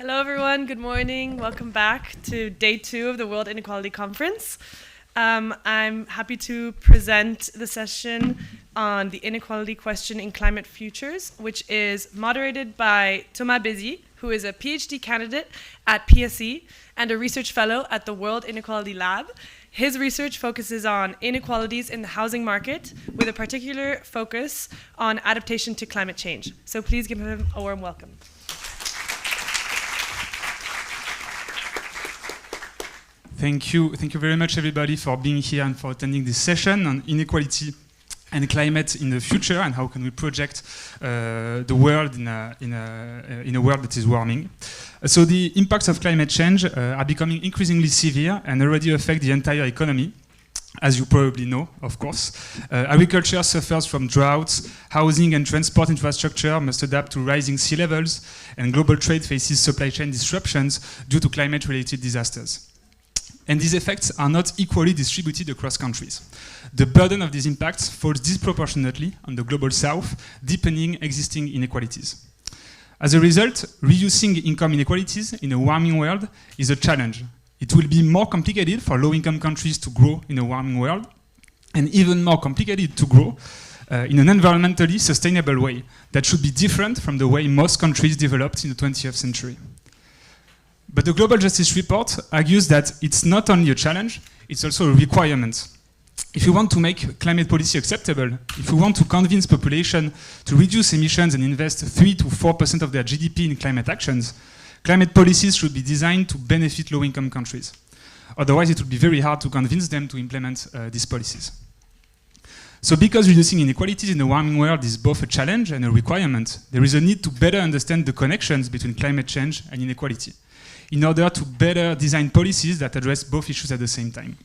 Hello, everyone. Good morning. Welcome back to day 2 of the World Inequality Conference. I'm happy to present the session on the inequality question in climate futures, which is moderated by Thomas Bézi, who is a PhD candidate at PSE and a research fellow at the World Inequality Lab. His research focuses on inequalities in the housing market, with a particular focus on adaptation to climate change. So please give him a warm welcome. Thank you very much, everybody, for being here and for attending this session on inequality and climate in the future, and how can we project the world in a world that is warming. So the impacts of climate change are becoming increasingly severe and already affect the entire economy, as you probably know, of course. Agriculture suffers from droughts, housing and transport infrastructure must adapt to rising sea levels, and global trade faces supply chain disruptions due to climate-related disasters. And these effects are not equally distributed across countries. The burden of these impacts falls disproportionately on the global south, deepening existing inequalities. As a result, reducing income inequalities in a warming world is a challenge. It will be more complicated for low-income countries to grow in a warming world, and even more complicated to grow in an environmentally sustainable way that should be different from the way most countries developed in the 20th century. But the Global Justice Report argues that it's not only a challenge, it's also a requirement. If we want to make climate policy acceptable, if we want to convince population to reduce emissions and invest 3 to 4% of their GDP in climate actions, climate policies should be designed to benefit low-income countries. Otherwise, it would be very hard to convince them to implement these policies. So because reducing inequalities in the warming world is both a challenge and a requirement, there is a need to better understand the connections between climate change and inequality, in order to better design policies that address both issues at the same time.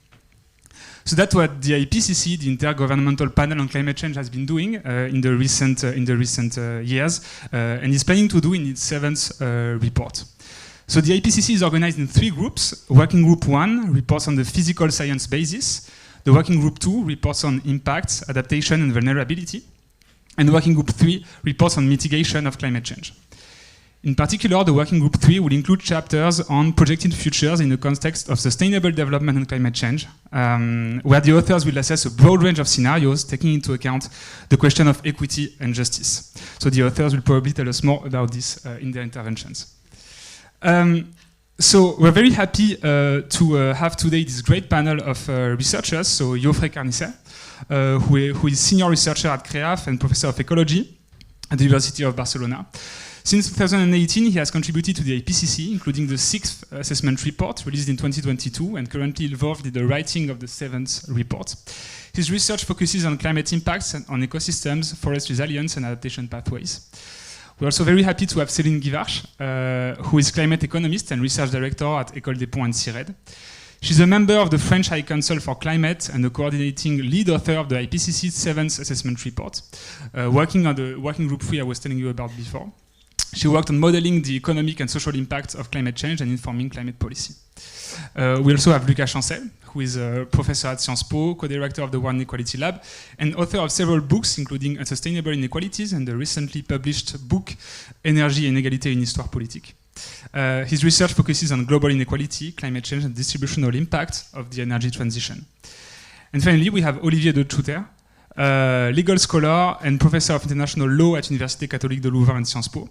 So that's what the IPCC, the Intergovernmental Panel on Climate Change, has been doing in the recent years, and is planning to do in its 7th report. So the IPCC is organized in 3 groups. Working Group 1 reports on the physical science basis. The Working Group 2 reports on impacts, adaptation, and vulnerability. And Working Group 3 reports on mitigation of climate change. In particular, the Working Group 3 will include chapters on projected futures in the context of sustainable development and climate change, where the authors will assess a broad range of scenarios, taking into account the question of equity and justice. So the authors will probably tell us more about this in their interventions. So we're very happy to have today this great panel of researchers. So Geoffrey Carnisset, who is senior researcher at CREAF and professor of ecology at the University of Barcelona. Since 2018, he has contributed to the IPCC, including the 6th assessment report released in 2022, and currently involved in the writing of the 7th report. His research focuses on climate impacts on ecosystems, forest resilience, and adaptation pathways. We're also very happy to have Céline Guivarch, who is climate economist and research director at École des Ponts and CIRED. She's a member of the French High Council for Climate and the coordinating lead author of the IPCC's 7th assessment report, working on the Working Group 3 I was telling you about before. She worked on modeling the economic and social impacts of climate change and informing climate policy. We also have Lucas Chancel, who is a professor at Sciences Po, co-director of the World Inequality Lab, and author of several books, including Unsustainable Inequalities and the recently published book Énergie et inégalité, une histoire politique. His research focuses on global inequality, climate change, and distributional impact of the energy transition. And finally, we have Olivier de Chouter, legal scholar and professor of international law at Université Catholique de Louvain and Sciences Po.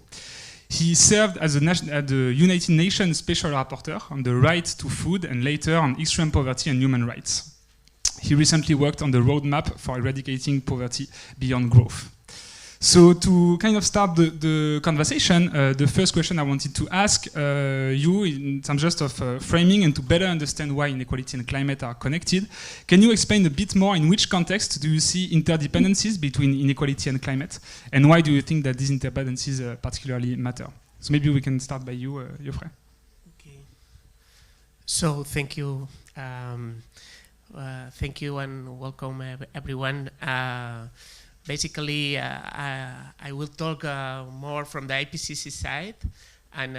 He served as the United Nations Special Rapporteur on the right to food and later on extreme poverty and human rights. He recently worked on the roadmap for eradicating poverty beyond growth. So to kind of start the conversation, the first question I wanted to ask you in terms just of framing and to better understand why inequality and climate are connected, can you explain a bit more in which context do you see interdependencies between inequality and climate, and why do you think that these interdependencies particularly matter? So maybe we can start by you, Geoffrey. Okay. So thank you. Thank you and welcome everyone. Basically, I will talk more from the IPCC side. And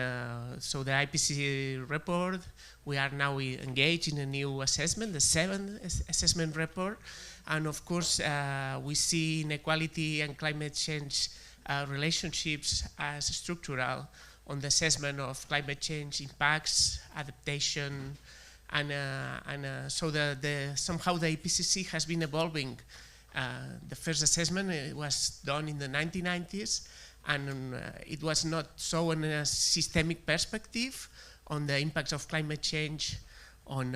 so the IPCC report, we are now engaged in a new assessment, the 7th assessment report. And of course, we see inequality and climate change relationships as structural the assessment of climate change impacts, adaptation, and so somehow the IPCC has been evolving. The first assessment was done in the 1990s, and it was not so in a systemic perspective on the impacts of climate change on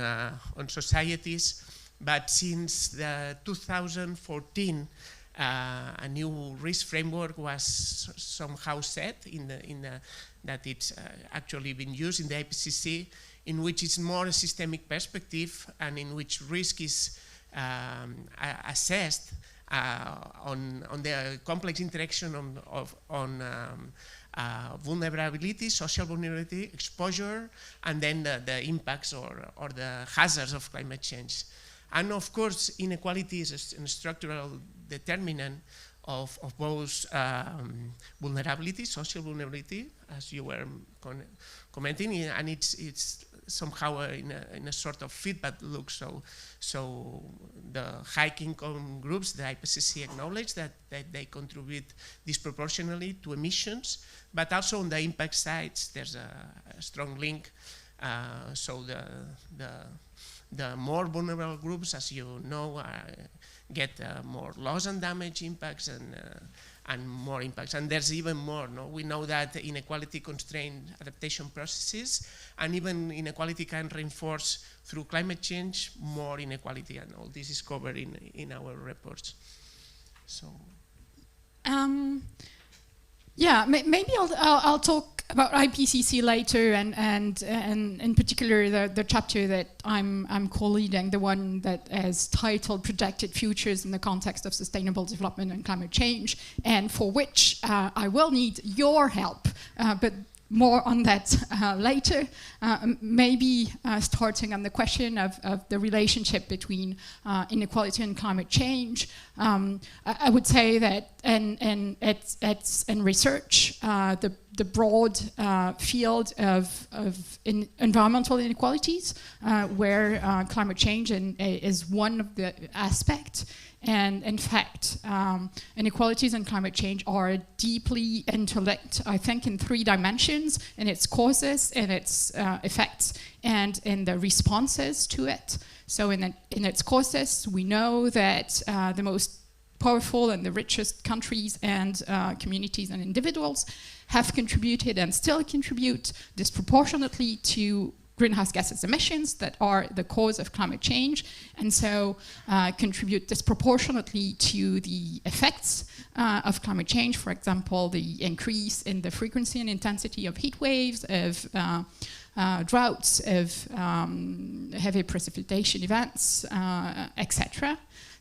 societies. But since the 2014, a new risk framework was somehow set that it's actually been used in the IPCC, in which it's more a systemic perspective and in which risk is assessed on the complex interaction on vulnerability, social vulnerability, exposure, and then the impacts or the hazards of climate change. And of course, inequality is a structural determinant of both vulnerability, social vulnerability, as you were commenting, and it's somehow in a sort of feedback loop. So the high-income groups, the IPCC acknowledge that they contribute disproportionately to emissions, but also on the impact sides, there's a strong link. So the more vulnerable groups, as you know, get more loss and damage impacts and more impacts. And there's even more. No? We know that inequality constrains adaptation processes, and even inequality can reinforce through climate change more inequality, and all this is covered in our reports. So. Yeah, maybe I'll talk about IPCC later, and in particular the chapter that I'm co-leading, the one that is titled "Projected Futures in the Context of Sustainable Development and Climate Change," and for which I will need your help, but more on that later. Maybe starting on the question of the relationship between inequality and climate change. I would say that it's in research, the broad field of environmental inequalities, where climate change is one of the aspects. And in fact, inequalities and climate change are deeply interlinked, I think, in 3 dimensions: in its causes, in its effects, and in the responses to it. So in its causes, we know that the most powerful and the richest countries and communities and individuals have contributed and still contribute disproportionately to greenhouse gases emissions that are the cause of climate change, and so contribute disproportionately to the effects of climate change. For example, the increase in the frequency and intensity of heat waves, of droughts, of heavy precipitation events, etc.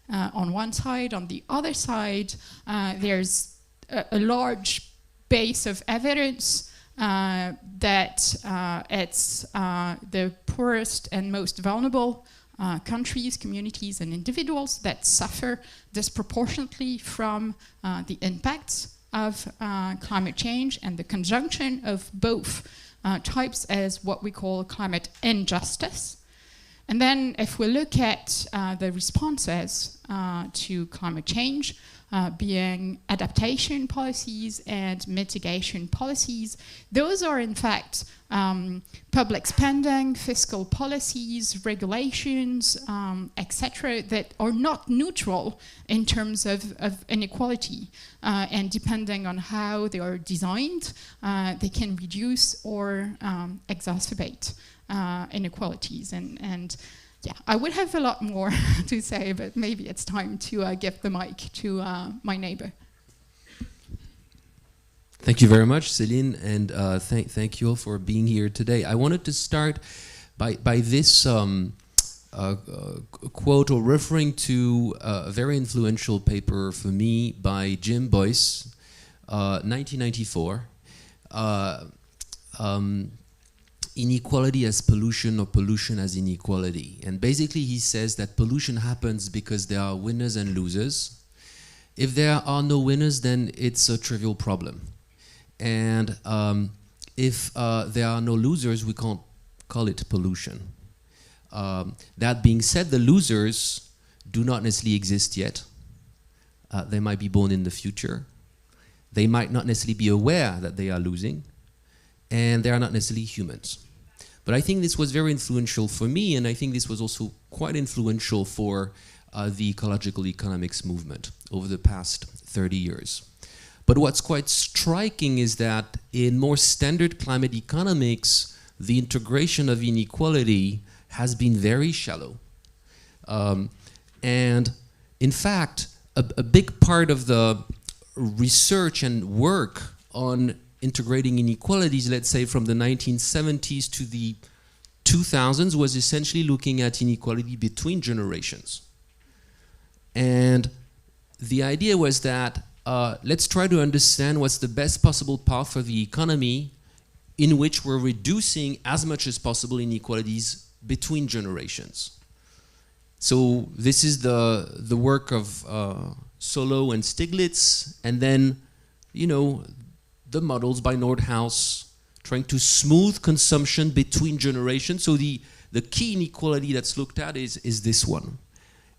On one side. On the other side, there's a large base of evidence that it's the poorest and most vulnerable countries, communities, and individuals that suffer disproportionately from the impacts of climate change, and the conjunction of both types as what we call climate injustice. And then if we look at the responses to climate change, being adaptation policies and mitigation policies, those are in fact public spending, fiscal policies, regulations, etc., that are not neutral in terms of inequality. And depending on how they are designed, they can reduce or exacerbate inequalities. And yeah, I would have a lot more to say, but maybe it's time to give the mic to my neighbor. Thank you very much, Céline, and thank you all for being here today. I wanted to start by this quote, or referring to a very influential paper for me by Jim Boyce, 1994. Inequality as pollution, or pollution as inequality. And basically he says that pollution happens because there are winners and losers. If there are no winners, then it's a trivial problem. And if there are no losers, we can't call it pollution. That being said, the losers do not necessarily exist yet. They might be born in the future. They might not necessarily be aware that they are losing. and they are not necessarily humans. But I think this was very influential for me, and I think this was also quite influential for the ecological economics movement over the past 30 years. But what's quite striking is that in more standard climate economics, the integration of inequality has been very shallow. And in fact, a big part of the research and work on integrating inequalities, let's say from the 1970s to the 2000s, was essentially looking at inequality between generations. And the idea was that let's try to understand what's the best possible path for the economy in which we're reducing as much as possible inequalities between generations. So this is the work of Solow and Stiglitz, and then, you know, the models by Nordhaus trying to smooth consumption between generations. So the key inequality that's looked at is this one.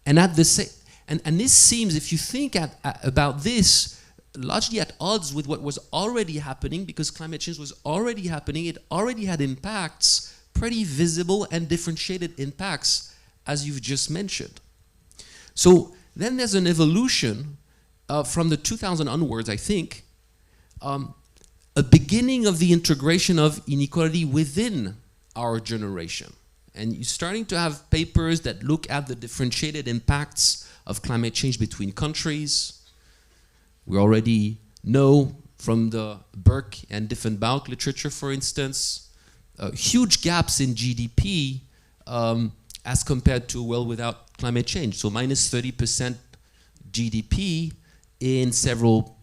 And at the same, and this seems, if you think about this, largely at odds with what was already happening, because climate change was already happening. It already had impacts, pretty visible and differentiated impacts, as you've just mentioned. So then there's an evolution from the 2000 onwards, I think, a beginning of the integration of inequality within our generation. And you're starting to have papers that look at the differentiated impacts of climate change between countries. We already know from the Burke and Diffenbach literature, for instance, huge gaps in GDP as compared to a world without climate change. So minus 30% GDP in several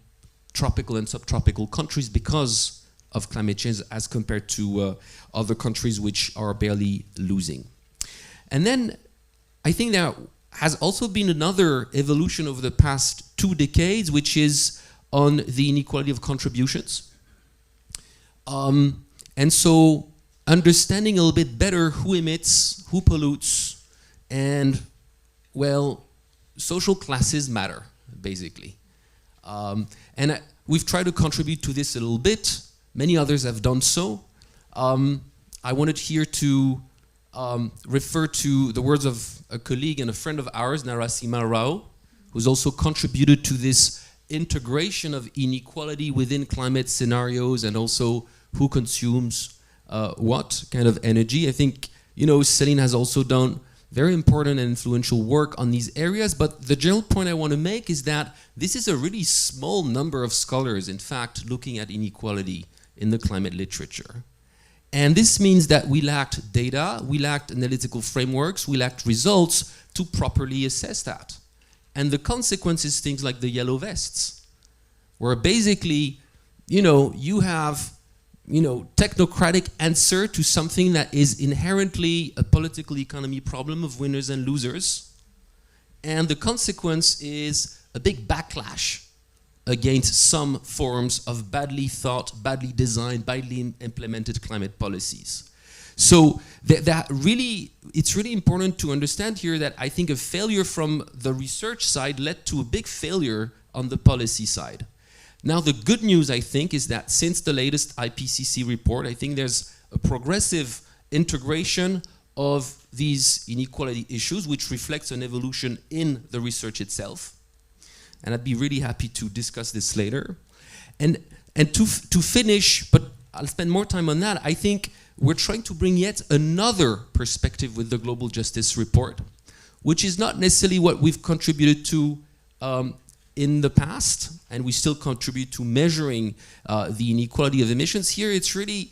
tropical and subtropical countries because of climate change as compared to other countries which are barely losing. And then I think there has also been another evolution over the past 2 decades, which is on the inequality of contributions. And so understanding a little bit better who emits, who pollutes, and, well, social classes matter, basically. And we've tried to contribute to this a little bit. Many others have done so. I wanted here to refer to the words of a colleague and a friend of ours, Narasimha Rao, who's also contributed to this integration of inequality within climate scenarios and also who consumes what kind of energy. I think, you know, Céline has also done very important and influential work on these areas, but the general point I want to make is that this is a really small number of scholars, in fact, looking at inequality in the climate literature. And this means that we lacked data, we lacked analytical frameworks, we lacked results to properly assess that. And the consequence is things like the yellow vests, where basically, you know, you have, you know, technocratic answer to something that is inherently a political economy problem of winners and losers. And the consequence is a big backlash against some forms of badly thought, badly designed, badly implemented climate policies. So it's really important to understand here that I think a failure from the research side led to a big failure on the policy side. Now, the good news, I think, is that since the latest IPCC report, I think there's a progressive integration of these inequality issues, which reflects an evolution in the research itself. And I'd be really happy to discuss this later. And to finish, but I'll spend more time on that, I think we're trying to bring yet another perspective with the Global Justice Report, which is not necessarily what we've contributed to in the past, and we still contribute to measuring the inequality of emissions. Here it's really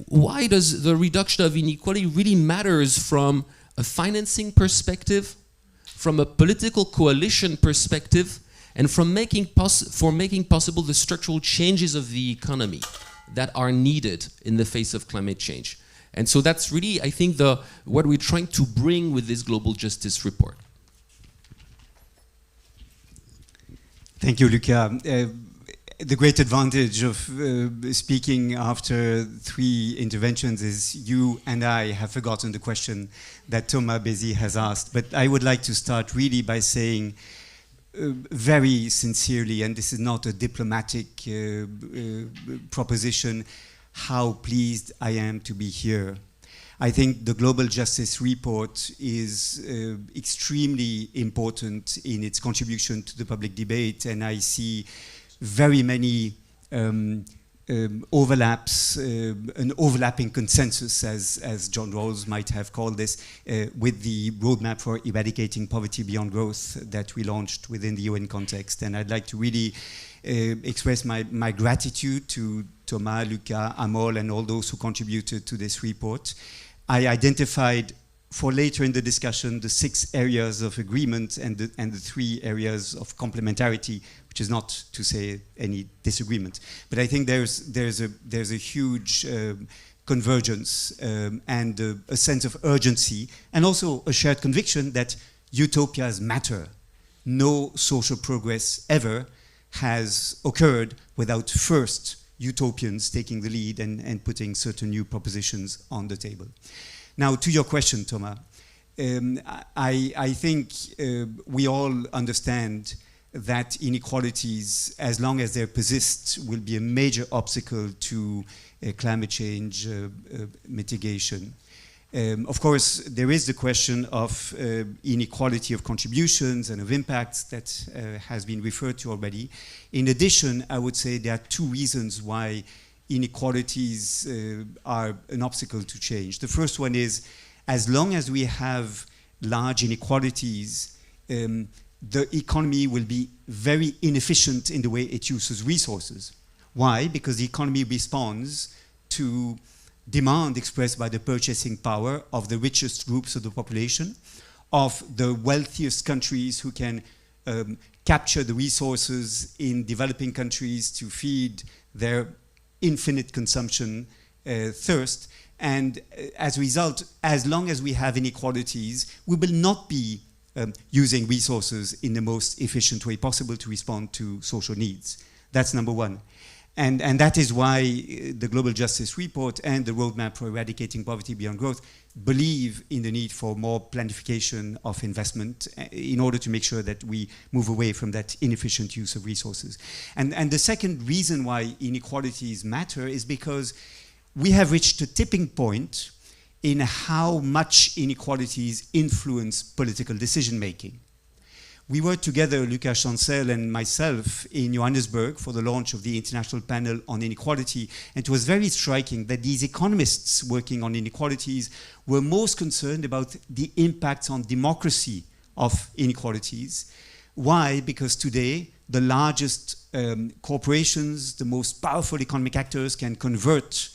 why does the reduction of inequality really matters from a financing perspective, from a political coalition perspective, and from making possible the structural changes of the economy that are needed in the face of climate change. And so that's really, I think, what we're trying to bring with this Global Justice Report. Thank you, Luca. The great advantage of speaking after 3 interventions is you and I have forgotten the question that Thomas Bézi has asked. But I would like to start really by saying very sincerely, and this is not a diplomatic proposition, how pleased I am to be here. I think the Global Justice Report is extremely important in its contribution to the public debate, and I see very many overlaps, an overlapping consensus, as John Rawls might have called this, with the roadmap for eradicating poverty beyond growth that we launched within the UN context. And I'd like to really express my gratitude to Thomas, Lucas, Anmol, and all those who contributed to this report. I identified for later in the discussion the 6 areas of agreement and the 3 areas of complementarity, which is not to say any disagreement. But I think there's a huge convergence and a sense of urgency, and also a shared conviction that utopias matter. No social progress ever has occurred without first utopians taking the lead and putting certain new propositions on the table. Now, to your question, Thomas, I think we all understand that inequalities, as long as they persist, will be a major obstacle to climate change mitigation. Of course, there is the question of inequality of contributions and of impacts that has been referred to already. In addition, I would say there are 2 reasons why inequalities are an obstacle to change. The first one is, as long as we have large inequalities, the economy will be very inefficient in the way it uses resources. Why? Because the economy responds to demand expressed by the purchasing power of the richest groups of the population, of the wealthiest countries who can capture the resources in developing countries to feed their infinite consumption thirst. And as a result, as long as we have inequalities, we will not be using resources in the most efficient way possible to respond to social needs. That's number one. And that is why the Global Justice Report and the Roadmap for Eradicating Poverty Beyond Growth believe in the need for more planification of investment in order to make sure that we move away from that inefficient use of resources. And the second reason why inequalities matter is because we have reached a tipping point in how much inequalities influence political decision-making. We were together, Lucas Chancel and myself, in Johannesburg for the launch of the International Panel on Inequality. And it was very striking that these economists working on inequalities were most concerned about the impacts on democracy of inequalities. Why? Because today, the largest corporations, the most powerful economic actors can convert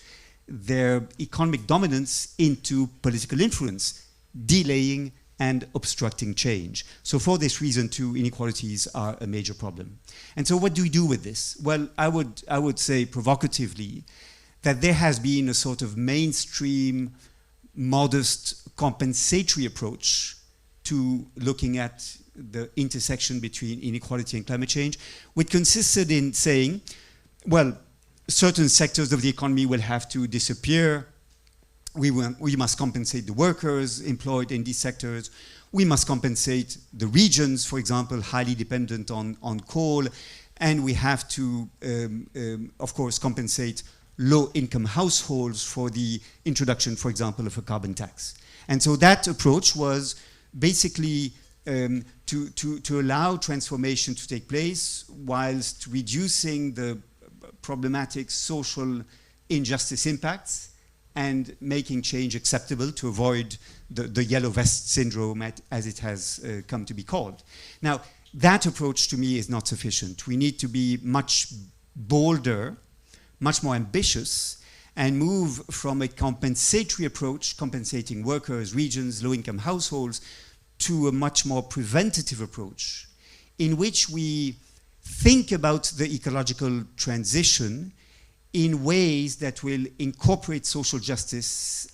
their economic dominance into political influence, delaying and obstructing change. So for this reason, too, inequalities are a major problem. And so what do we do with this? Well, I would say provocatively that there has been a sort of mainstream, modest, compensatory approach to looking at the intersection between inequality and climate change, which consisted in saying, well, certain sectors of the economy will have to disappear. We must compensate the workers employed in these sectors. We must compensate the regions, for example, highly dependent on coal. And we have to, of course, compensate low-income households for the introduction, for example, of a carbon tax. And so that approach was basically to allow transformation to take place whilst reducing the problematic social injustice impacts and making change acceptable to avoid the yellow vest syndrome as it has come to be called. Now, that approach to me is not sufficient. We need to be much bolder, much more ambitious, and move from a compensatory approach, compensating workers, regions, low-income households, to a much more preventative approach in which we think about the ecological transition in ways that will incorporate social justice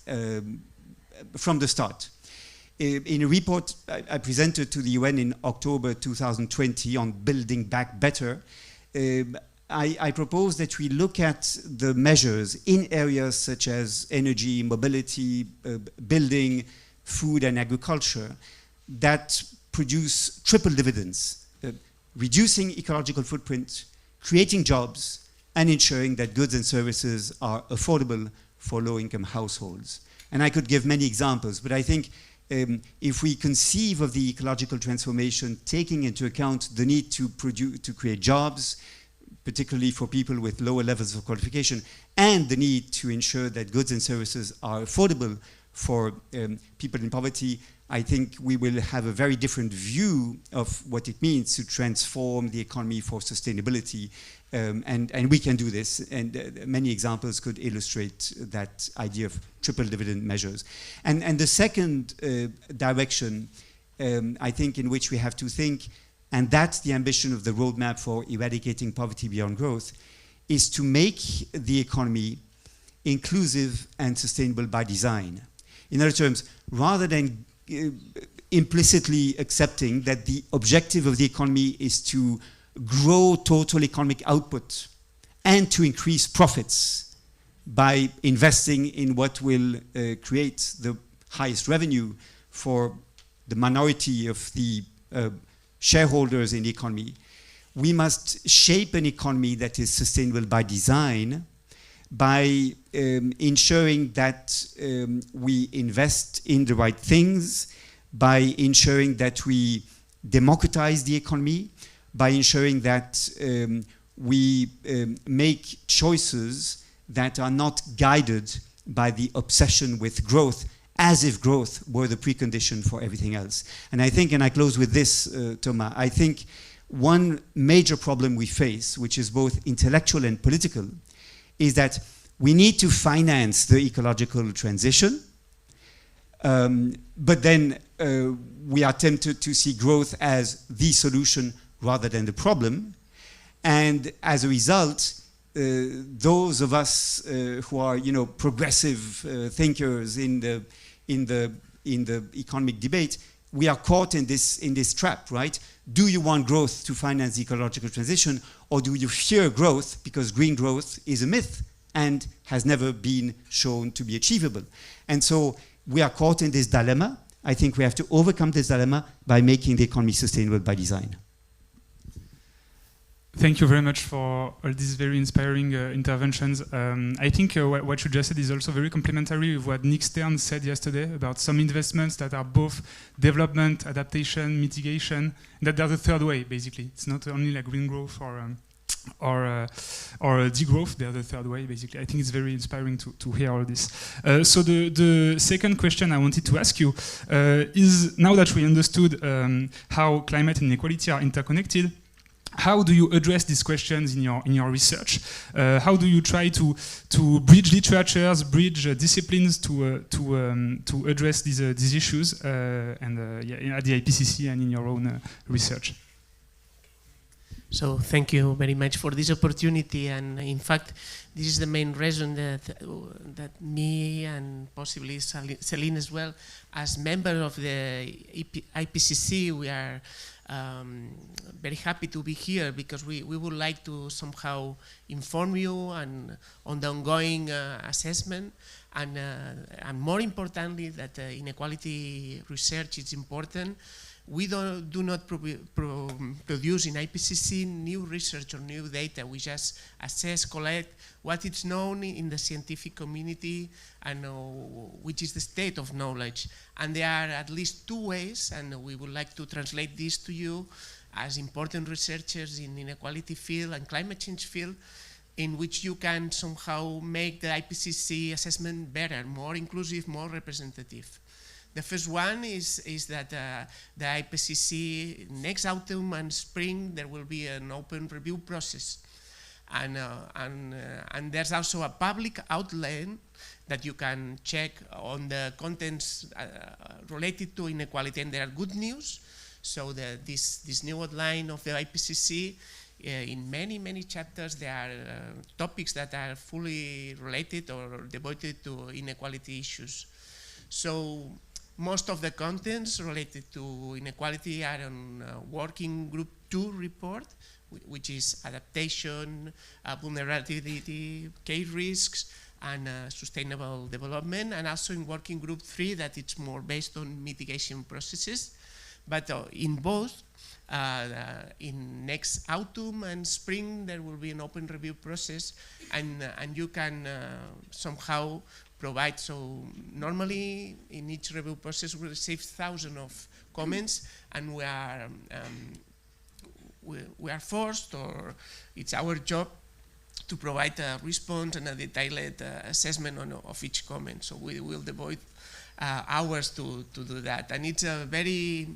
from the start. In a report I presented to the UN in October 2020 on Building Back Better, I propose that we look at the measures in areas such as energy, mobility, building, food and agriculture that produce triple dividends. reducing ecological footprint, creating jobs, and ensuring that goods and services are affordable for low-income households. And I could give many examples, but I think if we conceive of the ecological transformation taking into account the need to create jobs, particularly for people with lower levels of qualification, and the need to ensure that goods and services are affordable for people in poverty, I think we will have a very different view of what it means to transform the economy for sustainability. And we can do this, and many examples could illustrate that idea of triple dividend measures. And the second direction, I think, in which we have to think, and that's the ambition of the roadmap for eradicating poverty beyond growth, is to make the economy inclusive and sustainable by design. In other terms, rather than implicitly accepting that the objective of the economy is to grow total economic output and to increase profits by investing in what will create the highest revenue for the minority of the shareholders in the economy, we must shape an economy that is sustainable by design by ensuring that we invest in the right things, by ensuring that we democratize the economy, by ensuring that we make choices that are not guided by the obsession with growth, as if growth were the precondition for everything else. And I think, and I close with this, Thomas, I think one major problem we face, which is both intellectual and political, is that we need to finance the ecological transition, but then we are tempted to see growth as the solution rather than the problem. And as a result, those of us who are, progressive thinkers in the economic debate, we are caught in this trap, right? Do you want growth to finance the ecological transition, or do you fear growth because green growth is a myth and has never been shown to be achievable? And so we are caught in this dilemma. I think we have to overcome this dilemma by making the economy sustainable by design. Thank you very much for all these very inspiring interventions. I think what you just said is also very complementary with what Nick Stern said yesterday about some investments that are both development, adaptation, mitigation, that they're the third way, basically. It's not only like green growth or degrowth, they're the third way, basically. I think it's very inspiring to hear all this. So the second question I wanted to ask you is, now that we understood how climate and inequality are interconnected, how do you address these questions in your research? How do you try to bridge literatures, bridge disciplines to address these issues at the IPCC and in your own research? So thank you very much for this opportunity, and in fact this is the main reason that me and possibly Celine as well, as member of the IPCC, we are very happy to be here, because we would like to somehow inform you on the ongoing assessment, and more importantly that inequality research is important. We do not produce in IPCC new research or new data. We just assess, collect what is known in the scientific community and which is the state of knowledge. And there are at least two ways, and we would like to translate this to you as important researchers in inequality field and climate change field, in which you can somehow make the IPCC assessment better, more inclusive, more representative. The first one is that the IPCC next autumn and spring there will be an open review process, and there's also a public outline that you can check on the contents related to inequality, and there are good news. So this new outline of the IPCC, in many chapters there are topics that are fully related or devoted to inequality issues. So most of the contents related to inequality are on Working Group 2 report, which is adaptation, vulnerability, case risks, and sustainable development, and also in Working Group 3 that it's more based on mitigation processes. But in both, in next autumn and spring, there will be an open review process, and you can somehow provide. So normally, in each review process, we receive thousands of comments, and we are forced, or it's our job, to provide a response and a detailed assessment of each comment. So we will devote hours to do that, and it's a very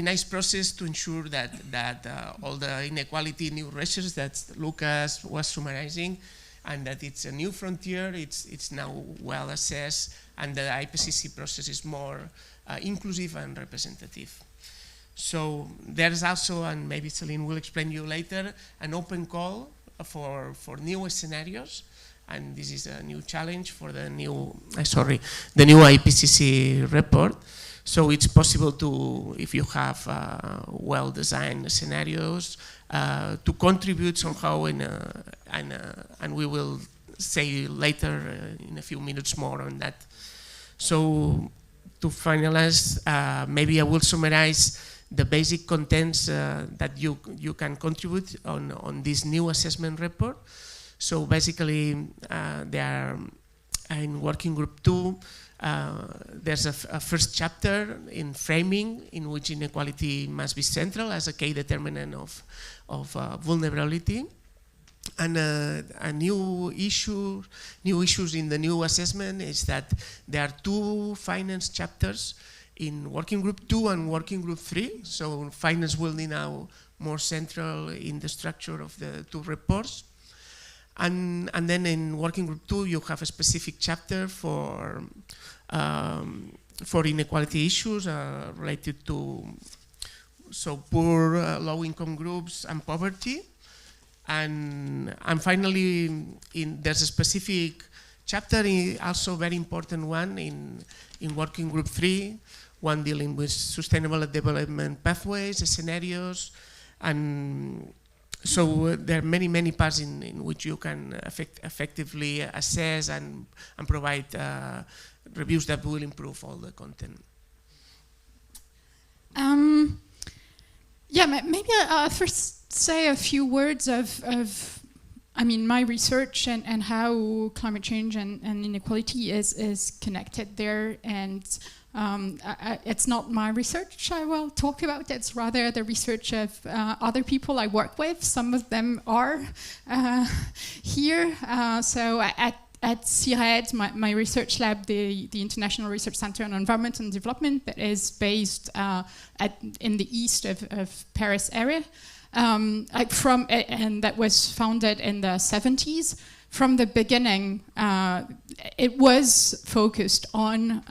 nice process to ensure that all the inequality new research that Lucas was summarizing, and that it's a new frontier, it's now well assessed, and the IPCC process is more inclusive and representative. So there's also, and maybe Celine will explain you later, an open call for new scenarios, and this is a new challenge for the new IPCC report. So it's possible to, if you have well-designed scenarios, to contribute somehow and we will say later in a few minutes more on that. So to finalize, maybe I will summarize the basic contents that you can contribute on this new assessment report. So basically, they are in working group 2. There's a first chapter in framing, in which inequality must be central as a key determinant of vulnerability. And new issues in the new assessment is that there are 2 finance chapters in working group 2 and working group 3. So finance will be now more central in the structure of the 2 reports. And then in working group 2, you have a specific chapter for inequality issues related to poor, low-income groups and poverty. And finally, there's a specific chapter, also very important one, in working group 3, one dealing with sustainable development pathways, scenarios, and so there are many parts in which you can effectively assess and provide reviews that will improve all the content. Yeah, maybe I'll first say a few words of my research and how climate change and inequality is connected there. And it's not my research I will talk about, it's rather the research of other people I work with. Some of them are here. So at CIRED, my research lab, the International Research Center on Environment and Development, that is based in the east of Paris area, and that was founded in the 70s. From the beginning, it was focused on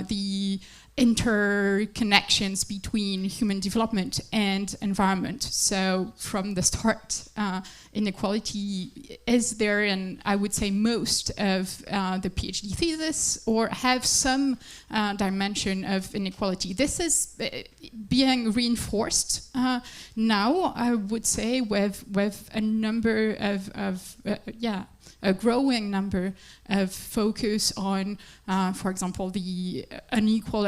the interconnections between human development and environment. So from the start, inequality is there, and I would say most of the PhD thesis or have some dimension of inequality. This is being reinforced now, I would say, with a number a growing number of focus on, for example, the unequal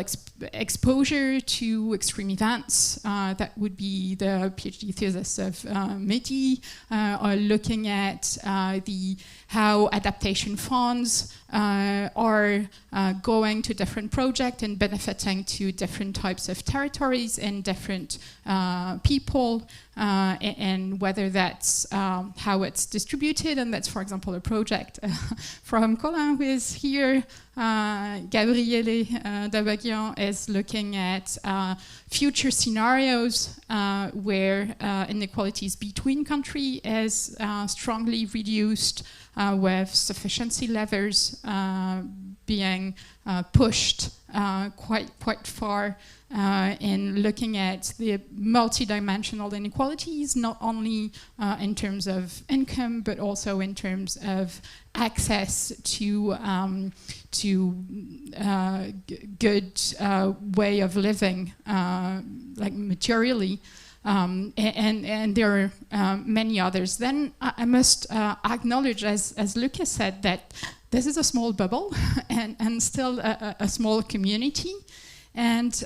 exposure to extreme events. That would be the PhD thesis of Mehdi, looking at how adaptation funds are going to different projects and benefiting to different types of territories and different people, and whether that's how it's distributed. And that's, for example, a project from Colin, who is here. Gabriele Dabagian is looking at future scenarios where inequalities between countries is strongly reduced, with sufficiency levers being pushed quite far in looking at the multidimensional inequalities, not only in terms of income, but also in terms of access to good way of living, like materially. And there are many others. Then I must acknowledge, as Lucas said, that this is a small bubble and still a small community. And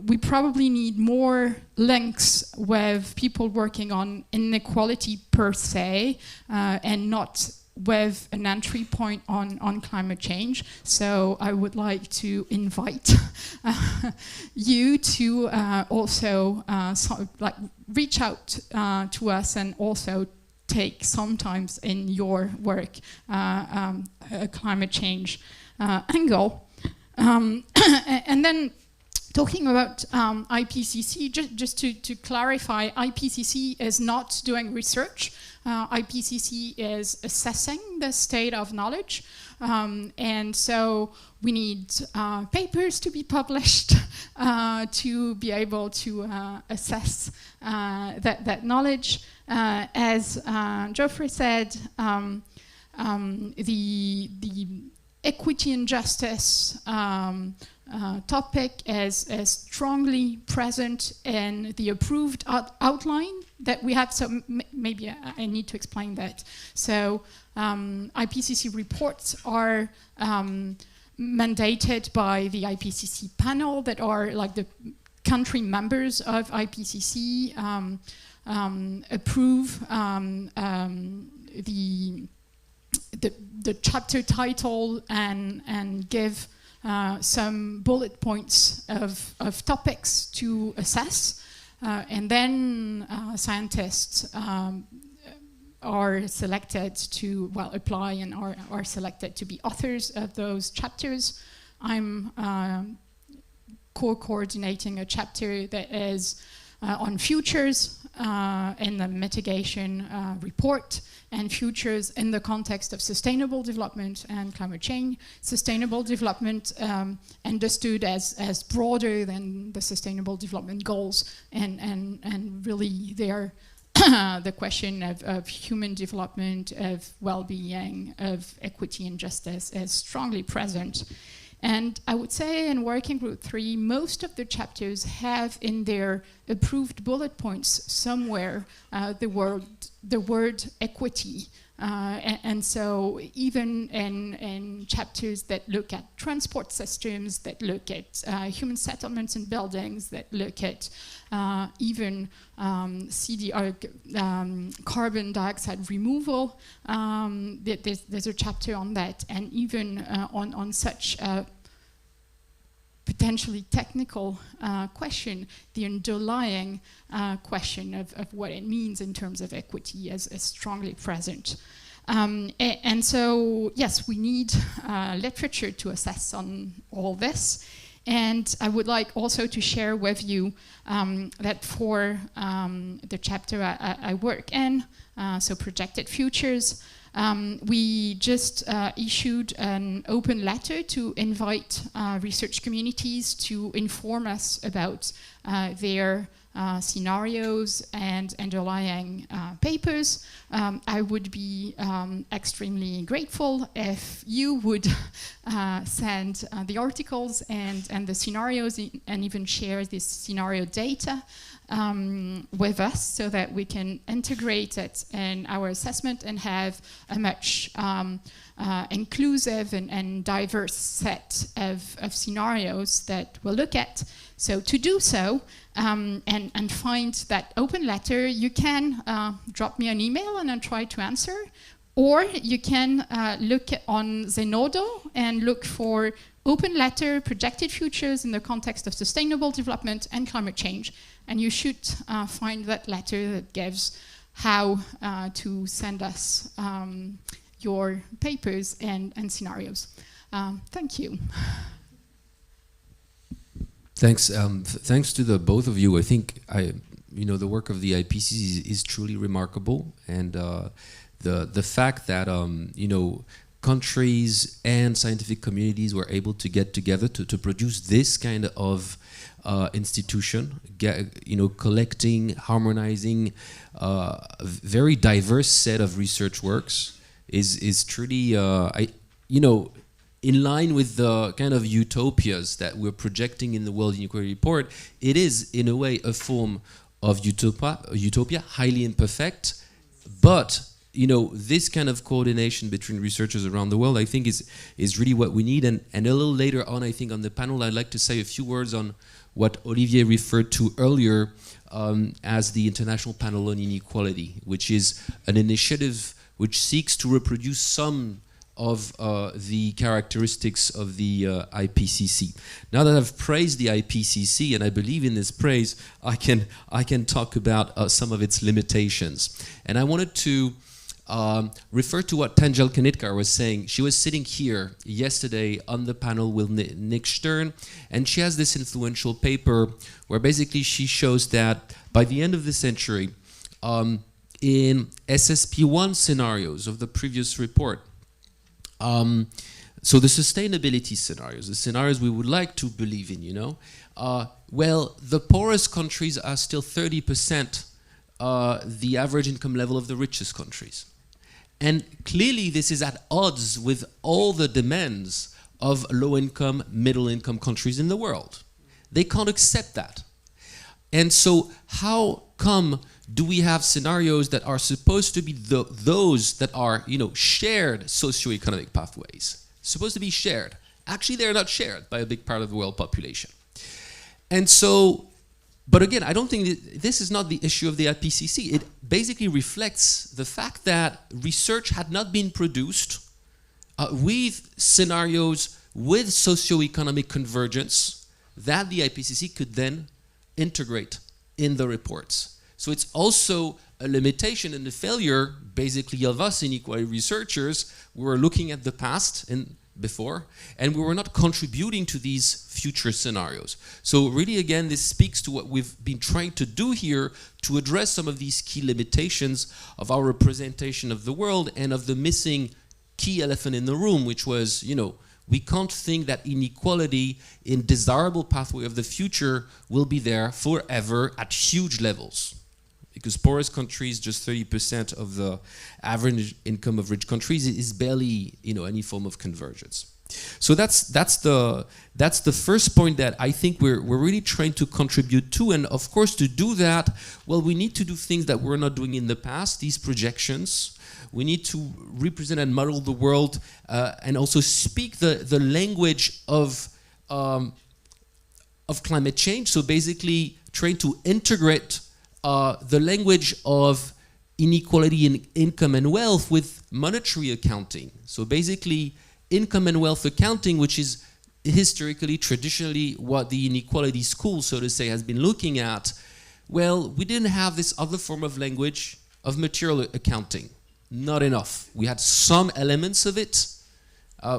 we probably need more links with people working on inequality per se, and not with an entry point on climate change. So I would like to invite you to also reach out to us and also take sometimes in your work a climate change angle. And then talking about IPCC, just to clarify, IPCC is not doing research. IPCC is assessing the state of knowledge. And so we need papers to be published to be able to assess that knowledge. As Geoffrey said, the equity and justice topic is strongly present in the approved outline that we have. So maybe I need to explain that. So IPCC reports are mandated by the IPCC panel that are like the country members of IPCC, approve the chapter title and give some bullet points of topics to assess, and then scientists are selected to apply and are selected to be authors of those chapters. I'm co-coordinating a chapter that is on futures in the mitigation report, and futures in the context of sustainable development and climate change. Sustainable development understood as broader than the sustainable development goals, and really they're the question of human development, of well-being, of equity and justice is strongly present. And I would say in Working Group 3, most of the chapters have in their approved bullet points somewhere the word equity. And so even in chapters that look at transport systems, that look at human settlements and buildings, that look at even carbon dioxide removal, there's a chapter on that, and even on such potentially technical question, the underlying question of what it means in terms of equity is strongly present. And so, yes, we need literature to assess on all this. And I would like also to share with you that for the chapter I work in, so Projected Futures, we just issued an open letter to invite research communities to inform us about their scenarios and underlying papers. I would be extremely grateful if you would send the articles and the scenarios and even share this scenario data with us so that we can integrate it in our assessment and have a much inclusive and diverse set of scenarios that we'll look at. So to do so and find that open letter, you can drop me an email and I'll try to answer, or you can look on Zenodo and look for open letter projected futures in the context of sustainable development and climate change, and you should find that letter that gives how to send us your papers and scenarios. Thank you. Thanks. Thanks to the both of you. I think the work of the IPCC is truly remarkable, and the fact that countries and scientific communities were able to get together to produce this kind of institution, collecting, harmonizing a very diverse set of research works is truly, in line with the kind of utopias that we're projecting in the World Inequality Report. It is, in a way, a form of utopia, highly imperfect, but this kind of coordination between researchers around the world, I think, is really what we need. And a little later on, I think, on the panel, I'd like to say a few words on what Olivier referred to earlier as the International Panel on Inequality, which is an initiative which seeks to reproduce some of the characteristics of the IPCC. Now that I've praised the IPCC, and I believe in this praise, I can talk about some of its limitations. And I wanted to refer to what Tanjel Kanitkar was saying. She was sitting here yesterday on the panel with Nick Stern, and she has this influential paper where basically she shows that by the end of the century, in SSP1 scenarios of the previous report, so the sustainability scenarios, the scenarios we would like to believe in, well, the poorest countries are still 30% the average income level of the richest countries. And clearly this is at odds with all the demands of low-income, middle-income countries in the world. They can't accept that. And so how come do we have scenarios that are supposed to be those that are, shared socioeconomic pathways? Supposed to be shared. Actually, they're not shared by a big part of the world population. And so, but again, I don't think this is not the issue of the IPCC. It basically reflects the fact that research had not been produced with scenarios with socioeconomic convergence that the IPCC could then integrate in the reports. So it's also a limitation and a failure, basically, of us inequality researchers. We were looking at the past and before, and we were not contributing to these future scenarios. So really, again, this speaks to what we've been trying to do here to address some of these key limitations of our representation of the world and of the missing key elephant in the room, which was, we can't think that inequality in desirable pathway of the future will be there forever at huge levels. Because poorest countries, just 30% of the average income of rich countries is barely, any form of convergence. So that's the first point that I think we're really trying to contribute to. And of course, to do that, well, we need to do things that we're not doing in the past. These projections. We need to represent and model the world, and also speak the language of climate change. So basically, trying to integrate the language of inequality in income and wealth with monetary accounting. So basically, income and wealth accounting, which is historically, traditionally, what the inequality school, so to say, has been looking at. Well, we didn't have this other form of language of material accounting. Not enough. We had some elements of it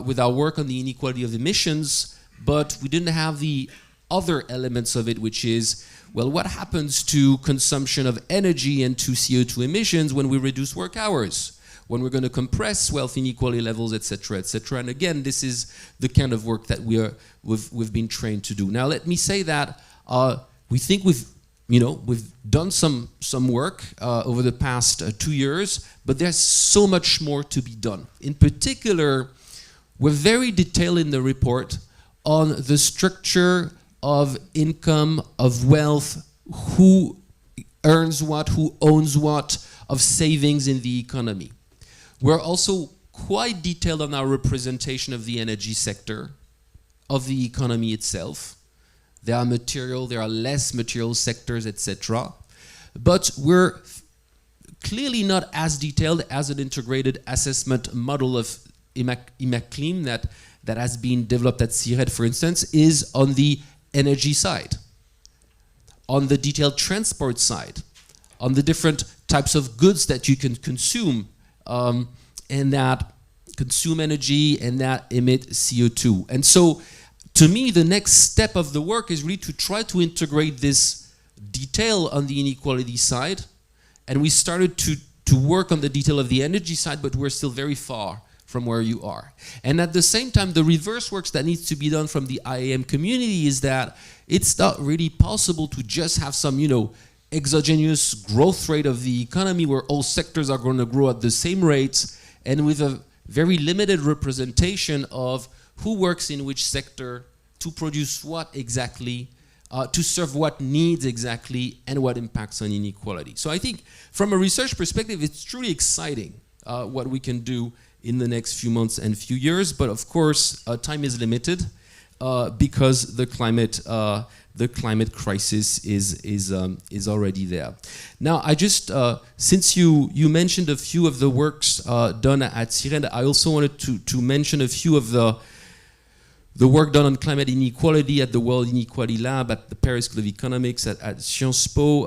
with our work on the inequality of emissions, but we didn't have the other elements of it, which is, well, what happens to consumption of energy and to CO2 emissions when we reduce work hours, when we're going to compress wealth inequality levels, et cetera, et cetera. And again, this is the kind of work that we've been trained to do. Now, let me say that we think we've done some work over the past 2 years, but there's so much more to be done. In particular, we're very detailed in the report on the structure of income, of wealth, who earns what, who owns what, of savings in the economy. We're also quite detailed on our representation of the energy sector, of the economy itself. There are material, there are less material sectors, etc. But we're clearly not as detailed as an integrated assessment model of IMACLIM that has been developed at CIRED, for instance, is on the energy side, on the detailed transport side, on the different types of goods that you can consume and that consume energy and that emit CO2. And so, to me, the next step of the work is really to try to integrate this detail on the inequality side. And we started to work on the detail of the energy side, but we're still very far from where you are. And at the same time, the reverse works that needs to be done from the IAM community is that it's not really possible to just have some, exogenous growth rate of the economy where all sectors are going to grow at the same rates and with a very limited representation of who works in which sector to produce what exactly, to serve what needs exactly, and what impacts on inequality. So I think from a research perspective, it's truly exciting what we can do in the next few months and few years. But of course, time is limited because the climate crisis is already there. Now, I just since you mentioned a few of the works done at CIRED, I also wanted to mention a few of the work done on climate inequality at the World Inequality Lab, at the Paris School of Economics, at Sciences Po.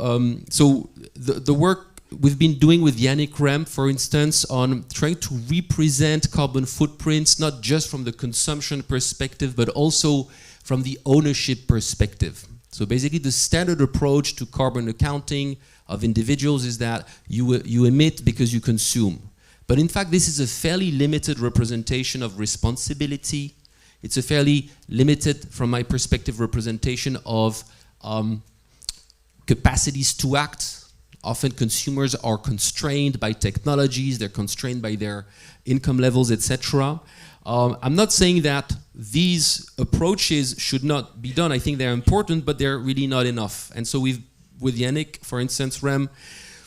So the work we've been doing with Yannick Rem, for instance, on trying to represent carbon footprints, not just from the consumption perspective, but also from the ownership perspective. So basically the standard approach to carbon accounting of individuals is that you emit because you consume. But in fact, this is a fairly limited representation of responsibility. It's a fairly limited, from my perspective, representation of capacities to act. Often consumers are constrained by technologies, they're constrained by their income levels, etc. I'm not saying that these approaches should not be done. I think they're important, but they're really not enough. And so with Yannick, for instance, Rem,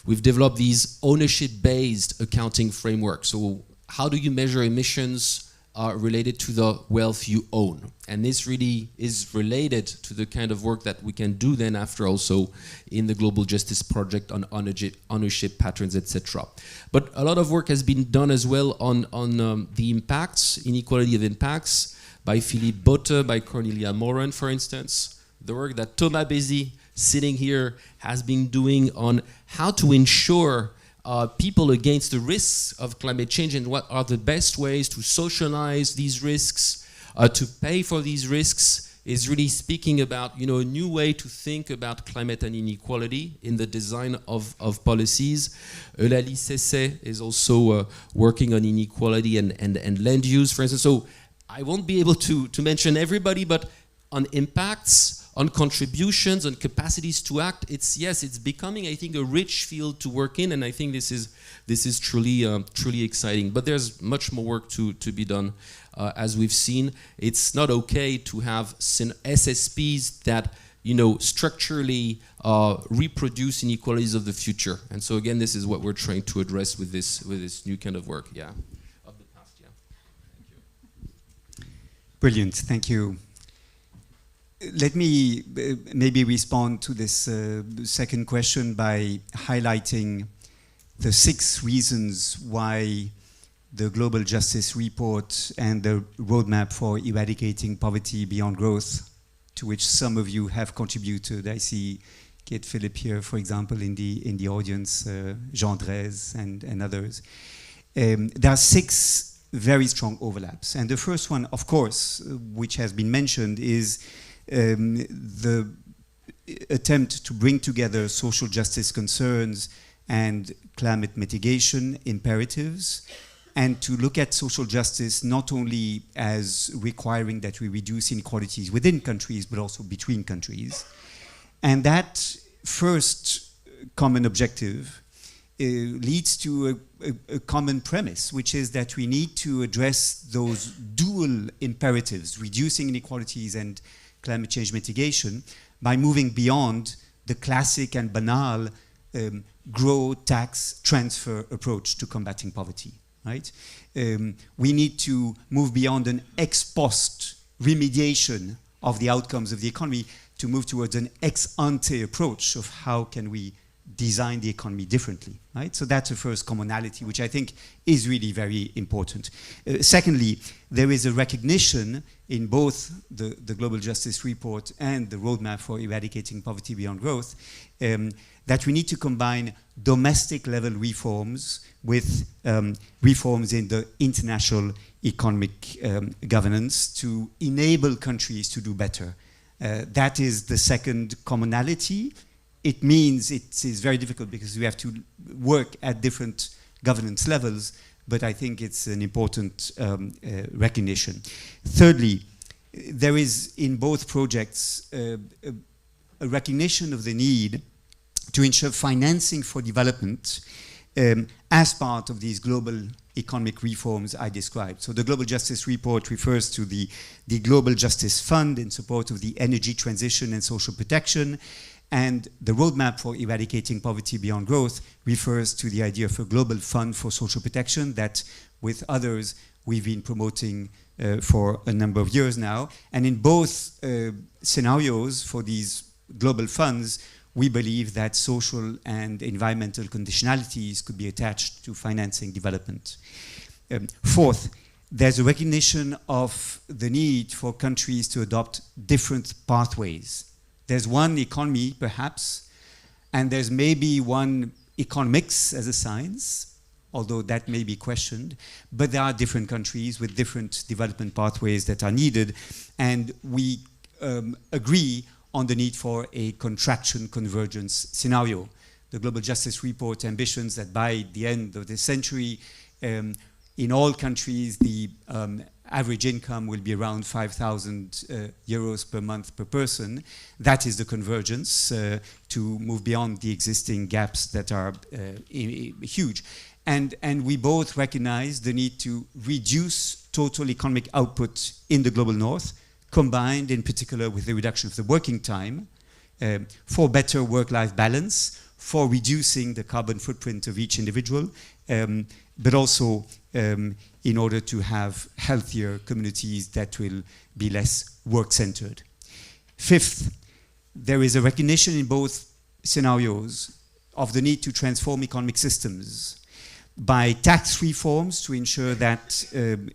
we've developed these ownership-based accounting frameworks. So how do you measure emissions related to the wealth you own? And this really is related to the kind of work that we can do then after also in the Global Justice Project on ownership patterns, etc. But a lot of work has been done as well on the impacts, inequality of impacts, by Philippe Botte, by Cornelia Mohren, for instance. The work that Thomas Bézi, sitting here, has been doing on how to ensure people against the risks of climate change and what are the best ways to socialize these risks, to pay for these risks, is really speaking about a new way to think about climate and inequality in the design of policies. Eulalie Cessé is also working on inequality and land use, for instance. So I won't be able to mention everybody, but on impacts, on contributions, on capacities to act, it's becoming, I think, a rich field to work in, and I think this is truly exciting. But there's much more work to be done, as we've seen. It's not okay to have SSPs that structurally reproduce inequalities of the future. And so again, this is what we're trying to address with this new kind of work. Yeah, of the past. Yeah. Thank you. Brilliant. Thank you. Let me maybe respond to this second question by highlighting the 6 reasons why the Global Justice Report and the Roadmap for Eradicating Poverty Beyond Growth, to which some of you have contributed. I see Kate Philip here, for example, in the audience, Jean Drez and others. There are 6 very strong overlaps. And the first one, of course, which has been mentioned, is the attempt to bring together social justice concerns and climate mitigation imperatives, and to look at social justice not only as requiring that we reduce inequalities within countries, but also between countries. And that first common objective leads to a common premise, which is that we need to address those dual imperatives, reducing inequalities and climate change mitigation, by moving beyond the classic and banal grow, tax, transfer approach to combating poverty, right? We need to move beyond an ex post remediation of the outcomes of the economy to move towards an ex ante approach of how can we design the economy differently, right? So that's the first commonality, which I think is really very important. Secondly, there is a recognition in both the Global Justice Report and the Roadmap for Eradicating Poverty Beyond Growth that we need to combine domestic level reforms with reforms in the international economic governance to enable countries to do better. That is the second commonality. It means it is very difficult because we have to work at different governance levels, but I think it's an important recognition. Thirdly, there is in both projects a recognition of the need to ensure financing for development as part of these global economic reforms I described. So the Global Justice Report refers to the Global Justice Fund in support of the energy transition and social protection. And the roadmap for eradicating poverty beyond growth refers to the idea of a global fund for social protection that, with others, we've been promoting for a number of years now. And in both scenarios for these global funds, we believe that social and environmental conditionalities could be attached to financing development. Fourth, there's a recognition of the need for countries to adopt different pathways. There's one economy, perhaps, and there's maybe one economics as a science, although that may be questioned, but there are different countries with different development pathways that are needed, and we agree on the need for a contraction convergence scenario. The Global Justice Report ambitions that by the end of the century, in all countries, the average income will be around 5,000 euros per month per person. That is the convergence to move beyond the existing gaps that are huge. And we both recognize the need to reduce total economic output in the global north, combined in particular with the reduction of the working time, for better work-life balance, for reducing the carbon footprint of each individual, but also in order to have healthier communities that will be less work-centered. Fifth, there is a recognition in both scenarios of the need to transform economic systems by tax reforms to ensure that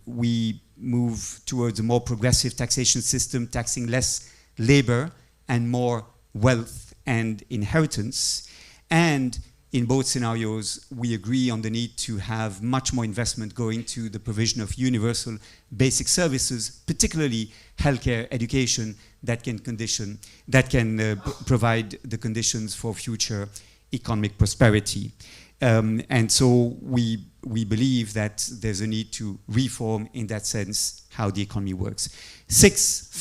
we move towards a more progressive taxation system, taxing less labor and more wealth and inheritance. And in both scenarios, we agree on the need to have much more investment going to the provision of universal basic services, particularly healthcare, education, that can provide the conditions for future economic prosperity. And so we believe that there's a need to reform, in that sense, how the economy works. Sixth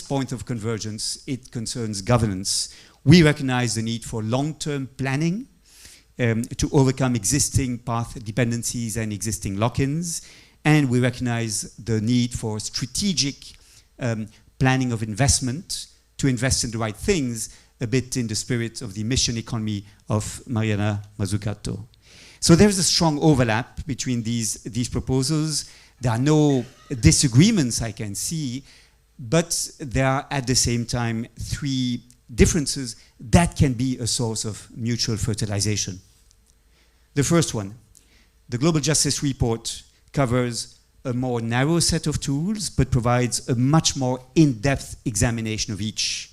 point of convergence, it concerns governance. We recognize the need for long-term planning to overcome existing path dependencies and existing lock-ins. And we recognize the need for strategic planning of investment to invest in the right things, a bit in the spirit of the mission economy of Mariana Mazzucato. So there's a strong overlap between these proposals. There are no disagreements I can see, but there are at the same time three differences that can be a source of mutual fertilization. The first one, the Global Justice Report covers a more narrow set of tools, but provides a much more in-depth examination of each,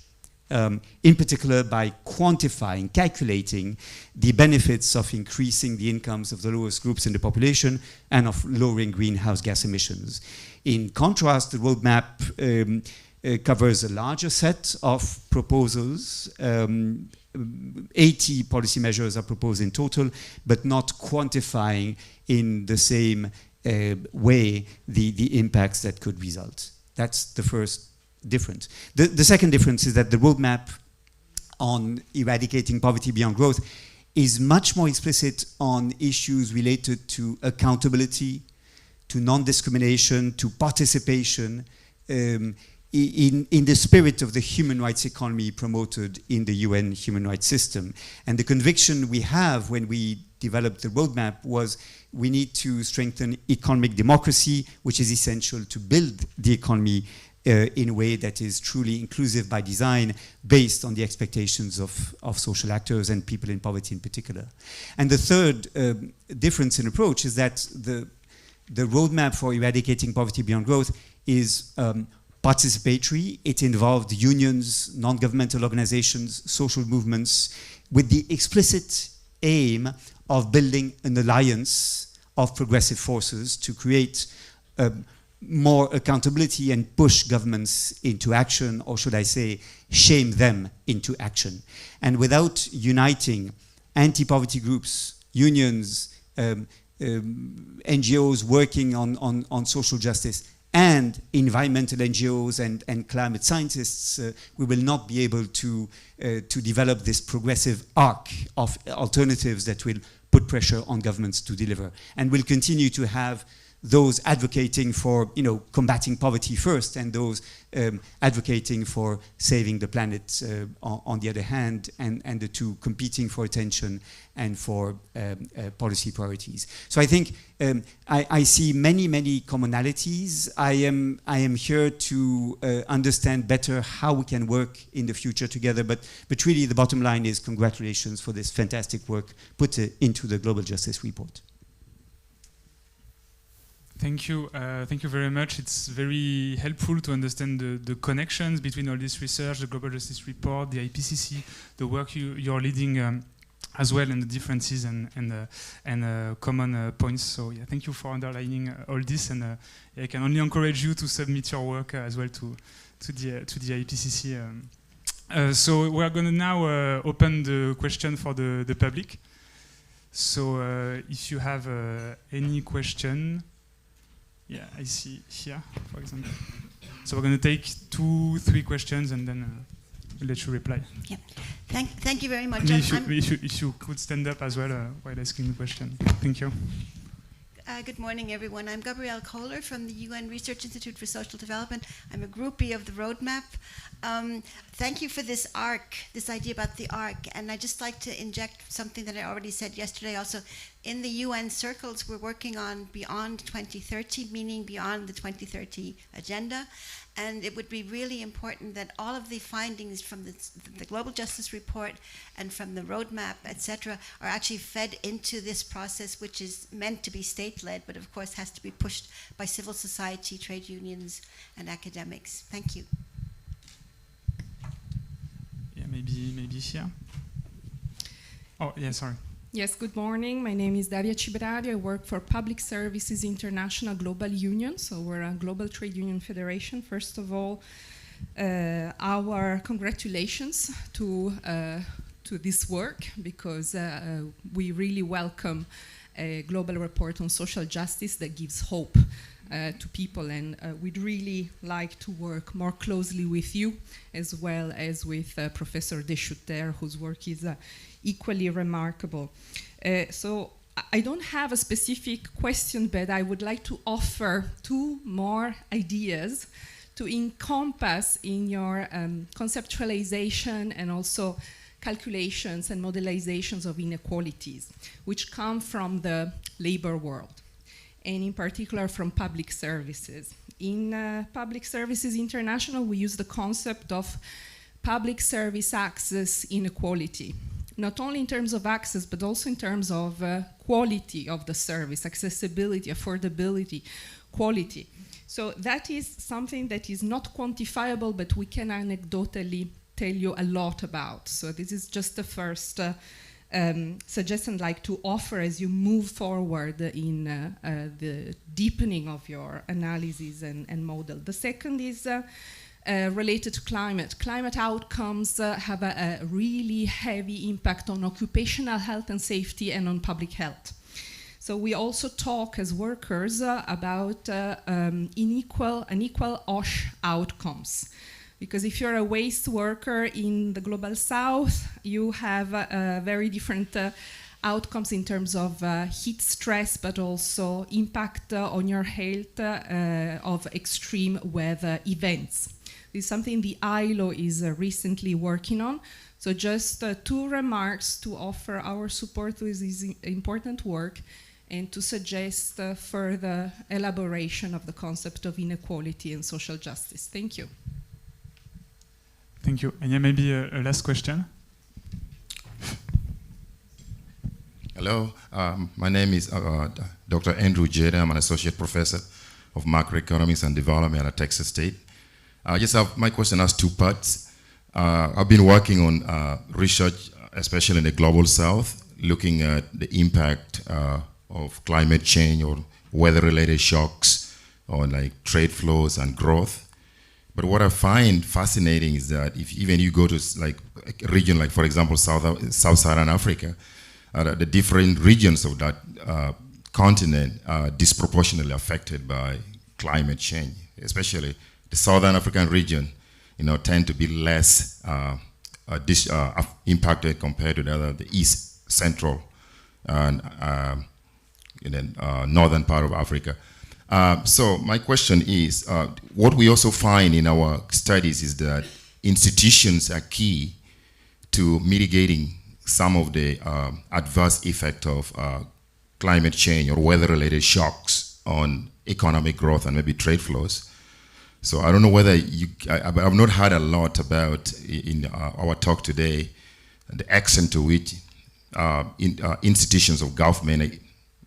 in particular by quantifying, calculating the benefits of increasing the incomes of the lowest groups in the population and of lowering greenhouse gas emissions. In contrast, the roadmap covers a larger set of proposals. 80 policy measures are proposed in total, but not quantifying in the same way the impacts that could result. That's the first difference. The second difference is that the roadmap on eradicating poverty beyond growth is much more explicit on issues related to accountability, to non-discrimination, to participation, in the spirit of the human rights economy promoted in the UN human rights system. And the conviction we have when we developed the roadmap was we need to strengthen economic democracy, which is essential to build the economy in a way that is truly inclusive by design, based on the expectations of social actors and people in poverty in particular. And the third difference in approach is that the roadmap for eradicating poverty beyond growth is participatory. It involved unions, non-governmental organizations, social movements, with the explicit aim of building an alliance of progressive forces to create more accountability and push governments into action, or should I say, shame them into action. And without uniting anti-poverty groups, unions, NGOs working on social justice, and environmental NGOs and climate scientists, we will not be able to develop this progressive arc of alternatives that will put pressure on governments to deliver. And we'll continue to have those advocating for combating poverty first, and those advocating for saving the planet on the other hand, and the two competing for attention and for policy priorities. So I think I see many commonalities. I am here to understand better how we can work in the future together, but really the bottom line is congratulations for this fantastic work put into the Global Justice Report. Thank you very much. It's very helpful to understand the connections between all this research, the Global Justice Report, the IPCC, the work you're leading as well, and the differences and common points. So yeah, thank you for underlining all this, and I can only encourage you to submit your work as well to the IPCC. So we are going to now open the question for the public. So if you have any question. Yeah, I see here, for example. So we're going to take 2-3 questions and then we'll let you reply. Yeah. Thank you very much. If you could stand up as well while asking the question. Thank you. Good morning, everyone. I'm Gabrielle Kohler from the UN Research Institute for Social Development. I'm a groupie of the roadmap. Thank you for this arc, this idea about the arc. And I'd just like to inject something that I already said yesterday also. In the UN circles, we're working on beyond 2030, meaning beyond the 2030 agenda. And it would be really important that all of the findings from the Global Justice Report and from the roadmap, etc., are actually fed into this process, which is meant to be state-led, but of course has to be pushed by civil society, trade unions, and academics. Thank you. Yeah, maybe here. Oh, yeah, sorry. Yes, good morning. My name is Daria Ciberari. I work for Public Services International Global Union. So we're a global trade union federation. First of all, our congratulations to this work, because we really welcome a global report on social justice that gives hope to people, and we'd really like to work more closely with you, as well as with Professor Deschutter, whose work is equally remarkable. So I don't have a specific question, but I would like to offer 2 more ideas to encompass in your conceptualization and also calculations and modelizations of inequalities, which come from the labor world, and in particular from public services. In Public Services International, we use the concept of public service access inequality, not only in terms of access, but also in terms of quality of the service, accessibility, affordability, quality. So that is something that is not quantifiable, but we can anecdotally tell you a lot about. So this is just the first suggestion I'd like to offer as you move forward in the deepening of your analysis and model. The second is related to climate. Climate outcomes have a really heavy impact on occupational health and safety and on public health. So we also talk as workers about unequal OSH outcomes. Because if you're a waste worker in the global south, you have very different outcomes in terms of heat stress, but also impact on your health of extreme weather events. This is something the ILO is recently working on. So just 2 remarks to offer our support with this important work and to suggest further elaboration of the concept of inequality and social justice. Thank you. Thank you. And yeah, maybe a last question. Hello, my name is Dr. Andrew Jeda. I'm an associate professor of macroeconomics and development at Texas State. My question has 2 parts. I've been working on research, especially in the global south, looking at the impact of climate change or weather-related shocks on like trade flows and growth. But what I find fascinating is that if even you go to like a region like, for example, Sub-Saharan Africa, the different regions of that continent are disproportionately affected by climate change, especially the Southern African region, tend to be less impacted compared to the East Central and northern part of Africa. So my question is, what we also find in our studies is that institutions are key to mitigating some of the adverse effect of climate change or weather-related shocks on economic growth and maybe trade flows. So I don't know whether I've not heard a lot about in our talk today the extent to which institutions of government,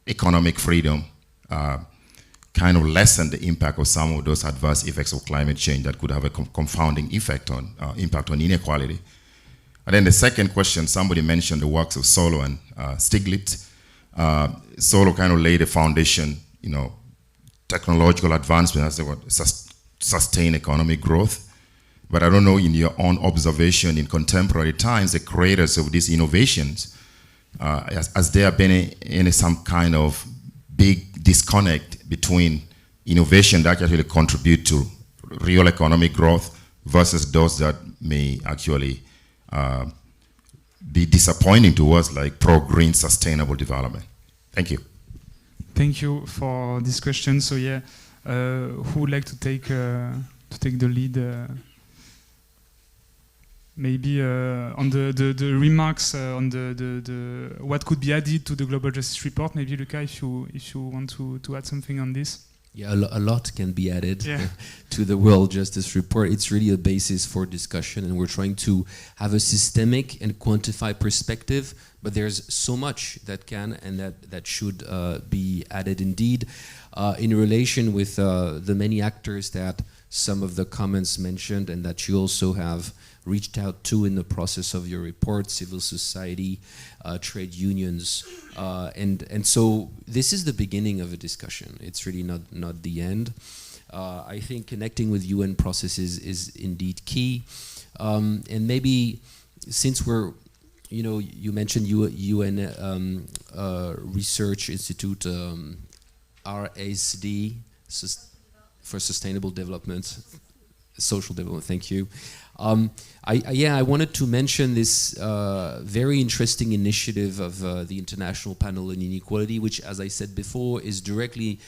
economic freedom, kind of lessen the impact of some of those adverse effects of climate change that could have a confounding effect on impact on inequality. And then the second question, somebody mentioned the works of Solow and Stiglitz. Solow kind of laid a foundation, technological advancement as they would sustain economic growth. But I don't know, in your own observation in contemporary times, the creators of these innovations, has there been some kind of big disconnect between innovation that actually contribute to real economic growth versus those that may actually be disappointing to us, like pro-green sustainable development? Thank you. Thank you for this question. So yeah, who would like to take the lead? Maybe on the remarks on the what could be added to the Global Justice Report. Maybe Luca, if you want to add something on this. Yeah, a lot can be added yeah. to the World Justice Report. It's really a basis for discussion, and we're trying to have a systemic and quantified perspective, but there's so much that can and that should be added indeed. In relation with the many actors that some of the comments mentioned and that you also have reached out to in the process of your report, civil society, trade unions, and so this is the beginning of a discussion. It's really not the end. I think connecting with UN processes is indeed key, and maybe since we're, you mentioned UN Research Institute, RSD, for Sustainable Development, Social Development. Thank you. I wanted to mention this very interesting initiative of the International Panel on Inequality, which, as I said before, is directly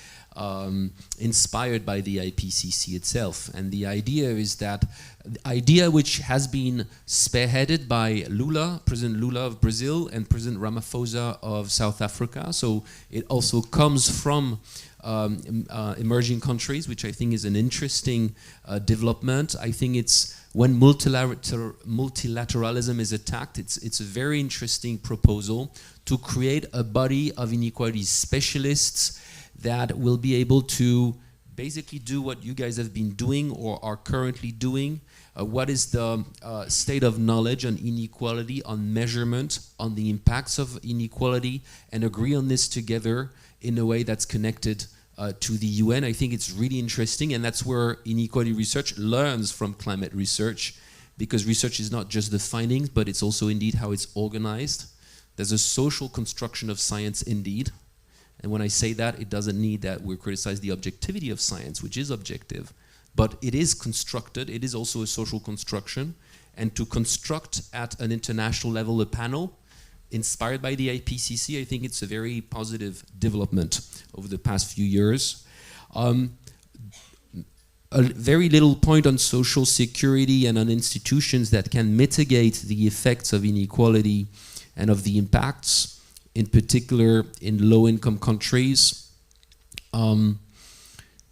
inspired by the IPCC itself. And the idea is that, the idea which has been spearheaded by President Lula of Brazil and President Ramaphosa of South Africa. So it also comes from emerging countries, which I think is an interesting development. I think it's when multilateralism is attacked, it's a very interesting proposal to create a body of inequality specialists that will be able to basically do what you guys have been doing or are currently doing. What is the state of knowledge on inequality, on measurement, on the impacts of inequality, and agree on this together in a way that's connected to the UN. I think it's really interesting, and that's where inequality research learns from climate research, because research is not just the findings, but it's also indeed how it's organized. There's a social construction of science indeed, and when I say that, it doesn't need that we criticize the objectivity of science, which is objective, but it is constructed, it is also a social construction, and to construct at an international level a panel inspired by the IPCC, I think it's a very positive development over the past few years. A very little point on social security and on institutions that can mitigate the effects of inequality and of the impacts, in particular in low-income countries.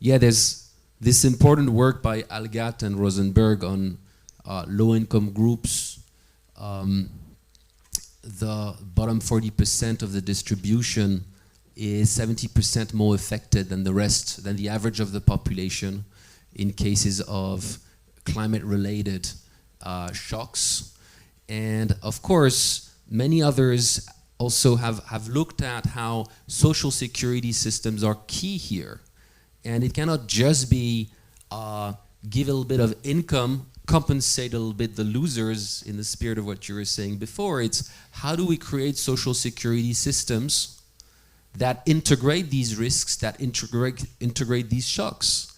There's this important work by Algat and Rosenberg on low-income groups. The bottom 40% of the distribution is 70% more affected than the rest, than the average of the population in cases of climate-related shocks. And of course, many others also have looked at how social security systems are key here. And it cannot just be give a little bit of income, compensate a little bit the losers, in the spirit of what you were saying before. It's how do we create social security systems that integrate these risks, that integrate these shocks.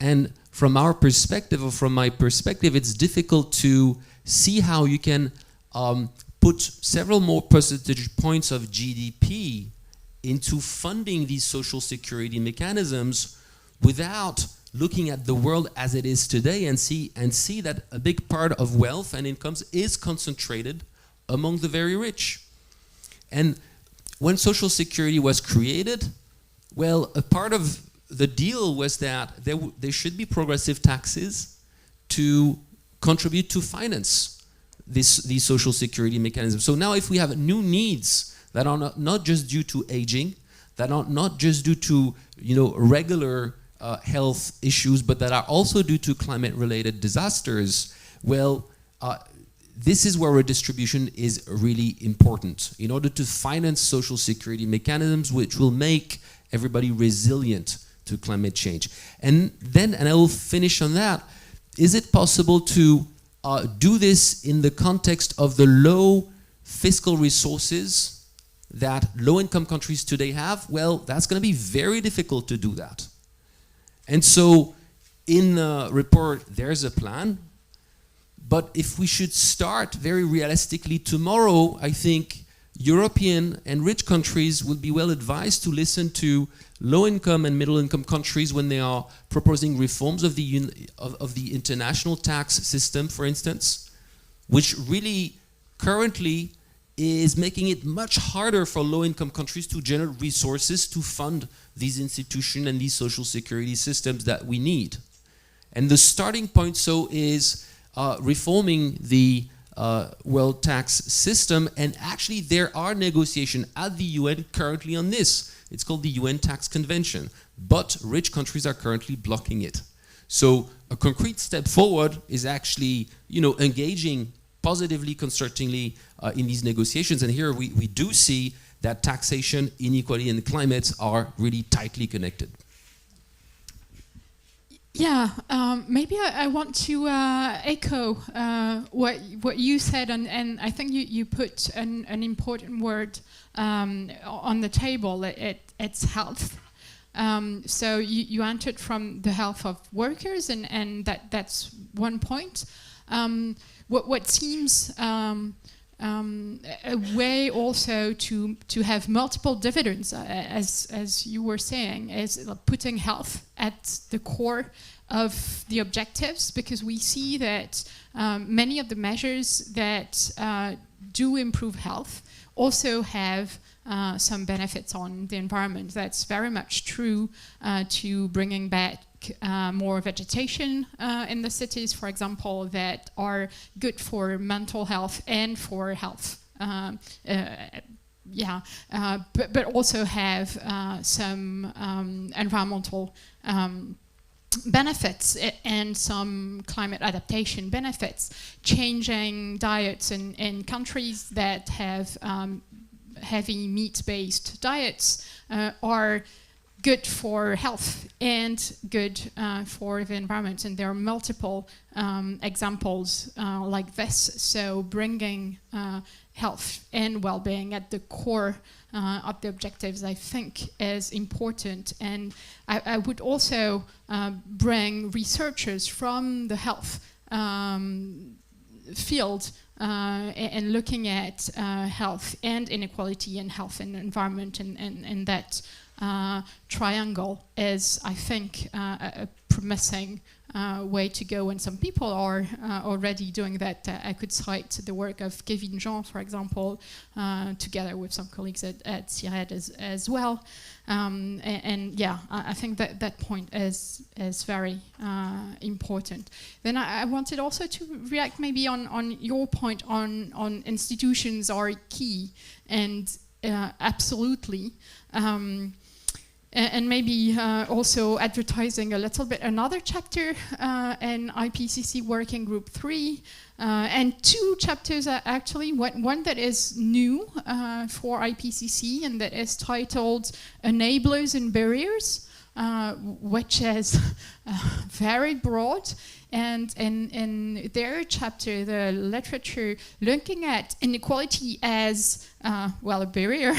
And from our perspective, or from my perspective, it's difficult to see how you can put several more percentage points of GDP into funding these social security mechanisms without looking at the world as it is today and see that a big part of wealth and incomes is concentrated among the very rich. And when Social Security was created, well, a part of the deal was that there should be progressive taxes to contribute to finance these Social Security mechanisms. So now if we have new needs that are not just due to aging, that are not just due to regular health issues, but that are also due to climate-related disasters, well, this is where redistribution is really important in order to finance social security mechanisms which will make everybody resilient to climate change. And I will finish on that, is it possible to do this in the context of the low fiscal resources that low-income countries today have? Well, that's going to be very difficult to do that. And so in the report, there's a plan. But if we should start very realistically tomorrow, I think European and rich countries would be well advised to listen to low-income and middle-income countries when they are proposing reforms of the international tax system, for instance, which really currently is making it much harder for low-income countries to generate resources to fund these institutions and these social security systems that we need. And the starting point is reforming the world tax system, and actually there are negotiations at the UN currently on this. It's called the UN Tax Convention, but rich countries are currently blocking it. So a concrete step forward is actually, engaging positively, constructively in these negotiations. And here we do see that taxation, inequality, and climate are really tightly connected. Yeah, maybe I want to echo what you said, and I think you put an important word on the table. It's health. So you entered from the health of workers, and that's one point. What seems a way also to have multiple dividends, as you were saying, is putting health at the core of the objectives, because we see that many of the measures that do improve health also have some benefits on the environment. That's very much true to bringing back more vegetation in the cities, for example, that are good for mental health and for health. But also have some environmental benefits and some climate adaptation benefits. Changing diets in countries that have heavy meat-based diets are good for health and good for the environment, and there are multiple examples like this. So bringing health and well-being at the core of the objectives, I think, is important. And I would also bring researchers from the health field and looking at health and inequality and health and environment, and that triangle is, I think, a promising way to go, and some people are already doing that. I could cite the work of Kevin Jean, for example, together with some colleagues at CIRED as well. I think that point is very important. Then I wanted also to react maybe on your point on institutions are key, and absolutely. And maybe also advertising a little bit another chapter in IPCC Working Group 3, and two chapters actually, one that is new for IPCC, and that is titled Enablers and Barriers, which is very broad. And in their chapter, the literature looking at inequality as, a barrier,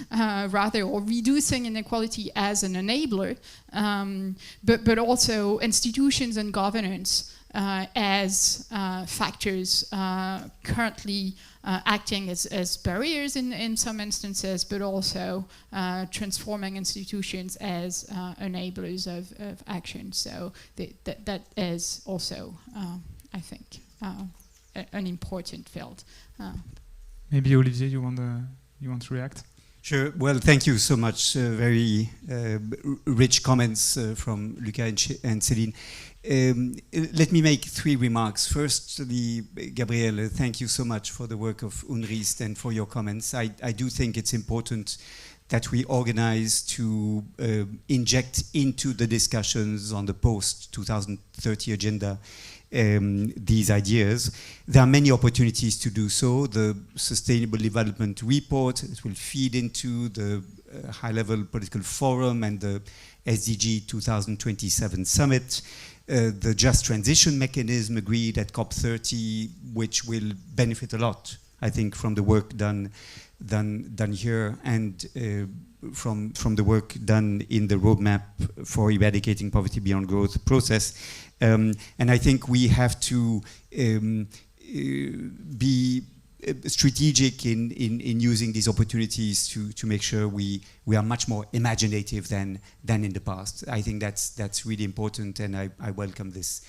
rather, or reducing inequality as an enabler, but also institutions and governance as factors currently acting as barriers in some instances, but also transforming institutions as enablers of action. So that is also, I think, an important field. Maybe Olivier, you want to react? Sure. Well, thank you so much. Very rich comments from Lucas and Céline. Let me make 3 remarks. Firstly, Gabrielle, thank you so much for the work of UNRIST and for your comments. I do think it's important that we organize to inject into the discussions on the post-2030 agenda these ideas. There are many opportunities to do so. The Sustainable Development Report, it will feed into the high-level political forum and the SDG 2027 summit. The Just Transition Mechanism agreed at COP30, which will benefit a lot, I think, from the work done here and from the work done in the roadmap for eradicating poverty beyond growth process. And I think we have to be strategic in using these opportunities to make sure we are much more imaginative than in the past. I think that's really important, and I welcome this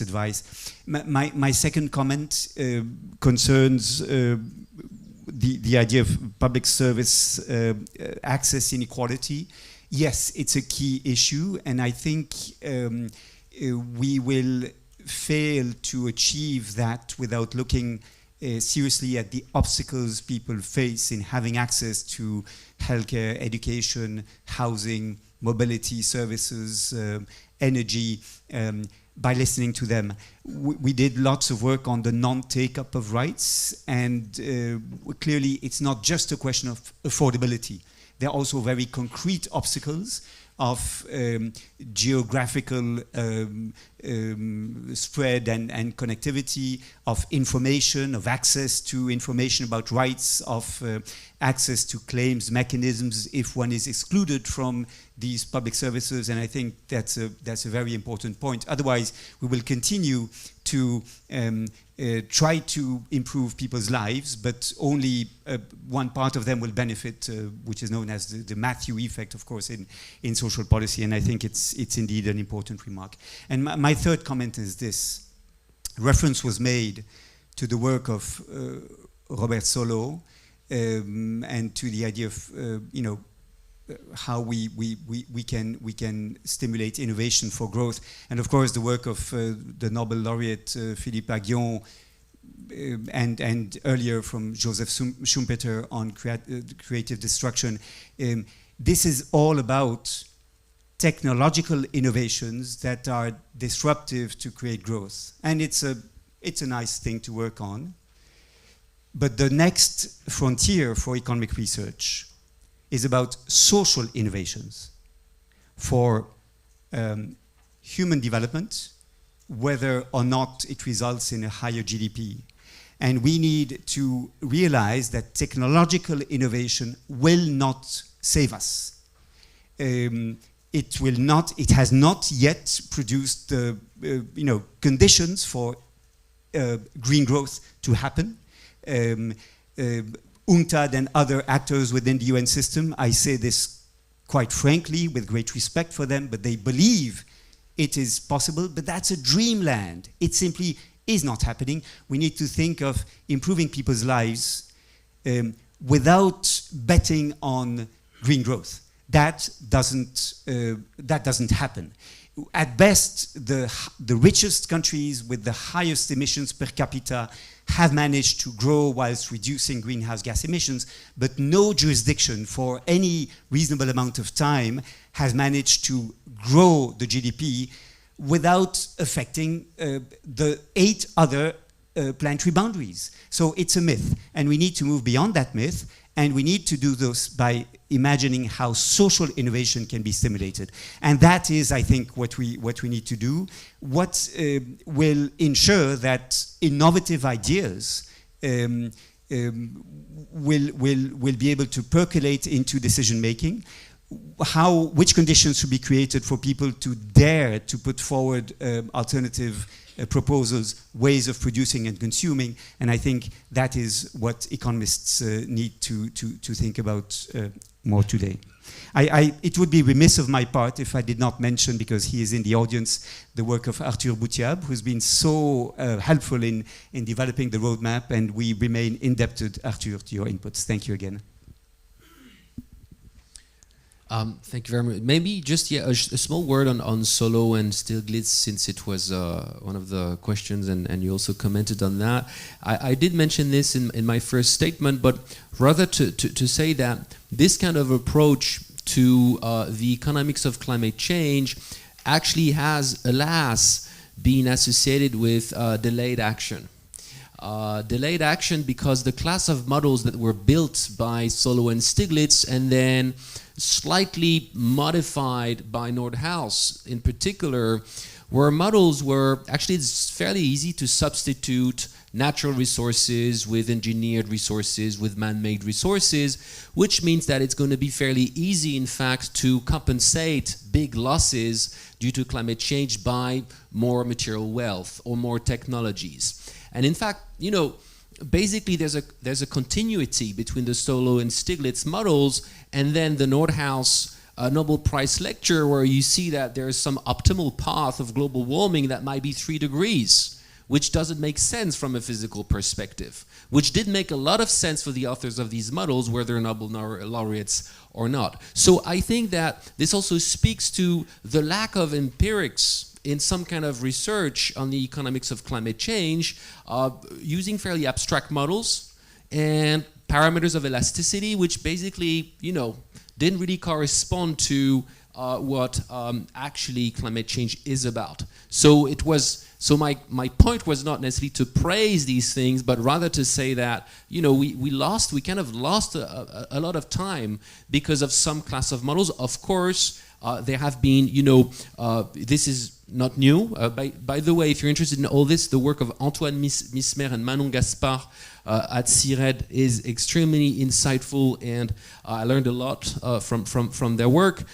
advice. My second comment concerns the idea of public service access inequality. Yes, it's a key issue, and I think we will fail to achieve that without looking seriously at the obstacles people face in having access to healthcare, education, housing, mobility services, energy, by listening to them. We did lots of work on the non-take-up of rights, and clearly it's not just a question of affordability. There are also very concrete obstacles of geographical spread and connectivity, of information, of access to information about rights, of access to claims mechanisms if one is excluded from these public services, and I think that's a very important point. Otherwise, we will continue to try to improve people's lives, but only one part of them will benefit, which is known as the Matthew effect, of course, in social policy, and I think it's indeed an important remark. And my third comment is this. Reference was made to the work of Robert Solow and to the idea of, how we can stimulate innovation for growth, and of course the work of the Nobel laureate Philippe Aghion and earlier from Joseph Schumpeter on creative destruction. This is all about technological innovations that are disruptive to create growth, and it's a nice thing to work on. But the next frontier for economic research is about social innovations for human development, whether or not it results in a higher GDP. And we need to realize that technological innovation will not save us. It has not yet produced the conditions for green growth to happen. UNCTAD and other actors within the UN system, I say this quite frankly with great respect for them, but they believe it is possible, but that's a dreamland. It simply is not happening. We need to think of improving people's lives without betting on green growth. That doesn't happen. At best, the richest countries with the highest emissions per capita have managed to grow whilst reducing greenhouse gas emissions, but no jurisdiction for any reasonable amount of time has managed to grow the GDP without affecting the 8 other planetary boundaries. So it's a myth, and we need to move beyond that myth, and we need to do this by imagining how social innovation can be stimulated. And that is, I think, what we need to do. What will ensure that innovative ideas will be able to percolate into decision making, which conditions should be created for people to dare to put forward alternative proposals, ways of producing and consuming, and I think that is what economists need to think about more today. It would be remiss of my part if I did not mention, because he is in the audience, the work of Arthur Boutiab, who's been so helpful in developing the roadmap, and we remain indebted, Arthur, to your inputs. Thank you again. Thank you very much. Maybe just a small word on Solo and Stiglitz, since it was one of the questions, and you also commented on that. I did mention this in my first statement, but rather to say that this kind of approach to the economics of climate change actually has, alas, been associated with delayed action. Delayed action because the class of models that were built by Solo and Stiglitz and then slightly modified by Nordhaus in particular were models where actually it's fairly easy to substitute natural resources with engineered resources, with man-made resources, which means that it's going to be fairly easy, in fact, to compensate big losses due to climate change by more material wealth or more technologies. And in fact, you know, basically there's a continuity between the Solo and Stiglitz models and then the Nordhaus Nobel Prize lecture, where you see that there's some optimal path of global warming that might be 3 degrees, which doesn't make sense from a physical perspective, which did make a lot of sense for the authors of these models, whether Nobel laureates or not. So I think that this also speaks to the lack of empirics in some kind of research on the economics of climate change, using fairly abstract models and parameters of elasticity, which basically, you know, didn't really correspond to what actually climate change is about. So it was, so my point was not necessarily to praise these things, but rather to say that, you know, we kind of lost a lot of time because of some class of models. Of course, there have been, you know, this is not new. By the way, if you're interested in all this, the work of Antoine Mismer and Manon Gaspard at CIRED is extremely insightful, and I learned a lot from their work.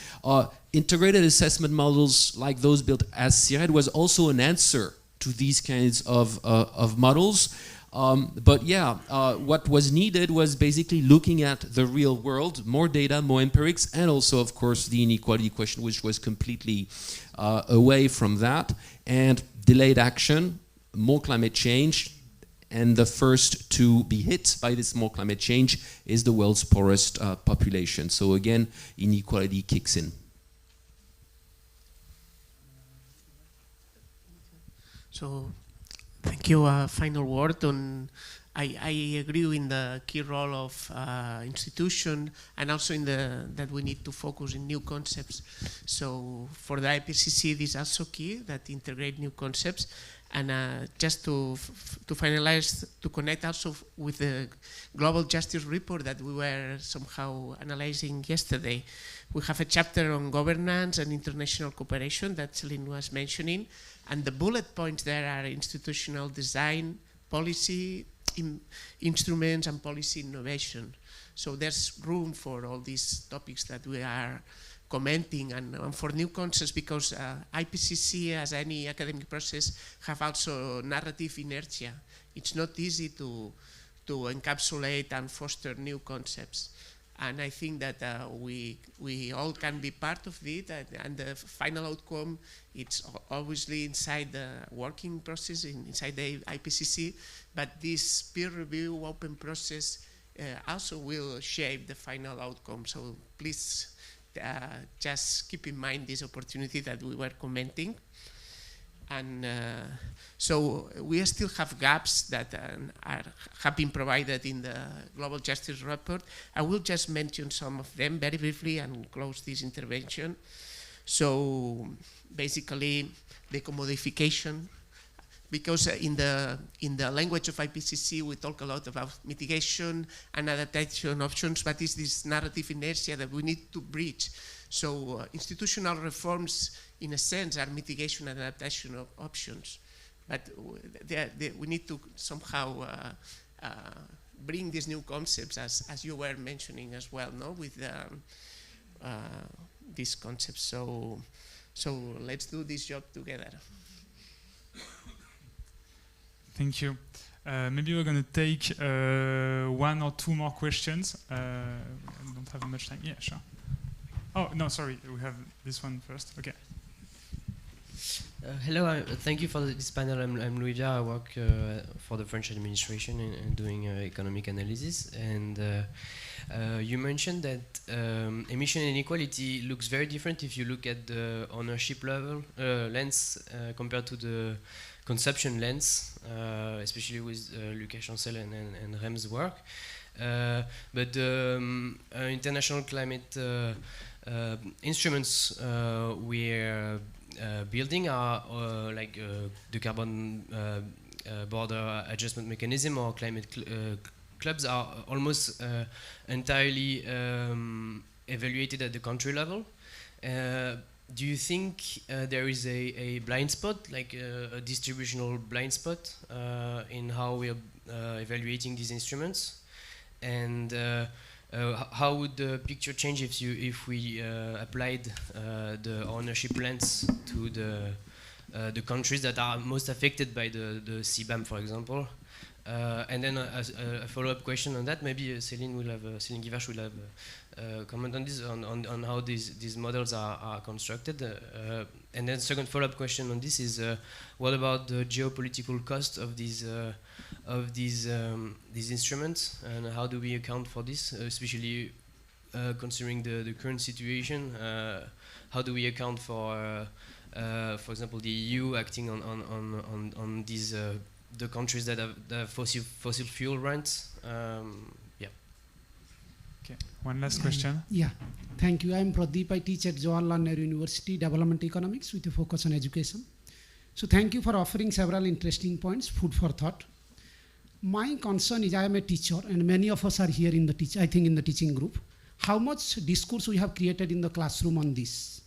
Integrated assessment models like those built as CIRED was also an answer to these kinds of models. But yeah, what was needed was basically looking at the real world, more data, more empirics, and also, of course, the inequality question, which was completely away from that, and delayed action, more climate change, and the first to be hit by this more climate change is the world's poorest population. So again, inequality kicks in. So, thank you. Final word on. I agree in the key role of institution, and also in that we need to focus in new concepts. So for the IPCC, this is also key, that integrate new concepts. And just to finalize, to connect also with the Global Justice Report that we were somehow analyzing yesterday. We have a chapter on governance and international cooperation that Celine was mentioning. And the bullet points there are institutional design, policy, instruments, and policy innovation. So there's room for all these topics that we are commenting, and for new concepts, because IPCC, as any academic process, have also narrative inertia. It's not easy to encapsulate and foster new concepts. And I think that we all can be part of it, and the final outcome, it's obviously inside the working process, inside the IPCC, but this peer review open process also will shape the final outcome. So please just keep in mind this opportunity that we were commenting. And so we still have gaps that have been provided in the Global Justice Report. I will just mention some of them very briefly and close this intervention. So basically, the commodification, because in the language of IPCC, we talk a lot about mitigation and adaptation options, but it's this narrative inertia that we need to bridge. So institutional reforms, in a sense, are mitigation and adaptation options. But we need to somehow bring these new concepts, as you were mentioning as well, no, with these concepts. So let's do this job together. Thank you. Maybe we're going to take 1 or 2 more questions. I don't have much time. Yeah, sure. Oh, no, sorry. We have this one first. Okay. Hello, thank you for this panel. I'm Rowaida. I work for the French administration and doing economic analysis. And you mentioned that emission inequality looks very different if you look at the ownership level lens compared to the consumption lens, especially with Lucas Chancel and Rem's work. But the international climate instruments we're building are like the carbon border adjustment mechanism or climate clubs are almost entirely evaluated at the country level. Do you think there is a blind spot, like a distributional blind spot in how we are evaluating these instruments? And how would the picture change if we applied the ownership lens to the countries that are most affected by the CBAM, for example? And then a follow-up question on that. Maybe Céline Guivache will have a comment on this, on how these models are constructed. And then second follow-up question on this is, what about the geopolitical cost of these instruments, and how do we account for this, especially considering the current situation? How do we account for example, the EU acting on these the countries that have the fossil fuel rents? Yeah. Okay. One last question. Yeah. Thank you. I'm Pradeep. I teach at Jawaharlal Nehru University Development Economics with a focus on education. So thank you for offering several interesting points, food for thought. My concern is I am a teacher, and many of us are here in the teaching group. How much discourse we have created in the classroom on this?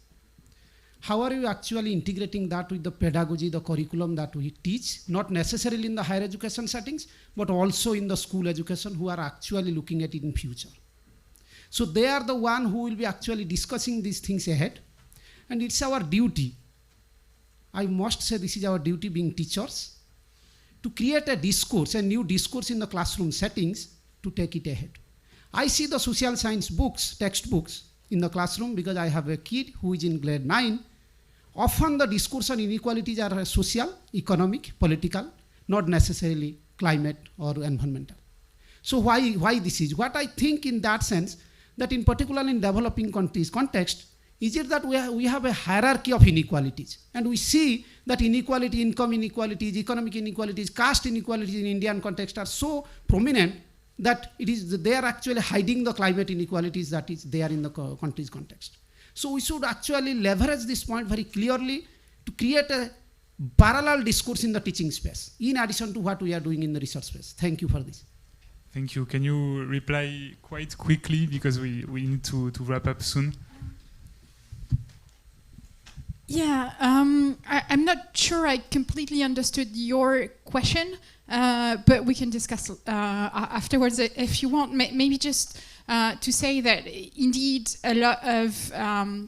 How are you actually integrating that with the pedagogy, the curriculum that we teach, not necessarily in the higher education settings, but also in the school education, who are actually looking at it in future? So they are the one who will be actually discussing these things ahead, and it's our duty. I must say this is our duty being teachers, to create a discourse, a new discourse in the classroom settings to take it ahead. I see the social science books, textbooks in the classroom because I have a kid who is in grade 9. Often the discourse on inequalities are social, economic, political, not necessarily climate or environmental. So why this is? What I think in that sense, that in particular in developing countries context, is it that we have a hierarchy of inequalities, and we see that inequality, income inequalities, economic inequalities, caste inequalities in Indian context are so prominent that they are actually hiding the climate inequalities that is there in the country's context. So we should actually leverage this point very clearly to create a parallel discourse in the teaching space, in addition to what we are doing in the research space. Thank you for this. Thank you. Can you reply quite quickly, because we need to wrap up soon? Yeah, I'm not sure I completely understood your question, but we can discuss afterwards if you want. Maybe just to say that indeed a lot of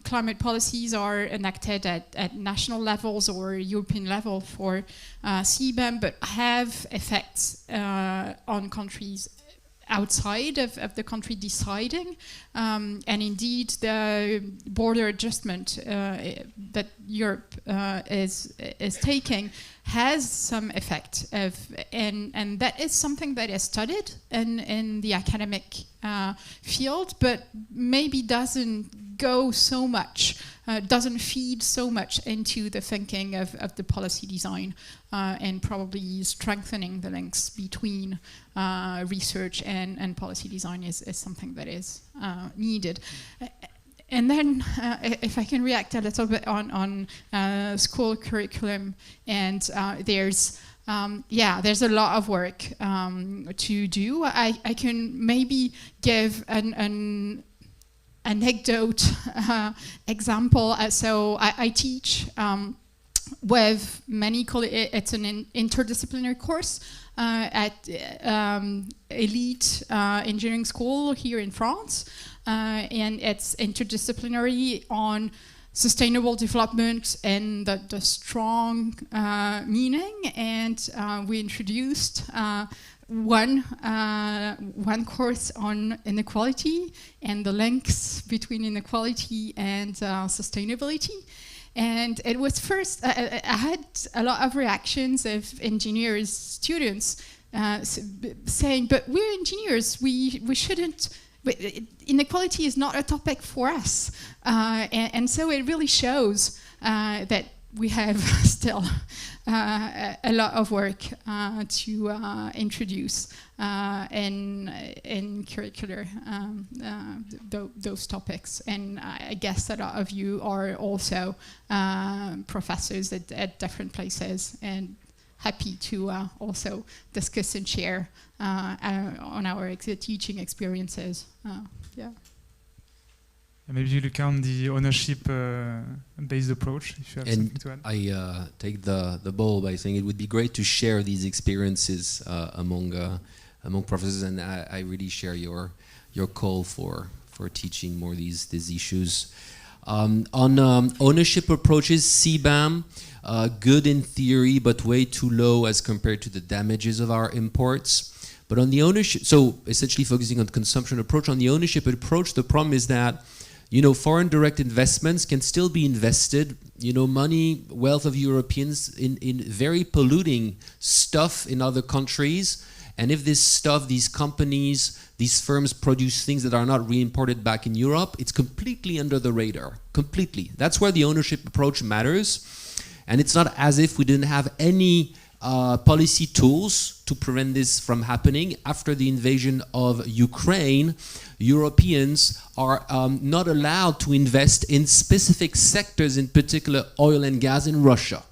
climate policies are enacted at national levels or European level for CBAM, but have effects on countries outside of the country deciding, and indeed the border adjustment that Europe is taking has some effect and that is something that is studied in the academic field, but maybe doesn't go so much, doesn't feed so much into the thinking of the policy design, and probably strengthening the links between research and policy design is something that is needed. And then, if I can react a little bit on school curriculum, and there's a lot of work to do. I can maybe give an anecdote example. So I teach with many colleagues. It's an interdisciplinary course at elite engineering school here in France, and it's interdisciplinary on sustainable development and the strong meaning, and we introduced one course on inequality and the links between inequality and sustainability. And it was first, I had a lot of reactions of engineers, students saying, but we're engineers, we shouldn't, inequality is not a topic for us. And so it really shows that we have still a lot of work to introduce in curricular those topics. And I guess a lot of you are also professors at different places, and happy to also discuss and share on our teaching experiences. Yeah. Maybe you look on the ownership-based approach, if you have something to add. I take the ball by saying it would be great to share these experiences among professors, and I really share your call for teaching more these issues. On ownership approaches, CBAM, good in theory, but way too low as compared to the damages of our imports. But on the ownership, so essentially focusing on the consumption approach, on the ownership approach, the problem is that foreign direct investments can still be invested, money, wealth of Europeans in very polluting stuff in other countries. And if this stuff, these companies, these firms produce things that are not re-imported back in Europe, it's completely under the radar, completely. That's where the ownership approach matters. And it's not as if we didn't have any policy tools to prevent this from happening. After the invasion of Ukraine, Europeans are not allowed to invest in specific sectors, in particular oil and gas in Russia.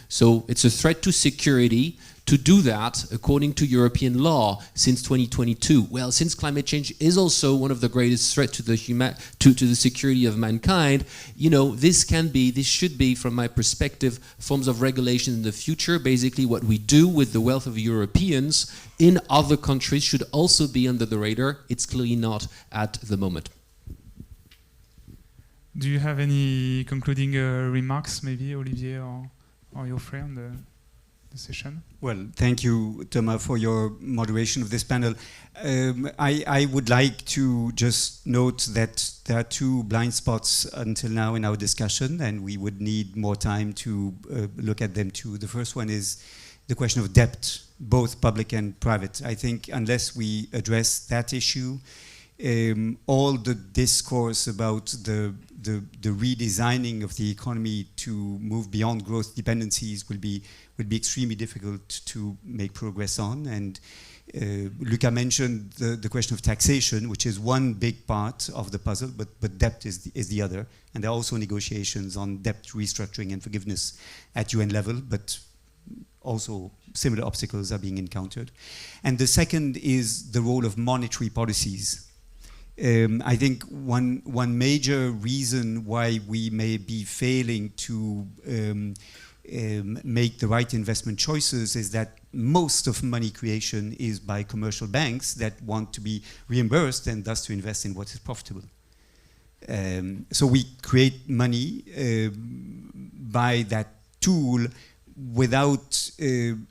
So it's a threat to security to do that according to European law since 2022. Well, since climate change is also one of the greatest threats to the security of mankind, this should be, from my perspective, forms of regulation in the future. Basically, what we do with the wealth of Europeans in other countries should also be under the radar. It's clearly not at the moment. Do you have any concluding remarks, maybe, Olivier or your friend? Session. Well, thank you, Thomas, for your moderation of this panel. I would like to just note that there are two blind spots until now in our discussion, and we would need more time to look at them too. The first one is the question of debt, both public and private. I think unless we address that issue, all the discourse about the redesigning of the economy to move beyond growth dependencies would be extremely difficult to make progress on. And Luca mentioned the question of taxation, which is one big part of the puzzle, but debt is the other. And there are also negotiations on debt restructuring and forgiveness at UN level, but also similar obstacles are being encountered. And the second is the role of monetary policies. I think one major reason why we may be failing to make the right investment choices is that most of money creation is by commercial banks that want to be reimbursed and thus to invest in what is profitable. So we create money by that tool without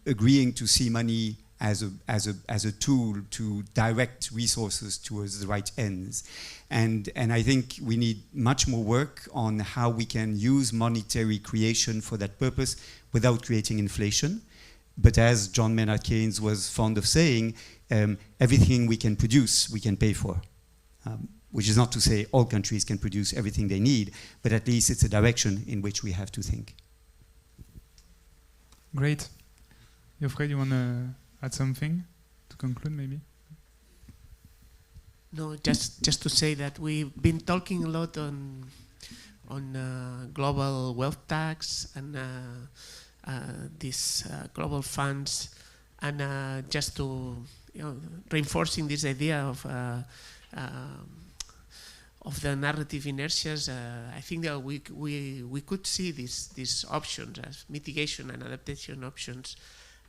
agreeing to see money as a tool to direct resources towards the right ends. And I think we need much more work on how we can use monetary creation for that purpose without creating inflation. But as John Maynard Keynes was fond of saying, everything we can produce, we can pay for. Which is not to say all countries can produce everything they need, but at least it's a direction in which we have to think. Great. Geoffrey, you want to add something to conclude, maybe? No, just to say that we've been talking a lot on global wealth tax and these global funds, and just to reinforcing this idea of the narrative inertias, I think that we could see these options as mitigation and adaptation options.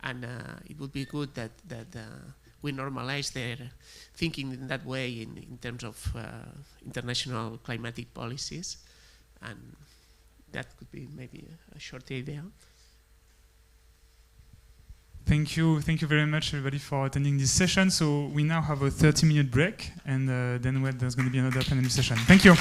And it would be good that we normalize their thinking in that way in terms of international climatic policies. And that could be maybe a short idea. Thank you very much, everybody, for attending this session. So we now have a 30-minute break, and then there's going to be another panel session. Thank you.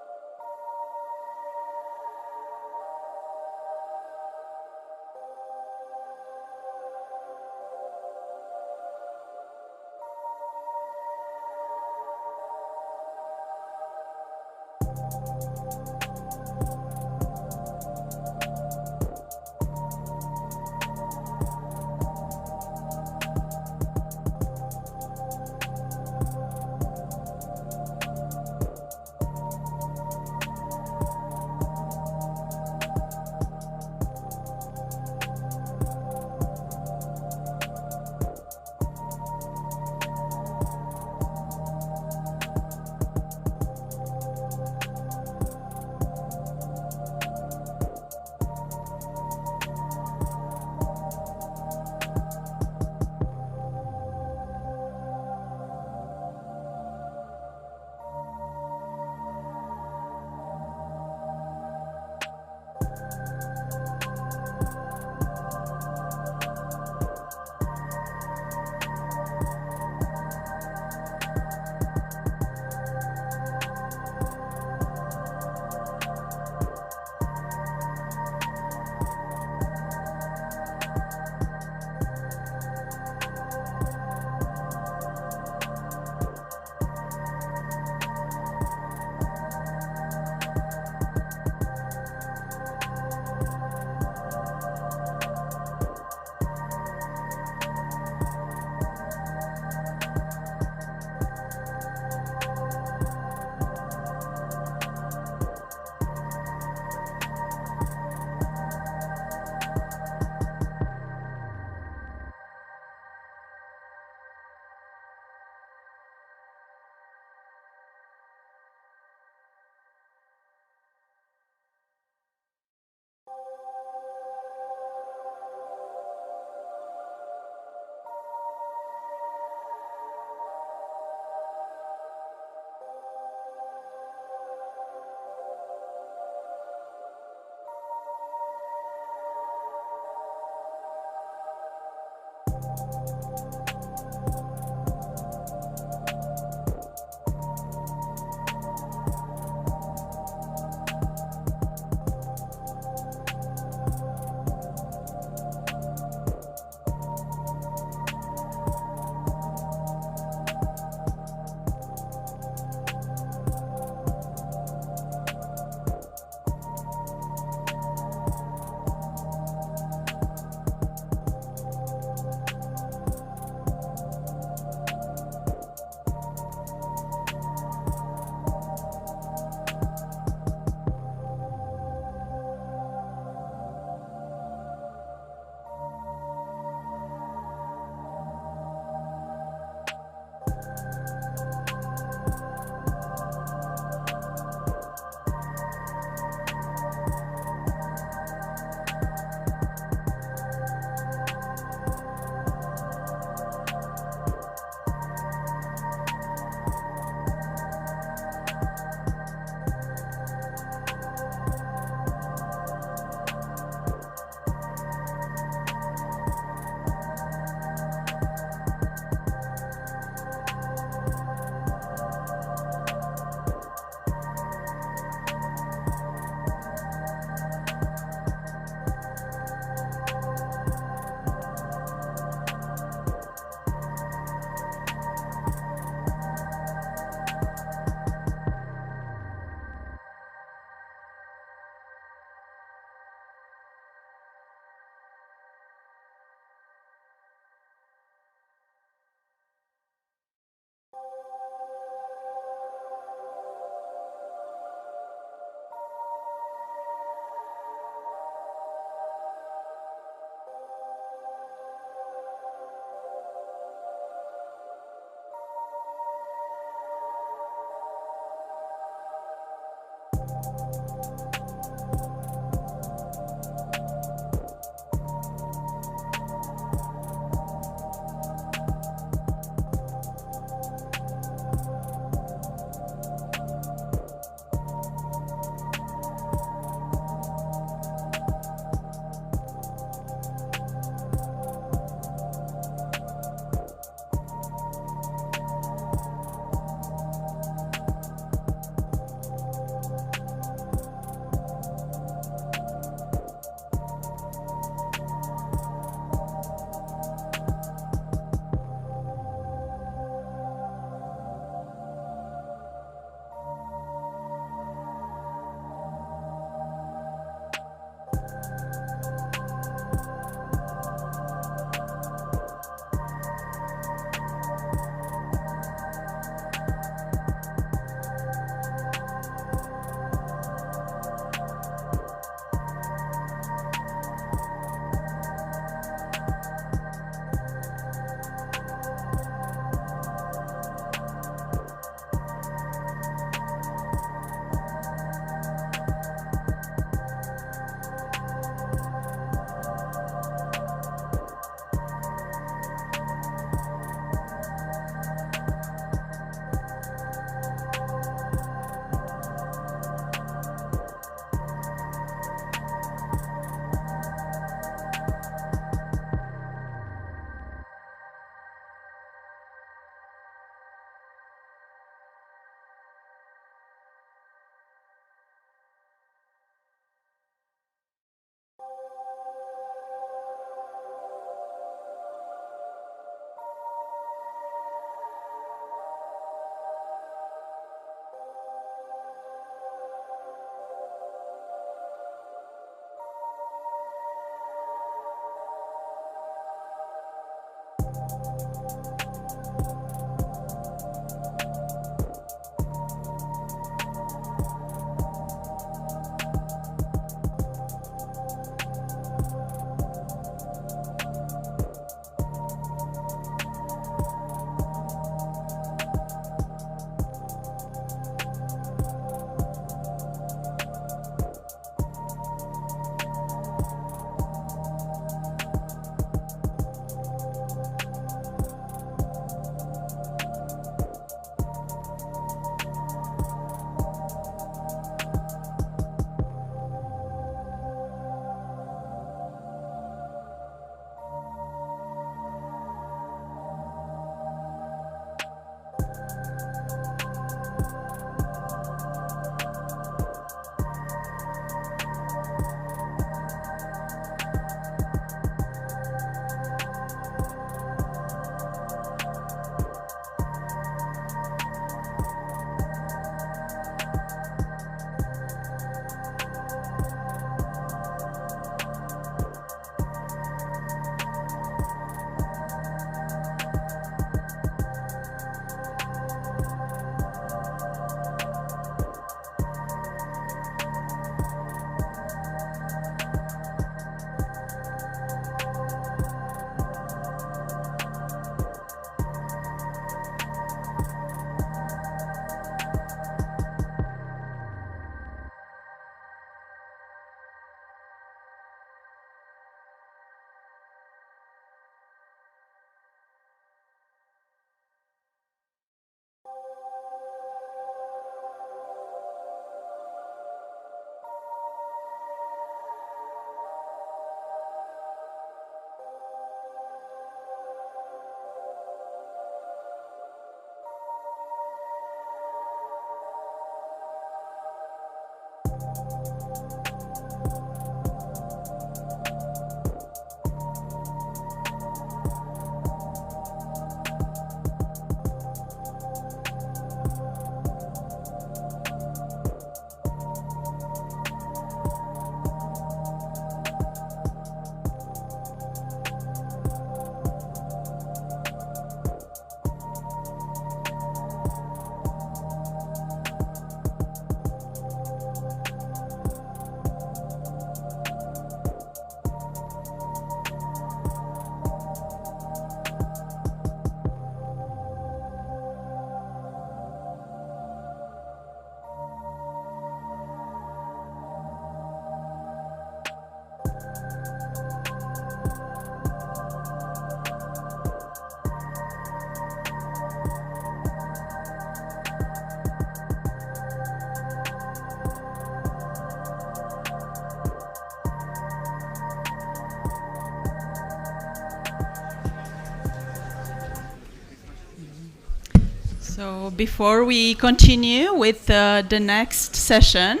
So before we continue with the next session,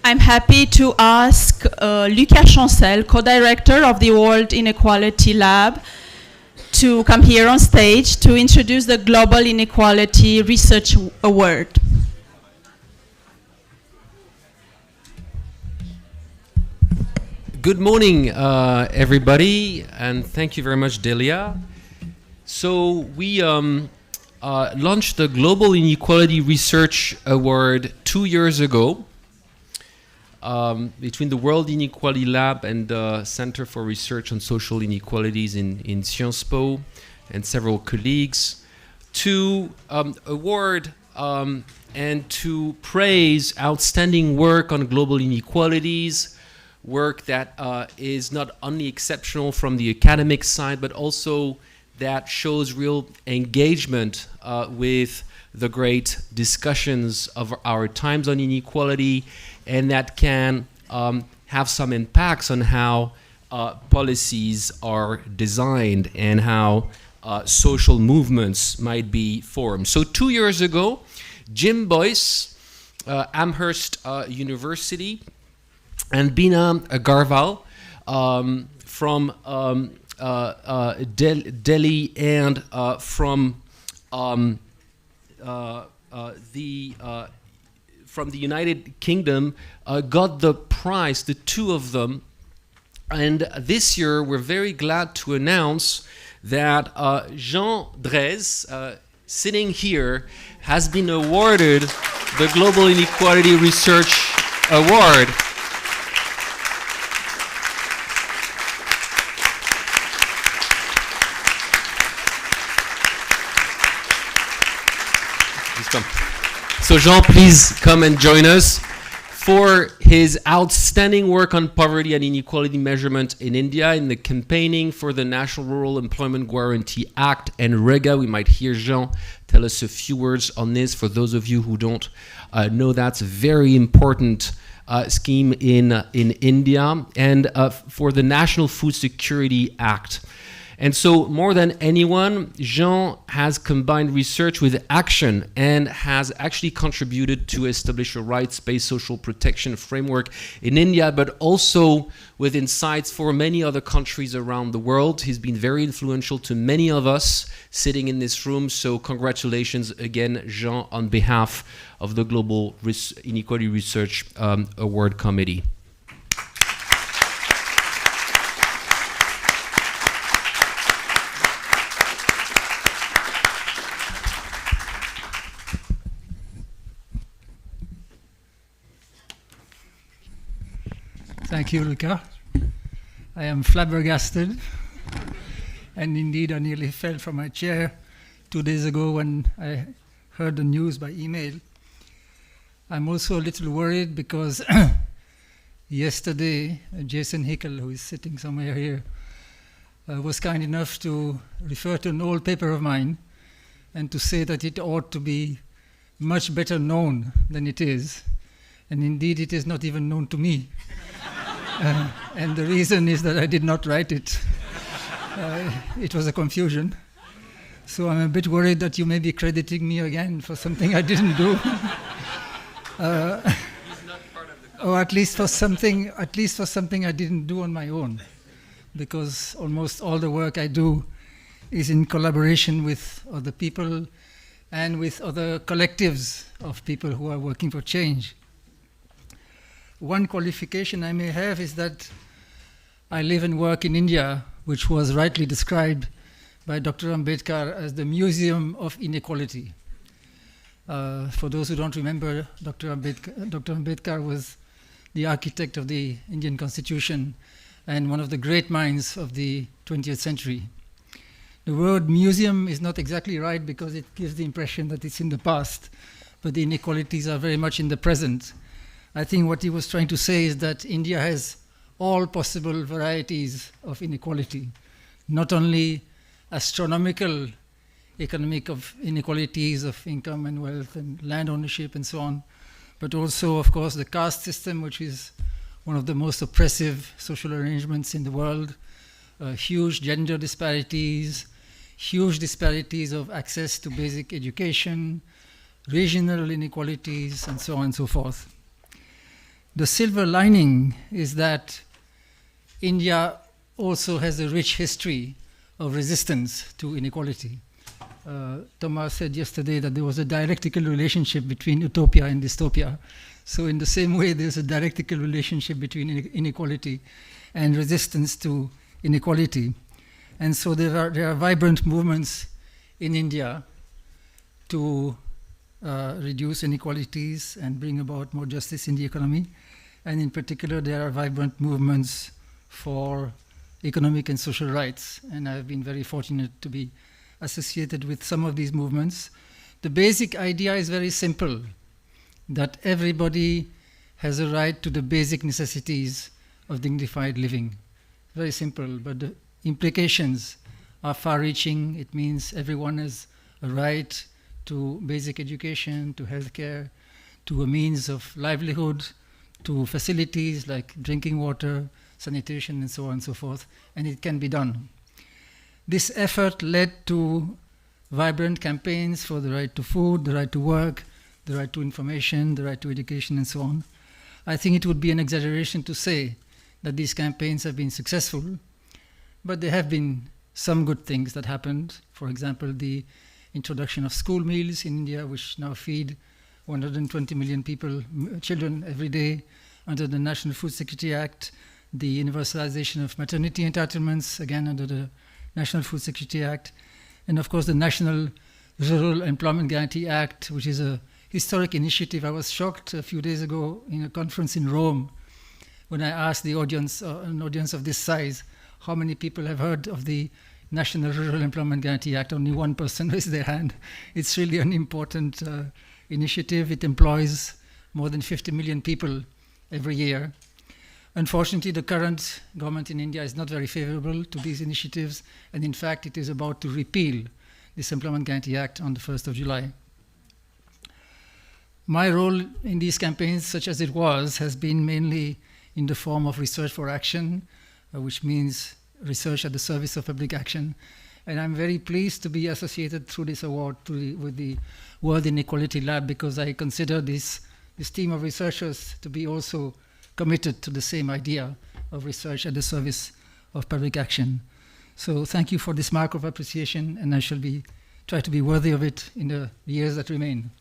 I'm happy to ask Lucas Chancel, co-director of the World Inequality Lab, to come here on stage to introduce the Global Inequality Research Award. Good morning, everybody, and thank you very much, Delia. So we launched the Global Inequality Research Award 2 years ago between the World Inequality Lab and the Center for Research on Social Inequalities in Sciences Po and several colleagues to award and to praise outstanding work on global inequalities, work that is not only exceptional from the academic side, but also that shows real engagement with the great discussions of our times on inequality, and that can have some impacts on how policies are designed and how social movements might be formed. So 2 years ago, Jim Boyce, Amherst University, and Bina Garval from Delhi and from the United Kingdom got the prize, the two of them. And this year, we're very glad to announce that Jean Drèze, sitting here, has been awarded the Global Inequality Research Award. So Jean, please come and join us for his outstanding work on poverty and inequality measurement in India in the campaigning for the National Rural Employment Guarantee Act and REGA. We might hear Jean tell us a few words on this for those of you who don't know that's a very important scheme in India, and for the National Food Security Act. And so more than anyone, Jean has combined research with action and has actually contributed to establish a rights-based social protection framework in India, but also with insights for many other countries around the world. He's been very influential to many of us sitting in this room. So congratulations again, Jean, on behalf of the Global Inequality Research Award Committee. Thank you, Luca. I am flabbergasted, and indeed I nearly fell from my chair 2 days ago when I heard the news by email. I'm also a little worried because yesterday Jason Hickel, who is sitting somewhere here, was kind enough to refer to an old paper of mine and to say that it ought to be much better known than it is. And indeed it is not even known to me. And the reason is that I did not write it. It was a confusion. So I'm a bit worried that you may be crediting me again for something I didn't do. Or at least for something I didn't do on my own. Because almost all the work I do is in collaboration with other people and with other collectives of people who are working for change. One qualification I may have is that I live and work in India, which was rightly described by Dr. Ambedkar as the Museum of Inequality. For those who don't remember, Dr. Ambedkar was the architect of the Indian Constitution and one of the great minds of the 20th century. The word museum is not exactly right because it gives the impression that it's in the past, but the inequalities are very much in the present. I think what he was trying to say is that India has all possible varieties of inequality, not only astronomical economic of inequalities of income and wealth and land ownership and so on, but also, of course, the caste system, which is one of the most oppressive social arrangements in the world, huge gender disparities, huge disparities of access to basic education, regional inequalities, and so on and so forth. The silver lining is that India also has a rich history of resistance to inequality. Thomas said yesterday that there was a dialectical relationship between utopia and dystopia. So in the same way, there's a dialectical relationship between inequality and resistance to inequality. And so there are vibrant movements in India to reduce inequalities and bring about more justice in the economy. And in particular, there are vibrant movements for economic and social rights. And I've been very fortunate to be associated with some of these movements. The basic idea is very simple, that everybody has a right to the basic necessities of dignified living. Very simple, but the implications are far-reaching. It means everyone has a right to basic education, to healthcare, to a means of livelihood, to facilities like drinking water, sanitation, and so on and so forth, and it can be done. This effort led to vibrant campaigns for the right to food, the right to work, the right to information, the right to education, and so on. I think it would be an exaggeration to say that these campaigns have been successful, but there have been some good things that happened. For example, the introduction of school meals in India, which now feed 120 million children every day under the National Food Security Act, the universalization of maternity entitlements, again under the National Food Security Act, and of course the National Rural Employment Guarantee Act, which is a historic initiative. I was shocked a few days ago in a conference in Rome when I asked the audience, an audience of this size, how many people have heard of the National Rural Employment Guarantee Act. Only one person raised their hand. It's really an important initiative. It employs more than 50 million people every year. Unfortunately, the current government in India is not very favorable to these initiatives, and in fact, it is about to repeal this Employment Guarantee Act on the 1st of July. My role in these campaigns, such as it was, has been mainly in the form of research for action, which means research at the service of public action. And I'm very pleased to be associated through this award with the World Inequality Lab, because I consider this team of researchers to be also committed to the same idea of research at the service of public action. So thank you for this mark of appreciation, and I shall try to be worthy of it in the years that remain.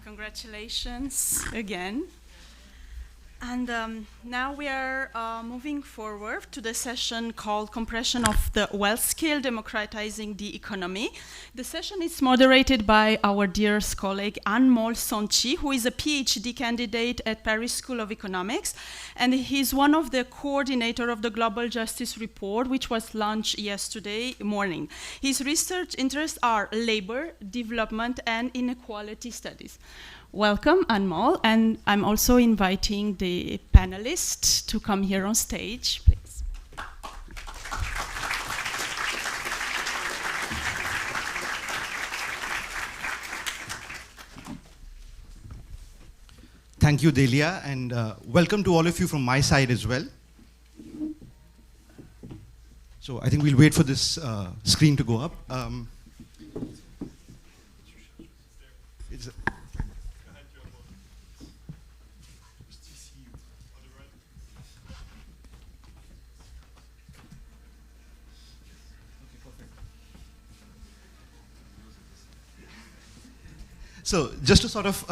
Congratulations again. And now we are moving forward to the session called Compression of the Wealth Scale, Democratizing the Economy. The session is moderated by our dearest colleague Anmol, who is a PhD candidate at Paris School of Economics, and he's one of the coordinator of the Global Justice Report, which was launched yesterday morning. His research interests are labor, development, and inequality studies. Welcome, Anmol, and I'm also inviting the panelists to come here on stage, please. Thank you, Delia, and welcome to all of you from my side as well. So I think we'll wait for this screen to go up. So just to sort of,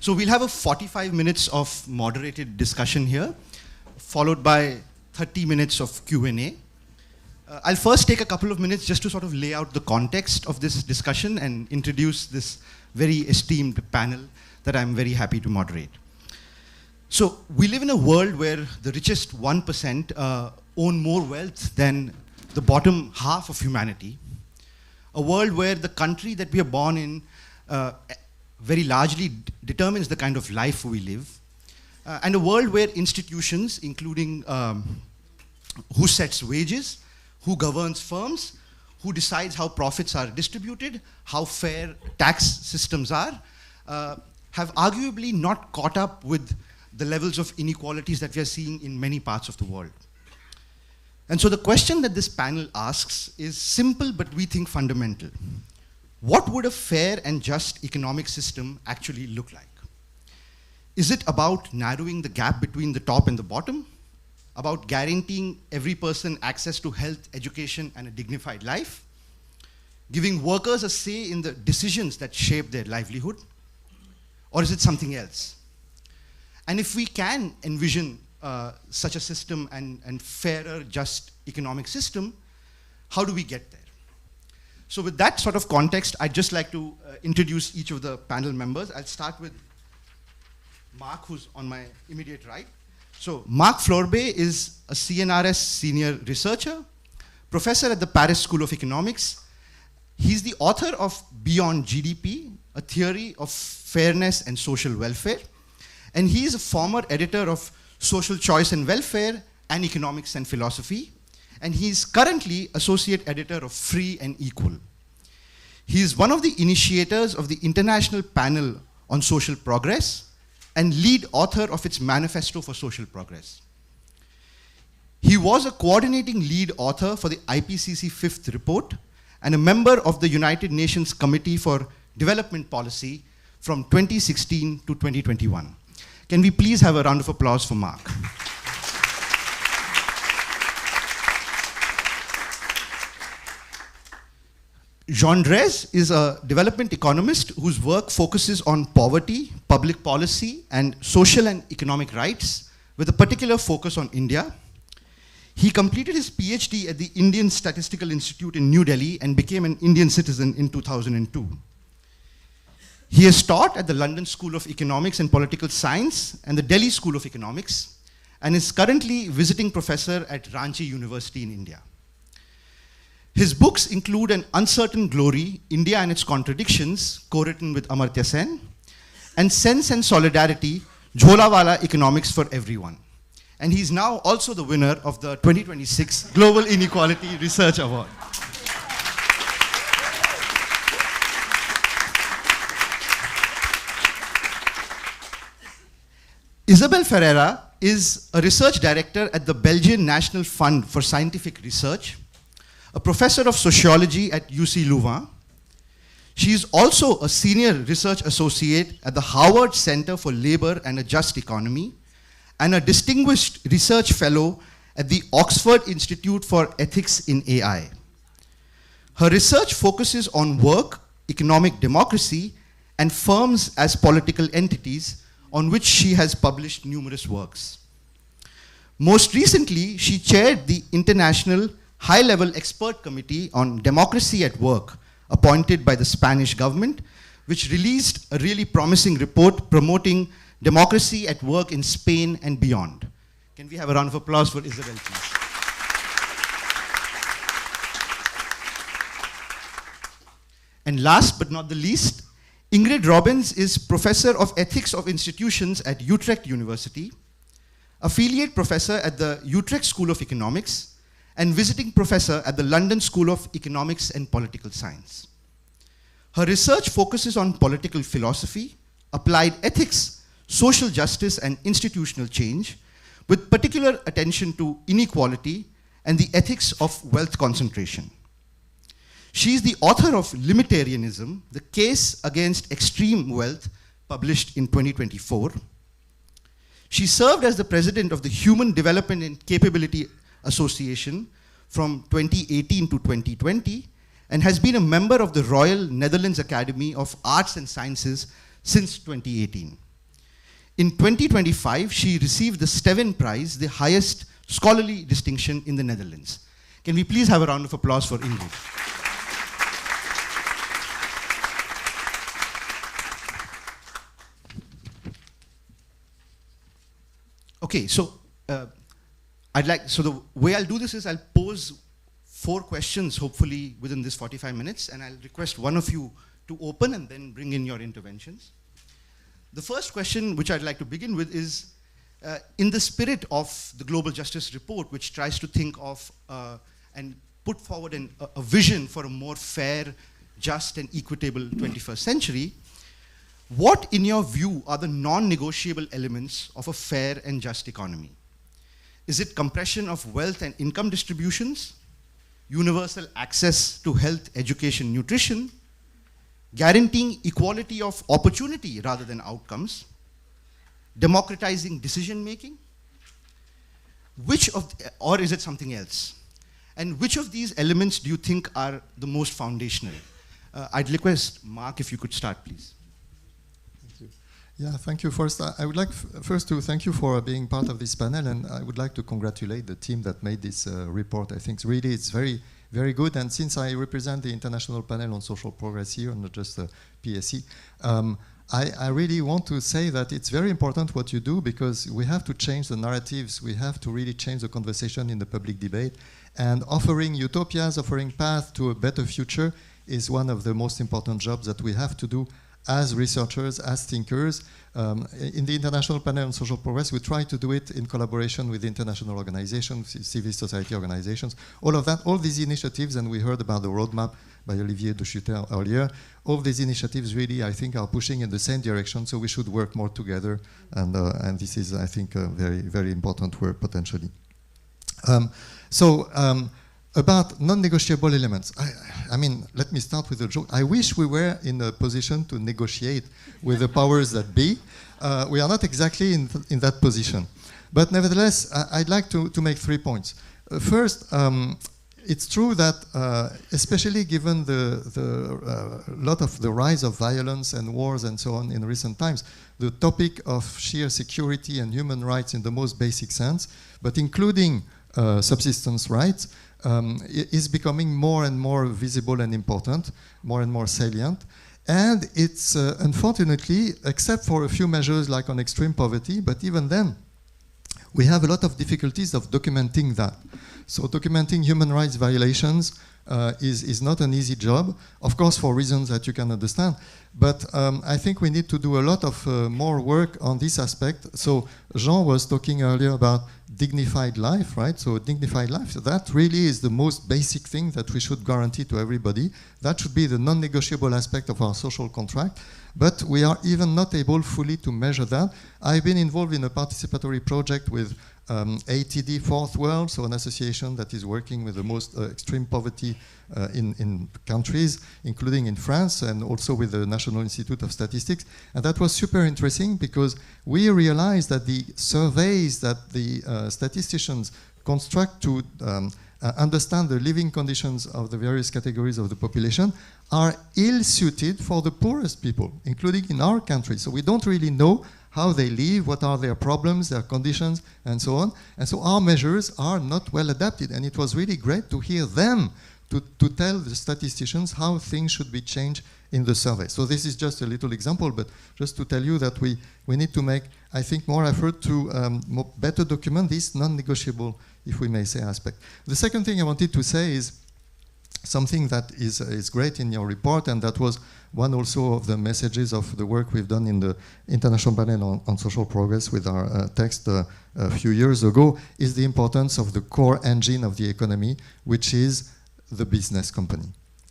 so we'll have a 45 minutes of moderated discussion here, followed by 30 minutes of Q&A. I'll first take a couple of minutes just to sort of lay out the context of this discussion and introduce this very esteemed panel that I'm very happy to moderate. So we live in a world where the richest 1% own more wealth than the bottom half of humanity. A world where the country that we are born in very largely determines the kind of life we live. And a world where institutions, including who sets wages, who governs firms, who decides how profits are distributed, how fair tax systems are, have arguably not caught up with the levels of inequalities that we are seeing in many parts of the world. And so the question that this panel asks is simple, but we think fundamental. What would a fair and just economic system actually look like? Is it about narrowing the gap between the top and the bottom? About guaranteeing every person access to health, education, and a dignified life? Giving workers a say in the decisions that shape their livelihood? Or is it something else? And if we can envision such a system and fairer, just economic system, how do we get there? So with that sort of context, I'd just like to introduce each of the panel members. I'll start with Mark, who's on my immediate right. So Mark Florbe is a CNRS senior researcher, professor at the Paris School of Economics. He's the author of Beyond GDP, a theory of fairness and social welfare. And he is a former editor of Social Choice and Welfare and Economics and Philosophy. And he's currently associate editor of Free and Equal. He is one of the initiators of the International Panel on Social Progress and lead author of its Manifesto for Social Progress. He was a coordinating lead author for the IPCC fifth report and a member of the United Nations Committee for Development Policy from 2016 to 2021. Can we please have a round of applause for Mark? Jean Drèze is a development economist whose work focuses on poverty, public policy, and social and economic rights, with a particular focus on India. He completed his PhD at the Indian Statistical Institute in New Delhi and became an Indian citizen in 2002. He has taught at the London School of Economics and Political Science and the Delhi School of Economics, and is currently visiting professor at Ranchi University in India. His books include An Uncertain Glory, India and Its Contradictions, co-written with Amartya Sen, and Sense and Solidarity, Jholawala Economics for Everyone. And he's now also the winner of the 2026 Global Inequality Research Award. Isabel Ferreira is a research director at the Belgian National Fund for Scientific Research, a professor of sociology at UC Louvain. She is also a senior research associate at the Harvard Center for Labor and a Just Economy and a distinguished research fellow at the Oxford Institute for Ethics in AI. Her research focuses on work, economic democracy, and firms as political entities, on which she has published numerous works. Most recently, she chaired the International High-Level Expert Committee on Democracy at Work, appointed by the Spanish government, which released a really promising report promoting democracy at work in Spain and beyond. Can we have a round of applause for Isabel, please? And last but not the least, Ingrid Robbins is Professor of Ethics of Institutions at Utrecht University, Affiliate Professor at the Utrecht School of Economics, and Visiting Professor at the London School of Economics and Political Science. Her research focuses on political philosophy, applied ethics, social justice, and institutional change, with particular attention to inequality and the ethics of wealth concentration. She is the author of Limitarianism, The Case Against Extreme Wealth, published in 2024. She served as the president of the Human Development and Capability Association from 2018 to 2020 and has been a member of the Royal Netherlands Academy of Arts and Sciences since 2018. In 2025, she received the Steven Prize, the highest scholarly distinction in the Netherlands. Can we please have a round of applause for Ingrid? Okay, so so the way I'll do this is I'll pose 4 questions, hopefully within this 45 minutes, and I'll request one of you to open and then bring in your interventions. The first question, which I'd like to begin with, is in the spirit of the Global Justice Report, which tries to think of and put forward a vision for a more fair, just, and equitable 21st century, what, in your view, are the non-negotiable elements of a fair and just economy? Is it compression of wealth and income distributions, universal access to health, education, nutrition, guaranteeing equality of opportunity rather than outcomes, democratizing decision-making? Or is it something else? And which of these elements do you think are the most foundational? I'd request Mark if you could start, please. Yeah, thank you. First, I would like first to thank you for being part of this panel, and I would like to congratulate the team that made this report. I think really it's very, very good. And since I represent the International Panel on Social Progress here, not just the PSE, I really want to say that it's very important what you do, because we have to change the narratives. We have to really change the conversation in the public debate. And offering utopias, offering path to a better future is one of the most important jobs that we have to do as researchers, as thinkers. In the International Panel on Social Progress, we try to do it in collaboration with international organizations, civil society organizations, all of that, all these initiatives, and we heard about the roadmap by Olivier de Schutter earlier. All these initiatives really, I think, are pushing in the same direction, so we should work more together, and this is, I think, a very, very important work, potentially. About non-negotiable elements, I mean, let me start with a joke. I wish we were in a position to negotiate with the powers that be. We are not exactly in that position. But nevertheless, I'd like to make 3 points. First, it's true that, especially given the lot of the rise of violence and wars and so on in recent times, the topic of sheer security and human rights in the most basic sense, but including subsistence rights, is becoming more and more visible and important, more and more salient. And it's, unfortunately, except for a few measures like on extreme poverty, but even then, we have a lot of difficulties of documenting that. So documenting human rights violations is not an easy job, of course, for reasons that you can understand. But I think we need to do a lot of more work on this aspect. So Jean was talking earlier about dignified life, right? So dignified life, so that really is the most basic thing that we should guarantee to everybody. That should be the non-negotiable aspect of our social contract. But we are even not able fully to measure that. I've been involved in a participatory project with ATD Fourth World, so an association that is working with the most extreme poverty in countries, including in France, and also with the National Institute of Statistics. And that was super interesting, because we realized that the surveys that the statisticians construct to understand the living conditions of the various categories of the population are ill-suited for the poorest people, including in our country. So we don't really know how they live, what are their problems, their conditions, and so on. And so our measures are not well adapted. And it was really great to hear them to tell the statisticians how things should be changed in the survey. So this is just a little example, but just to tell you that we need to make, I think, more effort to better document this non-negotiable, if we may say, aspect. The second thing I wanted to say is something that is great in your report, and that was one also of the messages of the work we've done in the International Panel on Social Progress with our text a few years ago, is the importance of the core engine of the economy, which is the business company.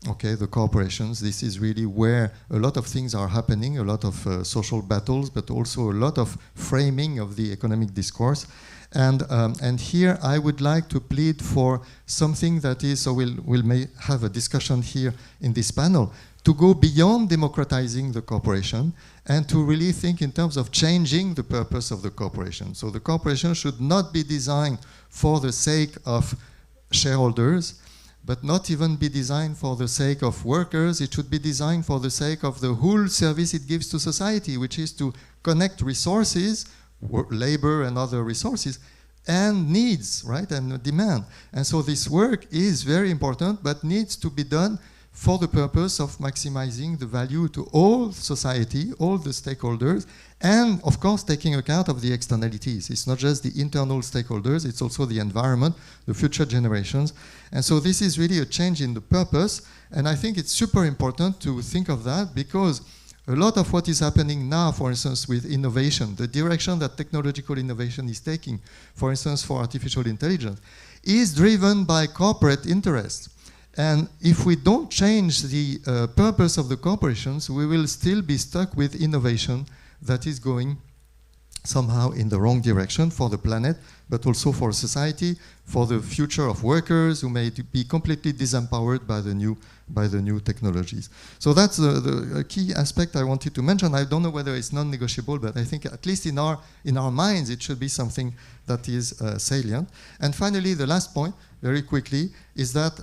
Okay, the corporations. This is really where a lot of things are happening, a lot of social battles, but also a lot of framing of the economic discourse. And here I would like to plead for something that is, so we'll may have a discussion here in this panel, to go beyond democratizing the corporation and to really think in terms of changing the purpose of the corporation. So the corporation should not be designed for the sake of shareholders, but not even be designed for the sake of workers. It should be designed for the sake of the whole service it gives to society, which is to connect resources, labor and other resources, and needs, right, and demand. And so this work is very important, but needs to be done for the purpose of maximizing the value to all society, all the stakeholders, and of course taking account of the externalities. It's not just the internal stakeholders, it's also the environment, the future generations. And so this is really a change in the purpose, and I think it's super important to think of that, because a lot of what is happening now, for instance, with innovation, the direction that technological innovation is taking, for instance, for artificial intelligence, is driven by corporate interests. And if we don't change the purpose of the corporations, we will still be stuck with innovation that is going somehow in the wrong direction for the planet, but also for society, for the future of workers who may be completely disempowered by the new technologies. So that's the key aspect I wanted to mention. I don't know whether it's non-negotiable, but I think at least in our minds it should be something that is salient. And finally, the last point, very quickly, is that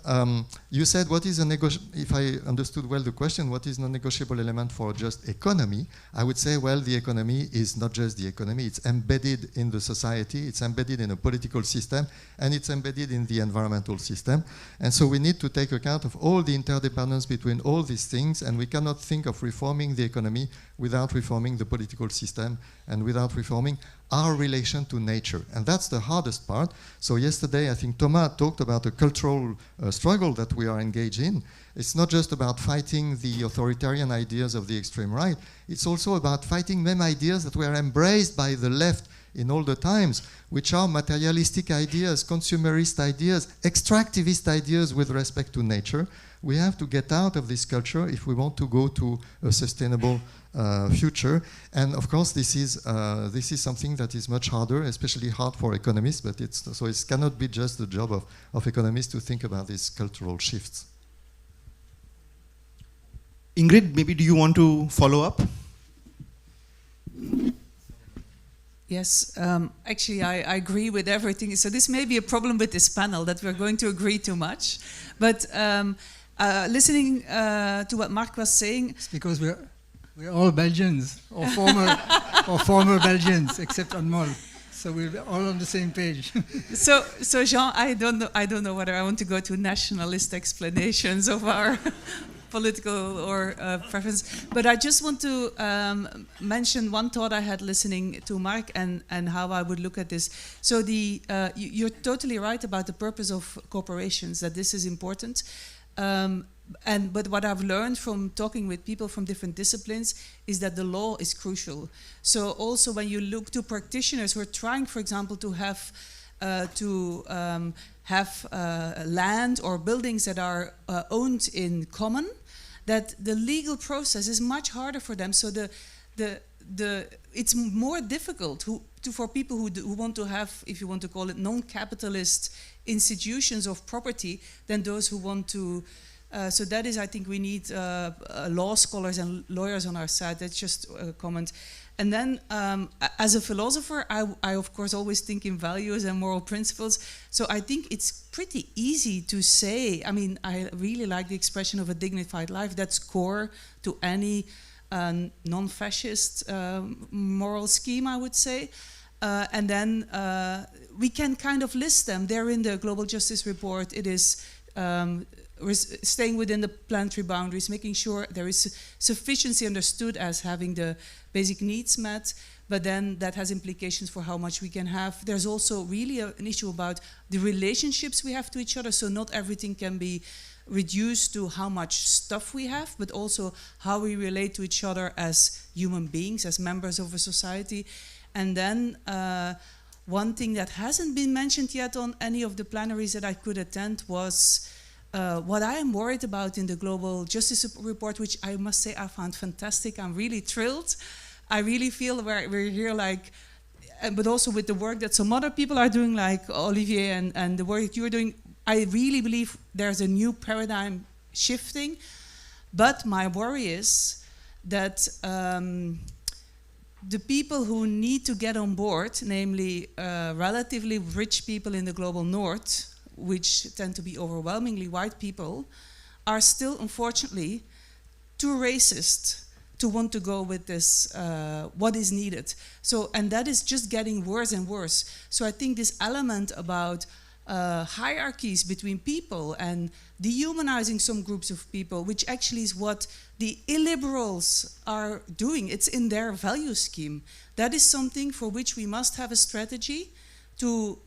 you said what is a if I understood well the question, what is non-negotiable element for just economy? I would say, well, the economy is not just the economy, it's embedded in the society, it's embedded in a political system, and it's embedded in the environmental system. And so we need to take account of all the interdependence between all these things, and we cannot think of reforming the economy without reforming the political system and without reforming our relation to nature. And that's the hardest part. So yesterday, I think Thomas talked about a cultural struggle that we are engaged in. It's not just about fighting the authoritarian ideas of the extreme right. It's also about fighting them ideas that were embraced by the left in all the times, which are materialistic ideas, consumerist ideas, extractivist ideas with respect to nature. We have to get out of this culture if we want to go to a sustainable future. And of course, this is something that is much harder, especially hard for economists, but so it cannot be just the job of economists to think about these cultural shifts. Ingrid, maybe do you want to follow up? Yes, actually I agree with everything. So this may be a problem with this panel, that we're going to agree too much. But listening to what Marc was saying... It's because we're all Belgians, or former Belgians, except Anmol. So we're all on the same page. So Jean, I don't know whether I want to go to nationalist explanations of our political or preference, but I just want to mention one thought I had listening to Marc and how I would look at this. So you're totally right about the purpose of corporations, that this is important. But what I've learned from talking with people from different disciplines is that the law is crucial. So also when you look to practitioners who are trying, for example, to have land or buildings that are owned in common, that the legal process is much harder for them. So it's more difficult for people who want to have, if you want to call it, non-capitalist institutions of property than those who want to. So that is, I think we need law scholars and lawyers on our side. That's just a comment. And then, as a philosopher, I of course always think in values and moral principles. So I think it's pretty easy to say, I mean, I really like the expression of a dignified life. That's core to any non-fascist moral scheme, I would say. And then we can kind of list them. They're in the Global Justice Report. It is staying within the planetary boundaries, making sure there is sufficiency understood as having the basic needs met, but then that has implications for how much we can have. There's also really an issue about the relationships we have to each other, so not everything can be reduced to how much stuff we have, but also how we relate to each other as human beings, as members of a society. And then one thing that hasn't been mentioned yet on any of the plenaries that I could attend was what I am worried about in the Global Justice Report, which I must say I found fantastic. I'm really thrilled. I really feel we're here like, but also with the work that some other people are doing, like Olivier and the work that you're doing, I really believe there's a new paradigm shifting. But my worry is that the people who need to get on board, namely relatively rich people in the global north, which tend to be overwhelmingly white people, are still, unfortunately, too racist to want to go with this, what is needed. So, and that is just getting worse and worse. So I think this element about hierarchies between people and dehumanizing some groups of people, which actually is what the illiberals are doing. It's in their value scheme. That is something for which we must have a strategy to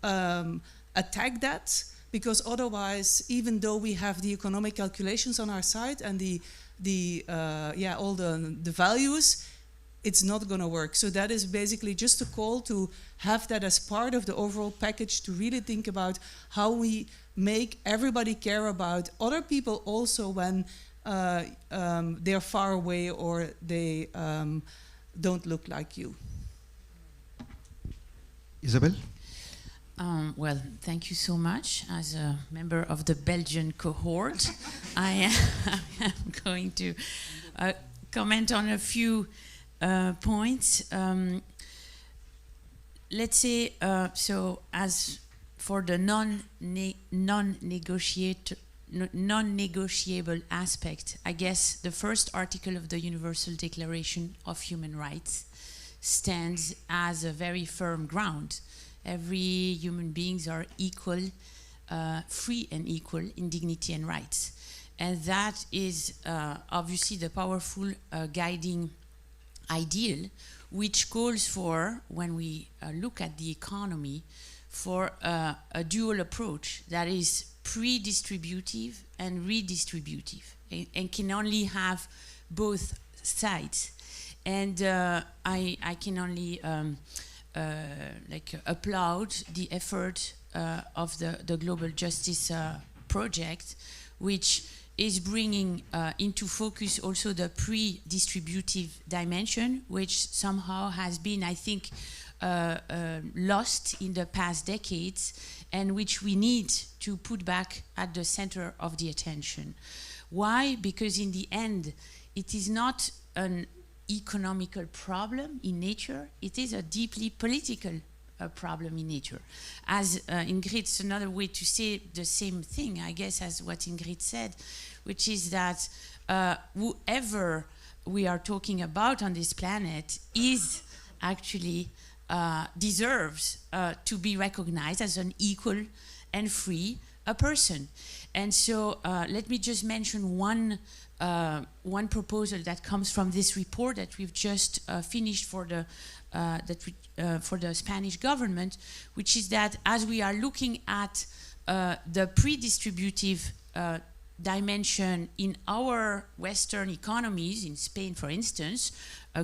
attack that, because otherwise, even though we have the economic calculations on our side and all the values, it's not going to work. So that is basically just a call to have that as part of the overall package, to really think about how we make everybody care about other people also when they're far away or they don't look like you. Isabel? Well, thank you so much. As a member of the Belgian cohort, I am going to comment on a few points. Let's say, so as for the non-negotiable aspect, I guess the first article of the Universal Declaration of Human Rights stands as a very firm ground. Every human beings are equal, free and equal in dignity and rights. And that is obviously the powerful guiding ideal, which calls for, when we look at the economy, for a dual approach that is pre-distributive and redistributive, and can only have both sides. And I can only applaud the effort of the Global Justice Project, which is bringing into focus also the pre-distributive dimension, which somehow has been, I think, lost in the past decades, and which we need to put back at the center of the attention. Why? Because in the end, it is not an economical problem in nature, it is a deeply political problem in nature. As Ingrid's another way to say the same thing, I guess, as what Ingrid said, which is that whoever we are talking about on this planet is actually deserves to be recognized as an equal and free person. And so let me just mention one proposal that comes from this report that we've just finished for the Spanish government, which is that as we are looking at the pre-distributive dimension in our Western economies, in Spain, for instance,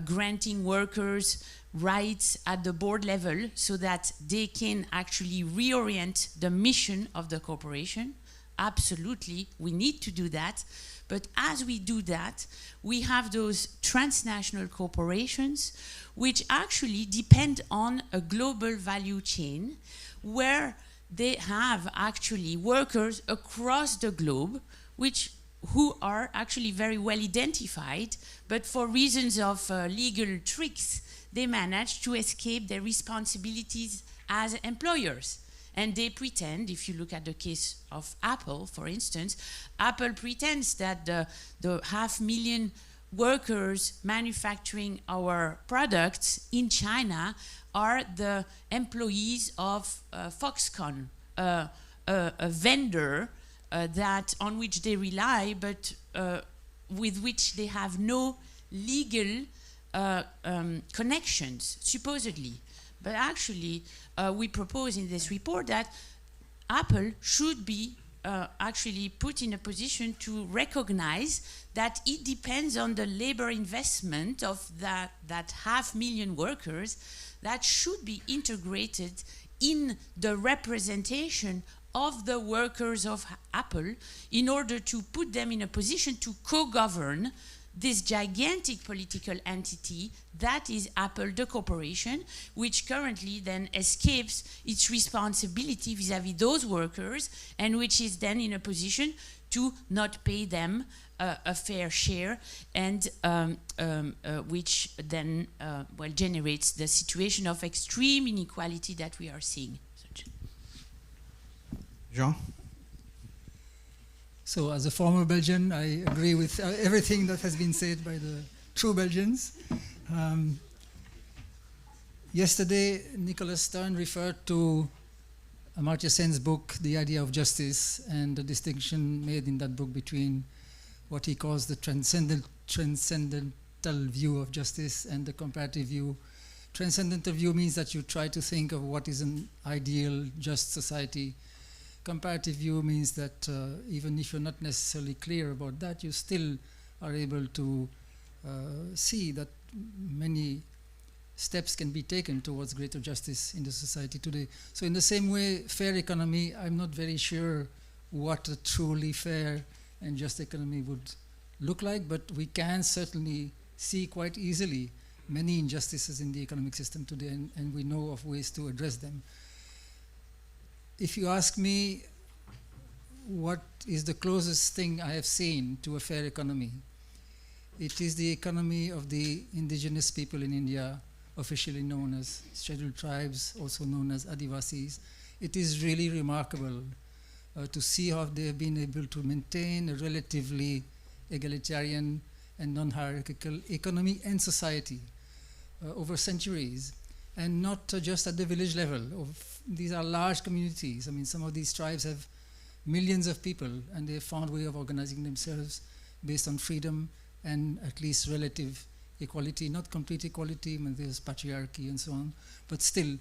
granting workers rights at the board level so that they can actually reorient the mission of the corporation. Absolutely, we need to do that. But as we do that, we have those transnational corporations which actually depend on a global value chain where they have actually workers across the globe who are actually very well identified, but for reasons of legal tricks, they manage to escape their responsibilities as employers. And they pretend, if you look at the case of Apple, for instance, Apple pretends that the 500,000 workers manufacturing our products in China are the employees of Foxconn, a vendor on which they rely, but with which they have no legal connections, supposedly. But actually, we propose in this report that Apple should be actually put in a position to recognize that it depends on the labor investment of that 500,000 workers that should be integrated in the representation of the workers of Apple in order to put them in a position to co-govern this gigantic political entity that is Apple, the corporation, which currently then escapes its responsibility vis-à-vis those workers, and which is then in a position to not pay them a fair share, and which then generates the situation of extreme inequality that we are seeing. Jean? So as a former Belgian, I agree with everything that has been said by the true Belgians. Yesterday, Nicholas Stern referred to Amartya Sen's book, The Idea of Justice, and the distinction made in that book between what he calls the transcendental view of justice and the comparative view. Transcendental view means that you try to think of what is an ideal, just society. Comparative view means that even if you're not necessarily clear about that, you still are able to see that many steps can be taken towards greater justice in the society today. So in the same way, fair economy, I'm not very sure what a truly fair and just economy would look like, but we can certainly see quite easily many injustices in the economic system today, and we know of ways to address them. If you ask me what is the closest thing I have seen to a fair economy, it is the economy of the indigenous people in India, officially known as scheduled tribes, also known as Adivasis. It is really remarkable to see how they have been able to maintain a relatively egalitarian and non-hierarchical economy and society over centuries, and not just at the village level. These are large communities. I mean, some of these tribes have millions of people, and they have found a way of organizing themselves based on freedom and at least relative equality, not complete equality, when there's patriarchy and so on, but still,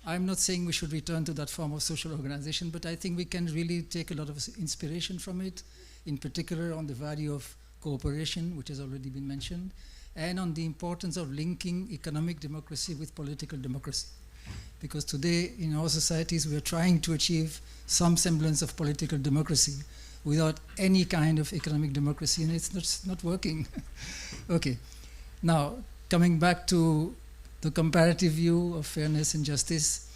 I'm not saying we should return to that form of social organization, but I think we can really take a lot of inspiration from it, in particular on the value of cooperation, which has already been mentioned, and on the importance of linking economic democracy with political democracy. Because today, in our societies, we are trying to achieve some semblance of political democracy without any kind of economic democracy, and it's not working. Okay. Now, coming back to the comparative view of fairness and justice,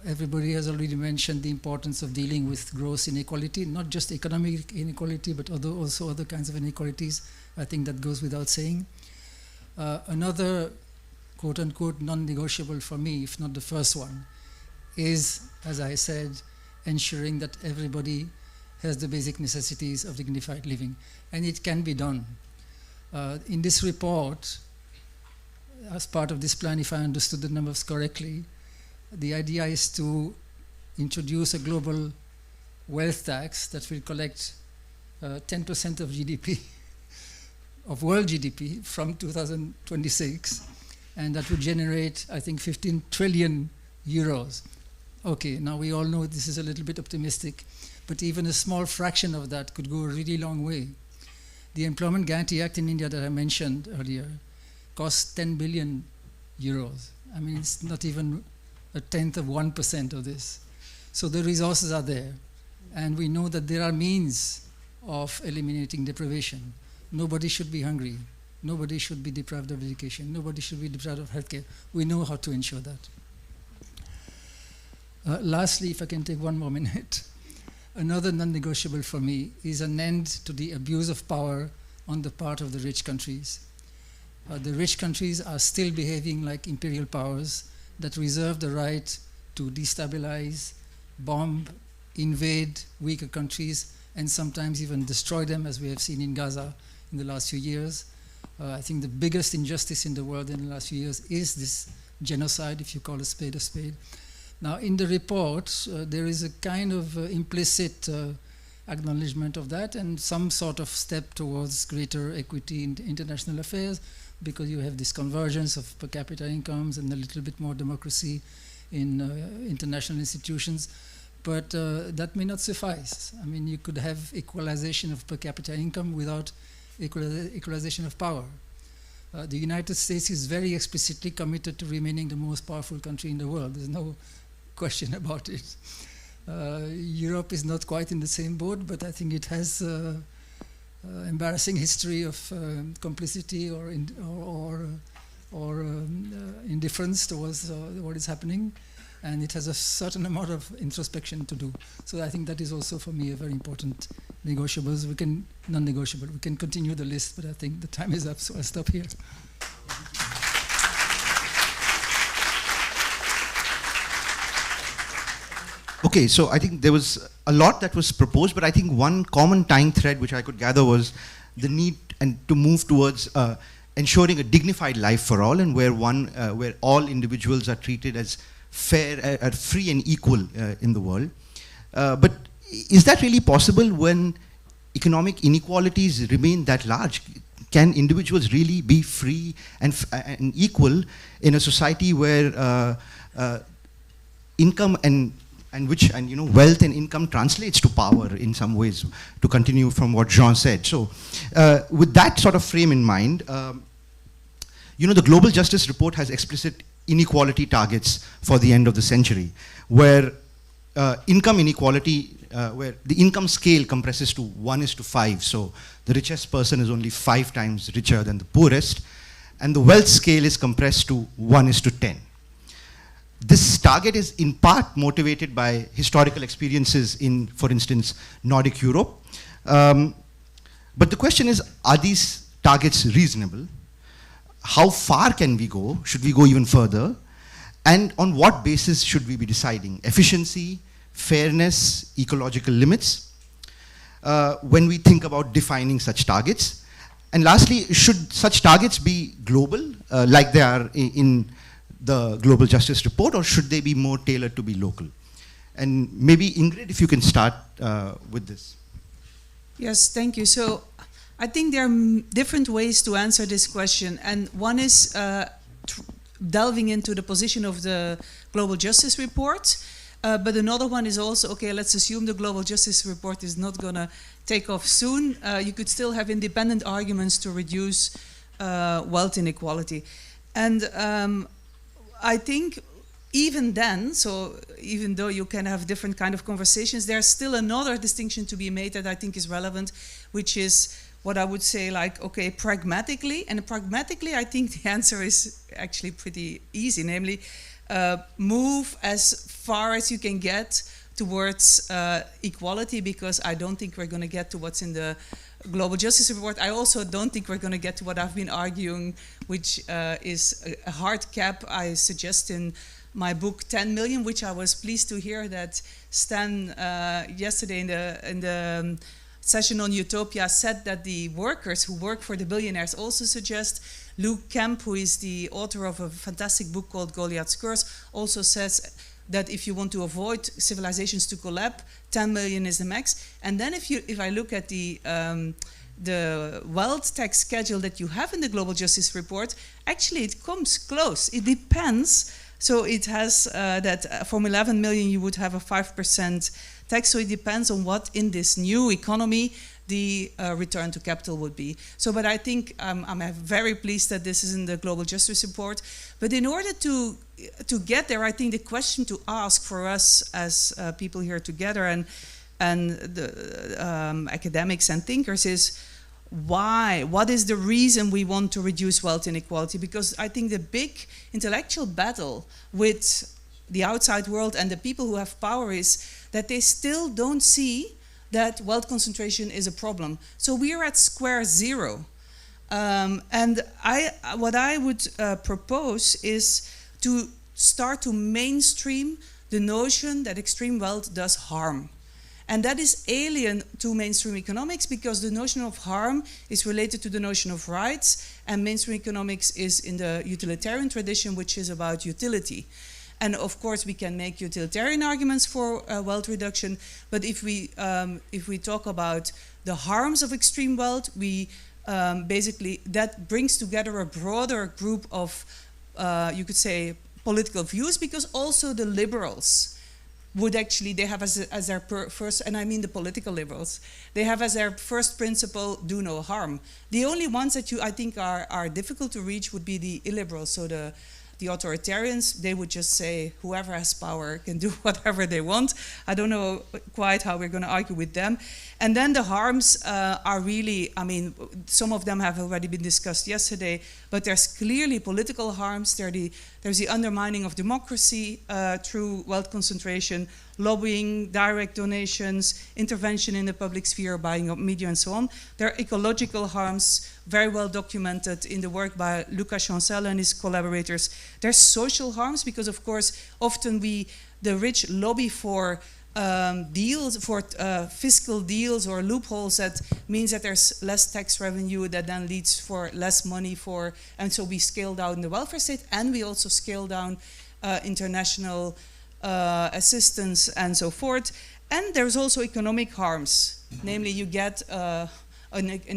everybody has already mentioned the importance of dealing with gross inequality, not just economic inequality, but also other kinds of inequalities. I think that goes without saying. Another quote-unquote non-negotiable for me, if not the first one, is, as I said, ensuring that everybody has the basic necessities of dignified living. And it can be done. In this report, as part of this plan, if I understood the numbers correctly, the idea is to introduce a global wealth tax that will collect 10% of GDP, of world GDP, from 2026, and that would generate, I think, 15 trillion euros. Okay, now we all know this is a little bit optimistic, but even a small fraction of that could go a really long way. The Employment Guarantee Act in India that I mentioned earlier costs 10 billion euros. I mean, it's not even a tenth of 1% of this. So the resources are there. And we know that there are means of eliminating deprivation. Nobody should be hungry. Nobody should be deprived of education. Nobody should be deprived of healthcare. We know how to ensure that. Lastly, if I can take one more minute, another non-negotiable for me is an end to the abuse of power on the part of the rich countries. The rich countries are still behaving like imperial powers that reserve the right to destabilize, bomb, invade weaker countries, and sometimes even destroy them, as we have seen in Gaza in the last few years. I think the biggest injustice in the world in the last few years is this genocide, if you call a spade a spade. Now, in the report, there is a kind of implicit acknowledgement of that and some sort of step towards greater equity in international affairs, because you have this convergence of per capita incomes and a little bit more democracy in international institutions. But that may not suffice. I mean, you could have equalization of per capita income without equalization of power. The United States is very explicitly committed to remaining the most powerful country in the world. There's no question about it. Europe is not quite in the same boat, but I think it has embarrassing history of complicity or indifference towards what is happening, and it has a certain amount of introspection to do. So I think that is also for me a very important negotiables. We can non-negotiable. We can continue the list, but I think the time is up, so I'll stop here. Okay, so I think there was a lot that was proposed, but I think one common tying thread which I could gather was the need and to move towards ensuring a dignified life for all, and where all individuals are treated as fair, free and equal in the world. But is that really possible when economic inequalities remain that large? Can individuals really be free and equal in a society where income and wealth and income translates to power in some ways, to continue from what Jean said? So with that sort of frame in mind, the Global Justice Report has explicit inequality targets for the end of the century, where income inequality, where the income scale compresses to 1:5, so the richest person is only 5 times richer than the poorest, and the wealth scale is compressed to 1:10. This target is in part motivated by historical experiences in, for instance, Nordic Europe. But the question is, are these targets reasonable? How far can we go? Should we go even further? And on what basis should we be deciding? Efficiency, fairness, ecological limits, when we think about defining such targets? And lastly, should such targets be global, like they are in the Global Justice Report, or should they be more tailored to be local? And maybe Ingrid, if you can start with this. Yes, thank you. So I think there are different ways to answer this question, and one is delving into the position of the Global Justice Report, but another one is also, okay, let's assume the Global Justice Report is not going to take off soon. You could still have independent arguments to reduce wealth inequality. And I think even then, so even though you can have different kind of conversations, there's still another distinction to be made that I think is relevant, which is what I would say, like, okay, pragmatically, and pragmatically I think the answer is actually pretty easy, namely move as far as you can get towards equality, because I don't think we're going to get to what's in the Global Justice Report. I also don't think we're going to get to what I've been arguing, which is a hard cap. I suggest in my book 10 million, which I was pleased to hear that Stan yesterday in the session on Utopia said that the workers who work for the billionaires also suggest. Luke Kemp, who is the author of a fantastic book called Goliath's Curse, also says that if you want to avoid civilizations to collapse, 10 million is the max. And then if I look at the wealth tax schedule that you have in the Global Justice Report, actually it comes close. It depends. So it has that from 11 million you would have a 5% tax. So it depends on what in this new economy the return to capital would be. So, but I think I'm very pleased that this is in the Global Justice Report. But in order to get there, I think the question to ask for us as people here together and the academics and thinkers is why? What is the reason we want to reduce wealth inequality? Because I think the big intellectual battle with the outside world and the people who have power is that they still don't see that wealth concentration is a problem. So we are at square zero. And what I would propose is to start to mainstream the notion that extreme wealth does harm. And that is alien to mainstream economics, because the notion of harm is related to the notion of rights, and mainstream economics is in the utilitarian tradition, which is about utility. And of course, we can make utilitarian arguments for wealth reduction, but if we talk about the harms of extreme wealth, we basically, that brings together a broader group of, you could say, political views, because also the liberals would actually, they have as their first, and I mean the political liberals, they have as their first principle, do no harm. The only ones that I think are difficult to reach would be the illiberals, so the authoritarians. They would just say whoever has power can do whatever they want. I don't know quite how we're going to argue with them. And then the harms are really, I mean, some of them have already been discussed yesterday, but there's clearly political harms. There's the undermining of democracy through wealth concentration, lobbying, direct donations, intervention in the public sphere, buying up media and so on. There are ecological harms, very well documented in the work by Lucas Chancel and his collaborators. There's social harms, because of course often the rich lobby for deals, for fiscal deals or loopholes that means that there's less tax revenue that then leads for less money for, and so we scale down the welfare state and we also scale down international assistance and so forth. And there's also economic harms, namely you get an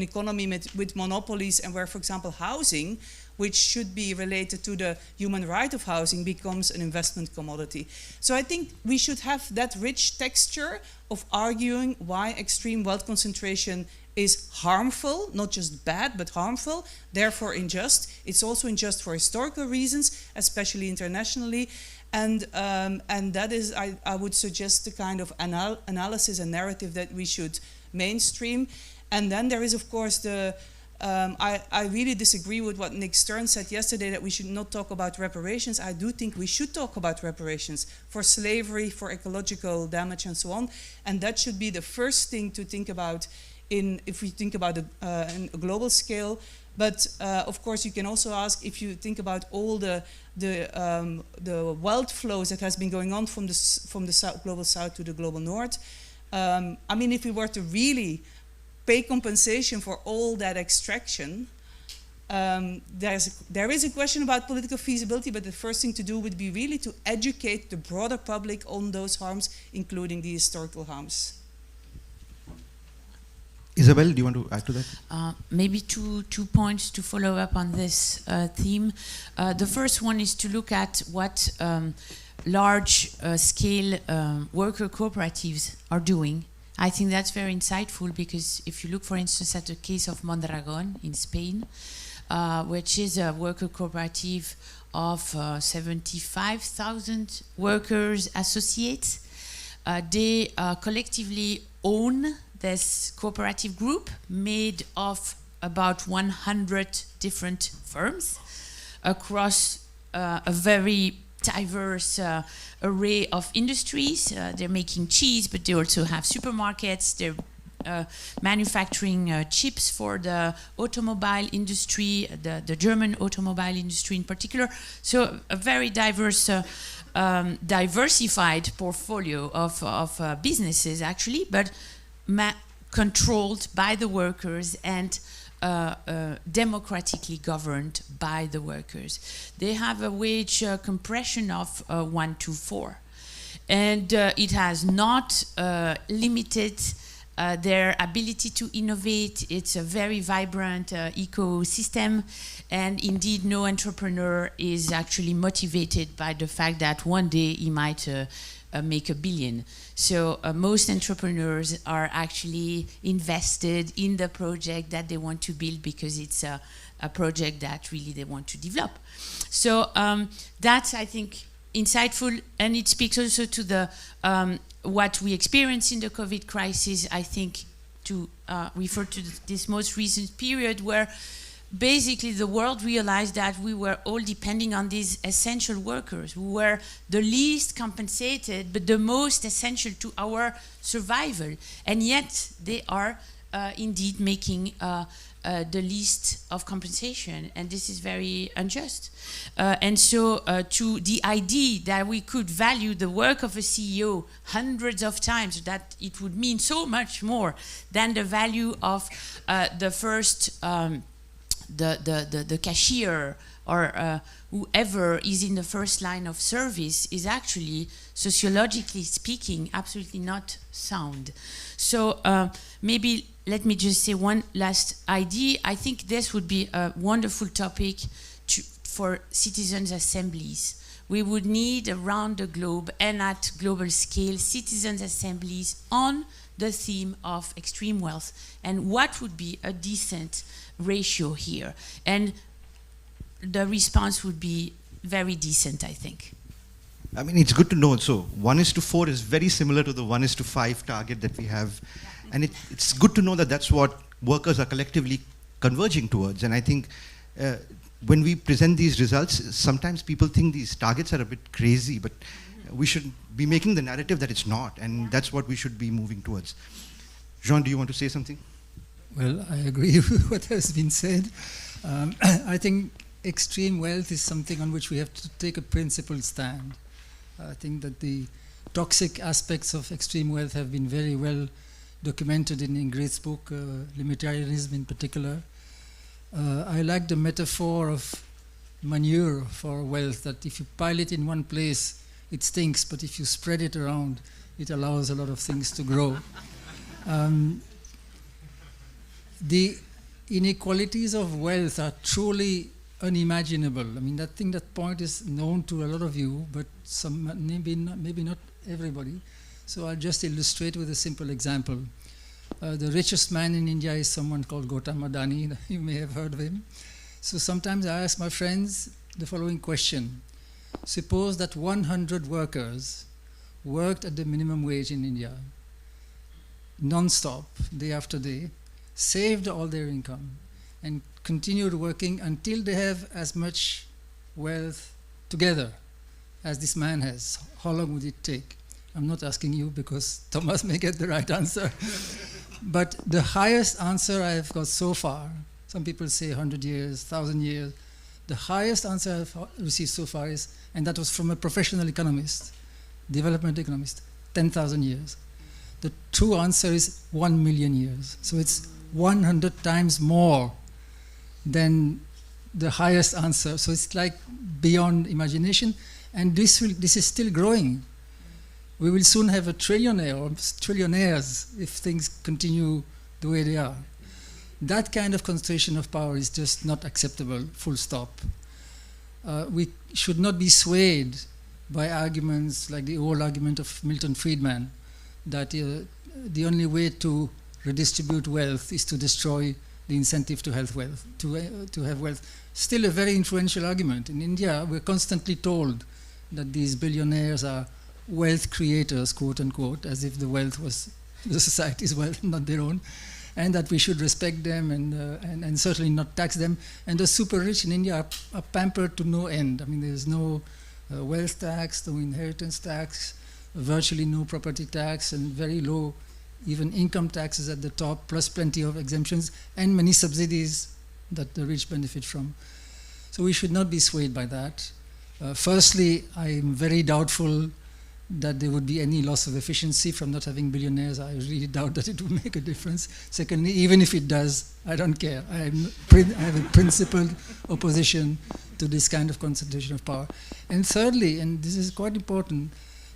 economy with monopolies and where, for example, housing, which should be related to the human right of housing, becomes an investment commodity. So I think we should have that rich texture of arguing why extreme wealth concentration is harmful, not just bad, but harmful, therefore unjust. It's also unjust for historical reasons, especially internationally. And that is, I would suggest, the kind of analysis and narrative that we should mainstream. And then there is, of course, the I really disagree with what Nick Stern said yesterday, that we should not talk about reparations. I do think we should talk about reparations for slavery, for ecological damage, and so on. And that should be the first thing to think about if we think about a global scale. But of course, you can also ask, if you think about all the wealth flows that has been going on from the global south to the global north. I mean, if we were to really pay compensation for all that extraction, there is a question about political feasibility, but the first thing to do would be really to educate the broader public on those harms, including the historical harms. Isabel, do you want to add to that? Maybe two points to follow up on this theme. The first one is to look at what large-scale worker cooperatives are doing. I think that's very insightful, because if you look, for instance, at the case of Mondragon in Spain, which is a worker cooperative of 75,000 workers associates, they collectively own this cooperative group made of about 100 different firms across a very diverse array of industries. They're making cheese, but they also have supermarkets. They're manufacturing chips for the automobile industry, the German automobile industry in particular. So a very diverse, diversified portfolio of businesses, actually, but controlled by the workers and democratically governed by the workers. They have a wage compression of 1 to 4. And it has not limited their ability to innovate. It's a very vibrant ecosystem. And indeed, no entrepreneur is actually motivated by the fact that one day he might make $1 billion. So most entrepreneurs are actually invested in the project that they want to build, because it's a project that really they want to develop. So that's, I think, insightful, and it speaks also to the what we experienced in the COVID crisis. I think to refer to this most recent period where basically the world realized that we were all depending on these essential workers who were the least compensated but the most essential to our survival, and yet they are indeed making the least of compensation, and this is very unjust. And so to the idea that we could value the work of a CEO hundreds of times, that it would mean so much more than the value of the first the cashier or whoever is in the first line of service, is actually, sociologically speaking, absolutely not sound. So maybe let me just say one last idea. I think this would be a wonderful topic for citizens' assemblies. We would need around the globe and at global scale citizens' assemblies on the theme of extreme wealth and what would be a decent ratio here. And the response would be very decent, I think. I mean, it's good to know. So 1:4 is very similar to the 1:5 target that we have. And it's good to know that that's what workers are collectively converging towards. And I think when we present these results, sometimes people think these targets are a bit crazy, but we should be making the narrative that it's not. And that's what we should be moving towards. Jean, do you want to say something? Well, I agree with what has been said. I think extreme wealth is something on which we have to take a principled stand. I think that the toxic aspects of extreme wealth have been very well documented in Ingrid's book, Libertarianism in particular. I like the metaphor of manure for wealth, that if you pile it in one place, it stinks, but if you spread it around, it allows a lot of things to grow. The inequalities of wealth are truly unimaginable. I mean, that point is known to a lot of you, but maybe not everybody. So I'll just illustrate with a simple example. The richest man in India is someone called Gautam Adani. You may have heard of him. So sometimes I ask my friends the following question. Suppose that 100 workers worked at the minimum wage in India, non-stop, day after day, saved all their income, and continued working until they have as much wealth together as this man has. How long would it take? I'm not asking you because Thomas may get the right answer. But the highest answer I have got so far, some people say 100 years, 1,000 years, the highest answer I've received so far is, and that was from a professional economist, development economist, 10,000 years. The true answer is 1 million years. So it's 100 times more than the highest answer. So it's like beyond imagination, and this is still growing. We will soon have a trillionaire or trillionaires if things continue the way they are. That kind of concentration of power is just not acceptable, full stop. We should not be swayed by arguments like the old argument of Milton Friedman, that the only way to redistribute wealth is to destroy the incentive to have wealth. To have wealth. Still a very influential argument. In India, we're constantly told that these billionaires are wealth creators, quote unquote, as if the wealth was the society's wealth, not their own, and that we should respect them and certainly not tax them. And the super rich in India are pampered to no end. I mean, there's no wealth tax, no inheritance tax, virtually no property tax, and very low even income taxes at the top, plus plenty of exemptions and many subsidies that the rich benefit from. So we should not be swayed by that. Firstly, I'm very doubtful that there would be any loss of efficiency from not having billionaires. I really doubt that it would make a difference. Secondly, even if it does, I don't care. I have a principled opposition to this kind of concentration of power. And thirdly, and this is quite important,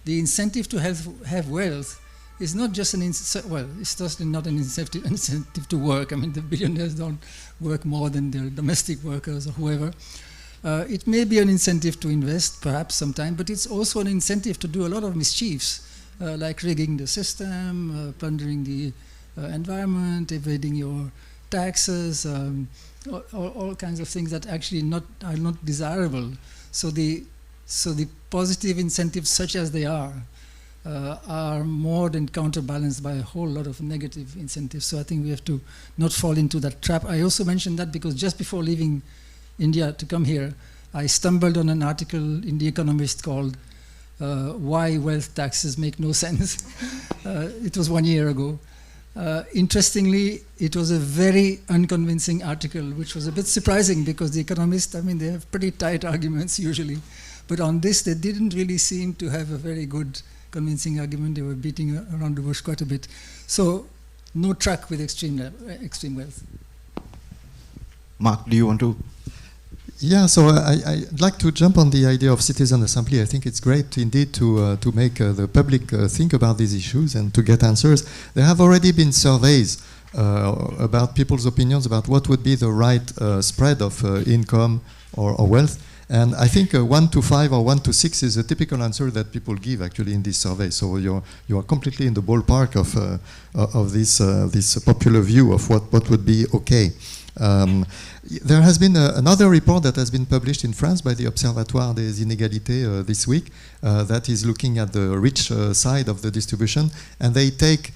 the incentive to have wealth is not just it's certainly not an incentive to work. I mean, the billionaires don't work more than their domestic workers or whoever. It may be an incentive to invest, perhaps sometime, but it's also an incentive to do a lot of mischiefs, like rigging the system, plundering the environment, evading your taxes, all kinds of things that actually are not desirable. So the positive incentives, such as they are more than counterbalanced by a whole lot of negative incentives. So I think we have to not fall into that trap. I also mentioned that because just before leaving India to come here, I stumbled on an article in The Economist called Why Wealth Taxes Make No Sense. It was 1 year ago. Interestingly, it was a very unconvincing article, which was a bit surprising because The Economist, I mean, they have pretty tight arguments usually. But on this, they didn't really seem to have a very good convincing argument. They were beating around the bush quite a bit. So, no track with extreme wealth. Mark, do you want to? Yeah, so I'd like to jump on the idea of citizen assembly. I think it's great indeed to make the public think about these issues and to get answers. There have already been surveys about people's opinions about what would be the right spread of income or wealth. And I think 1 to 5 or 1 to 6 is a typical answer that people give actually in this survey. So you are completely in the ballpark of this popular view of what would be okay. There has been another report that has been published in France by the Observatoire des Inégalités this week that is looking at the rich side of the distribution, and they take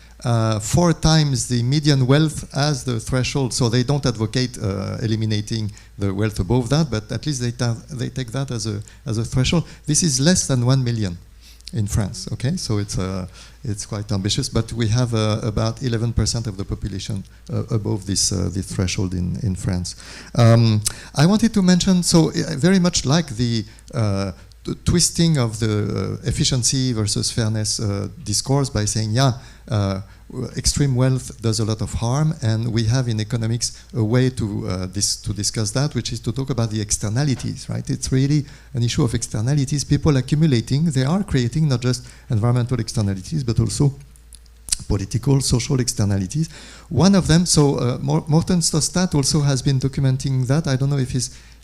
4 times the median wealth as the threshold. So they don't advocate eliminating the wealth above that, but at least they take that as a threshold. This is less than 1 million in France. Okay, so it's quite ambitious, but we have about 11% of the population above this threshold in France. I wanted to mention, so very much like the twisting of the efficiency versus fairness discourse by saying, extreme wealth does a lot of harm, and we have in economics a way to discuss that, which is to talk about the externalities, right? It's really an issue of externalities. People accumulating, they are creating not just environmental externalities, but also political, social externalities. One of them, Morten Stostad also has been documenting that. I don't know if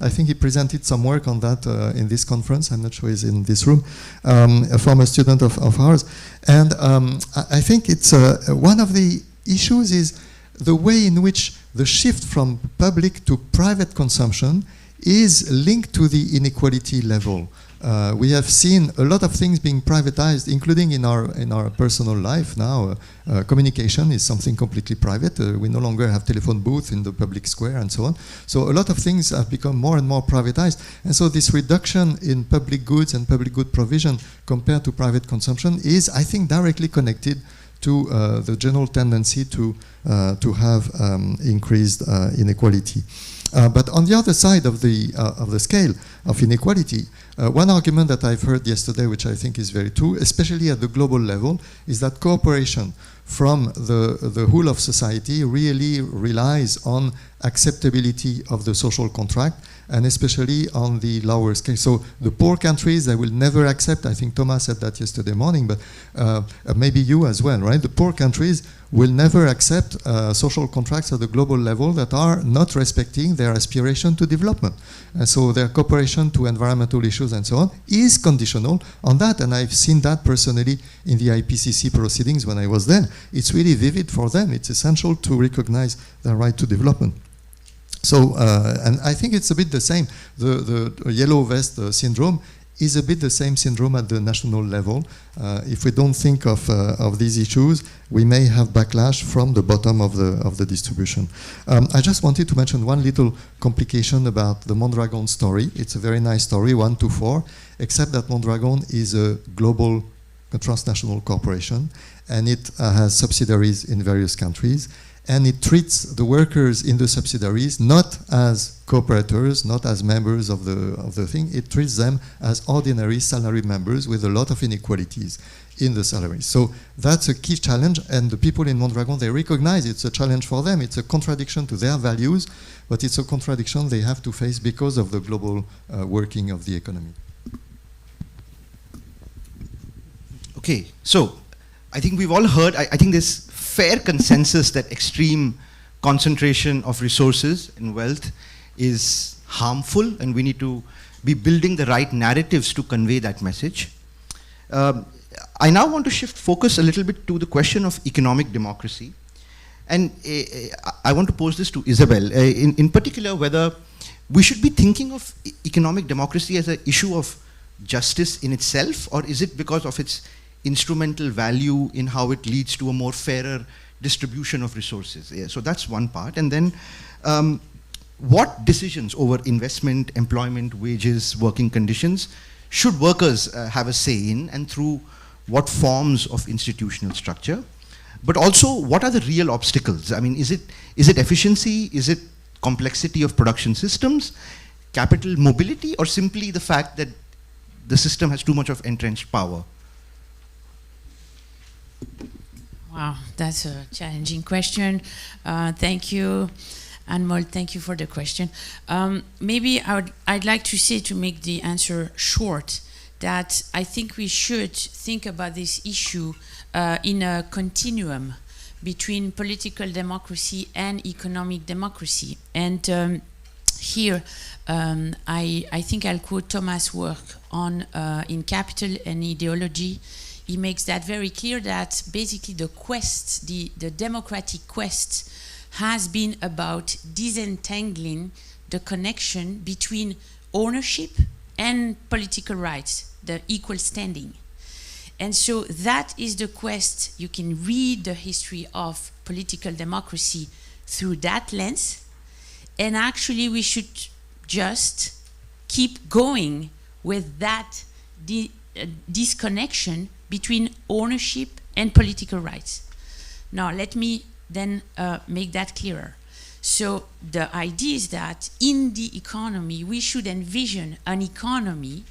I think he presented some work on that in this conference. I'm not sure he's in this room, a former student of ours. And I think it's one of the issues is the way in which the shift from public to private consumption is linked to the inequality level. We have seen a lot of things being privatized, including in our personal life now. Communication is something completely private. We no longer have telephone booths in the public square and so on. So a lot of things have become more and more privatized. And so this reduction in public goods and public good provision compared to private consumption is, I think, directly connected to the general tendency to have increased inequality. But on the other side of the scale of inequality, one argument that I've heard yesterday, which I think is very true, especially at the global level, is that cooperation from the whole of society really relies on acceptability of the social contract, and especially on the lower scale. So the poor countries, they will never accept, I think Thomas said that yesterday morning, but maybe you as well, right? The poor countries will never accept social contracts at the global level that are not respecting their aspiration to development. And so their cooperation to environmental issues and so on is conditional on that. And I've seen that personally in the IPCC proceedings when I was there. It's really vivid for them. It's essential to recognize their right to development. So, and I think it's a bit the same. The yellow vest syndrome is a bit the same syndrome at the national level. If we don't think of these issues, we may have backlash from the bottom of the distribution. I just wanted to mention one little complication about the Mondragon story. It's a very nice story, 1 to 4, except that Mondragon is a global transnational corporation, and it has subsidiaries in various countries. And it treats the workers in the subsidiaries not as cooperators, not as members of the thing. It treats them as ordinary salary members with a lot of inequalities in the salaries. So that's a key challenge, and the people in Mondragon, they recognize it's a challenge for them. It's a contradiction to their values, but it's a contradiction they have to face because of the global working of the economy. Okay, so I think we've all heard, I think there's fair consensus that extreme concentration of resources and wealth is harmful, and we need to be building the right narratives to convey that message. I now want to shift focus a little bit to the question of economic democracy. And I want to pose this to Isabel, in particular, whether we should be thinking of economic democracy as an issue of justice in itself, or is it because of its instrumental value in how it leads to a more fairer distribution of resources? Yeah, so that's one part. And then what decisions over investment, employment, wages, working conditions should workers have a say in, and through what forms of institutional structure? But also, what are the real obstacles? I mean, is it efficiency? Is it complexity of production systems, capital mobility, or simply the fact that the system has too much of entrenched power? Wow, that's a challenging question. Thank you, Anmol. Thank you for the question. Maybe I'd like to say, to make the answer short, that I think we should think about this issue in a continuum between political democracy and economic democracy. And here, I think I'll quote Thomas' work on in Capital and Ideology. He makes that very clear, that basically the quest, the democratic quest, has been about disentangling the connection between ownership and political rights, the equal standing. And so that is the quest. You can read the history of political democracy through that lens, and actually we should just keep going with that disconnection between ownership and political rights. Now, let me then make that clearer. So the idea is that in the economy, we should envision an economy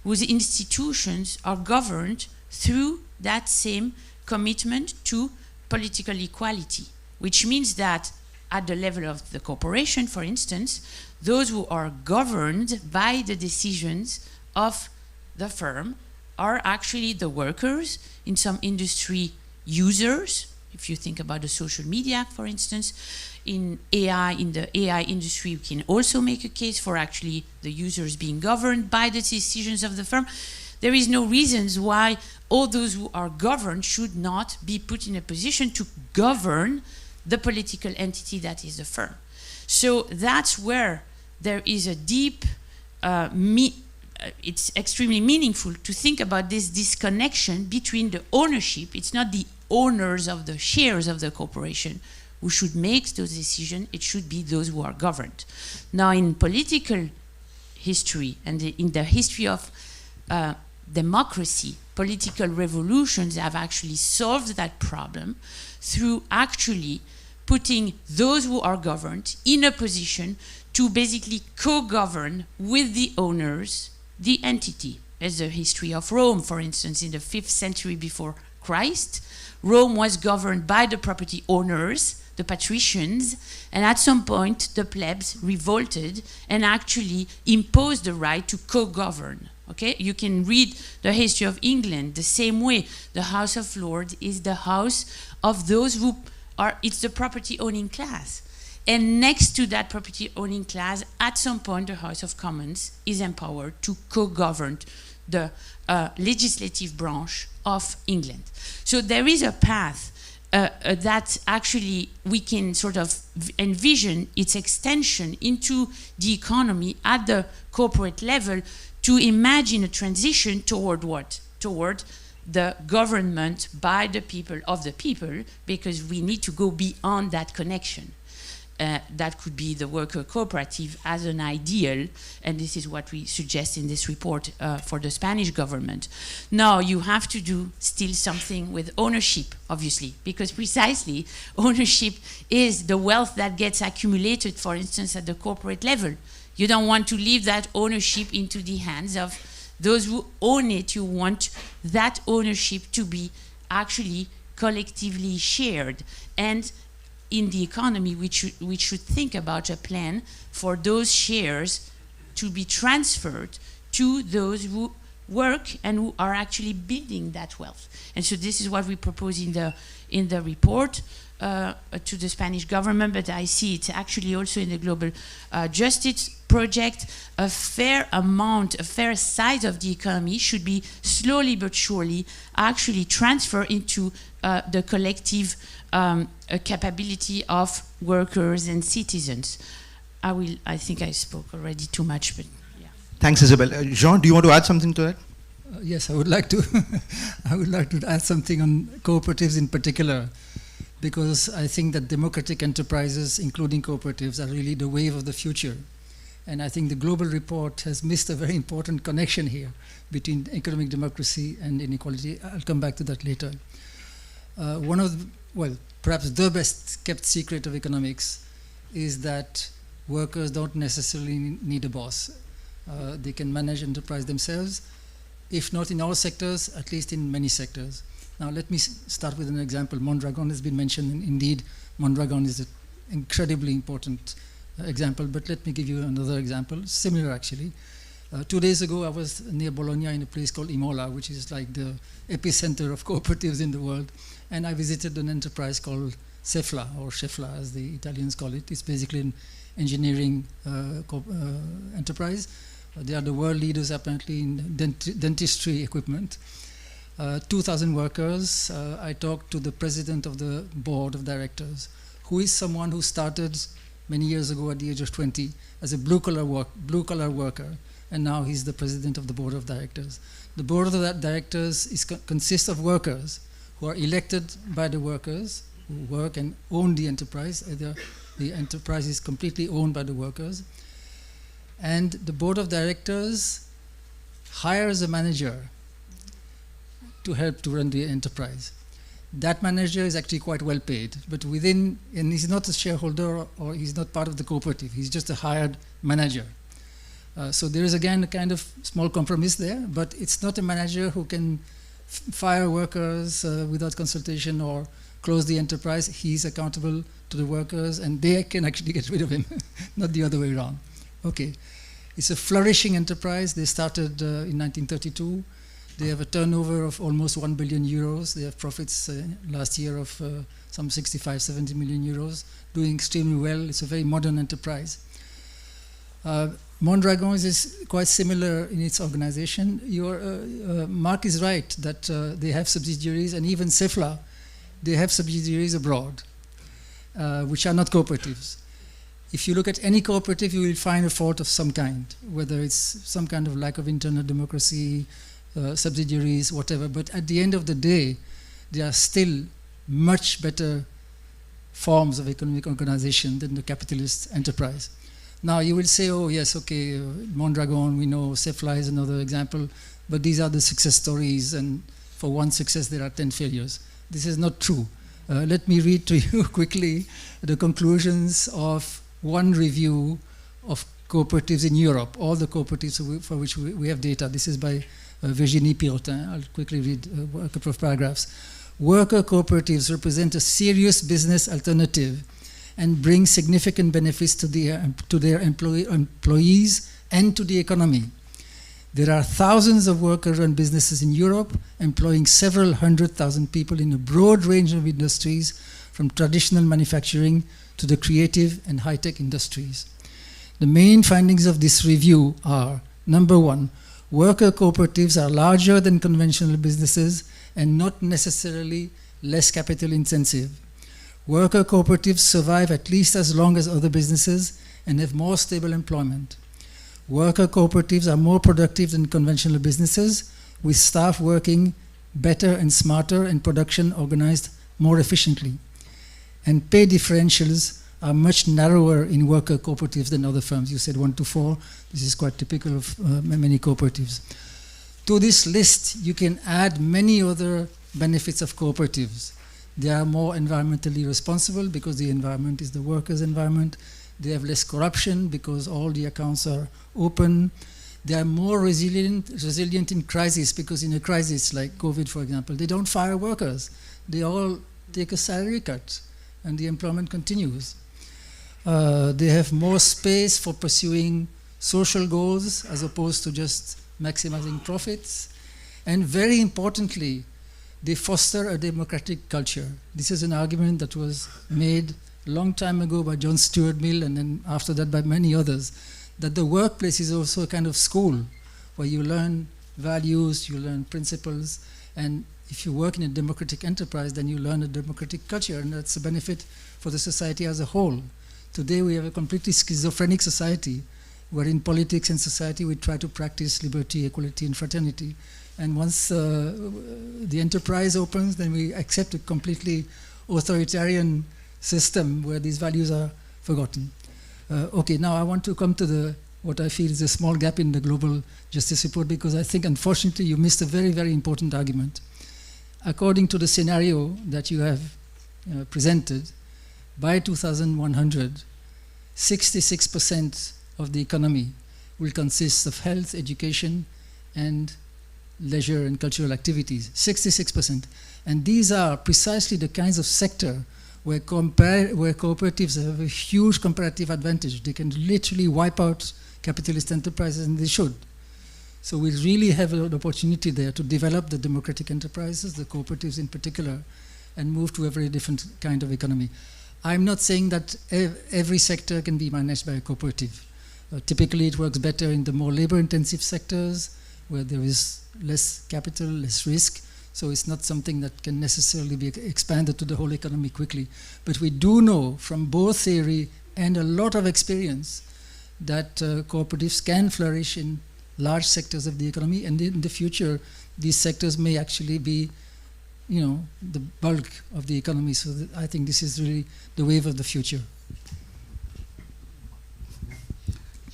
whose institutions are governed through that same commitment to political equality, which means that at the level of the corporation, for instance, those who are governed by the decisions of the firm are actually the workers, in some industry users. If you think about the social media, for instance, in AI, in the AI industry, you can also make a case for actually the users being governed by the decisions of the firm. There is no reasons why all those who are governed should not be put in a position to govern the political entity that is the firm. So that's where there is a deep, it's extremely meaningful to think about this disconnection between the ownership. It's not the owners of the shares of the corporation who should make those decisions, it should be those who are governed. Now in political history and in the history of democracy, political revolutions have actually solved that problem through actually putting those who are governed in a position to basically co-govern with the owners the entity. As the history of Rome, for instance, in the 5th century before Christ, Rome was governed by the property owners, the patricians, and at some point the plebs revolted and actually imposed the right to co-govern. Okay, you can read the history of England the same way. The House of Lords is the house of those who are, it's the property owning class. And next to that property owning class, at some point the House of Commons is empowered to co-govern the legislative branch of England. So there is a path that actually we can sort of envision its extension into the economy at the corporate level to imagine a transition toward what? Toward the government by the people of the people, because we need to go beyond that connection. That could be the worker cooperative as an ideal, and this is what we suggest in this report for the Spanish government. Now, you have to do still something with ownership, obviously, because precisely ownership is the wealth that gets accumulated, for instance, at the corporate level. You don't want to leave that ownership into the hands of those who own it. You want that ownership to be actually collectively shared. And in the economy, we should think about a plan for those shares to be transferred to those who work and who are actually building that wealth. And so this is what we propose in the report to the Spanish government, but I see it actually also in the Global Justice Project. A fair amount, a fair size of the economy should be slowly but surely actually transferred into the collective capability of workers and citizens. I think I spoke already too much, but yeah. Thanks, Isabel. Jean, do you want to add something to that? Yes, I would like to. I would like to add something on cooperatives in particular, because I think that democratic enterprises, including cooperatives, are really the wave of the future. And I think the global report has missed a very important connection here between economic democracy and inequality. I'll come back to that later. One of perhaps the best kept secret of economics is that workers don't necessarily need a boss. They can manage enterprise themselves, if not in all sectors, at least in many sectors. Now let me start with an example. Mondragon has been mentioned, and indeed Mondragon is an incredibly important example, but let me give you another example, similar actually. 2 days ago I was near Bologna in a place called Imola, which is like the epicenter of cooperatives in the world, and I visited an enterprise called Cefla, or Cefla as the Italians call it. It's basically an engineering enterprise. They are the world leaders apparently in dentistry equipment. 2,000 workers. I talked to the president of the board of directors, who is someone who started many years ago at the age of 20 as a blue-collar worker, and now he's the president of the board of directors. The board of directors consists of workers who are elected by the workers, who work and own the enterprise. The enterprise is completely owned by the workers. And the board of directors hires a manager to help to run the enterprise. That manager is actually quite well paid, but and he's not a shareholder or he's not part of the cooperative, he's just a hired manager. So there is again a kind of small compromise there, but it's not a manager who can fire workers without consultation or close the enterprise. He's accountable to the workers and they can actually get rid of him, not the other way around. Okay, it's a flourishing enterprise. They started in 1932. They have a turnover of almost 1 billion euros. They have profits last year of some 65, 70 million euros, doing extremely well. It's a very modern enterprise. Mondragon is quite similar in its organization. Mark is right that they have subsidiaries, and even CEFLA, they have subsidiaries abroad, which are not cooperatives. If you look at any cooperative, you will find a fault of some kind, whether it's some kind of lack of internal democracy, subsidiaries, whatever. But at the end of the day, they are still much better forms of economic organization than the capitalist enterprise. Now you will say, oh yes, okay, Mondragon, we know, CEFLA is another example, but these are the success stories, and for one success there are 10 failures. This is not true. Let me read to you quickly the conclusions of one review of cooperatives in Europe, all the cooperatives for which we have data. This is by Virginie Pirotin. I'll quickly read a couple of paragraphs. Worker cooperatives represent a serious business alternative and bring significant benefits to their employees and to the economy. There are thousands of worker-run businesses in Europe, employing several 100,000 people in a broad range of industries, from traditional manufacturing to the creative and high-tech industries. The main findings of this review are, number one, worker cooperatives are larger than conventional businesses and not necessarily less capital intensive. Worker cooperatives survive at least as long as other businesses and have more stable employment. Worker cooperatives are more productive than conventional businesses, with staff working better and smarter and production organized more efficiently. And pay differentials are much narrower in worker cooperatives than other firms. You said 1 to 4. This is quite typical of many cooperatives. To this list, you can add many other benefits of cooperatives. They are more environmentally responsible because the environment is the workers' environment. They have less corruption because all the accounts are open. They are more resilient in crisis, because in a crisis like COVID, for example, they don't fire workers. They all take a salary cut and the employment continues. They have more space for pursuing social goals as opposed to just maximizing profits. And very importantly, they foster a democratic culture. This is an argument that was made a long time ago by John Stuart Mill, and then after that by many others, that the workplace is also a kind of school where you learn values, you learn principles, and if you work in a democratic enterprise, then you learn a democratic culture, and that's a benefit for the society as a whole. Today we have a completely schizophrenic society where in politics and society we try to practice liberty, equality, and fraternity. And once the enterprise opens, then we accept a completely authoritarian system where these values are forgotten. Okay, now I want to come to what I feel is a small gap in the Global Justice Report, because I think unfortunately you missed a very, very important argument. According to the scenario that you have presented, by 2100, 66% of the economy will consist of health, education, and leisure and cultural activities, 66%. And these are precisely the kinds of sector where cooperatives have a huge comparative advantage. They can literally wipe out capitalist enterprises, and they should. So we really have an opportunity there to develop the democratic enterprises, the cooperatives in particular, and move to a very different kind of economy. I'm not saying that every sector can be managed by a cooperative. Typically it works better in the more labor-intensive sectors where there is less capital, less risk. So it's not something that can necessarily be expanded to the whole economy quickly. But we do know from both theory and a lot of experience that cooperatives can flourish in large sectors of the economy, and in the future these sectors may actually be, you know, the bulk of the economy. So I think this is really the wave of the future.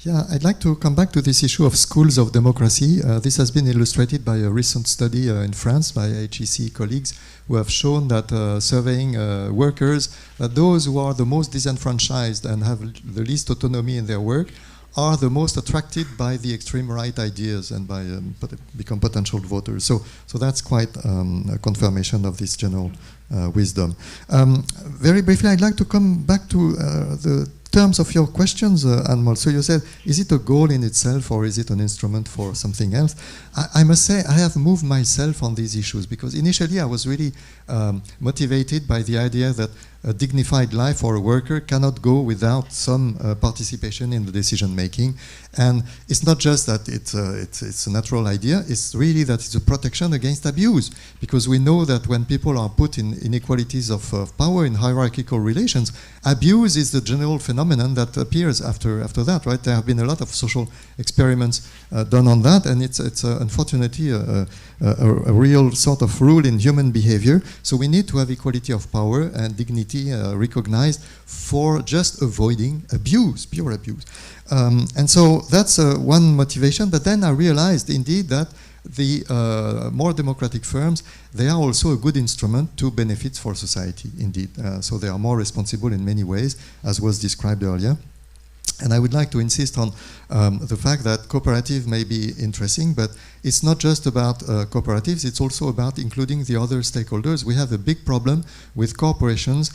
Yeah, I'd like to come back to this issue of schools of democracy. This has been illustrated by a recent study in France by HEC colleagues who have shown that surveying workers, that those who are the most disenfranchised and have the least autonomy in their work are the most attracted by the extreme right ideas and by become potential voters. So that's quite a confirmation of this general wisdom. Very briefly, I'd like to come back to the terms of your questions, Anmol. So you said, is it a goal in itself or is it an instrument for something else? I must say I have moved myself on these issues because initially I was really motivated by the idea that a dignified life for a worker cannot go without some participation in the decision making. And it's not just that it's a natural idea, it's really that it's a protection against abuse. Because we know that when people are put in inequalities of power in hierarchical relations, abuse is the general phenomenon that appears after that, right? There have been a lot of social experiments done on that, and it's unfortunately a real sort of rule in human behavior. So we need to have equality of power and dignity recognized for just avoiding abuse, pure abuse. And so that's one motivation, but then I realized indeed that the more democratic firms, they are also a good instrument to benefits for society, indeed. So they are more responsible in many ways, as was described earlier. And I would like to insist on the fact that cooperative may be interesting, but it's not just about cooperatives, it's also about including the other stakeholders. We have a big problem with corporations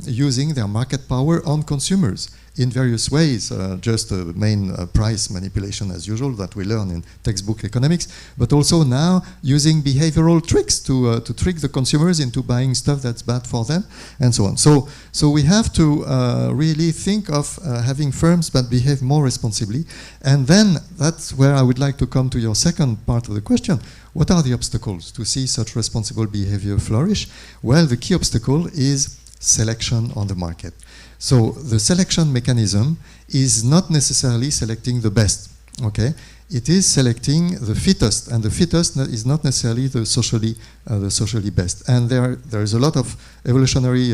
using their market power on consumers in various ways, just the main price manipulation as usual that we learn in textbook economics, but also now using behavioral tricks to trick the consumers into buying stuff that's bad for them, and so on. So we have to really think of having firms that behave more responsibly, and then that's where I would like to come to your second part of the question. What are the obstacles to see such responsible behavior flourish? Well, the key obstacle is selection on the market. So the selection mechanism is not necessarily selecting the best, okay? It is selecting the fittest, and the fittest is not necessarily the socially best. And there is a lot of evolutionary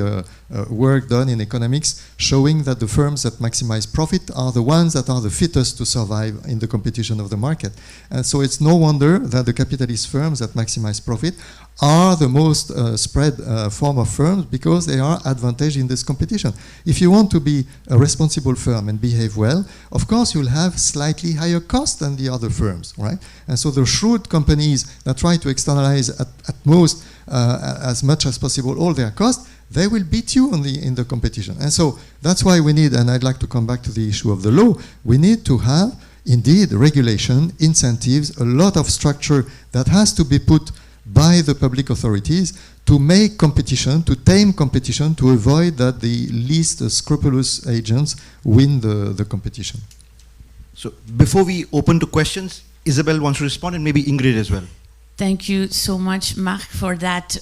work done in economics showing that the firms that maximize profit are the ones that are the fittest to survive in the competition of the market. And so it's no wonder that the capitalist firms that maximize profit are the most spread form of firms because they are advantaged in this competition. If you want to be a responsible firm and behave well, of course you'll have slightly higher costs than the other firms, right? And so the shrewd companies that try to externalize at most as much as possible all their costs, they will beat you in the competition. And so that's why we need, and I'd like to come back to the issue of the law, we need to have indeed regulation, incentives, a lot of structure that has to be put by the public authorities to make competition, to tame competition, to avoid that the least scrupulous agents win the competition. So before we open to questions, Isabel wants to respond, and maybe Ingrid as well. Thank you so much, Marc, for that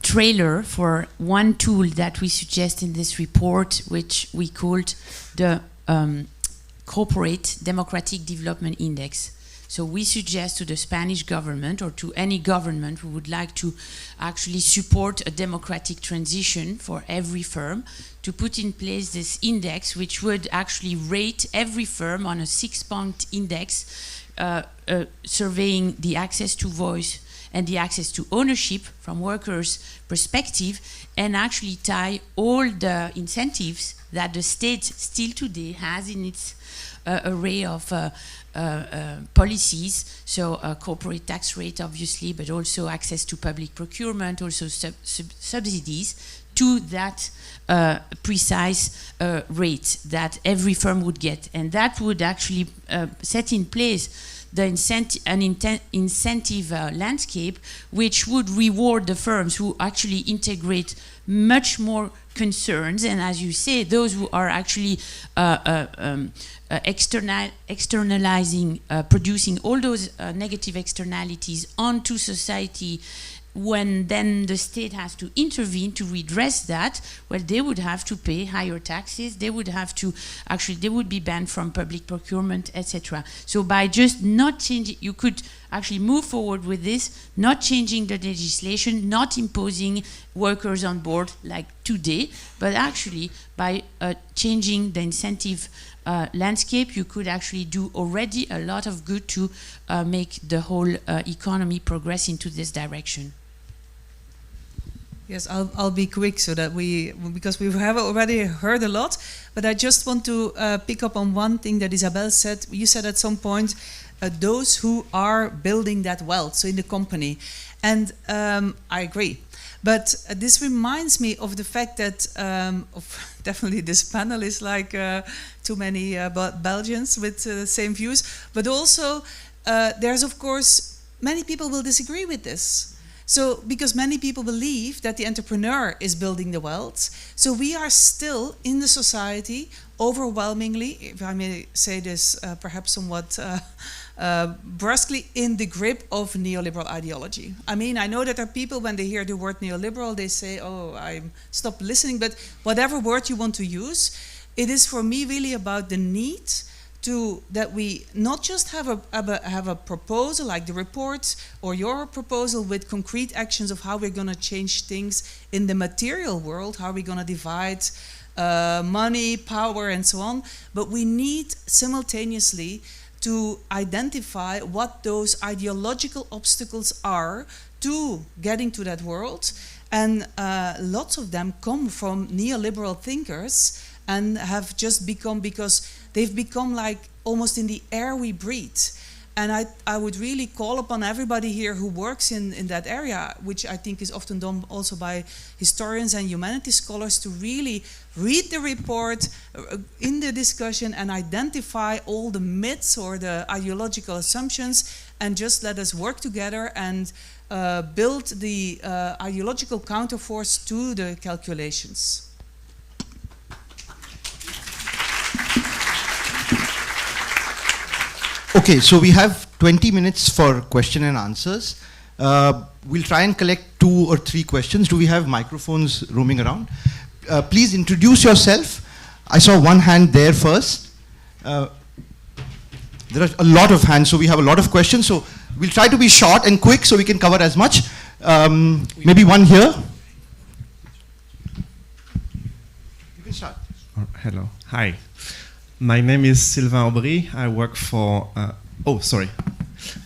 trailer for one tool that we suggest in this report, which we called the Corporate Democratic Development Index. So we suggest to the Spanish government or to any government who would like to actually support a democratic transition for every firm to put in place this index, which would actually rate every firm on a 6-point index, surveying the access to voice and the access to ownership from workers' perspective, and actually tie all the incentives that the state still today has in its array of policies, so corporate tax rate obviously, but also access to public procurement, also subsidies, to that precise rate that every firm would get. And that would actually set in place the incentive landscape, which would reward the firms who actually integrate much more concerns, and as you say, those who are actually externalizing, producing all those negative externalities onto society, when then the state has to intervene to redress that, well, they would have to pay higher taxes, they would have to, actually, they would be banned from public procurement, etc. So by just not changing, you could actually move forward with this, not changing the legislation, not imposing workers on board like today, but actually by changing the incentive landscape, you could actually do already a lot of good to make the whole economy progress into this direction. Yes, I'll be quick so that because we have already heard a lot, but I just want to pick up on one thing that Isabel said. You said at some point, those who are building that wealth, so in the company. And I agree. But this reminds me of the fact that, definitely this panel is like too many Belgians with the same views, but also there's of course, many people will disagree with this. So, because many people believe that the entrepreneur is building the wealth, so we are still in the society overwhelmingly, if I may say this perhaps somewhat brusquely, in the grip of neoliberal ideology. I mean, I know that there are people, when they hear the word neoliberal, they say, oh, I'm stop listening, but whatever word you want to use, it is for me really about the need that we not just have a proposal like the report or your proposal with concrete actions of how we're going to change things in the material world, how we're going to divide money, power, and so on, but we need simultaneously to identify what those ideological obstacles are to getting to that world, and lots of them come from neoliberal thinkers and have just become, because they've become like almost in the air we breathe. And I would really call upon everybody here who works in that area, which I think is often done also by historians and humanities scholars, to really read the report in the discussion and identify all the myths or the ideological assumptions, and just let us work together and build the ideological counterforce to the calculations. Okay, so we have 20 minutes for question and answers. We'll try and collect 2 or 3 questions. Do we have microphones roaming around? Please introduce yourself. I saw one hand there first. There are a lot of hands, so we have a lot of questions. So we'll try to be short and quick so we can cover as much. Maybe one here. You can start. Hello. Hi. My name is Sylvain Aubry. I work for,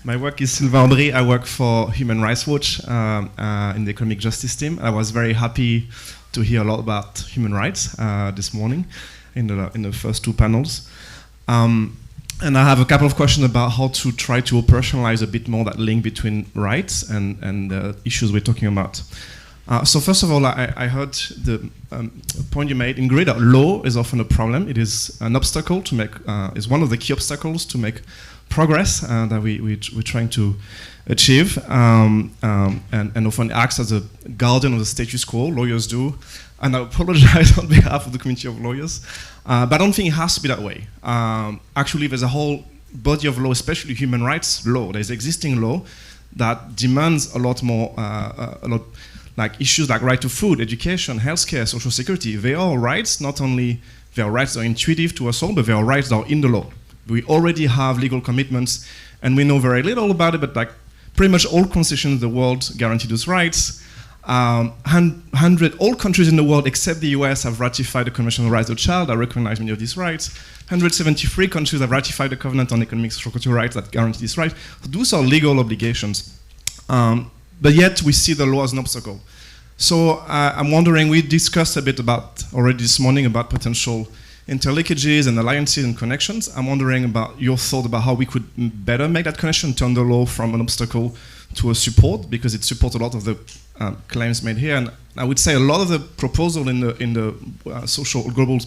My work is Sylvain Aubry. I work for Human Rights Watch in the economic justice team. I was very happy to hear a lot about human rights this morning in the first 2 panels. And I have a couple of questions about how to try to operationalize a bit more that link between rights and the issues we're talking about. So first of all, I heard the point you made in grid that law is often a problem. It is an obstacle to make, is one of the key obstacles to make progress that we're trying to achieve, and often acts as a guardian of the status quo. Lawyers do, and I apologize on behalf of the community of lawyers, but I don't think it has to be that way. Actually, there's a whole body of law, especially human rights law. There's existing law that demands a lot more, like issues like right to food, education, healthcare, social security. They are rights, not only they are rights that are intuitive to us all, but they are rights that are in the law. We already have legal commitments, and we know very little about it, but like pretty much all constitutions in the world guarantee those rights. All countries in the world except the US have ratified the Convention on the Rights of the Child that recognize many of these rights. 173 countries have ratified the Covenant on Economic and Social Cultural Rights that guarantee these rights. So those are legal obligations. But yet we see the law as an obstacle. So I'm wondering, we discussed a bit about already this morning about potential interlinkages and alliances and connections. I'm wondering about your thought about how we could better make that connection, turn the law from an obstacle to a support, because it supports a lot of the claims made here. And I would say a lot of the proposal in the social global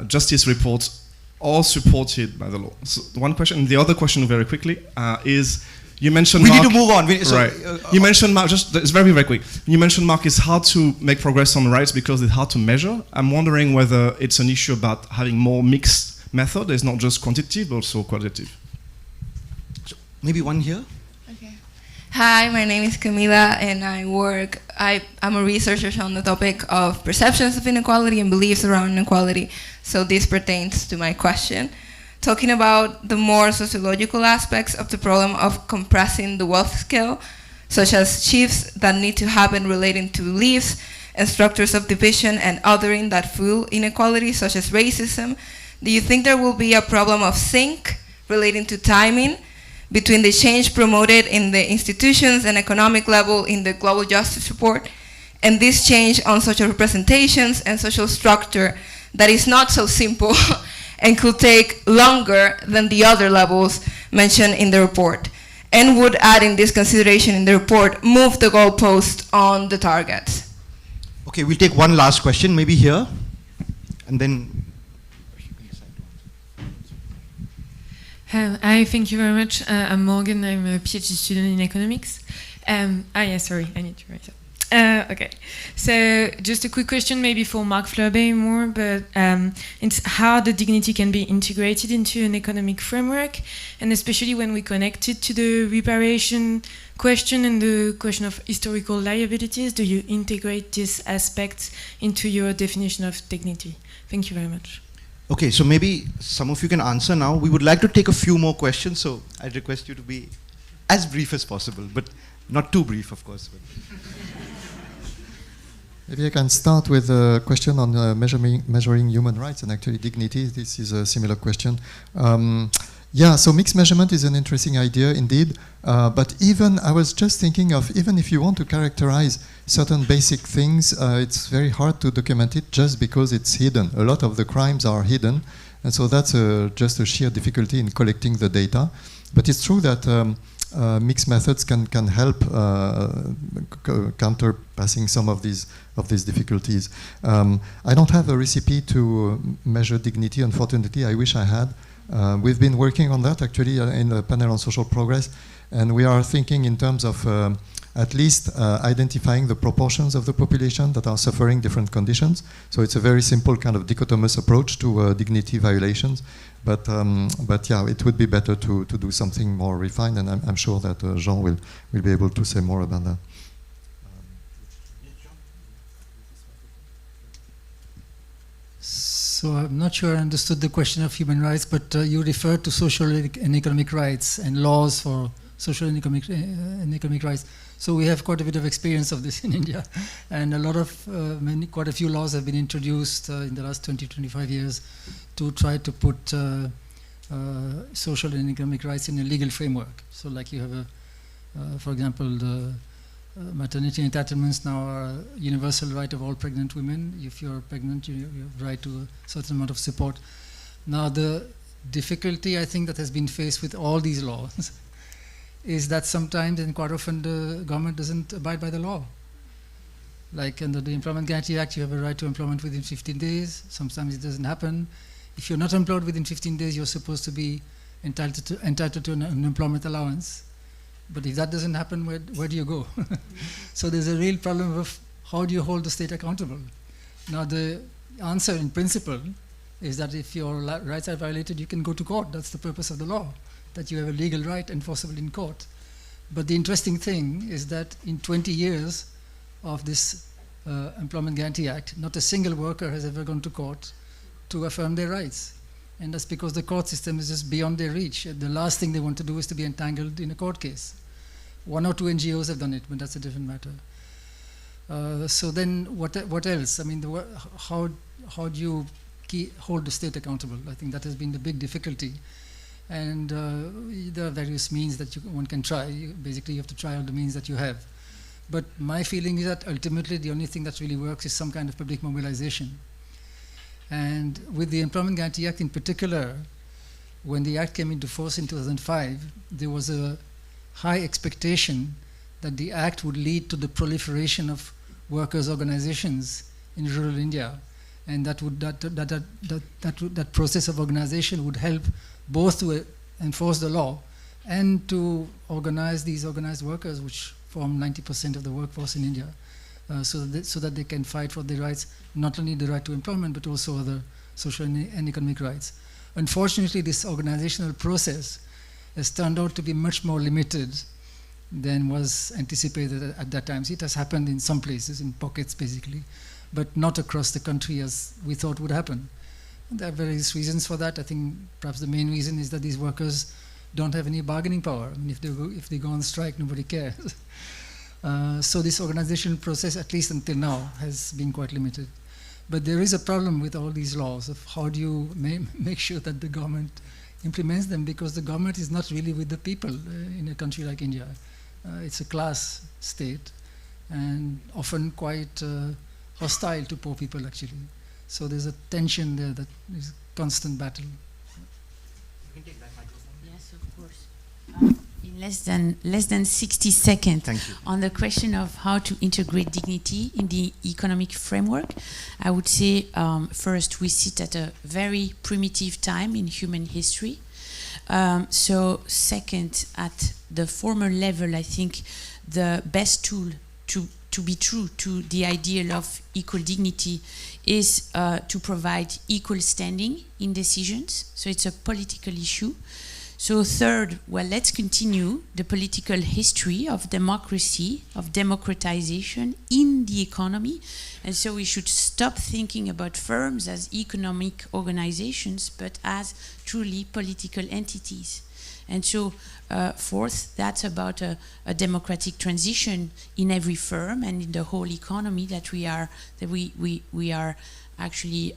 justice reports are supported by the law. So one question, and the other question very quickly is, you mentioned we need to move on. You mentioned, Mark, it's very, very quick. You mentioned, Mark, it's hard to make progress on rights because it's hard to measure. I'm wondering whether it's an issue about having more mixed method. It's not just quantitative, but also qualitative. So maybe one here. Okay. Hi, my name is Camila, and I'm a researcher on the topic of perceptions of inequality and beliefs around inequality. So this pertains to my question. Talking about the more sociological aspects of the problem of compressing the wealth scale, such as shifts that need to happen relating to beliefs and structures of division and othering that fuel inequality, such as racism, do you think there will be a problem of sync relating to timing between the change promoted in the institutions and economic level in the Global Justice Report and this change on social representations and social structure that is not so simple and could take longer than the other levels mentioned in the report, and would, adding this consideration in the report, move the goalpost on the targets? Okay, we'll take one last question, maybe here, and then. Hi, thank you very much. I'm Morgan, I'm a PhD student in economics. Sorry, I need to write it. Okay, so just a quick question maybe for Mark Fleurbet more, but it's how the dignity can be integrated into an economic framework, and especially when we connect it to the reparation question and the question of historical liabilities, do you integrate these aspects into your definition of dignity? Thank you very much. Okay, so maybe some of you can answer now. We would like to take a few more questions, so I'd request you to be as brief as possible, but not too brief, of course. Maybe I can start with a question on measuring human rights and actually dignity. This is a similar question. Yeah, so mixed measurement is an interesting idea indeed. But even, I was just thinking of, even if you want to characterize certain basic things, it's very hard to document it just because it's hidden. A lot of the crimes are hidden. And so that's just a sheer difficulty in collecting the data. But it's true that mixed methods can help counterpassing some of these difficulties. I don't have a recipe to measure dignity, unfortunately. I wish I had. We've been working on that actually in the panel on social progress, and we are thinking in terms of at least identifying the proportions of the population that are suffering different conditions. So it's a very simple kind of dichotomous approach to dignity violations. But yeah, it would be better to do something more refined, and I'm sure that Jean will be able to say more about that. So I'm not sure I understood the question of human rights, but you referred to social and economic rights and laws for social and economic rights. So we have quite a bit of experience of this in India, and quite a few laws have been introduced in the last 20-25 years to try to put social and economic rights in a legal framework. So like you have for example, the maternity entitlements now are a universal right of all pregnant women. If you're pregnant, you have right to a certain amount of support. Now the difficulty I think that has been faced with all these laws is that sometimes and quite often the government doesn't abide by the law. Like under the Employment Guarantee Act, you have a right to employment within 15 days. Sometimes it doesn't happen. If you're not employed within 15 days, you're supposed to be entitled to an unemployment allowance. But if that doesn't happen, where do you go? So there's a real problem of how do you hold the state accountable? Now the answer in principle is that if your rights are violated, you can go to court. That's the purpose of the law, that you have a legal right enforceable in court. But the interesting thing is that in 20 years of this Employment Guarantee Act, not a single worker has ever gone to court to affirm their rights. And that's because the court system is just beyond their reach. The last thing they want to do is to be entangled in a court case. 1 or 2 NGOs have done it, but that's a different matter. So then what else? I mean, how do you hold the state accountable? I think that has been the big difficulty. And there are various means that one can try. Basically, you have to try all the means that you have. But my feeling is that ultimately the only thing that really works is some kind of public mobilization. And with the Employment Guarantee Act in particular, when the Act came into force in 2005, there was a high expectation that the Act would lead to the proliferation of workers' organizations in rural India. And that process of organization would help both to enforce the law and to organize these organized workers, which form 90% of the workforce in India. So that they can fight for their rights, not only the right to employment, but also other social and economic rights. Unfortunately, this organizational process has turned out to be much more limited than was anticipated at that time. So it has happened in some places, in pockets basically, but not across the country as we thought would happen. And there are various reasons for that. I think perhaps the main reason is that these workers don't have any bargaining power. I mean, if they go on strike, nobody cares. So this organizational process, at least until now, has been quite limited. But there is a problem with all these laws of how do you make sure that the government implements them, because the government is not really with the people in a country like India. It's a class state and often quite hostile to poor people actually. So there's a tension there that is constant battle. You can take that microphone. Yes, of course. In less than 60 seconds on the question of how to integrate dignity in the economic framework, I would say first we sit at a very primitive time in human history. So second, at the former level, I think the best tool to be true to the ideal of equal dignity is to provide equal standing in decisions. So it's a political issue. So third, well, let's continue the political history of democracy, of democratization in the economy. And so we should stop thinking about firms as economic organizations, but as truly political entities. And so fourth, that's about a democratic transition in every firm and in the whole economy that we are actually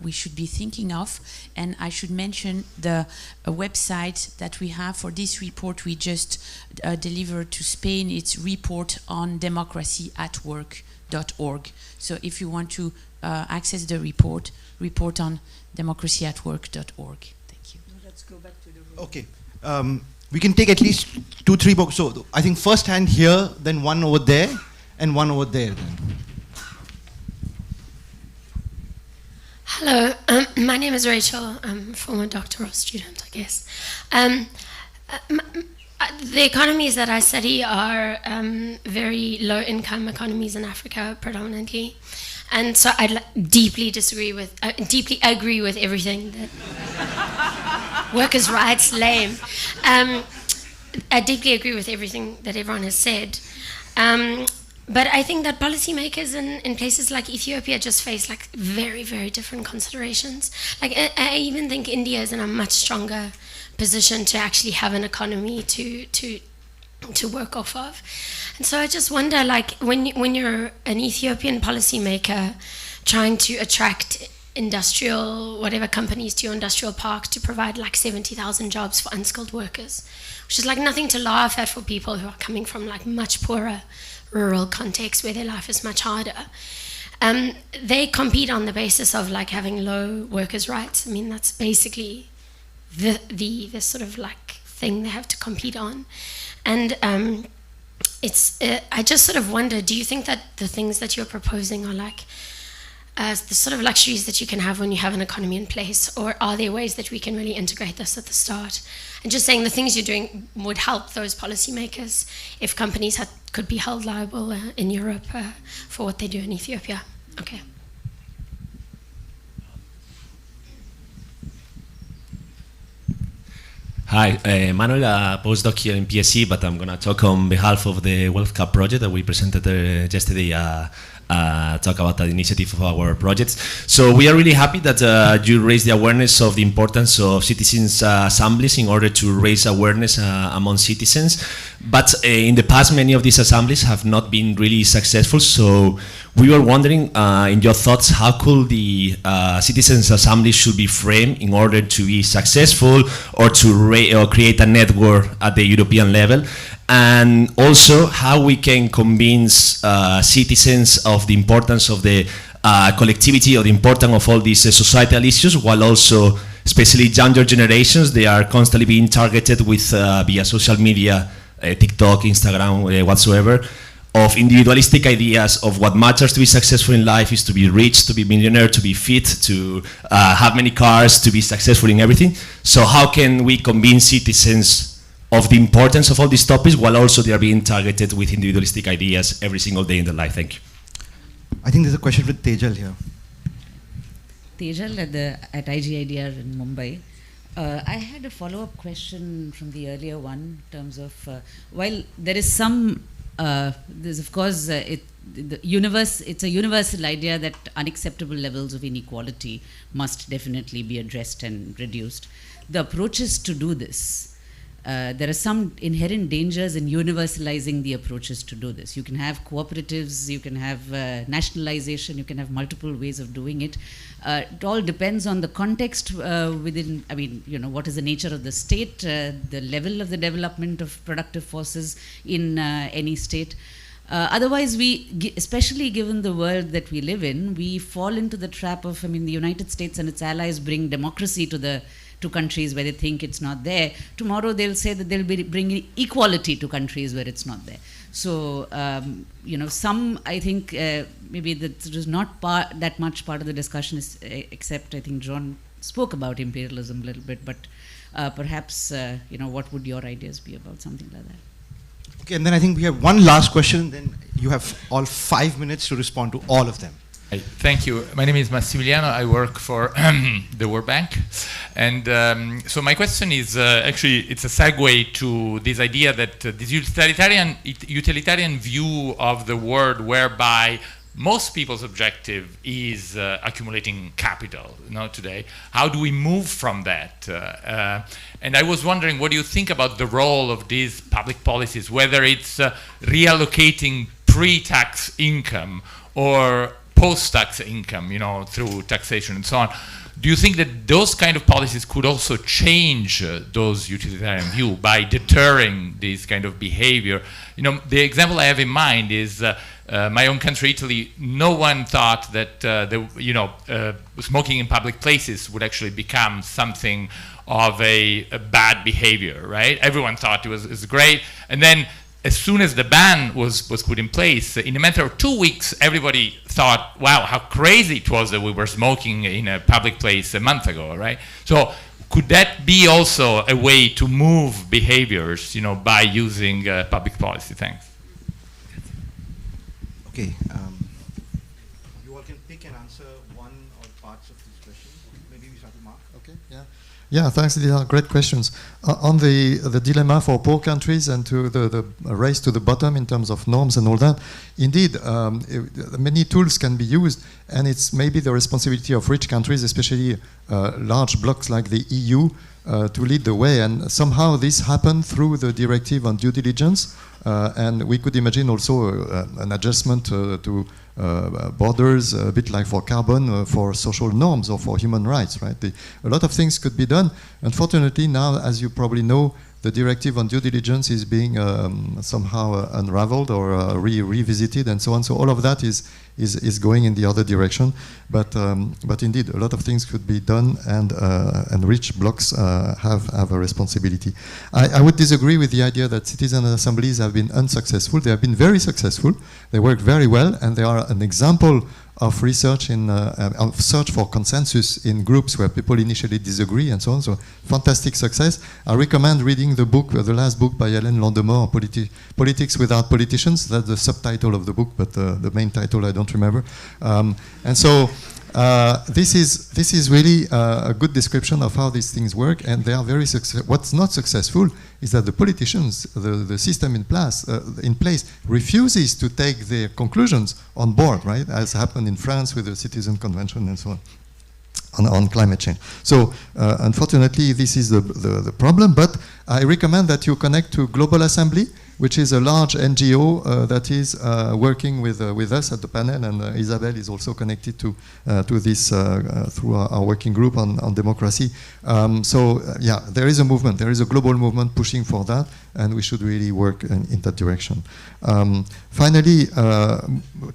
we should be thinking of. And I should mention the website that we have for this report we just delivered to Spain. It's report on democracyatwork.org. So if you want to access the report on democracyatwork.org. Thank you. Let's go back to the room. Okay. We can take at least 2-3 books. So I think first hand here, then one over there, and one over there then. Hello, my name is Rachel. I'm a former doctoral student, I guess. The economies that I study are very low-income economies in Africa, predominantly, and so I deeply agree with everything that workers' rights, lame. I deeply agree with everything that everyone has said. But I think that policymakers in places like Ethiopia just face like very, very different considerations. Like I even think India is in a much stronger position to actually have an economy to work off of. And so I just wonder, like when you're an Ethiopian policymaker trying to attract industrial, whatever companies to your industrial park to provide like 70,000 jobs for unskilled workers, which is like nothing to laugh at for people who are coming from like much poorer rural contexts where their life is much harder. They compete on the basis of like having low workers' rights. I mean, that's basically the sort of like thing they have to compete on. And I just sort of wonder, do you think that the things that you're proposing are like the sort of luxuries that you can have when you have an economy in place, or are there ways that we can really integrate this at the start? And just saying the things you're doing would help those policymakers if companies could be held liable in Europe for what they do in Ethiopia. Okay. Hi, Manuel, a postdoc here in PSC, but I'm going to talk on behalf of the Wealth Cup project that we presented yesterday. Talk about the initiative of our projects. So we are really happy that you raised the awareness of the importance of citizens' assemblies in order to raise awareness among citizens. But in the past, many of these assemblies have not been really successful. So we were wondering, in your thoughts, how could the citizens' assembly should be framed in order to be successful, or to create a network at the European level? And also how we can convince citizens of the importance of the collectivity, or the importance of all these societal issues, while also, especially younger generations, they are constantly being targeted with via social media, TikTok, Instagram, whatsoever, of individualistic ideas of what matters to be successful in life is to be rich, to be millionaire, to be fit, to have many cars, to be successful in everything. So how can we convince citizens of the importance of all these topics, while also they are being targeted with individualistic ideas every single day in their life? Thank you. I think there's a question with Tejal here. Tejal at IGIDR in Mumbai. I had a follow-up question from the earlier one in terms of, while there is some, there's of course, it's a universal idea that unacceptable levels of inequality must definitely be addressed and reduced. The approaches to do this, there are some inherent dangers in universalizing the approaches to do this. You can have cooperatives, you can have nationalization, you can have multiple ways of doing it. It all depends on the context within, I mean, you know, what is the nature of the state, the level of the development of productive forces in any state. Otherwise, especially given the world that we live in, we fall into the trap of, I mean, the United States and its allies bring democracy to countries where they think it's not there. Tomorrow they'll say that they'll be bringing equality to countries where it's not there. So, you know, I think maybe that is not that much part of the discussion, except I think John spoke about imperialism a little bit, but perhaps, you know, what would your ideas be about something like that? Okay, and then I think we have one last question, then you have all 5 minutes to respond to all of them. Thank you. My name is Massimiliano. I work for the World Bank. And so my question is actually, it's a segue to this idea that this utilitarian view of the world whereby most people's objective is accumulating capital, you know, today. How do we move from that? And I was wondering, what do you think about the role of these public policies, whether it's reallocating pre-tax income or post-tax income, you know, through taxation and so on? Do you think that those kind of policies could also change those utilitarian view by deterring this kind of behavior? You know, the example I have in mind is my own country, Italy. No one thought that smoking in public places would actually become something of a bad behavior, right? Everyone thought it was great, and then as soon as the ban was put in place, in a matter of 2 weeks, everybody thought, wow, how crazy it was that we were smoking in a public place a month ago, right? So could that be also a way to move behaviors, you know, by using public policy? Thanks. Okay. You all can pick and answer one or parts of this question. Maybe we start with Mark. Okay, yeah. Yeah, thanks. These are great questions. On the dilemma for poor countries and to the race to the bottom in terms of norms and all that, indeed, many tools can be used, and it's maybe the responsibility of rich countries, especially large blocs like the EU, to lead the way. And somehow this happened through the directive on due diligence, and we could imagine also an adjustment to borders, a bit like for carbon, for social norms or for human rights, right? A lot of things could be done. Unfortunately, now, as you probably know, the directive on due diligence is being somehow unraveled or revisited and so on. So all of that is going in the other direction. But indeed, a lot of things could be done, and rich blocs have a responsibility. I would disagree with the idea that citizen assemblies have been unsuccessful. They have been very successful. They work very well, and they are an example of research of search for consensus in groups where people initially disagree and so on. So fantastic success. I recommend reading the book, the last book by Hélène Landemort, Politics Without Politicians. That's the subtitle of the book, but the main title I don't remember. And so this is really a good description of how these things work, and they are very successful. What's not successful is that the politicians, the system in place refuses to take their conclusions on board, right? As happened in France with the Citizen Convention and so on climate change. So unfortunately, this is the problem, but I recommend that you connect to Global Assembly, which is a large NGO that is working with us at the panel, and Isabel is also connected to this through our working group on democracy. So yeah, there is a movement, there is a global movement pushing for that, and we should really work in that direction. Finally,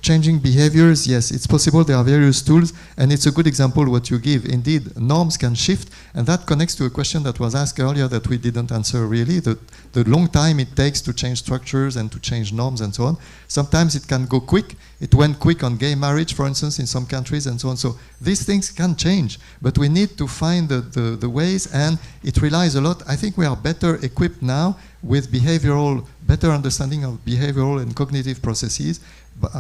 changing behaviors, yes, it's possible. There are various tools, and it's a good example what you give. Indeed, norms can shift, and that connects to a question that was asked earlier that we didn't answer really, the long time it takes to change structures and to change norms and so on. Sometimes it can go quick. It went quick on gay marriage, for instance, in some countries and so on. So these things can change, but we need to find the ways, and it relies a lot. I think we are better equipped now with better understanding of behavioral and cognitive processes,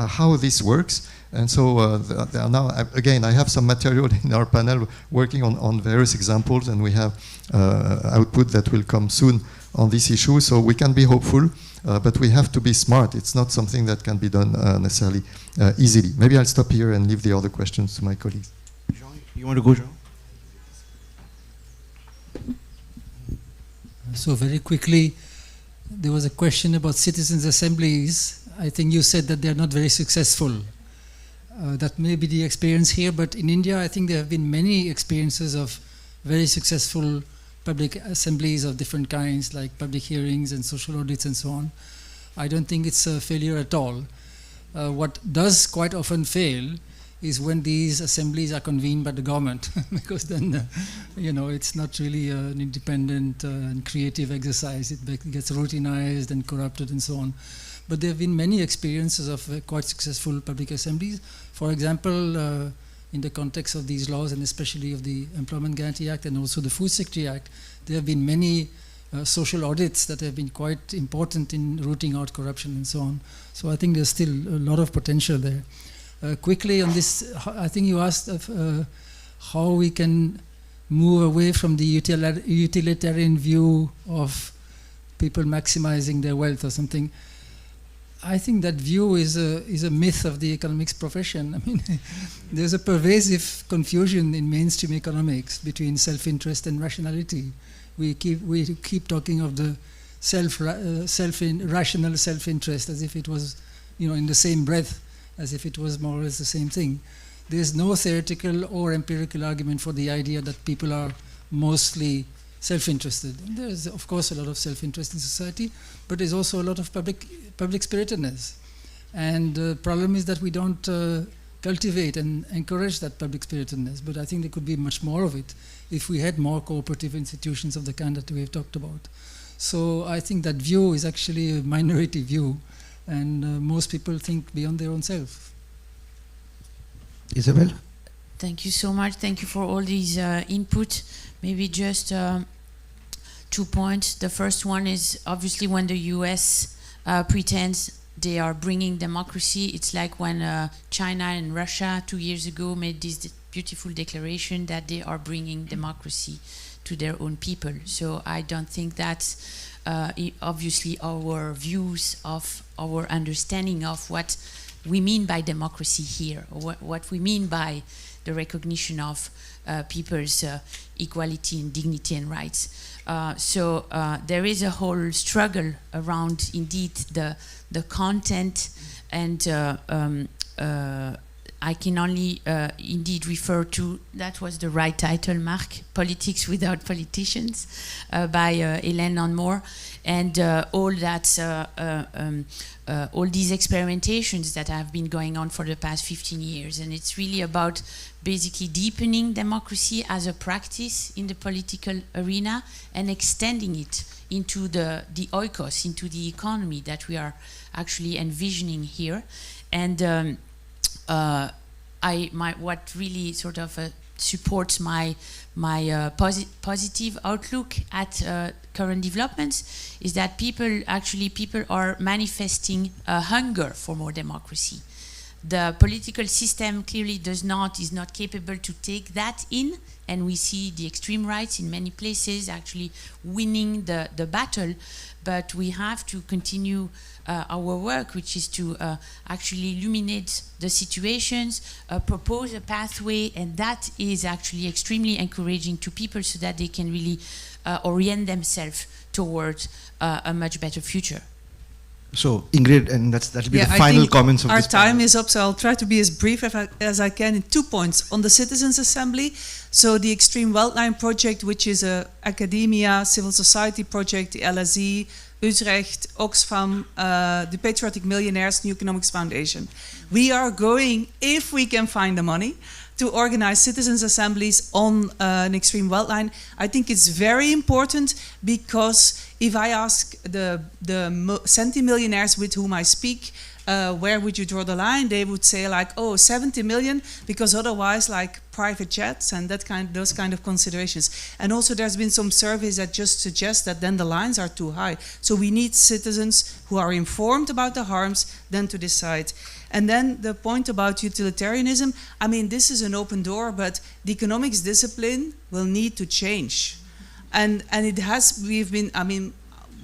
how this works. And so there are now, again, I have some material in our panel working on various examples, and we have output that will come soon on this issue. So we can be hopeful, but we have to be smart. It's not something that can be done necessarily easily. Maybe I'll stop here and leave the other questions to my colleagues. Jean, you want to go, Jean? So very quickly, there was a question about citizens' assemblies. I think you said that they're not very successful. That may be the experience here, but in India, I think there have been many experiences of very successful public assemblies of different kinds, like public hearings and social audits and so on. I don't think it's a failure at all. What does quite often fail is when these assemblies are convened by the government, because then, it's not really an independent and creative exercise. It gets routinized and corrupted and so on. But there have been many experiences of quite successful public assemblies. For example, in the context of these laws, and especially of the Employment Guarantee Act and also the Food Security Act, there have been many social audits that have been quite important in rooting out corruption and so on. So I think there's still a lot of potential there. Quickly on this, I think you asked how we can move away from the utilitarian view of people maximizing their wealth or something. I think that view is a myth of the economics profession. I mean, there's a pervasive confusion in mainstream economics between self-interest and rationality. We keep talking of the rational self-interest as if it was, in the same breath, as if it was more or less the same thing. There's no theoretical or empirical argument for the idea that people are mostly self-interested. There's, of course, a lot of self-interest in society, but there's also a lot of public-spiritedness. And the problem is that we don't cultivate and encourage that public-spiritedness, but I think there could be much more of it if we had more cooperative institutions of the kind that we have talked about. So I think that view is actually a minority view, and most people think beyond their own self. Isabel? Thank you so much. Thank you for all these input. Maybe just 2 points. The first one is obviously when the US pretends they are bringing democracy, it's like when China and Russia 2 years ago made this beautiful declaration that they are bringing democracy to their own people. So I don't think that's obviously our views of our understanding of what we mean by democracy here, or what we mean by the recognition of people's equality and dignity and rights. So there is a whole struggle around indeed the content, and I can only indeed refer to, that was the right title, Mark, Politics Without Politicians, by Hélène Anmol, and all these experimentations that have been going on for the past 15 years. And it's really about basically deepening democracy as a practice in the political arena and extending it into the oikos, into the economy that we are actually envisioning here. And what really sort of supports my positive outlook at current developments is that people are manifesting a hunger for more democracy. The political system clearly is not capable to take that in, and we see the extreme rights in many places actually winning the battle. But we have to continue our work, which is to actually illuminate the situations, propose a pathway, and that is actually extremely encouraging to people so that they can really orient themselves towards a much better future. So Ingrid, and that'll be the final comments of this panel. Our time is up, so I'll try to be as brief as I can in 2 points. On the Citizens' Assembly, so the Extreme Wealth Line project, which is a academia, civil society project, the LSE, Utrecht, Oxfam, the Patriotic Millionaires, New Economics Foundation. We are going, if we can find the money, to organize citizens' assemblies on an extreme wealth line. I think it's very important, because if I ask the centimillionaires with whom I speak, where would you draw the line? They would say like, oh, 70 million, because otherwise like private jets and those kind of considerations. And also there's been some surveys that just suggest that then the lines are too high. So we need citizens who are informed about the harms then to decide. And then the point about utilitarianism, I mean, this is an open door, but the economics discipline will need to change. And it has,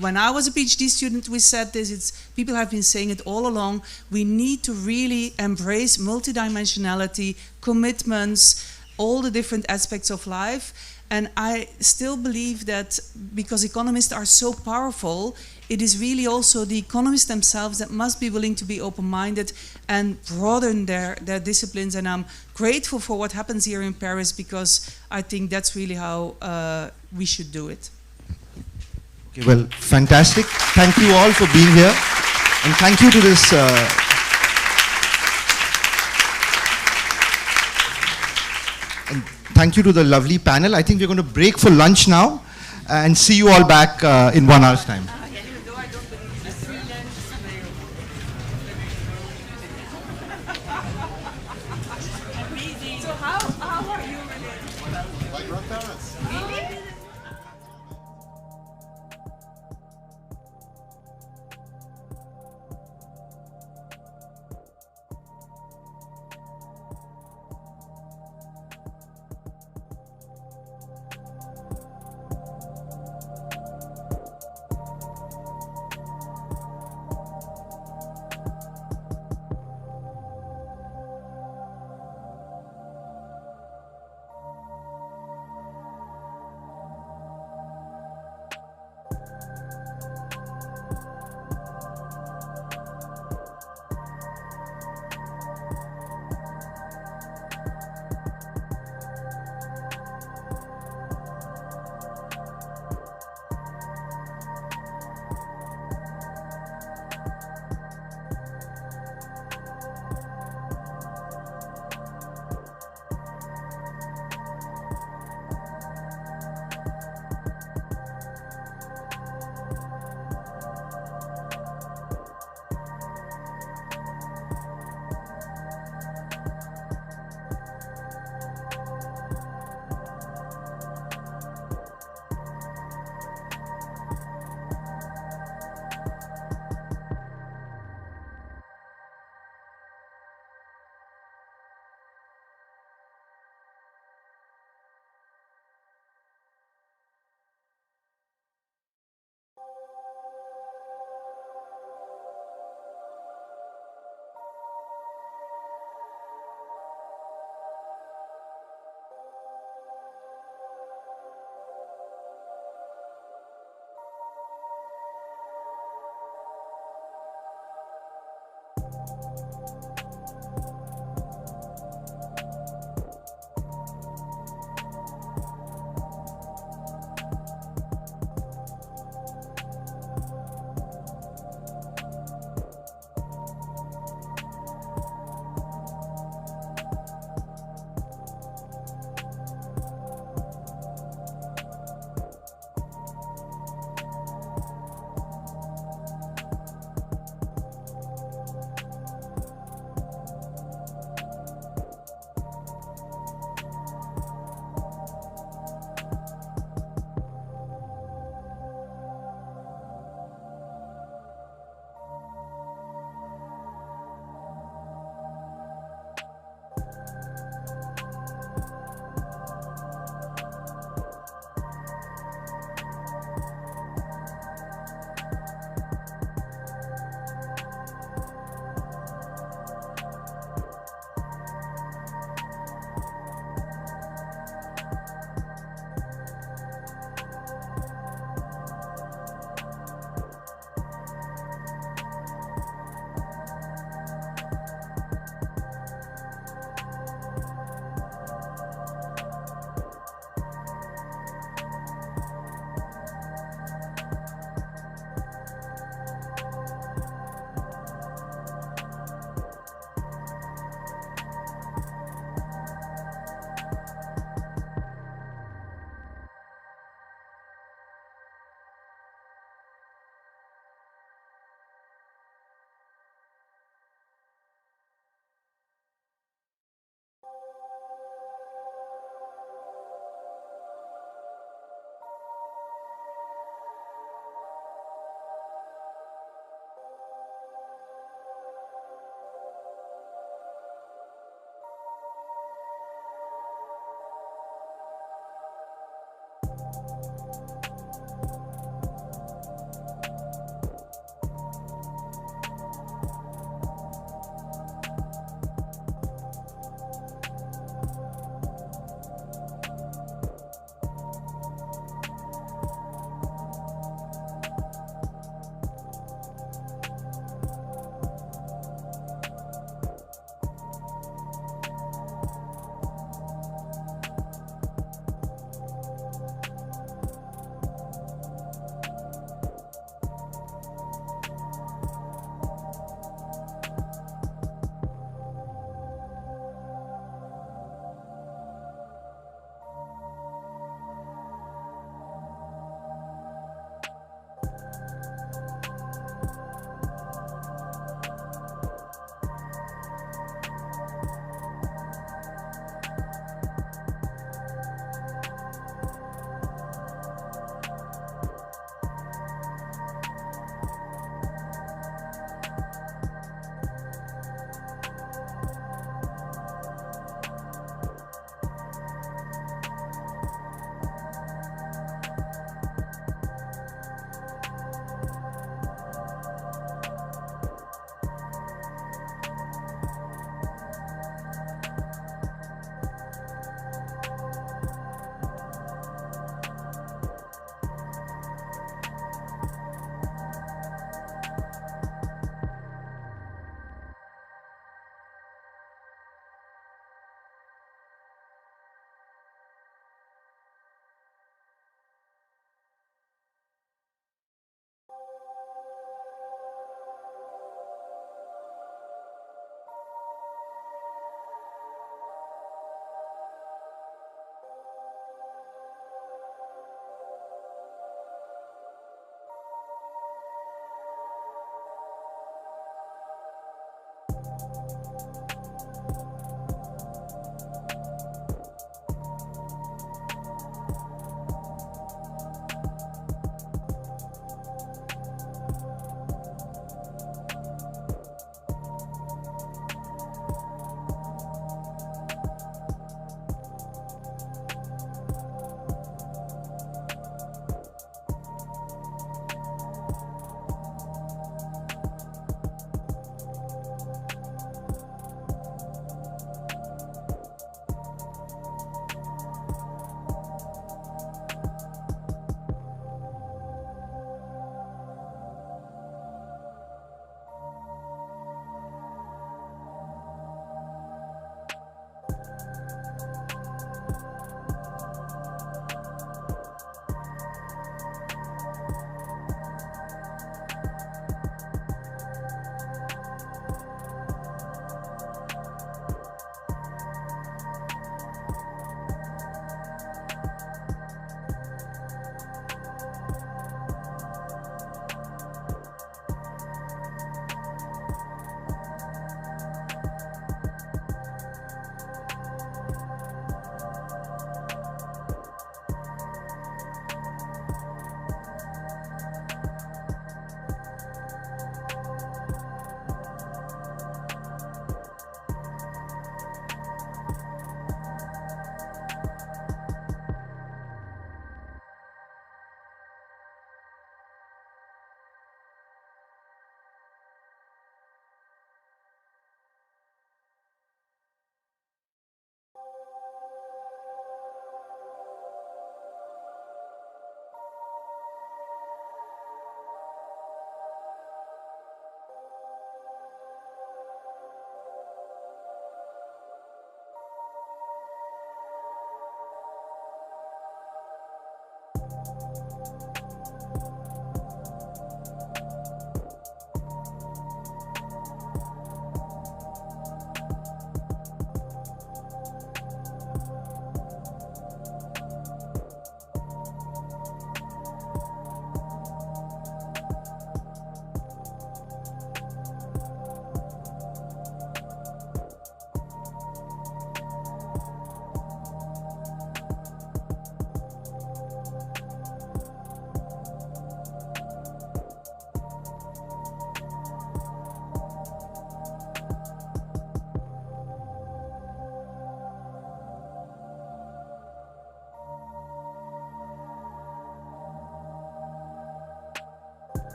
when I was a PhD student, we said this, people have been saying it all along, we need to really embrace multidimensionality, commitments, all the different aspects of life. And I still believe that because economists are so powerful, it is really also the economists themselves that must be willing to be open-minded and broaden their disciplines. And I'm grateful for what happens here in Paris, because I think that's really how we should do it. Okay, well, fantastic. Thank you all for being here. And thank you to this and thank you to the lovely panel. I think we're going to break for lunch now and see you all back in 1 hour's time.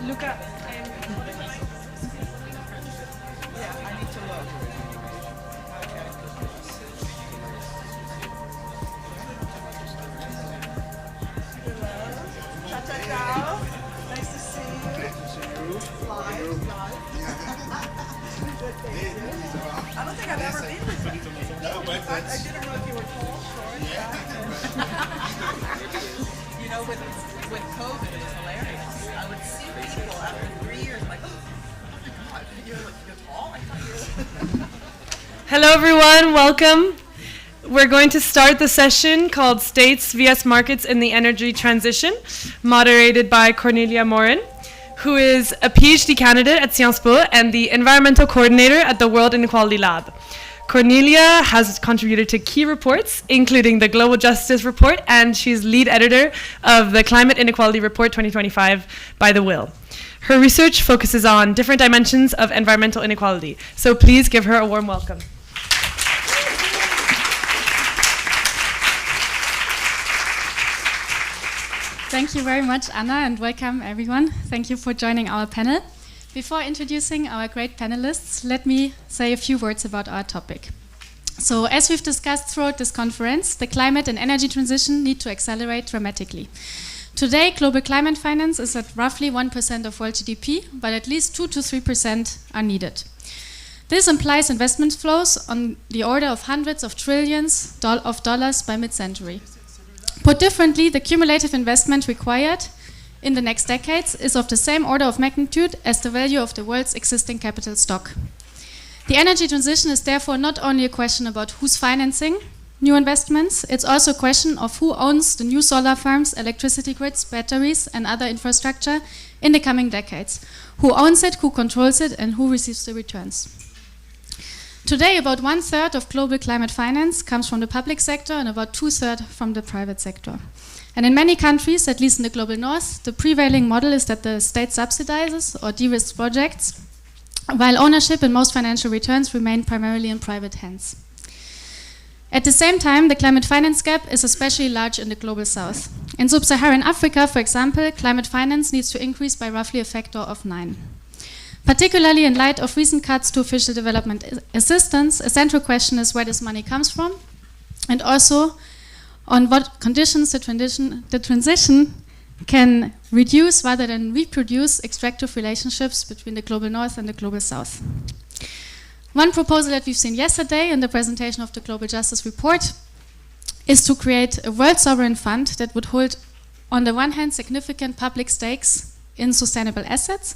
Luca. I don't think I've ever been with you. No, but I didn't know if you were tall, short, You know, with COVID, it was hilarious. I would see people after 3 years, like, oh my God, you're tall? I thought you were... Hello, everyone. Welcome. We're going to start the session called States vs. Markets in the Energy Transition, moderated by Cornelia Mohren, who is a PhD candidate at Sciences Po and the environmental coordinator at the World Inequality Lab. Cornelia has contributed to key reports, including the Global Justice Report, and she's lead editor of the Climate Inequality Report 2025 by The Will. Her research focuses on different dimensions of environmental inequality. So please give her a warm welcome. Thank you very much, Anna, and welcome everyone. Thank you for joining our panel. Before introducing our great panelists, let me say a few words about our topic. So, as we've discussed throughout this conference, the climate and energy transition need to accelerate dramatically. Today, global climate finance is at roughly 1% of world GDP, but at least 2 to 3% are needed. This implies investment flows on the order of hundreds of trillions of dollars by mid-century. Put differently, the cumulative investment required in the next decades is of the same order of magnitude as the value of the world's existing capital stock. The energy transition is therefore not only a question about who's financing new investments, it's also a question of who owns the new solar farms, electricity grids, batteries, and other infrastructure in the coming decades. Who owns it, who controls it, and who receives the returns. Today, about 1/3 of global climate finance comes from the public sector and about 2/3 from the private sector. And in many countries, at least in the global north, the prevailing model is that the state subsidizes or de-risks projects, while ownership and most financial returns remain primarily in private hands. At the same time, the climate finance gap is especially large in the global south. In sub-Saharan Africa, for example, climate finance needs to increase by roughly a factor of 9. Particularly in light of recent cuts to official development assistance, a central question is where this money comes from, and also on what conditions the transition can reduce rather than reproduce extractive relationships between the global north and the global south. One proposal that we've seen yesterday in the presentation of the Global Justice Report is to create a world sovereign fund that would hold, on the one hand, significant public stakes in sustainable assets,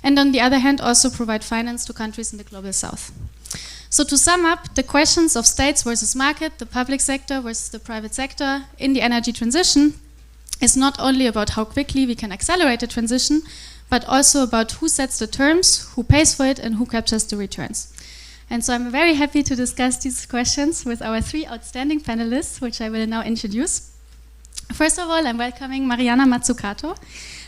and on the other hand, also provide finance to countries in the global south. So to sum up, the questions of states versus market, the public sector versus the private sector in the energy transition is not only about how quickly we can accelerate the transition, but also about who sets the terms, who pays for it, and who captures the returns. And so I'm very happy to discuss these questions with our 3 outstanding panelists, which I will now introduce. First of all, I'm welcoming Mariana Mazzucato.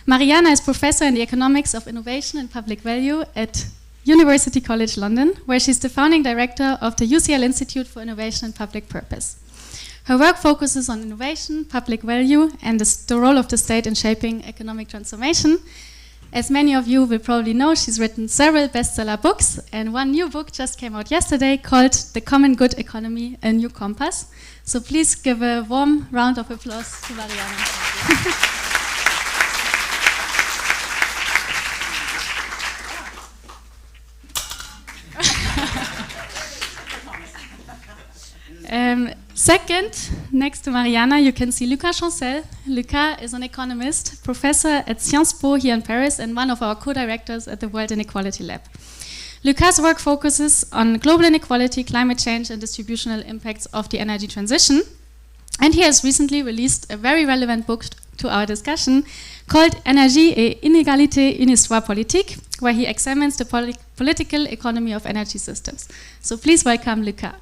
Mariana is professor in the economics of innovation and public value at University College London, where she's the founding director of the UCL Institute for Innovation and Public Purpose. Her work focuses on innovation, public value, and the role of the state in shaping economic transformation. As many of you will probably know, she's written several bestseller books, and one new book just came out yesterday called The Common Good Economy, A New Compass. So please give a warm round of applause to Mariana. Second, next to Mariana, you can see Lucas Chancel. Lucas is an economist, professor at Sciences Po here in Paris, and one of our co-directors at the World Inequality Lab. Lucas' work focuses on global inequality, climate change, and distributional impacts of the energy transition. And he has recently released a very relevant book to our discussion called Énergie et inégalité, une histoire politique, where he examines the political economy of energy systems. So please welcome Lucas.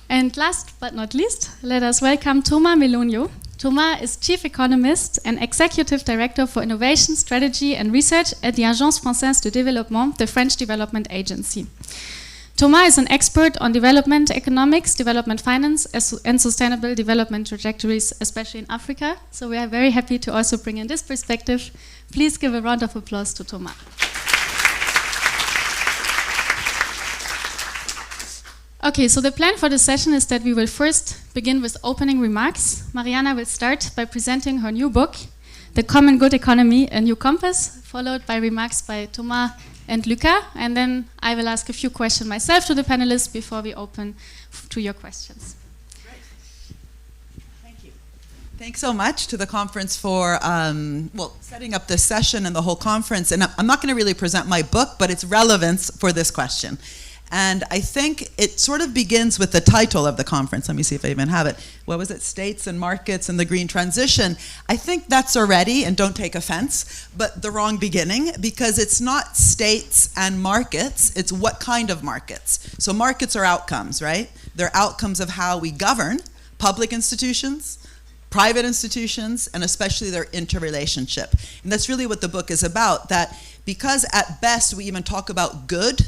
And last but not least, let us welcome Thomas Melonio. Thomas is Chief Economist and Executive Director for Innovation, Strategy and Research at the Agence Française de Développement, the French development agency. Thomas is an expert on development economics, development finance, and sustainable development trajectories, especially in Africa. So we are very happy to also bring in this perspective. Please give a round of applause to Thomas. Okay, so the plan for the session is that we will first begin with opening remarks. Mariana will start by presenting her new book, The Common Good Economy, A New Compass, followed by remarks by Thomas and Lucas, and then I will ask a few questions myself to the panelists before we open to your questions. Great. Thank you. Thanks so much to the conference for setting up this session and the whole conference. And I'm not going to really present my book, but its relevance for this question. And I think it sort of begins with the title of the conference. Let me see if I even have it. What was it? States and Markets and the Green Transition. I think that's already, and don't take offense, but the wrong beginning, because it's not states and markets, it's what kind of markets. So markets are outcomes, right? They're outcomes of how we govern public institutions, private institutions, and especially their interrelationship. And that's really what the book is about, that because at best we even talk about good,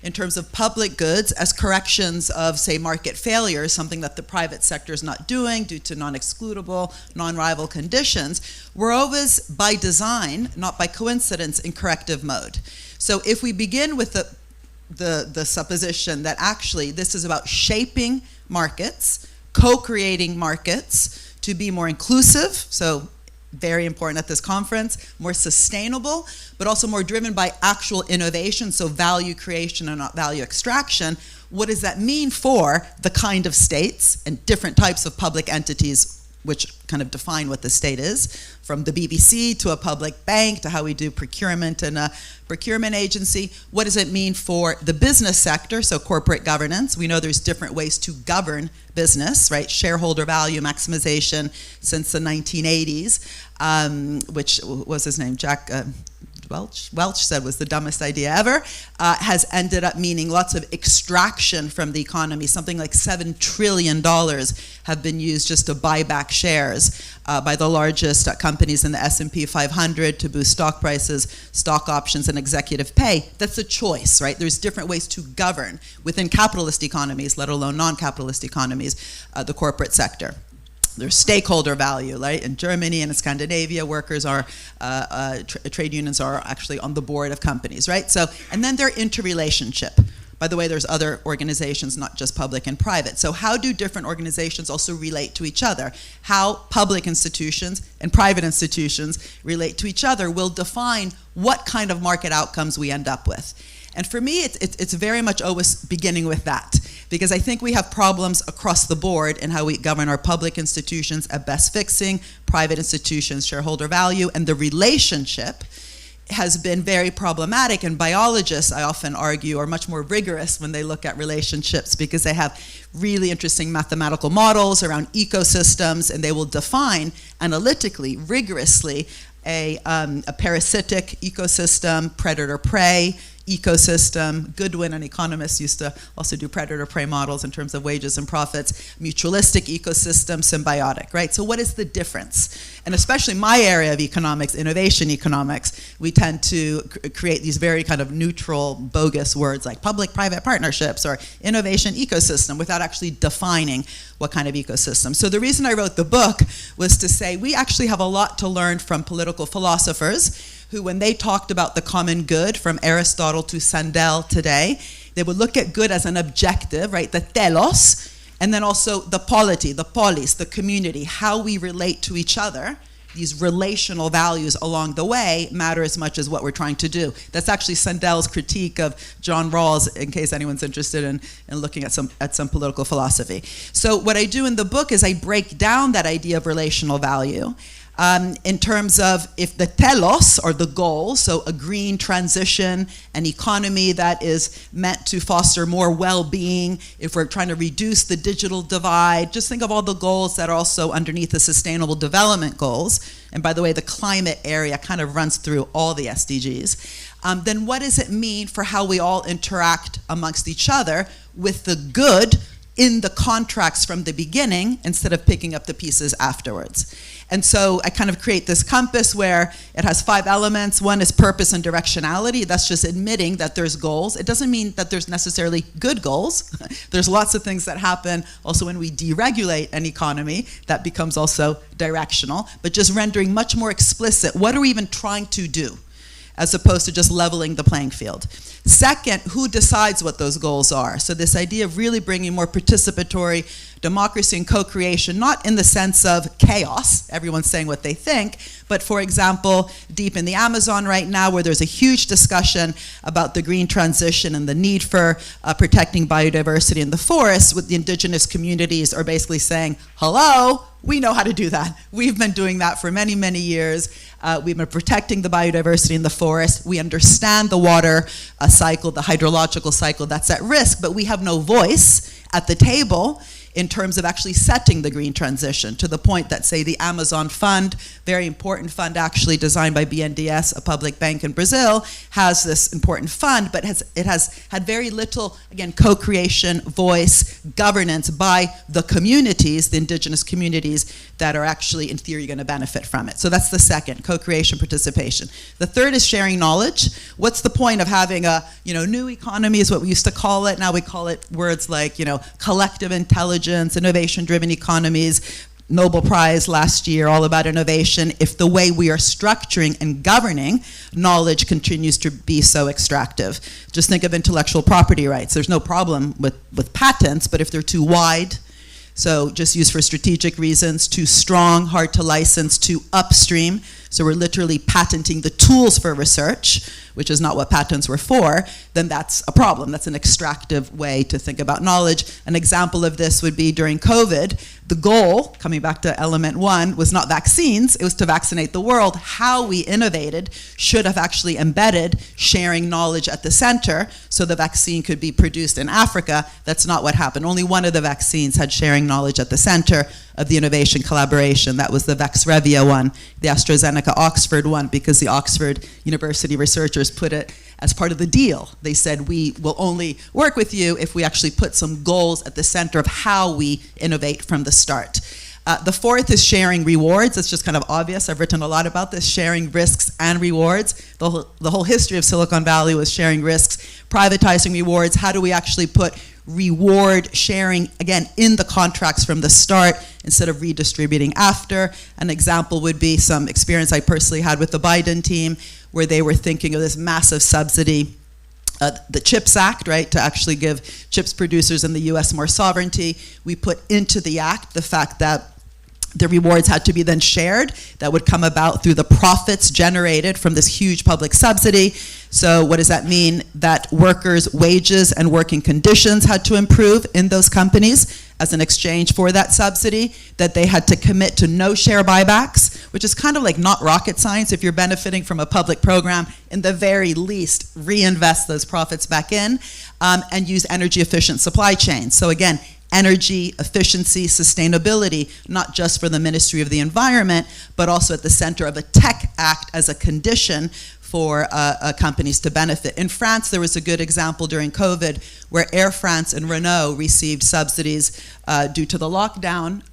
in terms of public goods as corrections of, say, market failures, something that the private sector is not doing due to non-excludable, non-rival conditions, we're always by design, not by coincidence, in corrective mode. So if we begin with the supposition that actually this is about shaping markets, co-creating markets to be more inclusive, so very important at this conference, more sustainable, but also more driven by actual innovation, so value creation and not value extraction. What does that mean for the kind of states and different types of public entities which kind of define what the state is, from the BBC to a public bank to how we do procurement and a procurement agency? What does it mean for the business sector, so corporate governance? We know there's different ways to govern business, right? Shareholder value maximization since the 1980s, which was his name, Jack Welch said was the dumbest idea ever, has ended up meaning lots of extraction from the economy. Something like $7 trillion have been used just to buy back shares by the largest companies in the S&P 500 to boost stock prices, stock options, and executive pay. That's a choice, right? There's different ways to govern within capitalist economies, let alone non-capitalist economies, the corporate sector. There's stakeholder value, right? In Germany and in Scandinavia, workers are, trade unions are actually on the board of companies, right? So, and then their interrelationship. By the way, there's other organizations, not just public and private. So how do different organizations also relate to each other? How public institutions and private institutions relate to each other will define what kind of market outcomes we end up with. And for me, it's very much always beginning with that, because I think we have problems across the board in how we govern our public institutions at best fixing, private institutions, shareholder value, and the relationship has been very problematic. And biologists, I often argue, are much more rigorous when they look at relationships because they have really interesting mathematical models around ecosystems, and they will define analytically, rigorously, a parasitic ecosystem, predator-prey ecosystem. Goodwin, an economist, used to also do predator-prey models in terms of wages and profits. Mutualistic ecosystem, symbiotic, right? So what is the difference? And especially my area of economics, innovation economics, we tend to create these very kind of neutral, bogus words like public-private partnerships or innovation ecosystem without actually defining what kind of ecosystem. So the reason I wrote the book was to say we actually have a lot to learn from political philosophers who, when they talked about the common good, from Aristotle to Sandel today, they would look at good as an objective, right, the telos, and then also the polity, the polis, the community, how we relate to each other. These relational values along the way matter as much as what we're trying to do. That's actually Sandel's critique of John Rawls, in case anyone's interested in looking at some political philosophy. So what I do in the book is I break down that idea of relational value in terms of if the telos, or the goal, so a green transition, an economy that is meant to foster more well-being, if we're trying to reduce the digital divide, just think of all the goals that are also underneath the Sustainable Development Goals. And by the way, the climate area kind of runs through all the SDGs. Then what does it mean for how we all interact amongst each other with the good in the contracts from the beginning instead of picking up the pieces afterwards? And so I kind of create this compass where it has 5 elements. One is purpose and directionality. That's just admitting that there's goals. It doesn't mean that there's necessarily good goals. There's lots of things that happen also when we deregulate an economy that becomes also directional, but just rendering much more explicit what are we even trying to do, as opposed to just leveling the playing field. Second, who decides what those goals are? So this idea of really bringing more participatory democracy and co-creation, not in the sense of chaos, everyone's saying what they think, but for example, deep in the Amazon right now, where there's a huge discussion about the green transition and the need for protecting biodiversity in the forests, with the indigenous communities are basically saying, hello, we know how to do that. We've been doing that for many, many years. We've been protecting the biodiversity in the forest. We understand the water cycle, the hydrological cycle that's at risk, but we have no voice at the table in terms of actually setting the green transition, to the point that, say, the Amazon Fund, very important fund actually designed by BNDES, a public bank in Brazil, has this important fund, but it has had very little, again, co-creation, voice, governance by the communities, the indigenous communities that are actually, in theory, going to benefit from it. So that's the second, co-creation, participation. The third is sharing knowledge. What's the point of having a, new economy is what we used to call it. Now we call it words like, collective intelligence, innovation-driven economies, Nobel Prize last year, all about innovation, if the way we are structuring and governing knowledge continues to be so extractive. Just think of intellectual property rights. There's no problem with patents, but if they're too wide, So just used for strategic reasons. Too strong, hard to license. Too upstream. So we're literally patenting the tools for research, which is not what patents were for. Then that's a problem. That's an extractive way to think about knowledge. An example of this would be during COVID. The goal, coming back to element one, was not vaccines. It was to vaccinate the world. How we innovated should have actually embedded sharing knowledge at the center so the vaccine could be produced in Africa. That's not what happened. Only one of the vaccines had sharing knowledge at the center of the innovation collaboration. That was the Vaxrevia one, the AstraZeneca Oxford one, because the Oxford University researchers put it as part of the deal. They said, we will only work with you if we actually put some goals at the center of how we innovate from the start. The fourth is sharing rewards. It's just kind of obvious. I've written a lot about this, sharing risks and rewards. The whole history of Silicon Valley was sharing risks, privatizing rewards. How do we actually put reward sharing, again, in the contracts from the start instead of redistributing after? An example would be some experience I personally had with the Biden team where they were thinking of this massive subsidy, the CHIPS Act, right, to actually give chips producers in the US more sovereignty. We put into the act the fact that the rewards had to be then shared. That would come about through the profits generated from this huge public subsidy. So what does that mean? That workers' wages and working conditions had to improve in those companies as an exchange for that subsidy, that they had to commit to no share buybacks, which is kind of like not rocket science. If you're benefiting from a public program, in the very least, reinvest those profits back in, and use energy efficient supply chains. So again, energy, efficiency, sustainability, not just for the Ministry of the Environment, but also at the center of a tech act as a condition for companies to benefit. In France, there was a good example during COVID where Air France and Renault received subsidies due to the lockdown,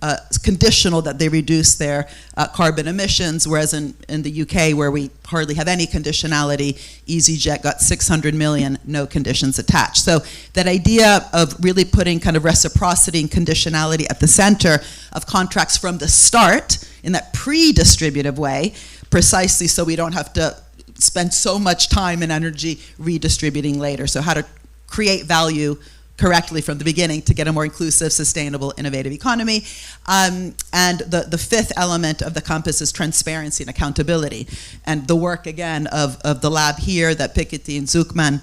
conditional that they reduce their carbon emissions, whereas in the UK, where we hardly have any conditionality, EasyJet got 600 million, no conditions attached. So that idea of really putting kind of reciprocity and conditionality at the center of contracts from the start in that pre-distributive way, precisely so we don't have to spend so much time and energy redistributing later. So how to create value correctly from the beginning to get a more inclusive, sustainable, innovative economy. And the fifth element of the compass is transparency and accountability. And the work, again, of the lab here that Piketty and Zuckman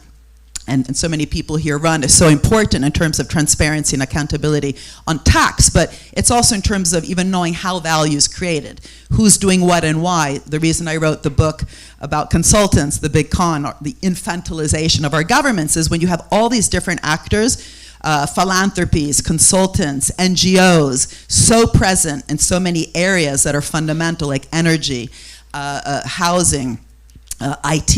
and so many people here run is so important in terms of transparency and accountability on tax, but it's also in terms of even knowing how value is created, who's doing what and why. The reason I wrote the book about consultants, the big con, or the infantilization of our governments, is when you have all these different actors, philanthropies, consultants, NGOs, so present in so many areas that are fundamental, like energy, housing, IT.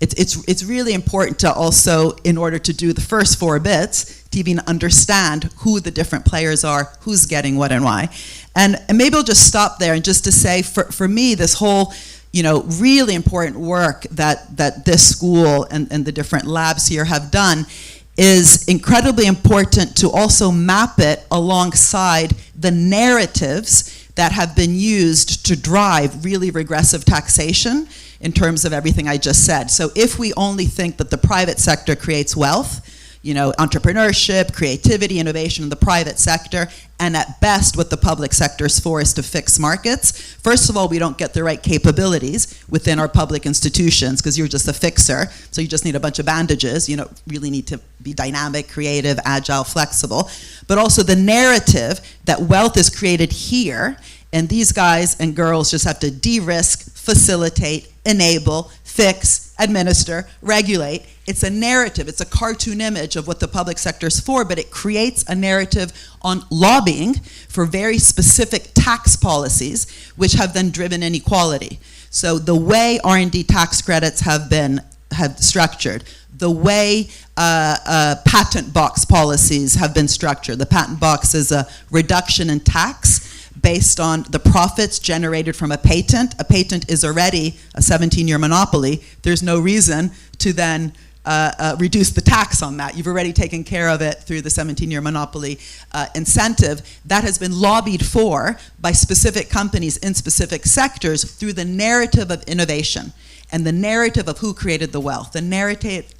It's really important to also, in order to do the first 4 bits, to even understand who the different players are, who's getting what and why. And maybe I'll just stop there and just to say, for me, this whole, really important work that this school and the different labs here have done is incredibly important to also map it alongside the narratives that have been used to drive really regressive taxation in terms of everything I just said. So if we only think that the private sector creates wealth, entrepreneurship, creativity, innovation in the private sector, and at best what the public sector is for is to fix markets, first of all, we don't get the right capabilities within our public institutions because you're just a fixer, so you just need a bunch of bandages. You really need to be dynamic, creative, agile, flexible. But also the narrative that wealth is created here, and these guys and girls just have to de-risk, facilitate, enable, fix, administer, regulate. It's a narrative, it's a cartoon image of what the public sector is for, but it creates a narrative on lobbying for very specific tax policies, which have then driven inequality. So the way R&D tax credits have structured, the way patent box policies have been structured. The patent box is a reduction in tax based on the profits generated from a patent. A patent is already a 17-year monopoly. There's no reason to then reduce the tax on that. You've already taken care of it through the 17-year monopoly incentive. That has been lobbied for by specific companies in specific sectors through the narrative of innovation and the narrative of who created the wealth. The narrative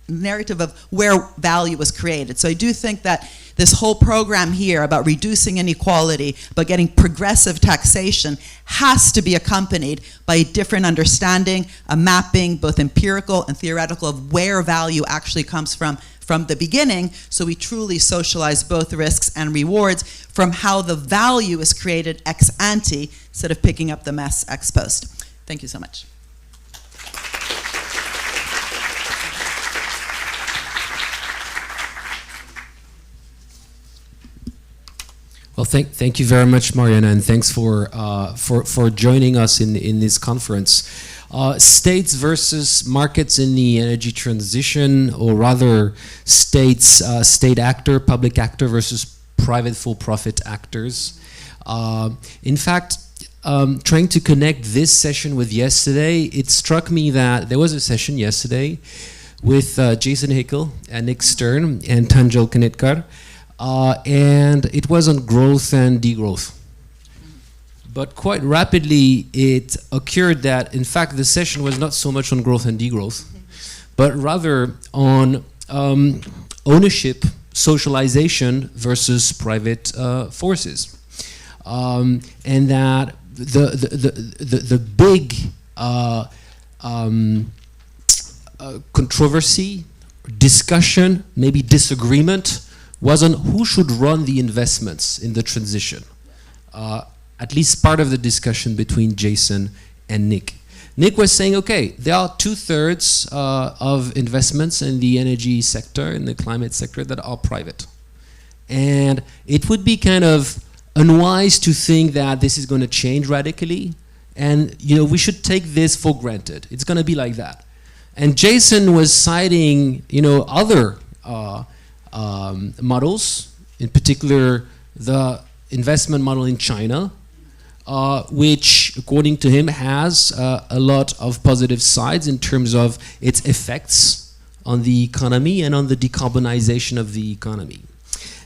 narrative of where value was created. So I do think that this whole program here about reducing inequality, but getting progressive taxation, has to be accompanied by a different understanding, a mapping, both empirical and theoretical, of where value actually comes from the beginning, so we truly socialize both risks and rewards from how the value is created ex ante, instead of picking up the mess ex post. Thank you so much. Well, thank you very much, Mariana, and thanks for joining us in this conference. States versus markets in the energy transition, or rather states, state actor, public actor versus private for-profit actors. In fact, trying to connect this session with yesterday, it struck me that there was a session yesterday with Jason Hickel and Nick Stern and Tanjal Kanetkar, and it was on growth and degrowth. But quite rapidly, it occurred that, in fact, the session was not so much on growth and degrowth, but rather on ownership, socialization versus private forces, and that the big controversy, discussion, maybe disagreement, was on who should run the investments in the transition. At least part of the discussion between Jason and Nick. Nick was saying, okay, there are 2/3 of investments in the energy sector, in the climate sector, that are private. And it would be kind of unwise to think that this is going to change radically, and we should take this for granted. It's going to be like that. And Jason was citing other models, in particular the investment model in China, which, according to him, has a lot of positive sides in terms of its effects on the economy and on the decarbonization of the economy.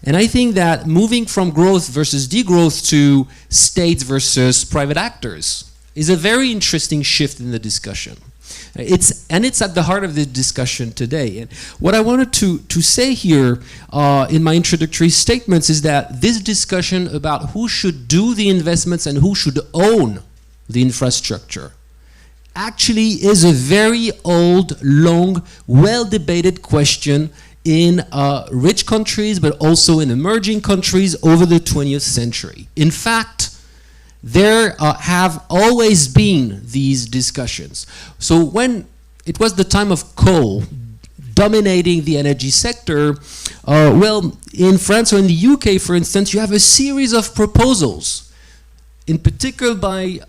And I think that moving from growth versus degrowth to states versus private actors is a very interesting shift in the discussion. It's at the heart of the discussion today. And what I wanted to say here in my introductory statements is that this discussion about who should do the investments and who should own the infrastructure actually is a very old, long, well-debated question in rich countries, but also in emerging countries over the 20th century. In fact, there have always been these discussions. So when it was the time of coal dominating the energy sector, well, in France or in the UK, for instance, you have a series of proposals, in particular by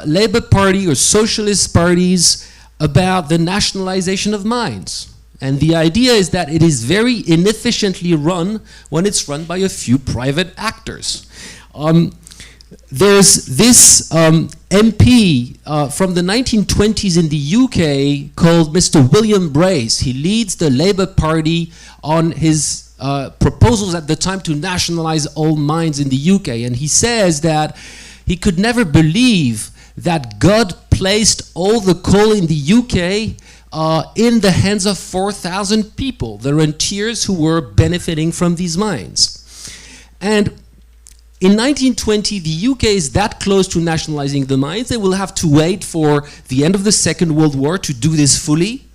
Labour Party or socialist parties, about the nationalization of mines. And the idea is that it is very inefficiently run when it's run by a few private actors. There's this MP from the 1920s in the UK called Mr. William Brace. He leads the Labour Party on his proposals at the time to nationalize all mines in the UK. And he says that he could never believe that God placed all the coal in the UK in the hands of 4,000 people, the rentiers who were benefiting from these mines. And in 1920, the UK is that close to nationalizing the mines. They will have to wait for the end of the Second World War to do this fully,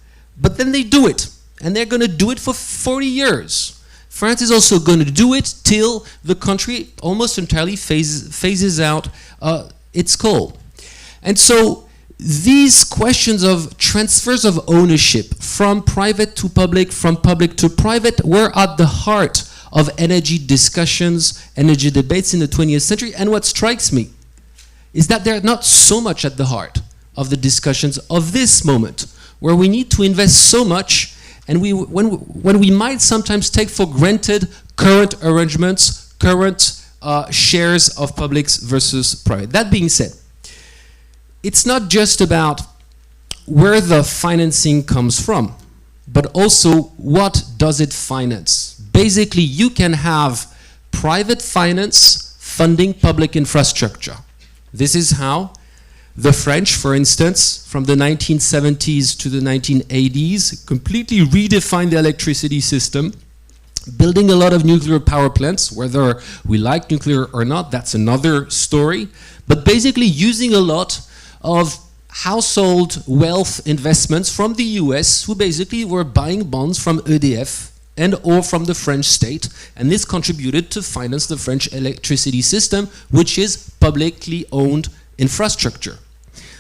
but then they do it, and they're going to do it for 40 years. France is also going to do it till the country almost entirely phases out its coal. And so these questions of transfers of ownership from private to public, from public to private, were at the heart of energy discussions, energy debates in the 20th century. And what strikes me is that they're not so much at the heart of the discussions of this moment, where we need to invest so much, and when we might sometimes take for granted current arrangements, current shares of publics versus private. That being said, it's not just about where the financing comes from, but also what does it finance. Basically, you can have private finance funding public infrastructure. This is how The French, for instance, from the 1970s to the 1980s, completely redefined the electricity system, building a lot of nuclear power plants. Whether we like nuclear or not, that's another story. But basically using a lot of household wealth investments from the US, who basically were buying bonds from EDF and or from the French state, and this contributed to finance the French electricity system, which is publicly owned infrastructure.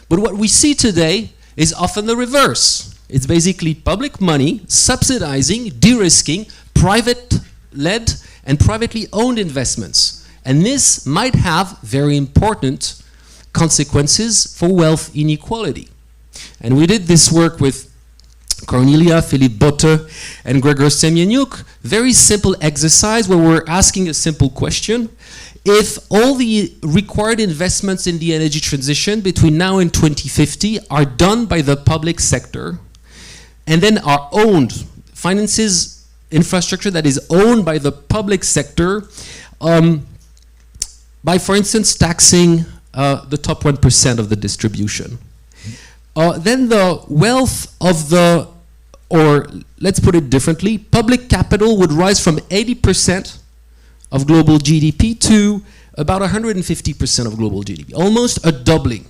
But what we see today is often the reverse. It's basically public money subsidizing, de-risking private-led and privately owned investments. And this might have very important consequences for wealth inequality. And we did this work with Cornelia, Philippe Botte, and Gregor Semyanyuk. Very simple exercise where we're asking a simple question. If all the required investments in the energy transition between now and 2050 are done by the public sector and then are owned, finances infrastructure that is owned by the public sector by, for instance, taxing the top 1% of the distribution. Then the wealth of the, or let's put it differently, public capital would rise from 80% of global GDP to about 150% of global GDP, almost a doubling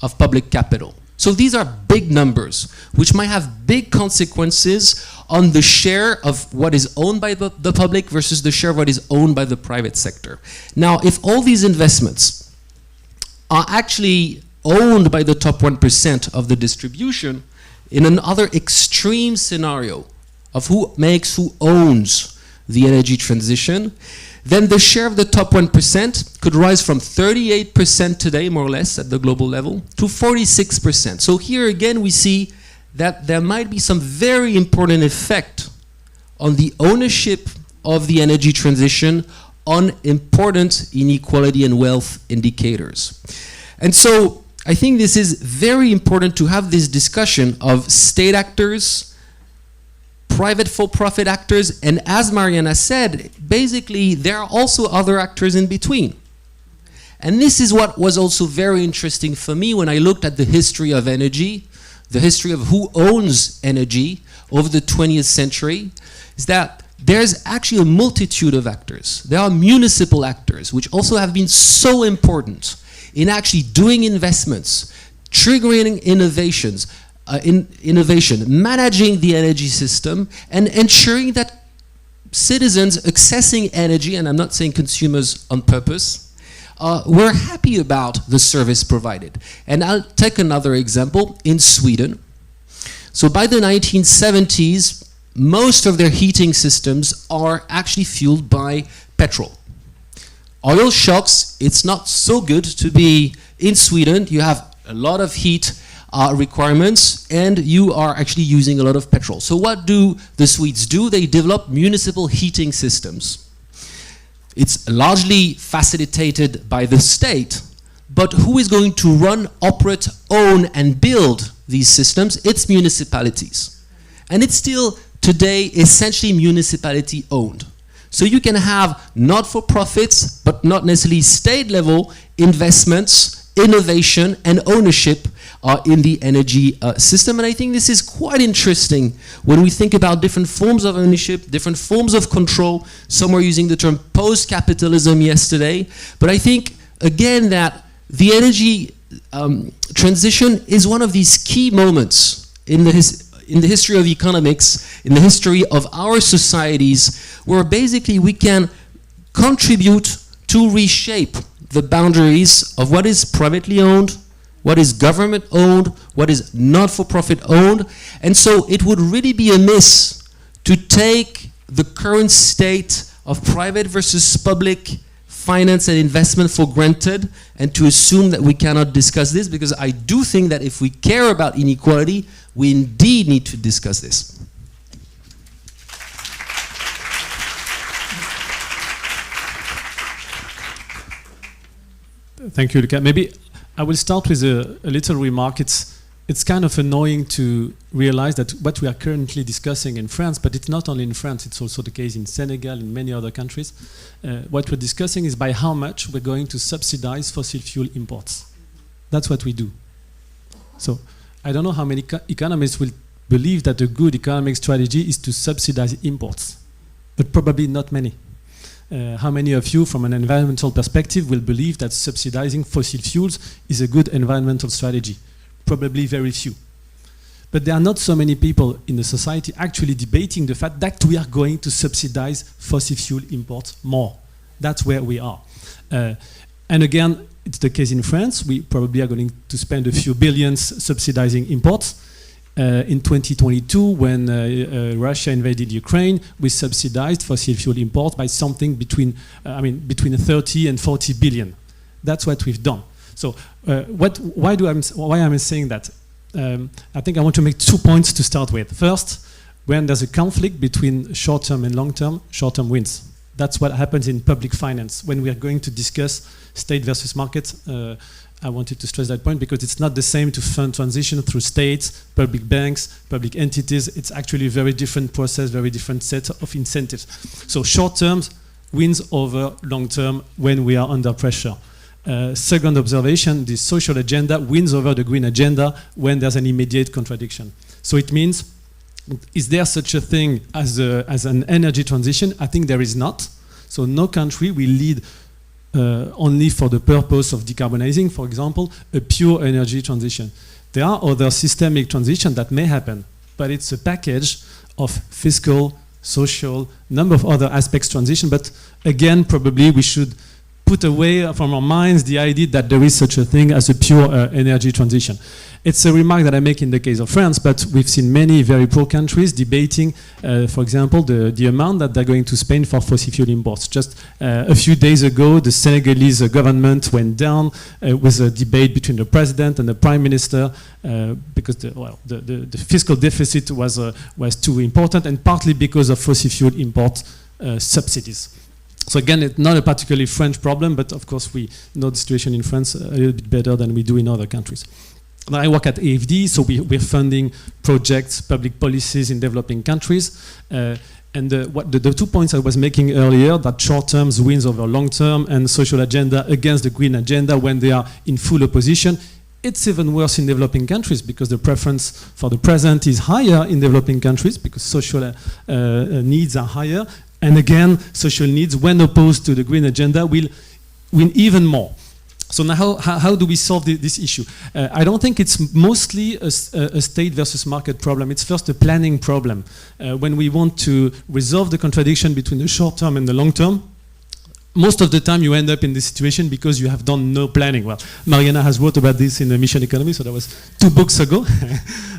of public capital. So these are big numbers, which might have big consequences on the share of what is owned by the public versus the share of what is owned by the private sector. Now, if all these investments are actually owned by the top 1% of the distribution, in another extreme scenario of who owns the energy transition, then the share of the top 1% could rise from 38% today, more or less, at the global level, to 46%. So here again, we see that there might be some very important effect on the ownership of the energy transition on important inequality and wealth indicators. And so I think this is very important to have this discussion of state actors, private for-profit actors, and as Mariana said, basically there are also other actors in between. And this is what was also very interesting for me when I looked at the history of energy, the history of who owns energy over the 20th century, is that there's actually a multitude of actors. There are municipal actors, which also have been so important in actually doing investments, triggering innovations, innovation, managing the energy system, and ensuring that citizens accessing energy, and I'm not saying consumers on purpose, were happy about the service provided. And I'll take another example in Sweden. So by the 1970s, most of their heating systems are actually fueled by petrol. Oil shocks, it's not so good to be in Sweden. You have a lot of heat requirements, and you are actually using a lot of petrol. So what do the Swedes do? They develop municipal heating systems. It's largely facilitated by the state, but who is going to run, operate, own, and build these systems? It's municipalities. And it's still today essentially municipality owned. So you can have not-for-profits, but not necessarily state-level investments, innovation, and ownership in the energy system. And I think this is quite interesting when we think about different forms of ownership, different forms of control. Some were using the term post-capitalism yesterday. But I think, again, that the energy transition is one of these key moments in the history of economics, in the history of our societies, where basically we can contribute to reshape the boundaries of what is privately owned, what is government owned, what is not-for-profit owned. And so it would really be amiss to take the current state of private versus public finance and investment for granted and to assume that we cannot discuss this, because I do think that if we care about inequality, we indeed need to discuss this. Thank you, Lucas. Maybe I will start with a little remark. It's kind of annoying to realize that what we are currently discussing in France, but it's not only in France, it's also the case in Senegal and many other countries. What we're discussing is by how much we're going to subsidize fossil fuel imports. That's what we do. So I don't know how many economists will believe that a good economic strategy is to subsidize imports, but probably not many. How many of you, from an environmental perspective, will believe that subsidizing fossil fuels is a good environmental strategy? Probably very few. But there are not so many people in the society actually debating the fact that we are going to subsidize fossil fuel imports more. That's where we are. And again, it's the case in France. We probably are going to spend a few billions subsidizing imports. In 2022, when Russia invaded Ukraine, we subsidized fossil fuel imports by something between 30 and 40 billion. That's what we've done. So why am I saying that? I think I want to make 2 points to start with. First, when there's a conflict between short-term and long-term, short-term wins. That's what happens in public finance. When we are going to discuss state versus market, I wanted to stress that point because it's not the same to fund transition through states, public banks, public entities. It's actually a very different process, very different set of incentives. So short-term wins over long-term when we are under pressure. Second observation, the social agenda wins over the green agenda when there's an immediate contradiction. So it means, is there such a thing as an energy transition? I think there is not. So no country will lead only for the purpose of decarbonizing, for example, a pure energy transition. There are other systemic transitions that may happen, but it's a package of fiscal, social, number of other aspects transition. But again, probably we should put away from our minds the idea that there is such a thing as a pure energy transition. It's a remark that I make in the case of France, but we've seen many very poor countries debating, for example, the amount that they're going to spend for fossil fuel imports. Just a few days ago, the Senegalese government went down with a debate between the president and the prime minister because the fiscal deficit was too important, and partly because of fossil fuel import subsidies. So again, it's not a particularly French problem, but of course we know the situation in France a little bit better than we do in other countries. Now I work at AFD, so we're funding projects, public policies in developing countries. And the 2 points I was making earlier, that short-term wins over long-term and social agenda against the green agenda when they are in full opposition, it's even worse in developing countries because the preference for the present is higher in developing countries because social needs are higher. And again, social needs, when opposed to the green agenda, will win even more. So now how do we solve this issue? I don't think it's mostly a state versus market problem. It's first a planning problem. When we want to resolve the contradiction between the short term and the long term, most of the time you end up in this situation because you have done no planning. Well, Mariana has wrote about this in the Mission Economy, so that was 2 books ago,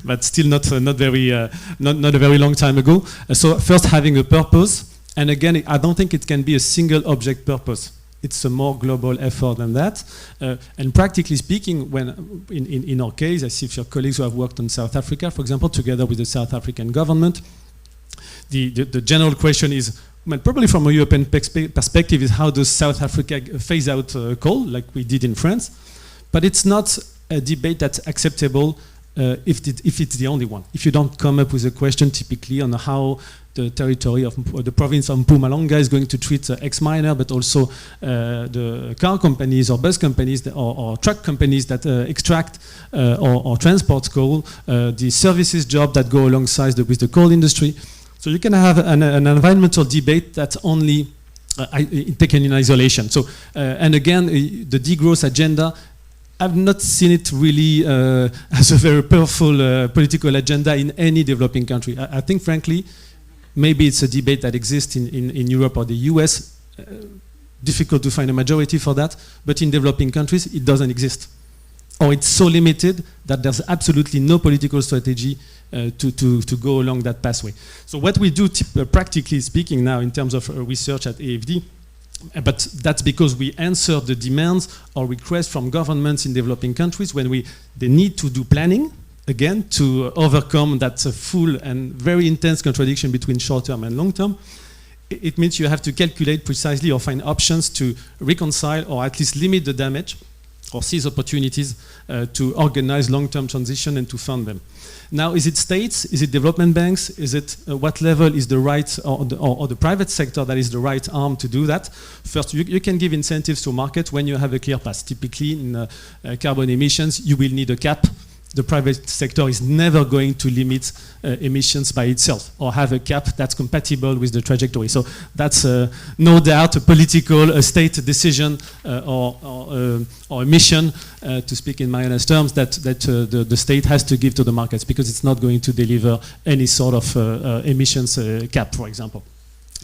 but still not a very long time ago. So first having a purpose, and again, I don't think it can be a single object purpose. It's a more global effort than that. And practically speaking, when in our case, I see your colleagues who have worked on South Africa, for example, together with the South African government, the general question is, well, probably from a European perspective, is how does South Africa phase out coal, like we did in France? But it's not a debate that's acceptable if it's the only one. If you don't come up with a question typically on how the territory of the province of Mpumalanga is going to treat ex-miner, but also the car companies or bus companies or truck companies that extract or transport coal, the services job that go alongside with the coal industry. So you can have an environmental debate that's only taken in isolation. So, and again, the degrowth agenda, I've not seen it really as a very powerful political agenda in any developing country. I think, frankly, maybe it's a debate that exists in Europe or the US. Difficult to find a majority for that, but in developing countries, it doesn't exist. Or it's so limited that there's absolutely no political strategy to go along that pathway. So what we do, practically speaking now in terms of research at AFD, but that's because we answer the demands or requests from governments in developing countries when they need to do planning, again, to overcome that full and very intense contradiction between short-term and long-term. It means you have to calculate precisely or find options to reconcile or at least limit the damage or seize opportunities to organize long-term transition and to fund them. Now, is it states? Is it development banks? Is it what level is the right or the private sector that is the right arm to do that? First, you can give incentives to market when you have a clear path. Typically, in carbon emissions, you will need a cap. The private sector is never going to limit emissions by itself or have a cap that's compatible with the trajectory. So that's no doubt a political, a state decision or a mission, to speak in my honest terms, that the state has to give to the markets, because it's not going to deliver any sort of emissions cap, for example.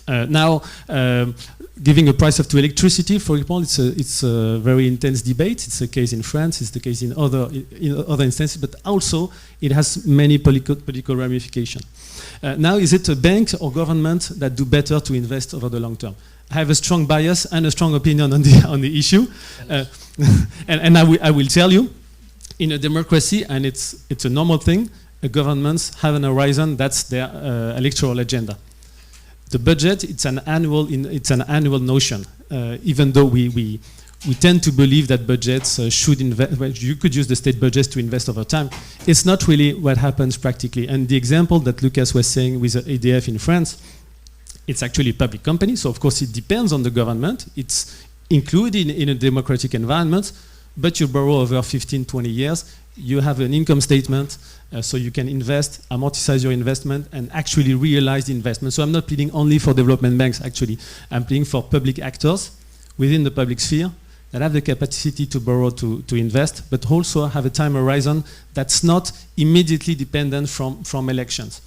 Now, giving a price to electricity, for example, it's a very intense debate. It's the case in France. It's the case in other instances, but also it has many political ramifications. Now, is it a bank or government that do better to invest over the long term? I have a strong bias and a strong opinion on the issue, and I will tell you, in a democracy, and it's a normal thing, governments have an horizon. That's their electoral agenda. The budget, it's an annual notion. Even though we tend to believe that budgets should invest, well, you could use the state budgets to invest over time. It's not really what happens practically. And the example that Lucas was saying with ADF in France, it's actually a public company, so of course it depends on the government. It's included in a democratic environment, but you borrow over 15, 20 years. You have an income statement, so you can invest, amortize your investment, and actually realize the investment. So I'm not pleading only for development banks, actually. I'm pleading for public actors within the public sphere that have the capacity to borrow to invest, but also have a time horizon that's not immediately dependent from elections.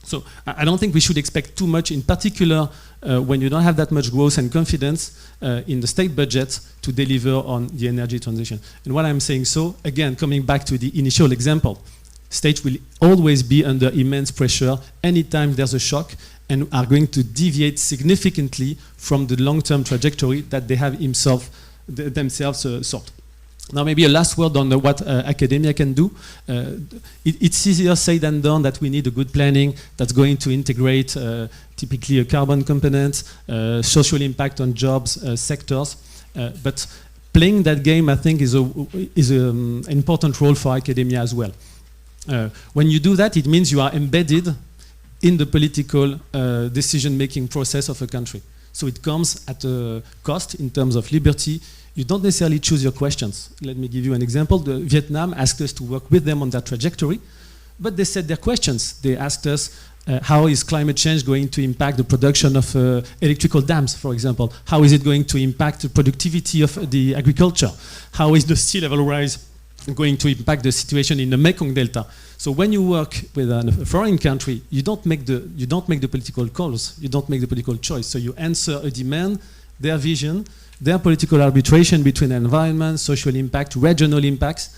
So I don't think we should expect too much, in particular when you don't have that much growth and confidence in the state budget to deliver on the energy transition. And what I'm saying, so again, coming back to the initial example, states will always be under immense pressure anytime there's a shock, and are going to deviate significantly from the long-term trajectory that they have themselves sought. Now, maybe a last word on what academia can do. It's easier said than done that we need a good planning that's going to integrate typically a carbon component, social impact on jobs, sectors. But playing that game, I think, is an important role for academia as well. When you do that, it means you are embedded in the political decision-making process of a country. So it comes at a cost in terms of liberty. You don't necessarily choose your questions. Let me give you an example. Vietnam asked us to work with them on that trajectory, but they set their questions. They asked us, how is climate change going to impact the production of electrical dams, for example? How is it going to impact the productivity of the agriculture? How is the sea level rise going to impact the situation in the Mekong Delta? So when you work with a foreign country, you don't make the political calls. You don't make the political choice. So you answer a demand, their vision, their political arbitration between environment, social impact, regional impacts.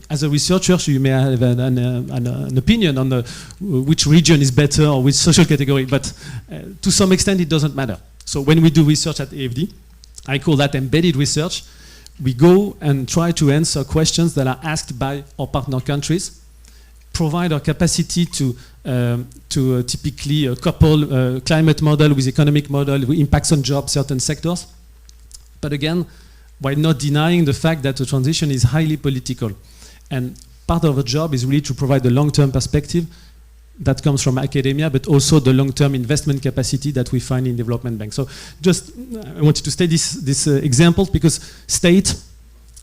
As a researcher, you may have an opinion on which region is better or which social category, but to some extent it doesn't matter. So when we do research at AFD, I call that embedded research. We go and try to answer questions that are asked by our partner countries, provide our capacity to typically couple climate model with economic model, with impacts on jobs, certain sectors. But again, while not denying the fact that the transition is highly political. And part of the job is really to provide the long-term perspective that comes from academia, but also the long-term investment capacity that we find in development banks. So just, I wanted to state this example because state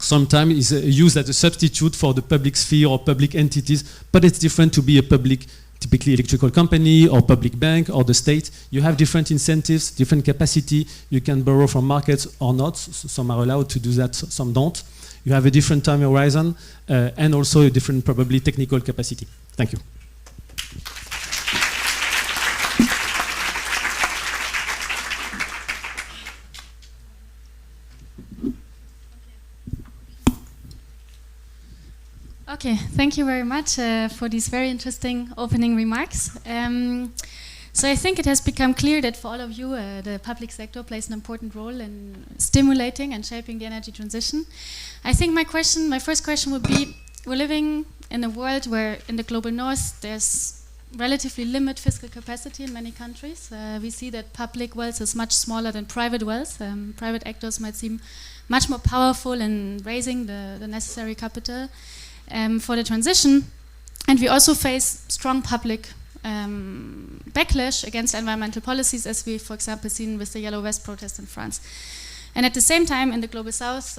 sometimes is used as a substitute for the public sphere or public entities, but it's different to be a public, typically electrical company or public bank or the state. You have different incentives, different capacity. You can borrow from markets or not. Some are allowed to do that, some don't. You have a different time horizon and also a different probably technical capacity. Thank you. Okay, thank you very much for these very interesting opening remarks. So I think it has become clear that for all of you, the public sector plays an important role in stimulating and shaping the energy transition. I think my first question would be, we're living in a world where in the global north there's relatively limited fiscal capacity in many countries. We see that public wealth is much smaller than private wealth. Private actors might seem much more powerful in raising the necessary capital for the transition. And we also face strong public backlash against environmental policies, as we, for example, seen with the Yellow Vest protest in France. And at the same time, in the Global South,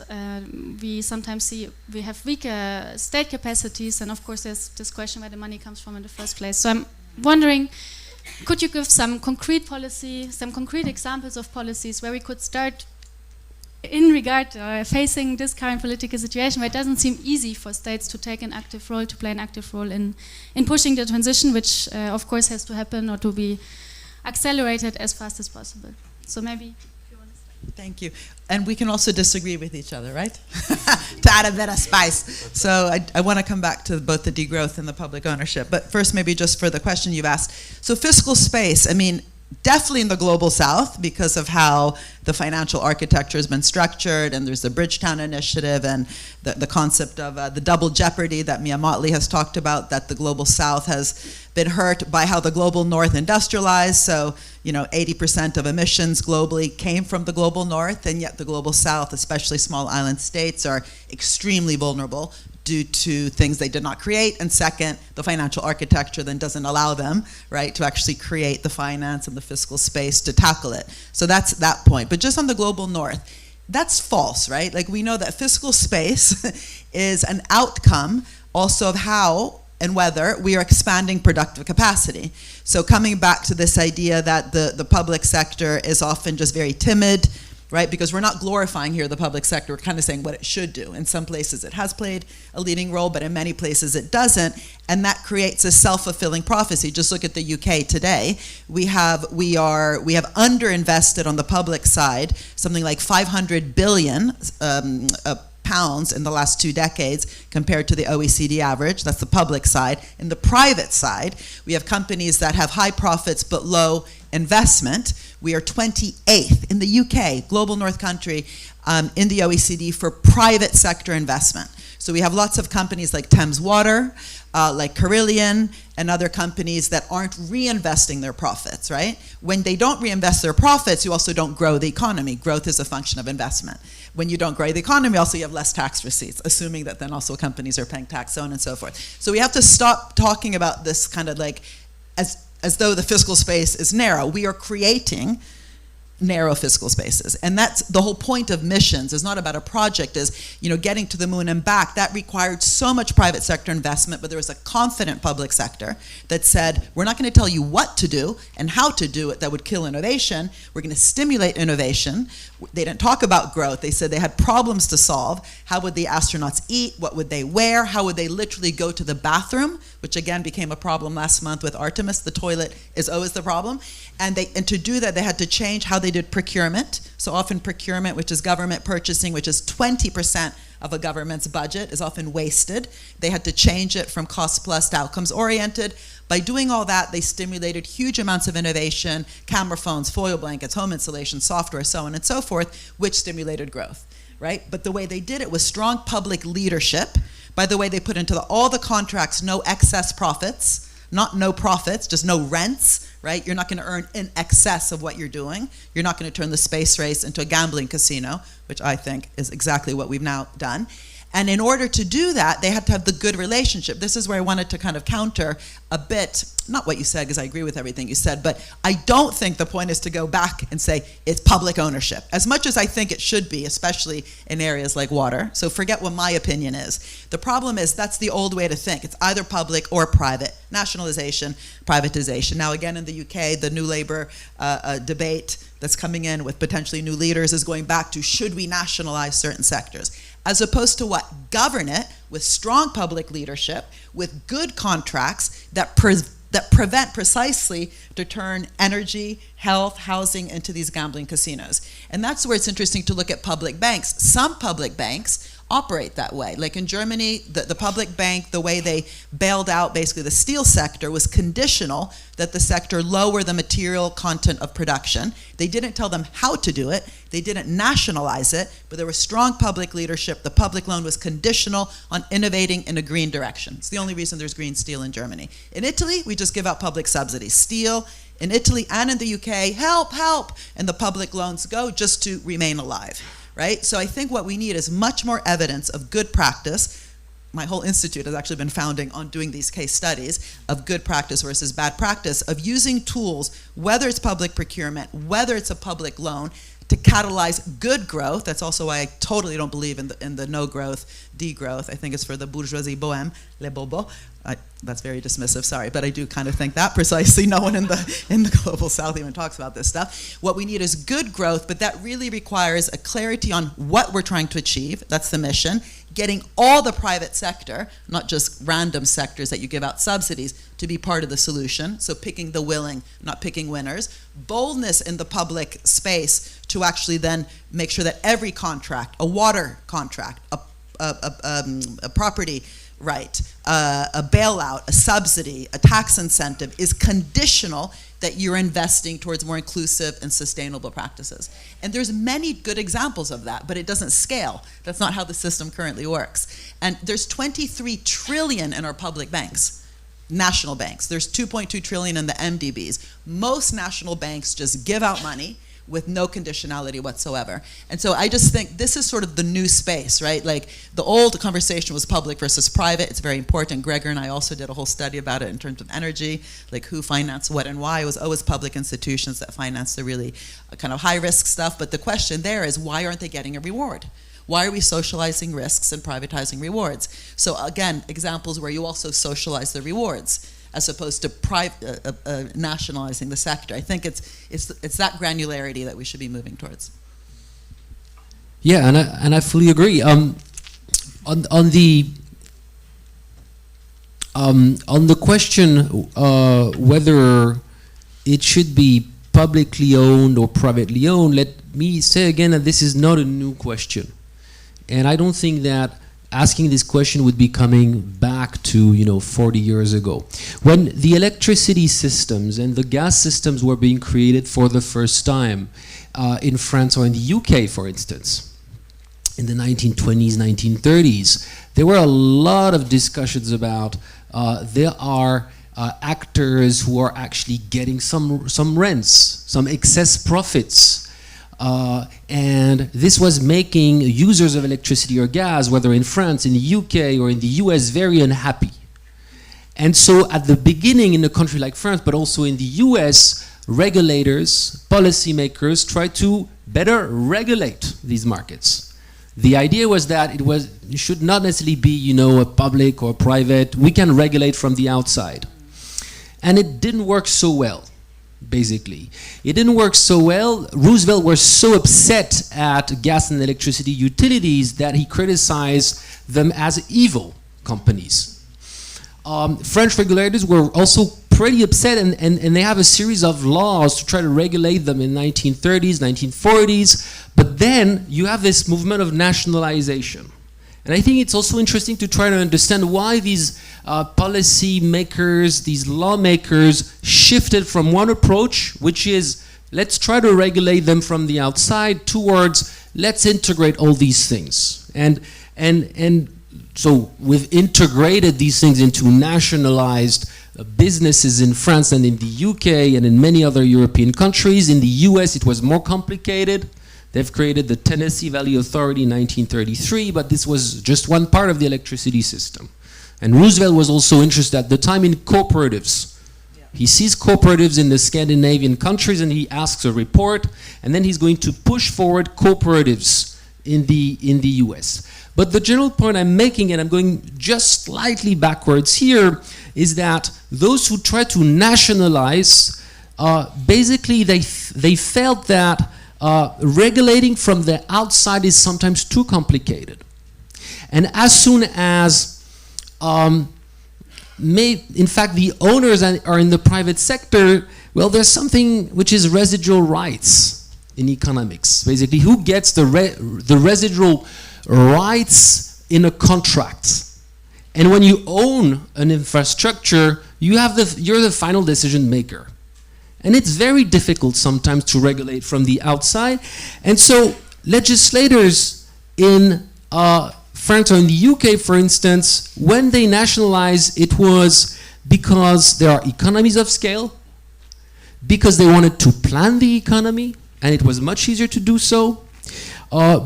we sometimes see we have weaker state capacities, and of course there's this question where the money comes from in the first place. So I'm wondering, could you give some concrete policy, some concrete examples of policies where we could start in regard facing this current political situation where it doesn't seem easy for states to take an active role, to play an active role in pushing the transition, which of course has to happen or to be accelerated as fast as possible. So maybe if you want to start. Thank you. And we can also disagree with each other, right? To add a bit of spice. So I want to come back to both the degrowth and the public ownership. But first, maybe just for the question you've asked. So fiscal space, I mean, definitely in the Global South because of how the financial architecture has been structured, and there's the Bridgetown Initiative and the concept of the double jeopardy that Mia Motley has talked about, that the Global South has been hurt by how the Global North industrialized. So, 80% of emissions globally came from the Global North, and yet the Global South, especially small island states, are extremely vulnerable due to things they did not create, and second, the financial architecture then doesn't allow them, right, to actually create the finance and the fiscal space to tackle it. So that's that point. But just on the Global North, that's false, right? Like, we know that fiscal space is an outcome also of how and whether we are expanding productive capacity. So coming back to this idea that the public sector is often just very timid, right? Because we're not glorifying here the public sector, we're kind of saying what it should do. In some places it has played a leading role, but in many places it doesn't, and that creates a self-fulfilling prophecy. Just look at the UK today. We have underinvested on the public side, something like 500 billion pounds in the last 2 decades compared to the OECD average. That's the public side. In the private side, we have companies that have high profits but low investment. We are 28th in the UK, global north country, in the OECD for private sector investment. So we have lots of companies like Thames Water, like Carillion, and other companies that aren't reinvesting their profits, right? When they don't reinvest their profits, you also don't grow the economy. Growth is a function of investment. When you don't grow the economy, also you have less tax receipts, assuming that then also companies are paying tax, so on and so forth. So we have to stop talking about this kind of like as though the fiscal space is narrow. We are creating narrow fiscal spaces. And that's the whole point of missions. It's not about a project, is getting to the moon and back. That required so much private sector investment, but there was a confident public sector that said, we're not going to tell you what to do and how to do it that would kill innovation. We're going to stimulate innovation. They didn't talk about growth. They said they had problems to solve. How would the astronauts eat? What would they wear? How would they literally go to the bathroom? Which again became a problem last month with Artemis. The toilet is always the problem. And to do that, they had to change how they did procurement. So often procurement, which is government purchasing, which is 20% of a government's budget, is often wasted. They had to change it from cost plus to outcomes oriented. By doing all that, they stimulated huge amounts of innovation, camera phones, foil blankets, home insulation, software, so on and so forth, which stimulated growth, right? But the way they did it was strong public leadership. By the way, they put into all the contracts no excess profits, not no profits, just no rents, right? You're not going to earn in excess of what you're doing. You're not going to turn the space race into a gambling casino, which I think is exactly what we've now done. And in order to do that, they had to have the good relationship. This is where I wanted to kind of counter a bit, not what you said, because I agree with everything you said, but I don't think the point is to go back and say it's public ownership, as much as I think it should be, especially in areas like water. So forget what my opinion is. The problem is that's the old way to think. It's either public or private. Nationalization, privatization. Now again in the UK, the New Labour debate that's coming in with potentially new leaders is going back to, should we nationalize certain sectors? As opposed to what? Govern it with strong public leadership, with good contracts that prevent precisely to turn energy, health, housing into these gambling casinos. And that's where it's interesting to look at public banks. Some public banks operate that way. Like in Germany, the public bank, the way they bailed out basically the steel sector was conditional that the sector lower the material content of production. They didn't tell them how to do it. They didn't nationalize it, but there was strong public leadership. The public loan was conditional on innovating in a green direction. It's the only reason there's green steel in Germany. In Italy, we just give out public subsidies. Steel, in Italy and in the UK, help, help, and the public loans go just to remain alive. right? So I think what we need is much more evidence of good practice. My whole institute has actually been founding on doing these case studies of good practice versus bad practice, of using tools, whether it's public procurement, whether it's a public loan, to catalyze good growth. That's also why I totally don't believe in the no growth, degrowth. I think it's for the bourgeoisie bohème, les bobos. That's very dismissive, sorry, but I do kind of think that precisely. No one in the global south even talks about this stuff. What we need is good growth, but that really requires a clarity on what we're trying to achieve. That's the mission. Getting all the private sector, not just random sectors that you give out subsidies, to be part of the solution. So picking the willing, not picking winners. Boldness in the public space to actually then make sure that every contract, a water contract, a property right, a bailout, a subsidy, a tax incentive is conditional that you're investing towards more inclusive and sustainable practices. And there's many good examples of that, but it doesn't scale. That's not how the system currently works. And there's 23 trillion in our public banks, national banks. There's 2.2 trillion in the MDBs. Most national banks just give out money with no conditionality whatsoever. And so I just think this is sort of the new space, right? Like the old conversation was public versus private. It's very important. Gregor and I also did a whole study about it in terms of energy, like who financed what and why. It was always public institutions that financed the really kind of high risk stuff. But the question there is, why aren't they getting a reward? Why are we socializing risks and privatizing rewards? So again, examples where you also socialize the rewards as opposed to nationalizing the sector. I think it's that granularity that we should be moving towards. Yeah, and I fully agree. On the question whether it should be publicly owned or privately owned, let me say again that this is not a new question, and I don't think that asking this question would be coming back to 40 years ago. When the electricity systems and the gas systems were being created for the first time in France or in the UK, for instance, in the 1920s, 1930s, there were a lot of discussions about there are actors who are actually getting some rents, some excess profits. And this was making users of electricity or gas, whether in France, in the UK, or in the US, very unhappy. And so at the beginning in a country like France, but also in the US, regulators, policymakers tried to better regulate these markets. The idea was that it should not necessarily be, a public or private. We can regulate from the outside. And it didn't work so well. Basically, it didn't work so well. Roosevelt was so upset at gas and electricity utilities that he criticized them as evil companies. French regulators were also pretty upset, and they have a series of laws to try to regulate them in 1930s, 1940s. But then you have this movement of nationalization. And I think it's also interesting to try to understand why these policy makers, these lawmakers shifted from one approach, which is let's try to regulate them from the outside, towards let's integrate all these things. And so we've integrated these things into nationalized businesses in France and in the UK and in many other European countries. In the US, it was more complicated. They've created the Tennessee Valley Authority in 1933, but this was just one part of the electricity system. And Roosevelt was also interested at the time in cooperatives. He sees cooperatives in the Scandinavian countries and he asks a report, and then he's going to push forward cooperatives in the US. But the general point I'm making, and I'm going just slightly backwards here, is that those who try to nationalize, basically they felt that regulating from the outside is sometimes too complicated. And as soon as, in fact, the owners are in the private sector, well, there's something which is residual rights in economics. Basically, who gets the residual rights in a contract? And when you own an infrastructure, you're the final decision maker. And it's very difficult sometimes to regulate from the outside. And so legislators in France or in the UK, for instance, when they nationalized, it was because there are economies of scale, because they wanted to plan the economy, and it was much easier to do so,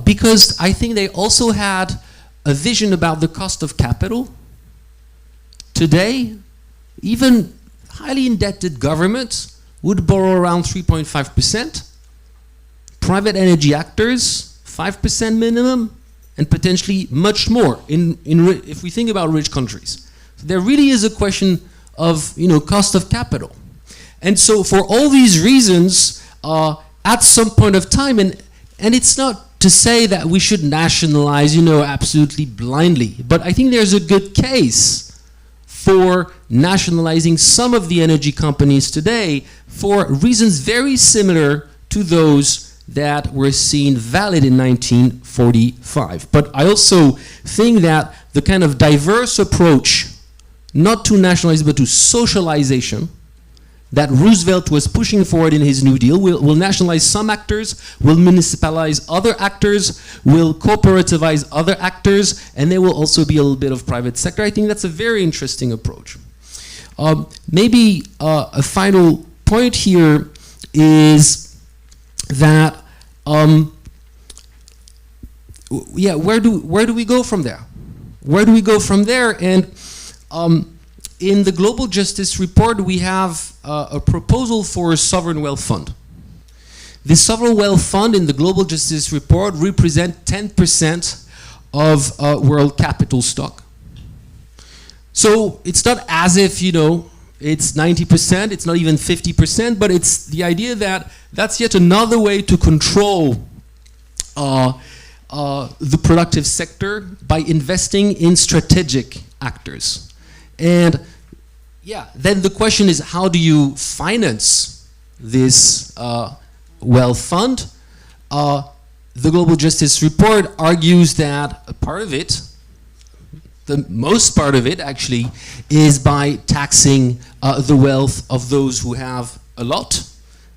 because I think they also had a vision about the cost of capital. Today, even highly indebted governments would borrow around 3.5%. Private energy actors, 5% minimum, and potentially much more if we think about rich countries. So there really is a question of cost of capital. And so for all these reasons, at some point of time, and it's not to say that we should nationalize, absolutely blindly, but I think there's a good case for nationalizing some of the energy companies today for reasons very similar to those that were seen valid in 1945. But I also think that the kind of diverse approach, not to nationalization but to socialization, that Roosevelt was pushing forward in his New Deal, will nationalize some actors, will municipalize other actors, will cooperativize other actors, and there will also be a little bit of private sector. I think that's a very interesting approach. Maybe a final point here is that, where do we go from there? Where do we go from there? And in the Global Justice Report, we have a proposal for a sovereign wealth fund. This sovereign wealth fund in the Global Justice Report represents 10% of world capital stock. So it's not as if, it's 90%, it's not even 50%, but it's the idea that that's yet another way to control the productive sector by investing in strategic actors. And then the question is, how do you finance this wealth fund? The Global Justice Report argues that a part of it, the most part of it actually, is by taxing the wealth of those who have a lot.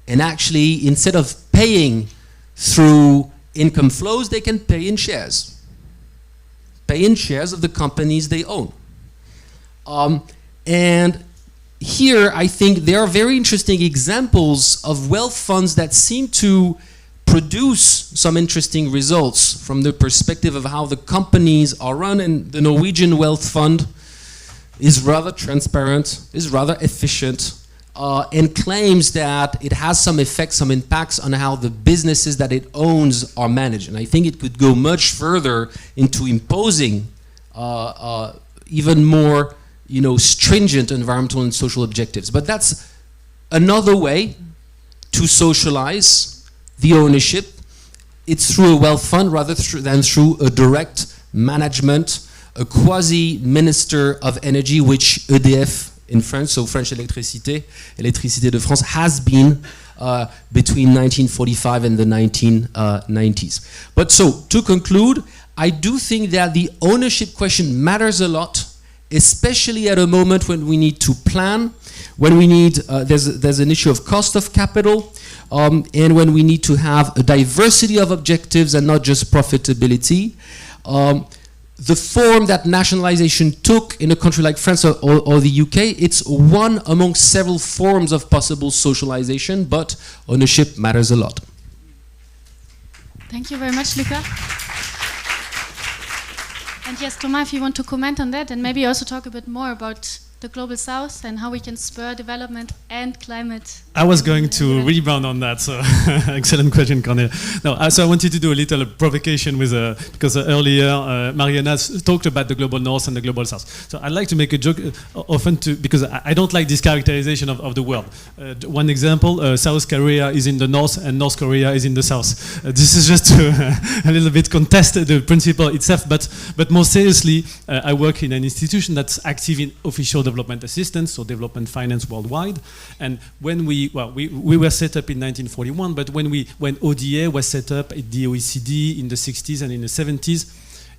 And actually, instead of paying through income flows, they can pay in shares. Pay in shares of the companies they own. And here, I think there are very interesting examples of wealth funds that seem to produce some interesting results from the perspective of how the companies are run. And the Norwegian Wealth Fund is rather transparent, is rather efficient, and claims that it has some effects, some impacts on how the businesses that it owns are managed. And I think it could go much further into imposing even more stringent environmental and social objectives. But that's another way to socialize the ownership. It's through a wealth fund rather than through a direct management, a quasi-minister of energy, which EDF in France, so French Électricité de France, has been between 1945 and the 1990s. But so, to conclude, I do think that the ownership question matters a lot, especially at a moment when we need to plan, when we need, there's an issue of cost of capital, and when we need to have a diversity of objectives and not just profitability. The form that nationalization took in a country like France or the UK, it's one among several forms of possible socialization, but ownership matters a lot. Thank you very much, Luca. And yes, Thomas, if you want to comment on that, and maybe also talk a bit more about the Global South and how we can spur development and climate. I was going to rebound on that, so excellent question, Cornelia. No, so I wanted to do a little provocation with because earlier Mariana talked about the Global North and the Global South. So I'd like to make a joke often because I don't like this characterization of the world. One example, South Korea is in the north and North Korea is in the south. This is just to a little bit contest the principle itself, but more seriously, I work in an institution that's active in official development assistance, so development finance worldwide. And when we were set up in 1941, but when ODA was set up at the OECD in the 60s and in the 70s,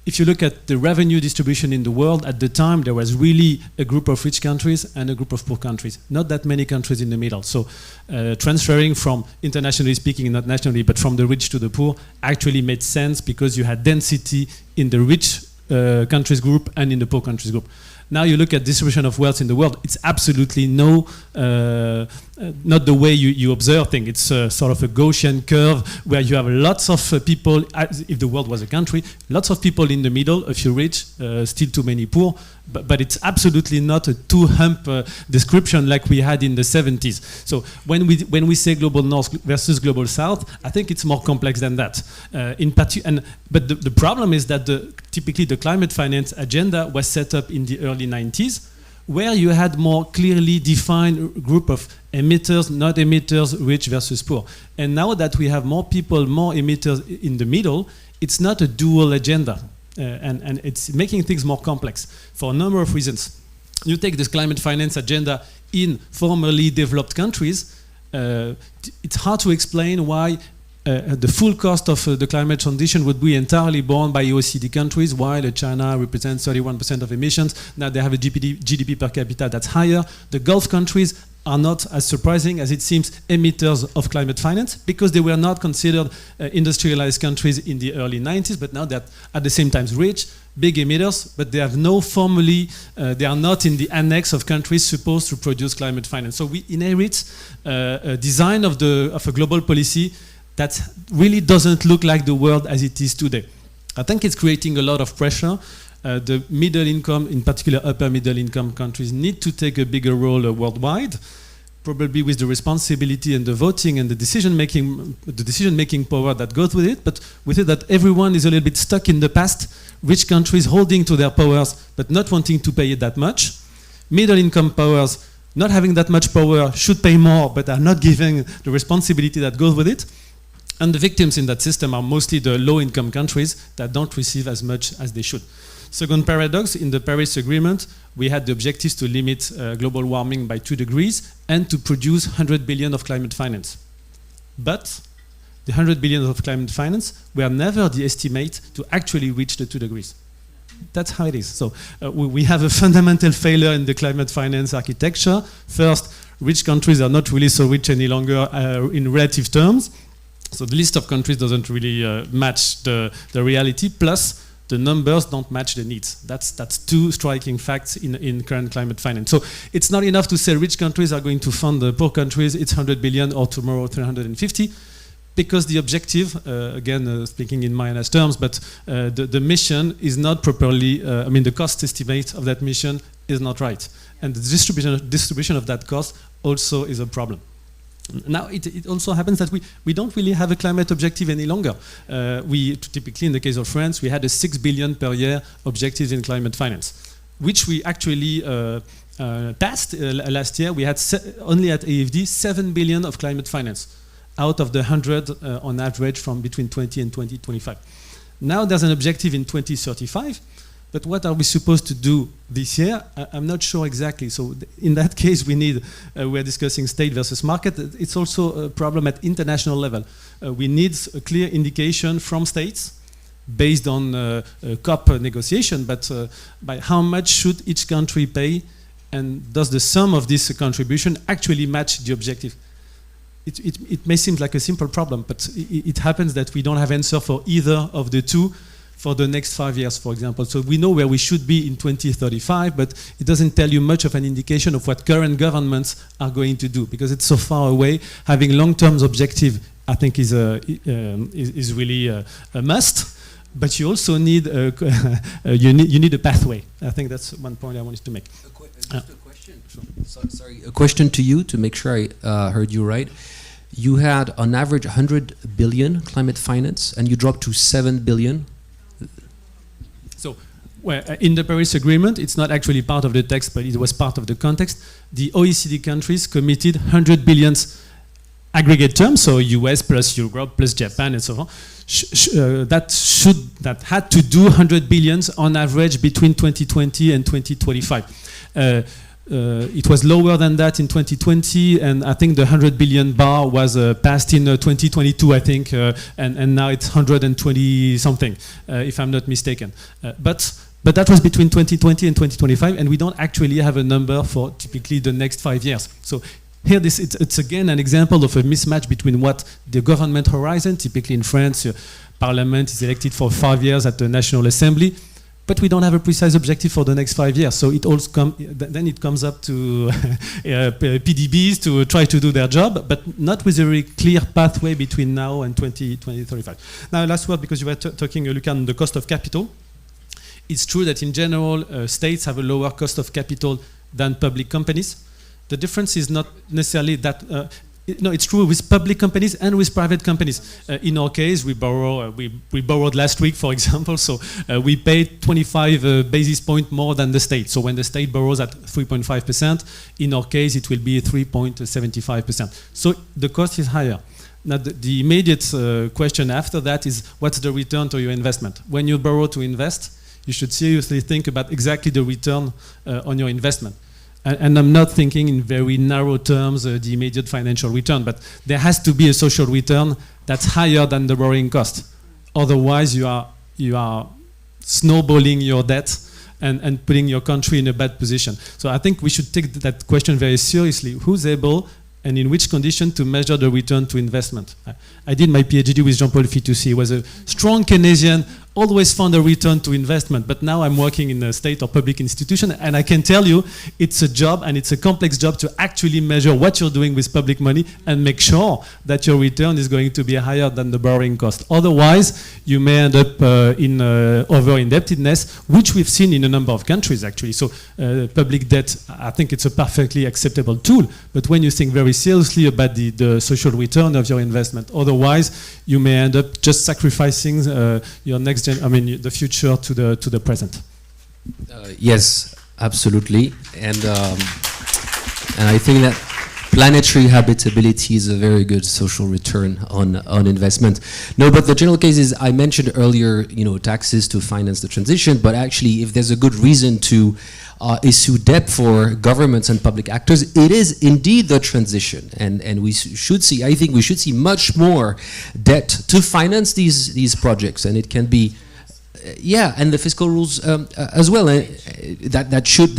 if you look at the revenue distribution in the world at the time, there was really a group of rich countries and a group of poor countries. Not that many countries in the middle. So transferring from, internationally speaking, not nationally, but from the rich to the poor actually made sense because you had density in the rich countries group and in the poor countries group. Now you look at distribution of wealth in the world, it's absolutely not the way you observe things. It's sort of a Gaussian curve where you have lots of people, if the world was a country, lots of people in the middle, a few rich, still too many poor, but it's absolutely not a two-hump description like we had in the 70s. So when we say global north versus global south, I think it's more complex than that. But the problem is that typically the climate finance agenda was set up in the early 90s, where you had more clearly defined group of emitters, not emitters, rich versus poor. And now that we have more people, more emitters in the middle, it's not a dual agenda. And it's making things more complex for a number of reasons. You take this climate finance agenda in formerly developed countries, it's hard to explain why the full cost of the climate transition would be entirely borne by OECD countries, while China represents 31% of emissions. Now they have a GDP per capita that's higher. The Gulf countries are not as surprising as it seems emitters of climate finance, because they were not considered industrialized countries in the early 90s, but now they're at the same time rich, big emitters, but they have no formally, they are not in the annex of countries supposed to produce climate finance. So we inherit a design of a global policy that really doesn't look like the world as it is today. I think it's creating a lot of pressure. The middle income, in particular upper middle income countries, need to take a bigger role worldwide, probably with the responsibility and the voting and the decision making power that goes with it, but with it that everyone is a little bit stuck in the past, rich countries holding to their powers but not wanting to pay it that much. Middle income powers not having that much power, should pay more but are not giving the responsibility that goes with it. And the victims in that system are mostly the low-income countries that don't receive as much as they should. Second paradox, in the Paris Agreement, we had the objectives to limit global warming by 2 degrees and to produce 100 billion of climate finance. But the 100 billion of climate finance were never the estimate to actually reach the 2 degrees. That's how it is. So we have a fundamental failure in the climate finance architecture. First, rich countries are not really so rich any longer in relative terms. So the list of countries doesn't really match the reality, plus the numbers don't match the needs. That's two striking facts in current climate finance. So it's not enough to say rich countries are going to fund the poor countries, it's 100 billion or tomorrow 350, because the objective, again speaking in minus terms, but the mission is not properly, the cost estimate of that mission is not right. And the distribution of that cost also is a problem. Now, it also happens that we don't really have a climate objective any longer. We typically, in the case of France, we had a 6 billion per year objective in climate finance, which we actually passed last year. We had only at AFD 7 billion of climate finance out of the 100 on average from between 20 and 2025. Now there's an objective in 2035. But what are we supposed to do this year? I'm not sure exactly. So in that case, we're discussing state versus market. It's also a problem at international level. We need a clear indication from states based on COP negotiation, but by how much should each country pay, and does the sum of this contribution actually match the objective? It may seem like a simple problem, but it happens that we don't have answer for either of the two for the next 5 years, for example. So we know where we should be in 2035, but it doesn't tell you much of an indication of what current governments are going to do, because it's so far away. Having long-term objective, I think, is really a must. But you also need you need a pathway. I think that's one point I wanted to make. Just a question. Sorry, a question to you to make sure I heard you right. You had on average 100 billion climate finance, and you dropped to 7 billion. So, in the Paris Agreement, it's not actually part of the text, but it was part of the context. The OECD countries committed 100 billion aggregate terms, so US plus Europe plus Japan and so on. That had to do 100 billions on average between 2020 and 2025. It was lower than that in 2020, and I think the 100 billion bar was passed in 2022, I think, and now it's 120 something, if I'm not mistaken. But that was between 2020 and 2025, and we don't actually have a number for typically the next 5 years. So here, it's again an example of a mismatch between what the government horizon, typically in France, Parliament is elected for 5 years at the National Assembly, but we don't have a precise objective for the next 5 years. So then it comes up to PDBs to try to do their job, but not with a very clear pathway between now and 2035. Now, last word, because you were talking, Lucas, on the cost of capital. It's true that in general, states have a lower cost of capital than public companies. The difference is not necessarily that. No, it's true with public companies and with private companies. In our case, we borrowed last week, for example, so we paid 25 basis points more than the state. So when the state borrows at 3.5%, in our case, it will be 3.75%. So the cost is higher. Now, the immediate question after that is, what's the return to your investment? When you borrow to invest, you should seriously think about exactly the return on your investment. And I'm not thinking in very narrow terms, the immediate financial return, but there has to be a social return that's higher than the borrowing cost. Otherwise, you are snowballing your debt and putting your country in a bad position. So I think we should take that question very seriously. Who's able and in which condition to measure the return to investment? I did my PhD with Jean-Paul Fitoussi. He was a strong Keynesian, always found a return to investment, but now I'm working in a state or public institution, and I can tell you it's a job, and it's a complex job to actually measure what you're doing with public money and make sure that your return is going to be higher than the borrowing cost. Otherwise, you may end up in over-indebtedness, which we've seen in a number of countries, actually. So public debt, I think it's a perfectly acceptable tool, but when you think very seriously about the social return of your investment, otherwise, you may end up just sacrificing your next the future to the present. Yes, absolutely, and I think that planetary habitability is a very good social return on investment. No, but the general case is, I mentioned earlier, taxes to finance the transition, but actually, if there's a good reason to issue debt for governments and public actors, it is indeed the transition, and we should see. I think we should see much more debt to finance these projects, and it can be, and the fiscal rules as well. That should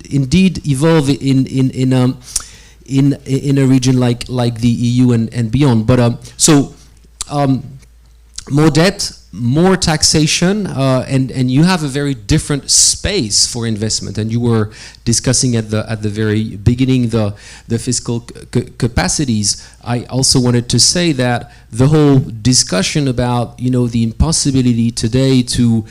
indeed evolve in a region like the EU and beyond. But more debt, more taxation, and you have a very different space for investment. And you were discussing at the very beginning the fiscal capacities. I also wanted to say that the whole discussion about the impossibility today to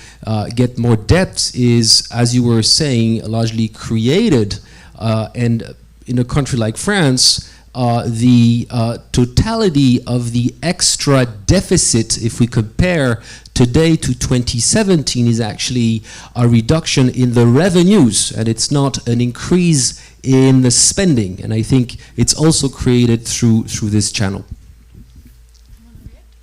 get more debt is, as you were saying, largely created, and in a country like France, the totality of the extra deficit, if we compare today to 2017, is actually a reduction in the revenues, and it's not an increase in the spending. And I think it's also created through this channel.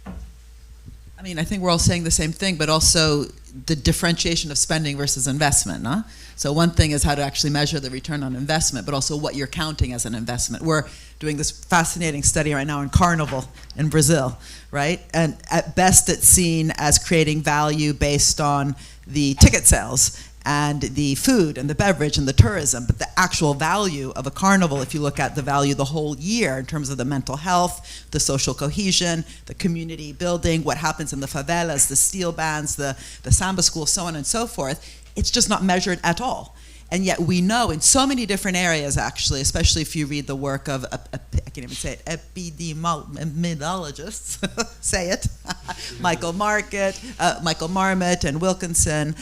I mean, I think we're all saying the same thing, but also the differentiation of spending versus investment, no? So one thing is how to actually measure the return on investment, but also what you're counting as an investment. We're doing this fascinating study right now in Carnival in Brazil, right? And at best it's seen as creating value based on the ticket sales and the food and the beverage and the tourism, but the actual value of a carnival, if you look at the value the whole year in terms of the mental health, the social cohesion, the community building, what happens in the favelas, the steel bands, the samba schools, so on and so forth, it's just not measured at all. And yet we know in so many different areas, actually, especially if you read the work of, I can't even say it, epidemiologists, say it, Michael Marmot and Wilkinson,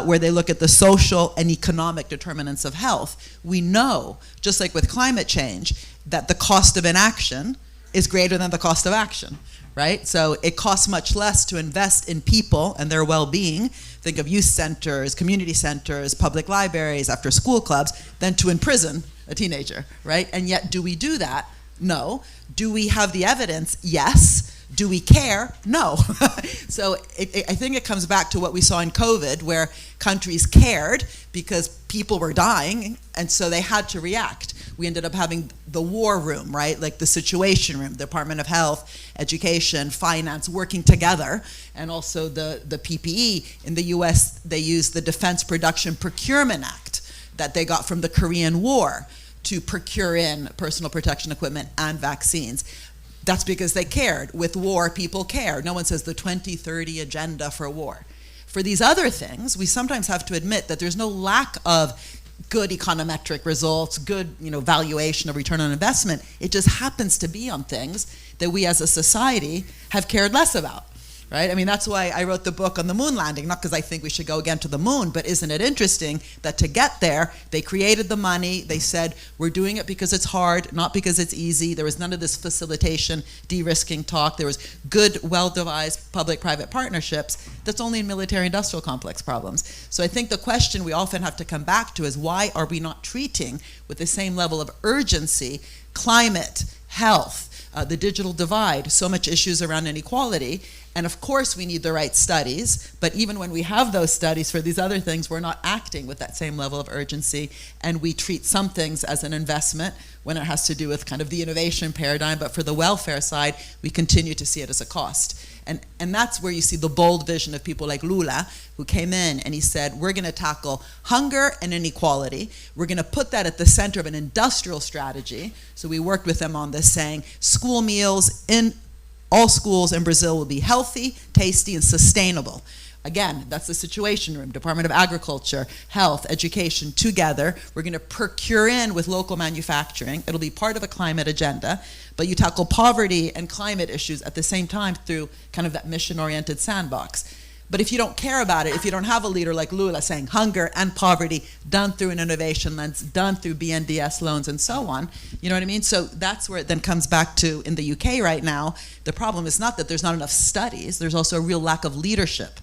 where they look at the social and economic determinants of health. We know, just like with climate change, that the cost of inaction is greater than the cost of action, right? So it costs much less to invest in people and their well-being, think of youth centers, community centers, public libraries, after school clubs, than to imprison a teenager, right? And yet, do we do that? No. Do we have the evidence? Yes. Do we care? No. So I think it comes back to what we saw in COVID, where countries cared because people were dying, and so they had to react. We ended up having the war room, right? Like the situation room, Department of Health, Education, Finance, working together, and also the PPE. In the US, they used the Defense Production Procurement Act that they got from the Korean War to procure in personal protection equipment and vaccines. That's because they cared. With war, people care. No one says the 2030 agenda for war. For these other things, we sometimes have to admit that there's no lack of good econometric results, good valuation of return on investment. It just happens to be on things that we as a society have cared less about. Right? I mean, that's why I wrote the book on the moon landing, not because I think we should go again to the moon, but isn't it interesting that to get there, they created the money, they said, we're doing it because it's hard, not because it's easy. There was none of this facilitation, de-risking talk. There was good, well-devised public-private partnerships. That's only in military-industrial complex problems. So I think the question we often have to come back to is, why are we not treating with the same level of urgency climate, health, the digital divide, so much issues around inequality? And of course we need the right studies, but even when we have those studies for these other things, we're not acting with that same level of urgency, and we treat some things as an investment when it has to do with kind of the innovation paradigm, but for the welfare side, we continue to see it as a cost. And that's where you see the bold vision of people like Lula, who came in and he said, we're gonna tackle hunger and inequality. We're gonna put that at the center of an industrial strategy. So we worked with them on this, saying school meals in all schools in Brazil will be healthy, tasty, and sustainable. Again, that's the Situation Room, Department of Agriculture, Health, Education, together. We're going to procure in with local manufacturing. It'll be part of a climate agenda, but you tackle poverty and climate issues at the same time through kind of that mission-oriented sandbox. But if you don't care about it, if you don't have a leader like Lula saying hunger and poverty done through an innovation lens, done through BNDES loans and so on, you know what I mean? So that's where it then comes back to, in the UK right now, the problem is not that there's not enough studies, there's also a real lack of leadership.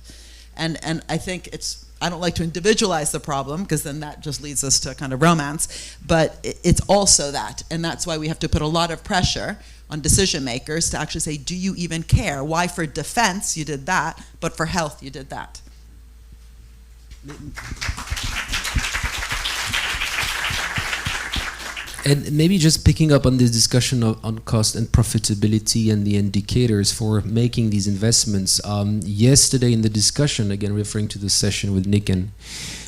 And I think I don't like to individualize the problem, because then that just leads us to kind of romance, but it's also that. And that's why we have to put a lot of pressure on decision makers to actually say, do you even care? Why for defense you did that, but for health you did that? And maybe just picking up on this discussion on cost and profitability and the indicators for making these investments. Yesterday in the discussion, again referring to the session with Nick and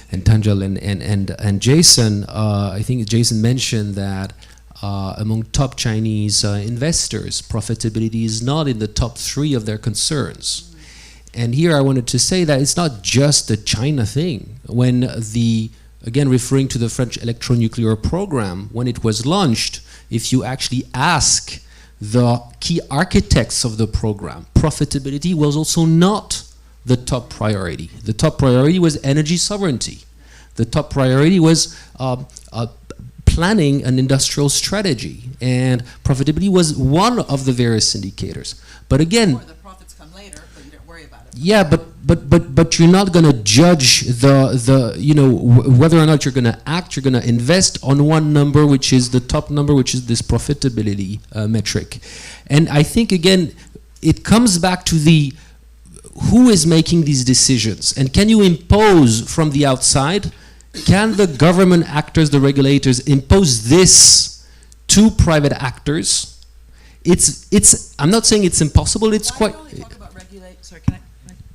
Tanjal and Jason, I think Jason mentioned that among top Chinese investors, profitability is not in the top 3 of their concerns. And here I wanted to say that it's not just a China thing. When again referring to the French electronuclear program, when it was launched, if you actually ask the key architects of the program, profitability was also not the top priority. The top priority was energy sovereignty. The top priority was planning an industrial strategy, and profitability was one of the various indicators. But again, the profits come later, but you don't worry about it. Yeah, but you're not going to judge whether or not you're going to act. You're going to invest on one number, which is the top number, which is this profitability metric. And I think again, it comes back to who is making these decisions, and can you impose from the outside? Can the government actors, the regulators, impose this to private actors? I'm not saying it's impossible. It's quite. Sorry, can I?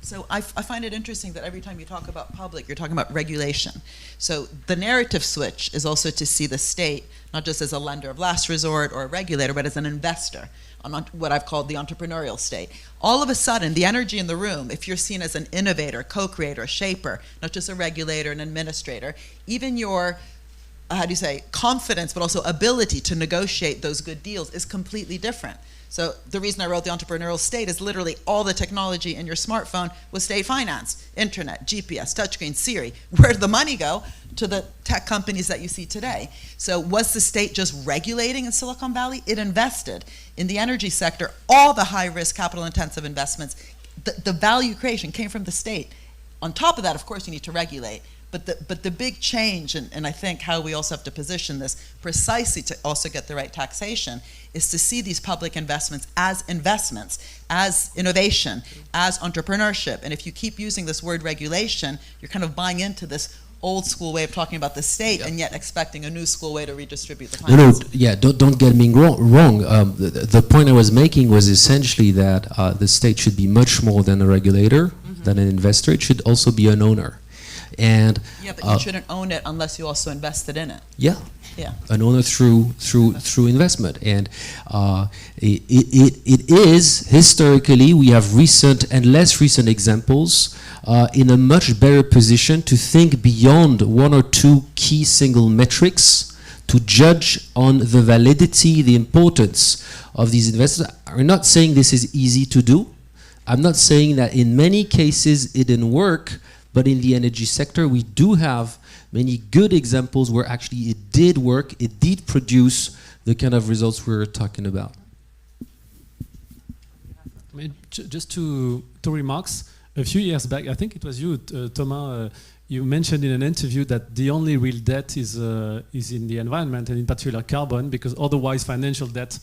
So I find it interesting that every time you talk about public, you're talking about regulation. So the narrative switch is also to see the state not just as a lender of last resort or a regulator, but as an investor on what I've called the entrepreneurial state. All of a sudden, the energy in the room, if you're seen as an innovator, co-creator, shaper, not just a regulator, an administrator, even your confidence, but also ability to negotiate those good deals is completely different. So the reason I wrote the entrepreneurial state is literally all the technology in your smartphone was state financed. Internet, GPS, touchscreen, Siri. Where did the money go? To the tech companies that you see today. So was the state just regulating in Silicon Valley? It invested in the energy sector. All the high-risk, capital-intensive investments, the value creation came from the state. On top of that, of course, you need to regulate. But the big change, and I think how we also have to position this precisely to also get the right taxation, is to see these public investments, as innovation, as entrepreneurship. And if you keep using this word regulation, you're kind of buying into this old school way of talking about the state, and yet expecting a new school way to redistribute the finance. Don't get me wrong. The point I was making was essentially that the state should be much more than a regulator, than an investor. It should also be an owner. And yeah, but you shouldn't own it unless you also invested in it. Yeah. an owner through investment. And it is, historically, we have recent and less recent examples in a much better position to think beyond one or two key single metrics to judge on the validity, the importance of these investments. I'm not saying this is easy to do. I'm not saying that in many cases it didn't work, but in the energy sector we do have many good examples where actually it did work, it did produce the kind of results we're talking about. I mean, just two remarks. A few years back, I think it was you, Thomas, you mentioned in an interview that the only real debt is in the environment, and in particular carbon, because otherwise financial debt,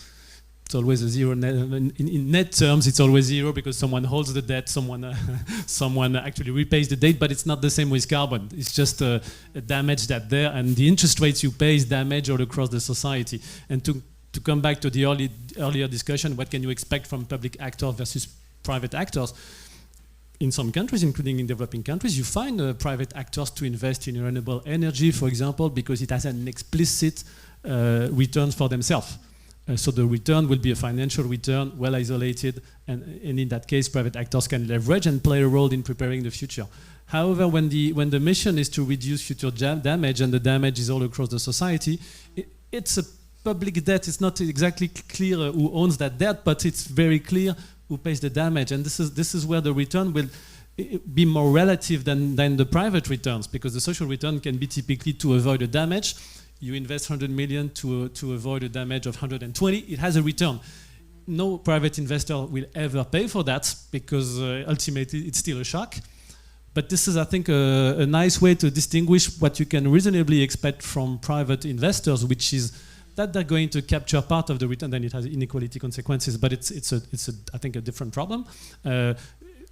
it's always a zero. In net terms, it's always zero because someone holds the debt, someone actually repays the debt, but it's not the same with carbon. It's just a damage that there, and the interest rates you pay is damage all across the society. And to come back to the earlier discussion, what can you expect from public actors versus private actors? In some countries, including in developing countries, you find private actors to invest in renewable energy, for example, because it has an explicit return for themselves. So the return will be a financial return, well isolated, and in that case, private actors can leverage and play a role in preparing the future. However, when the mission is to reduce future damage, and the damage is all across the society, it's a public debt. It's not exactly clear who owns that debt, but it's very clear who pays the damage, and this is where the return will be more relative than the private returns, because the social return can be typically to avoid a damage. You invest 100 million to avoid a damage of 120, it has a return. No private investor will ever pay for that, because ultimately it's still a shock. But this is, I think, a nice way to distinguish what you can reasonably expect from private investors, which is that they're going to capture part of the return, then it has inequality consequences. But it's I think, a different problem.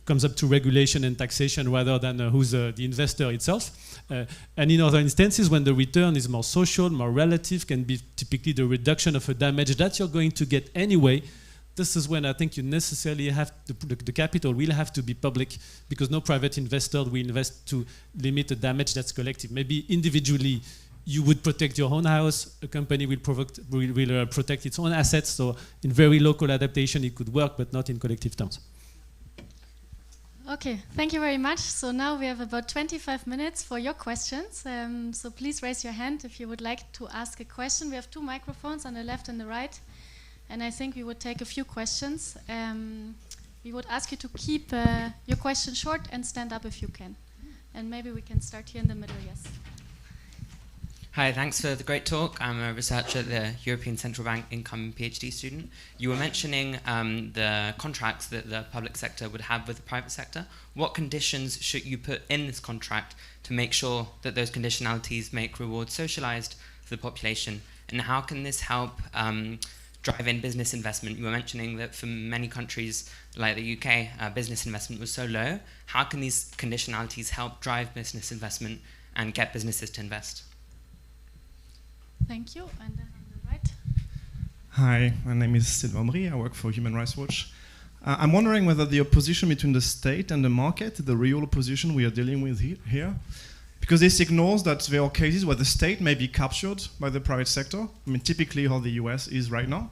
Comes up to regulation and taxation rather than who's the investor itself. And in other instances, when the return is more social, more relative, can be typically the reduction of a damage that you're going to get anyway. This is when I think you necessarily have the capital will have to be public, because no private investor will invest to limit the damage that's collective. Maybe individually you would protect your own house, a company will protect its own assets, so in very local adaptation it could work, but not in collective terms. Okay, thank you very much. So now we have about 25 minutes for your questions. So please raise your hand if you would like to ask a question. We have 2 microphones on the left and the right, and I think we would take a few questions. We would ask you to keep your question short and stand up if you can. And maybe we can start here in the middle, yes. Hi, thanks for the great talk. I'm a researcher at the European Central Bank, incoming PhD student. You were mentioning the contracts that the public sector would have with the private sector. What conditions should you put in this contract to make sure that those conditionalities make rewards socialized for the population? And how can this help drive in business investment? You were mentioning that for many countries like the UK, business investment was so low. How can these conditionalities help drive business investment and get businesses to invest? Thank you. And then on the right. Hi, my name is Sylvain Aubry. I work for Human Rights Watch. I'm wondering whether the opposition between the state and the market, the real opposition we are dealing with here, because this ignores that there are cases where the state may be captured by the private sector. I mean, typically how the US is right now.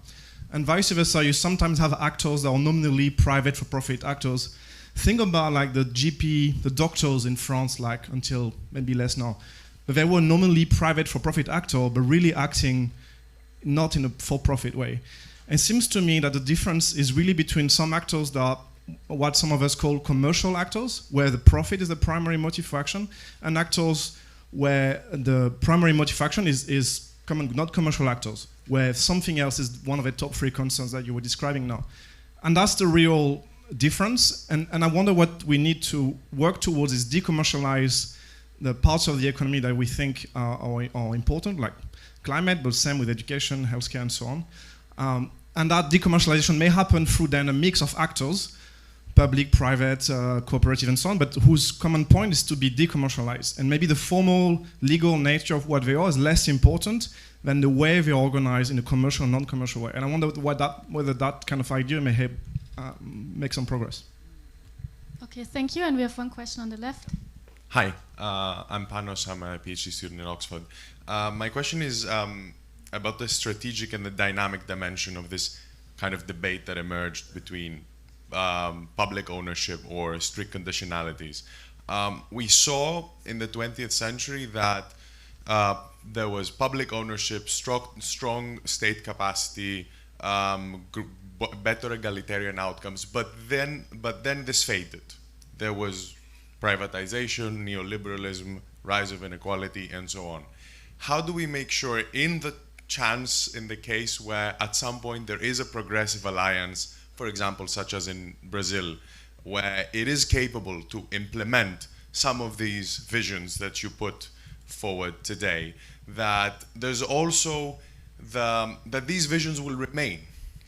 And vice versa, you sometimes have actors that are nominally private for-profit actors. Think about like the GP, the doctors in France, like until maybe less now. But they were nominally private for-profit actor, but really acting not in a for-profit way. And it seems to me that the difference is really between some actors that are what some of us call commercial actors, where the profit is the primary motive for action, and actors where the primary motive for action is not commercial actors, where something else is one of the top 3 concerns that you were describing now. And that's the real difference. And I wonder what we need to work towards is decommercialize the parts of the economy that we think are important, like climate, but same with education, healthcare, and so on. And that decommercialization may happen through then a mix of actors, public, private, cooperative, and so on, but whose common point is to be decommercialized. And maybe the formal legal nature of what they are is less important than the way they are organized in a commercial and non-commercial way. And I wonder whether that kind of idea may help make some progress. Okay, thank you. And we have one question on the left. Hi, I'm Panos. I'm a PhD student in Oxford. My question is about the strategic and the dynamic dimension of this kind of debate that emerged between public ownership or strict conditionalities. We saw in the 20th century that there was public ownership, strong state capacity, better egalitarian outcomes, but then this faded. There was privatization, neoliberalism, rise of inequality, and so on. How do we make sure in the case where at some point there is a progressive alliance, for example, such as in Brazil, where it is capable to implement some of these visions that you put forward today, that there's also that these visions will remain?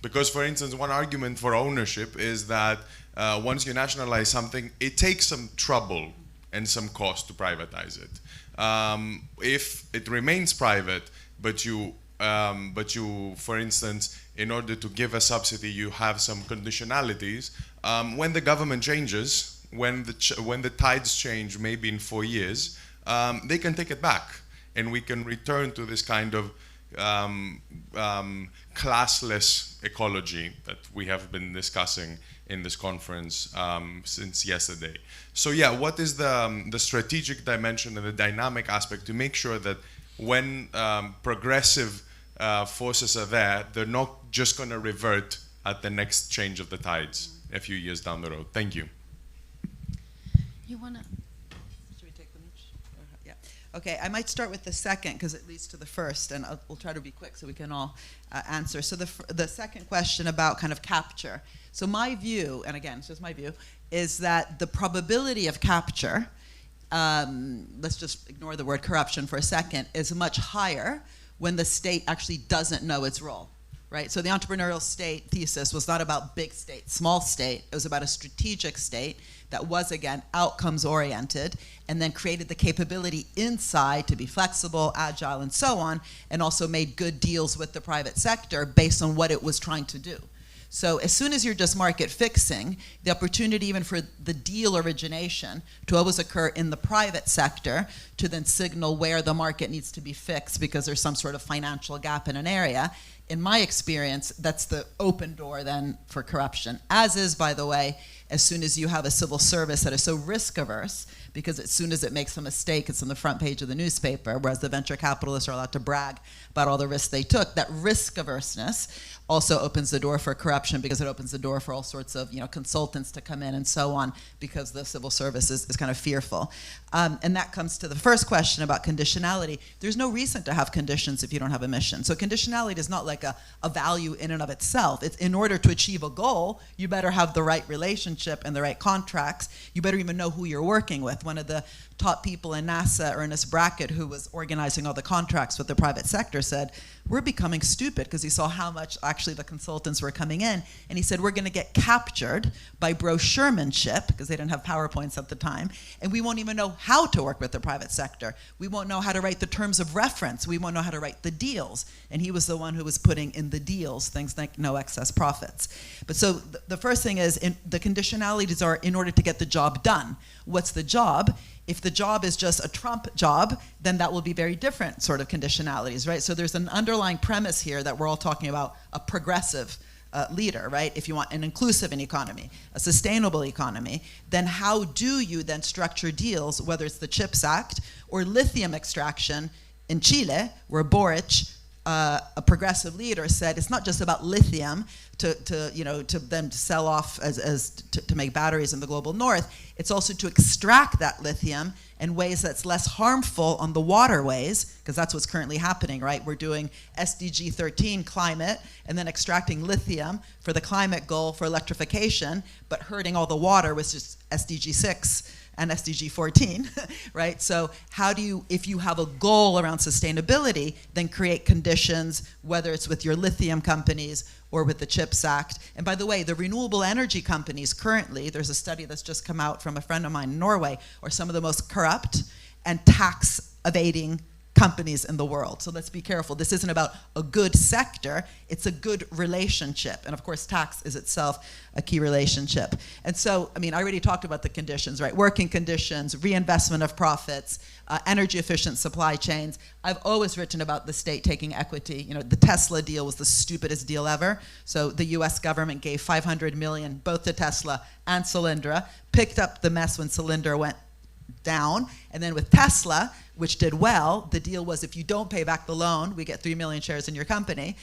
Because, for instance, one argument for ownership is that once you nationalize something, it takes some trouble and some cost to privatize it. If it remains private, but you, for instance, in order to give a subsidy, you have some conditionalities. When the government changes, when the tides change, maybe in 4 years, they can take it back, and we can return to this kind of classless ecology that we have been discussing in this conference since yesterday. So yeah, what is the strategic dimension and the dynamic aspect to make sure that when progressive forces are there, they're not just going to revert at the next change of the tides a few years down the road? Thank you. You want to? Should we take them each? Yeah. Okay, I might start with the second because it leads to the first, and we'll try to be quick so we can all answer. So the second question about kind of capture. So my view, and again, it's just my view, is that the probability of capture, let's just ignore the word corruption for a second, is much higher when the state actually doesn't know its role, right? So the entrepreneurial state thesis was not about big state, small state. It was about a strategic state that was, again, outcomes oriented, and then created the capability inside to be flexible, agile, and so on, and also made good deals with the private sector based on what it was trying to do. So as soon as you're just market fixing, the opportunity even for the deal origination to always occur in the private sector to then signal where the market needs to be fixed because there's some sort of financial gap in an area, in my experience, that's the open door then for corruption. As is, by the way, as soon as you have a civil service that is so risk averse, because as soon as it makes a mistake, it's on the front page of the newspaper, whereas the venture capitalists are allowed to brag about all the risks they took. That risk averseness also opens the door for corruption because it opens the door for all sorts of consultants to come in and so on because the civil service is kind of fearful. And that comes to the first question about conditionality. There's no reason to have conditions if you don't have a mission. So conditionality is not like a value in and of itself. It's in order to achieve a goal, you better have the right relationship and the right contracts. You better even know who you're working with. One of the top people in NASA, Ernest Brackett, who was organizing all the contracts with the private sector, said, we're becoming stupid, because he saw how much actually the consultants were coming in. And he said, we're going to get captured by brochuremanship, because they didn't have PowerPoints at the time, and we won't even know how to work with the private sector. We won't know how to write the terms of reference. We won't know how to write the deals. And he was the one who was putting in the deals things like no excess profits. But so the first thing is, the conditionalities are in order to get the job done. What's the job? If the job is just a Trump job, then that will be very different sort of conditionalities, right? So there's an underlying premise here that we're all talking about a progressive leader, right? If you want an inclusive economy, a sustainable economy, then how do you then structure deals, whether it's the CHIPS Act or lithium extraction in Chile, where Boric, a progressive leader, said it's not just about lithium to them to sell off to make batteries in the global north. It's also to extract that lithium in ways that's less harmful on the waterways, because that's what's currently happening, right? We're doing SDG 13 climate and then extracting lithium for the climate goal for electrification, but hurting all the water with just SDG 6 and SDG 14, right? So how do you, if you have a goal around sustainability, then create conditions, whether it's with your lithium companies or with the CHIPS Act. And by the way, the renewable energy companies currently, there's a study that's just come out from a friend of mine in Norway, are some of the most corrupt and tax evading companies in the world. So let's be careful. This isn't about a good sector, it's a good relationship. And of course, tax is itself a key relationship. And so, I mean, I already talked about the conditions, right? Working conditions, reinvestment of profits, energy efficient supply chains. I've always written about the state taking equity. You know, the Tesla deal was the stupidest deal ever. So the US government gave $500 million both to Tesla and Solyndra, picked up the mess when Solyndra went down, and then with Tesla, which did well, the deal was if you don't pay back the loan, we get 3 million shares in your company.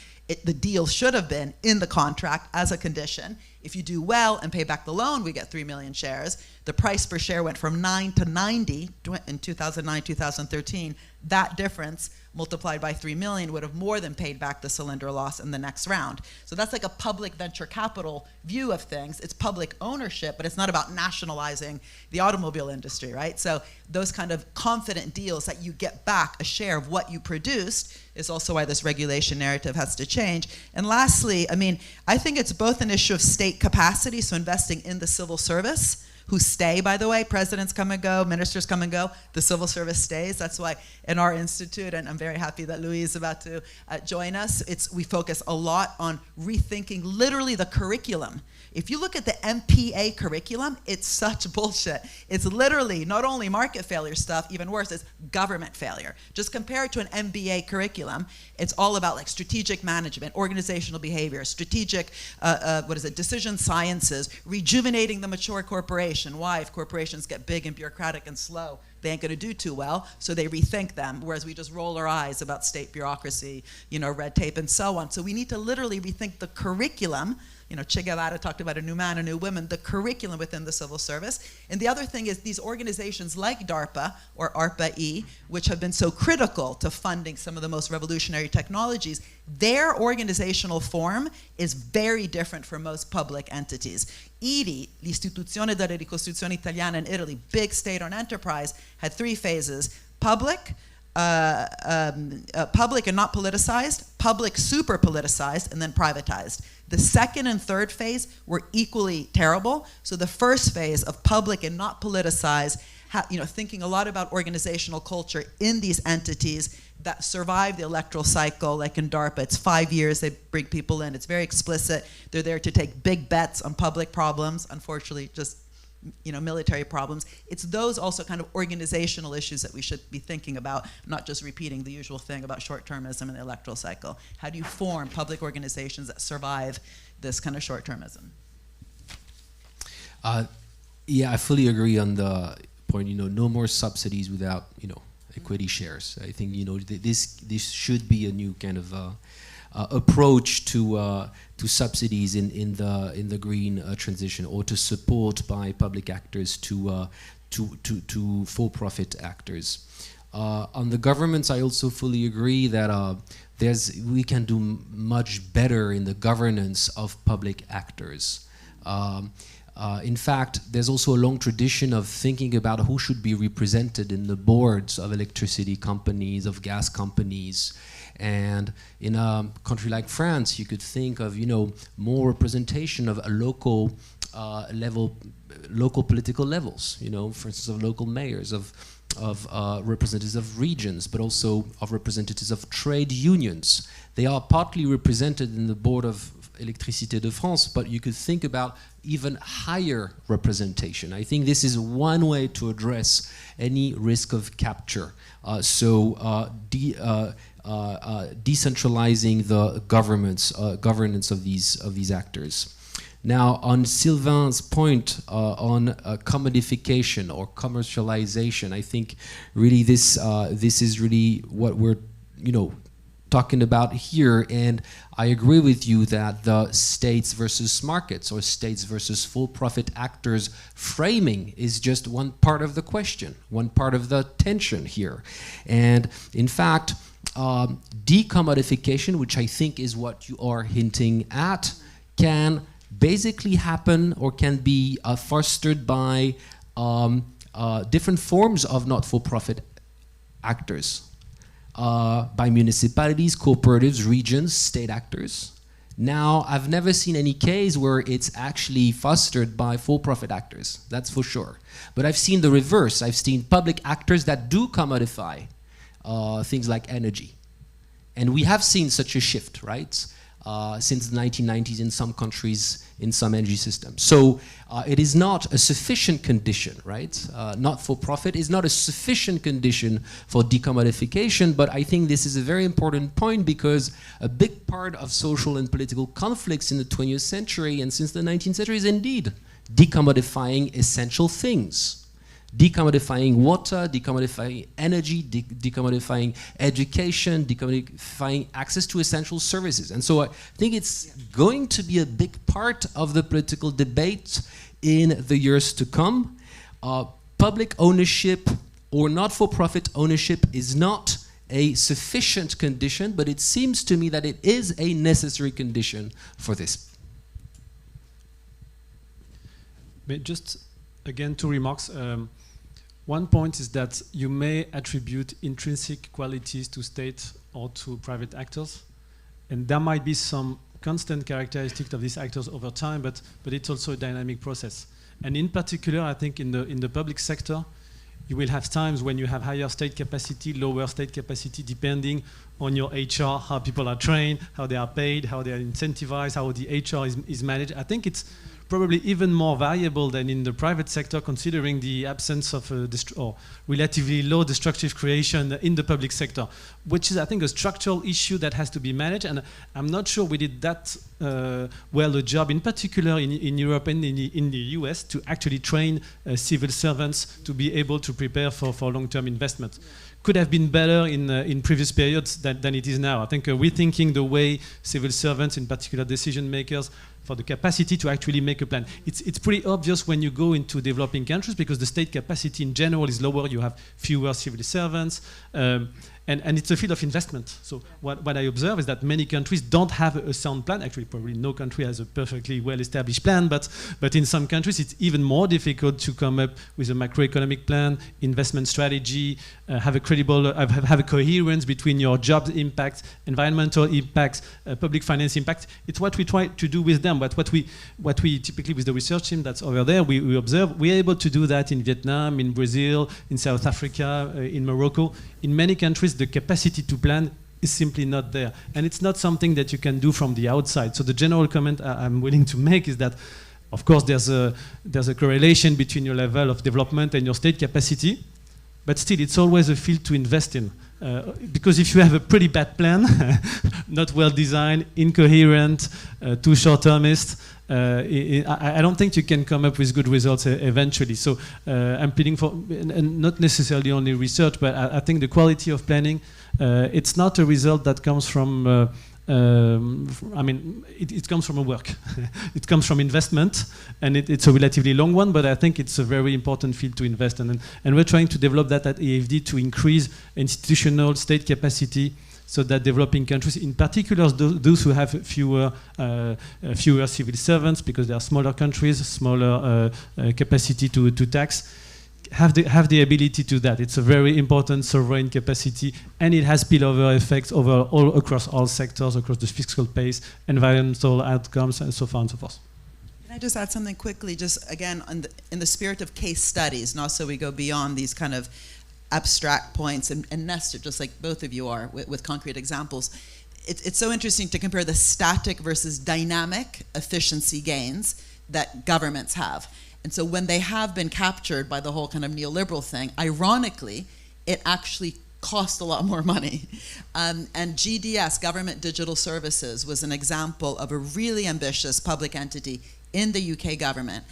The deal should have been in the contract as a condition. If you do well and pay back the loan, we get 3 million shares. The price per share went from 9 to 90 in 2009, 2013. That difference multiplied by 3 million would have more than paid back the Solyndra loss in the next round. So that's like a public venture capital view of things. It's public ownership, but it's not about nationalizing the automobile industry, right? So those kind of confident deals that you get back a share of what you produced is also why this regulation narrative has to change. And lastly, I mean, I think it's both an issue of state capacity, so investing in the civil service, who stay, by the way. Presidents come and go, ministers come and go, the civil service stays. That's why in our institute, and I'm very happy that Louis is about to join us, we focus a lot on rethinking literally the curriculum. If you look at the MPA curriculum, it's such bullshit. It's literally not only market failure stuff, even worse, it's government failure. Just compare it to an MBA curriculum. It's all about like strategic management, organizational behavior, strategic, decision sciences, rejuvenating the mature corporation. Why? If corporations get big and bureaucratic and slow, they ain't going to do too well, so they rethink them, whereas we just roll our eyes about state bureaucracy, you know, red tape and so on. So we need to literally rethink the curriculum. You know, Che Guevara talked about a new man, a new woman, the curriculum within the civil service. And the other thing is these organizations like DARPA or ARPA-E, which have been so critical to funding some of the most revolutionary technologies, their organizational form is very different from most public entities. IRI, l'Istituzione della Ricostruzione Italiana in Italy, big state-owned enterprise, had 3 phases: public, public and not politicized, public super politicized, and then privatized. The second and third phase were equally terrible. So the first phase of public and not politicized, thinking a lot about organizational culture in these entities that survive the electoral cycle, like in DARPA, it's 5 years, they bring people in, it's very explicit. They're there to take big bets on public problems, unfortunately just military problems. It's those also kind of organizational issues that we should be thinking about, not just repeating the usual thing about short-termism in the electoral cycle. How do you form public organizations that survive this kind of short-termism? Yeah, I fully agree on the point, no more subsidies without, equity shares. I think, this should be a new kind of approach to subsidies in the green transition, or to support by public actors to for-profit actors. On the governments, I also fully agree that we can do much better in the governance of public actors. In fact, there's also a long tradition of thinking about who should be represented in the boards of electricity companies, of gas companies. And in a country like France, you could think of, more representation of a local level, local political levels, for instance, of local mayors, of representatives of regions, but also of representatives of trade unions. They are partly represented in the board of Électricité de France, but you could think about even higher representation. I think this is one way to address any risk of capture. Decentralizing the governance of these actors. Now, on Sylvain's point on commodification or commercialization, I think really this is really what we're talking about here, and I agree with you that the states versus markets or states versus for-profit actors framing is just one part of the question, one part of the tension here. And in fact, decommodification, which I think is what you are hinting at, can basically happen or can be fostered by different forms of not-for-profit actors. By municipalities, cooperatives, regions, state actors. Now, I've never seen any case where it's actually fostered by for-profit actors, that's for sure. But I've seen the reverse. I've seen public actors that do commodify things like energy. And we have seen such a shift, right? Since the 1990s in some countries, in some energy systems. So it is not a sufficient condition, right? Not for profit is not a sufficient condition for decommodification, but I think this is a very important point because a big part of social and political conflicts in the 20th century and since the 19th century is indeed decommodifying essential things. Decommodifying water, decommodifying energy, decommodifying education, decommodifying access to essential services. And so I think it's going to be a big part of the political debate in the years to come. Public ownership or not-for-profit ownership is not a sufficient condition, but it seems to me that it is a necessary condition for this. But just again, two remarks. One point is that you may attribute intrinsic qualities to state or to private actors, and there might be some constant characteristics of these actors over time, but it's also a dynamic process. And in particular, I think in the public sector, you will have times when you have higher state capacity, lower state capacity, depending on your HR, how people are trained, how they are paid, how they are incentivized, how the HR is managed. I think it's probably even more valuable than in the private sector, considering the absence of or relatively low destructive creation in the public sector, which is, I think, a structural issue that has to be managed. And I'm not sure we did that well a job, in particular in Europe and in the US, to actually train civil servants to be able to prepare for long-term investment. Could have been better in previous periods than it is now. I think rethinking the way civil servants, in particular decision makers, for the capacity to actually make a plan. It's pretty obvious when you go into developing countries because the state capacity in general is lower, you have fewer civil servants, and it's a field of investment. So what I observe is that many countries don't have a sound plan. Actually, probably no country has a perfectly well-established plan, but in some countries it's even more difficult to come up with a macroeconomic plan, investment strategy, have a credible, have a coherence between your job impact, environmental impacts, public finance impact. It's what we try to do with them, but what we typically with the research team that's over there, we observe, we're able to do that in Vietnam, in Brazil, in South Africa, in Morocco. In many countries, the capacity to plan is simply not there. And it's not something that you can do from the outside. So the general comment I'm willing to make is that, of course, there's a correlation between your level of development and your state capacity, but still it's always a field to invest in. Because if you have a pretty bad plan, not well designed, incoherent, too short-termist, I don't think you can come up with good results eventually. So I'm pleading for, and not necessarily only research, but I think the quality of planning, it's not a result that comes from, I mean, it comes from a work. It comes from investment, and it's a relatively long one, but I think it's a very important field to invest in. And we're trying to develop that at AFD to increase institutional state capacity so that developing countries, in particular those who have fewer civil servants, because they are smaller countries, smaller capacity to tax, have the ability to do that. It's a very important sovereign capacity, and it has spillover effects across all sectors, across the fiscal pace, environmental outcomes, and so on and so forth. Can I just add something quickly, just again, in the spirit of case studies, and also we go beyond these kind of abstract points and nested, just like both of you are, with concrete examples. It's so interesting to compare the static versus dynamic efficiency gains that governments have. And so when they have been captured by the whole kind of neoliberal thing, ironically, it actually cost a lot more money. And GDS, Government Digital Services, was an example of a really ambitious public entity in the UK government.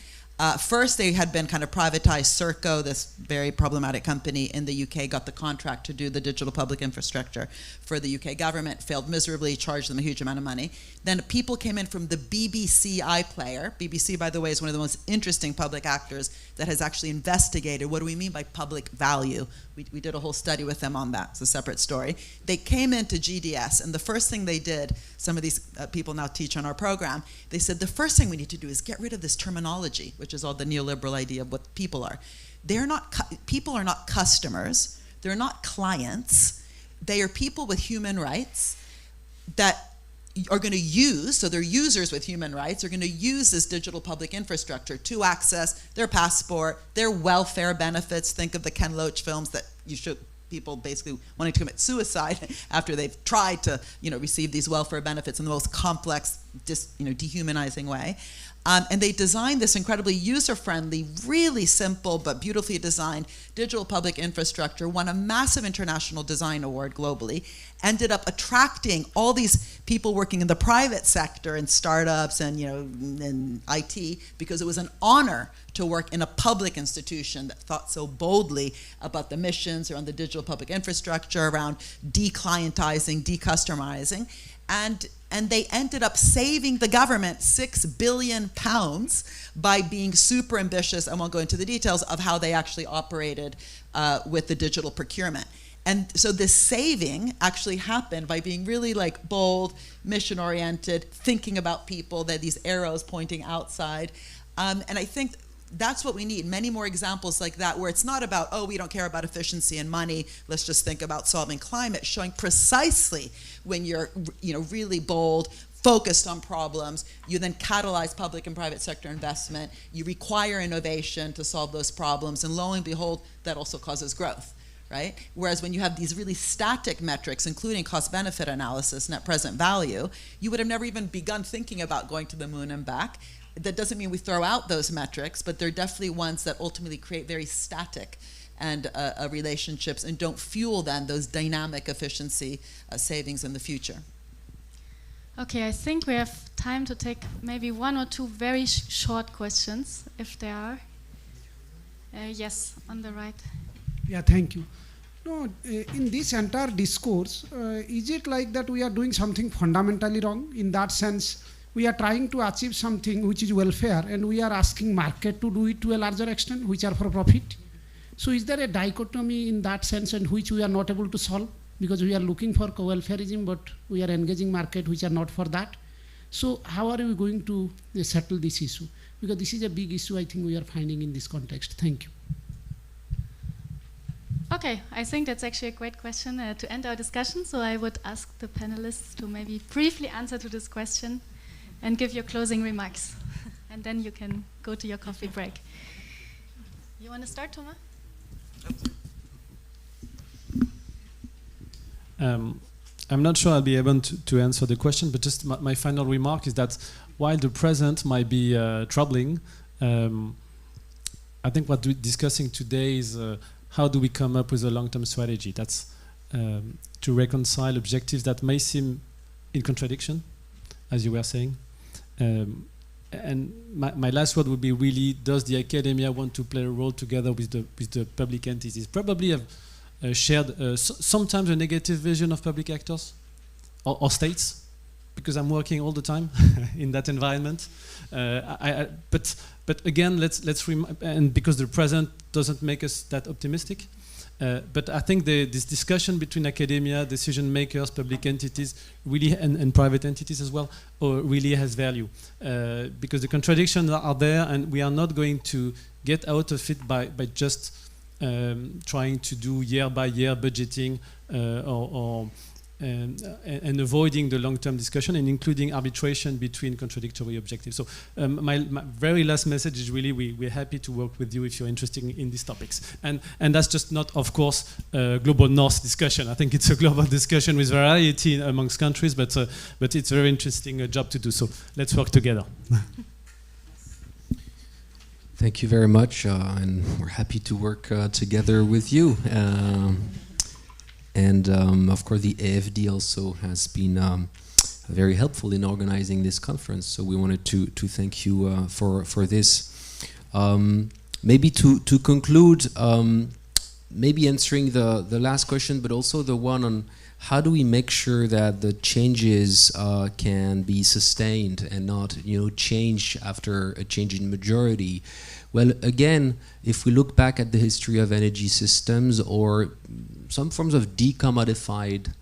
First, they had been kind of privatized. Serco, this very problematic company in the UK, got the contract to do the digital public infrastructure for the UK government, failed miserably, charged them a huge amount of money. Then people came in from the BBC iPlayer. BBC, by the way, is one of the most interesting public actors that has actually investigated what do we mean by public value. We did a whole study with them on that. It's a separate story. They came into GDS, and the first thing they did, some of these people now teach on our program, they said the first thing we need to do is get rid of this terminology, which is all the neoliberal idea of what people are. People are not customers. They're not clients. They are people with human rights that are going to use, so they're users with human rights, are going to use this digital public infrastructure to access their passport, their welfare benefits. Think of the Ken Loach films that you should people basically wanting to commit suicide after they've tried to, receive these welfare benefits in the most complex, dehumanizing way. And they designed this incredibly user-friendly, really simple but beautifully designed digital public infrastructure, won a massive international design award globally, ended up attracting all these people working in the private sector and startups and, in IT, because it was an honor to work in a public institution that thought so boldly about the missions around the digital public infrastructure, around declientizing, decustomizing. And they ended up saving the government £6 billion by being super ambitious. I won't go into the details of how they actually operated with the digital procurement. And so this saving actually happened by being really bold, mission-oriented, thinking about people, that these arrows pointing outside. And I think that's what we need, many more examples like that, where it's not about, we don't care about efficiency and money, let's just think about solving climate, showing precisely when you're really bold, focused on problems, you then catalyze public and private sector investment, you require innovation to solve those problems, and lo and behold, that also causes growth, right? Whereas when you have these really static metrics, including cost-benefit analysis, net present value, you would have never even begun thinking about going to the moon and back. That doesn't mean we throw out those metrics, but they're definitely ones that ultimately create very static and relationships and don't fuel then those dynamic efficiency savings in the future. Okay, I think we have time to take maybe one or two very short questions, if there are. Yes, on the right. Yeah, thank you. No, in this entire discourse, is it like that we are doing something fundamentally wrong? In that sense, we are trying to achieve something which is welfare, and we are asking market to do it to a larger extent, which are for profit. So is there a dichotomy in that sense, and which we are not able to solve? Because we are looking for co-welfareism, but we are engaging market which are not for that. So how are we going to settle this issue? Because this is a big issue I think we are finding in this context. Thank you. Okay, I think that's actually a great question to end our discussion. So I would ask the panelists to maybe briefly answer to this question and give your closing remarks. And then you can go to your coffee break. You want to start, Thomas? I'm not sure I'll be able to answer the question, but just my final remark is that while the present might be troubling, I think what we're discussing today is how do we come up with a long-term strategy that's to reconcile objectives that may seem in contradiction, as you were saying. And my last word would be really, does the academia want to play a role together with the public entities? Probably have shared sometimes a negative vision of public actors or states, because I'm working all the time in that environment. But again, and because the present doesn't make us that optimistic. But I think this discussion between academia, decision makers, public entities, really, and private entities as well, really has value. Because the contradictions are there, and we are not going to get out of it by just trying to do year-by-year budgeting and avoiding the long-term discussion and including arbitration between contradictory objectives. So my very last message is really we're happy to work with you if you're interested in these topics. And that's just not, of course, a global north discussion. I think it's a global discussion with variety amongst countries, but it's a very interesting job to do. So let's work together. Thank you very much, and we're happy to work together with you. And of course, the AFD also has been very helpful in organizing this conference. So we wanted to thank you for this. Maybe to conclude, maybe answering the last question, but also the one on how do we make sure that the changes can be sustained and not, change after a change in majority. Well, again, if we look back at the history of energy systems or some forms of decommodified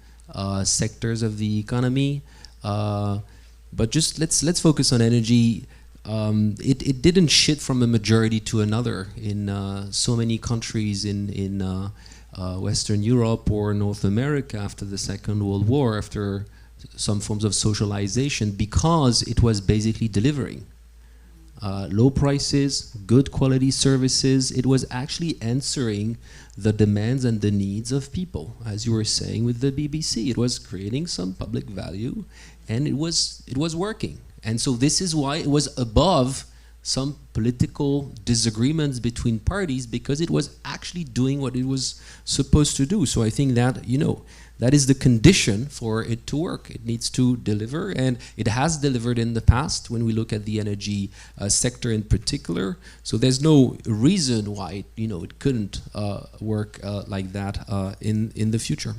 sectors of the economy, but just let's focus on energy. It didn't shift from a majority to another in so many countries in Western Europe or North America after the Second World War, after some forms of socialization, because it was basically delivering. low prices, good quality services. It was actually answering the demands and the needs of people, as you were saying with the BBC. It was creating some public value, and it was working. And so this is why it was above some political disagreements between parties, because it was actually doing what it was supposed to do. So I think that, that is the condition for it to work. It needs to deliver, and it has delivered in the past when we look at the energy sector in particular. So there's no reason why it couldn't work like that in the future.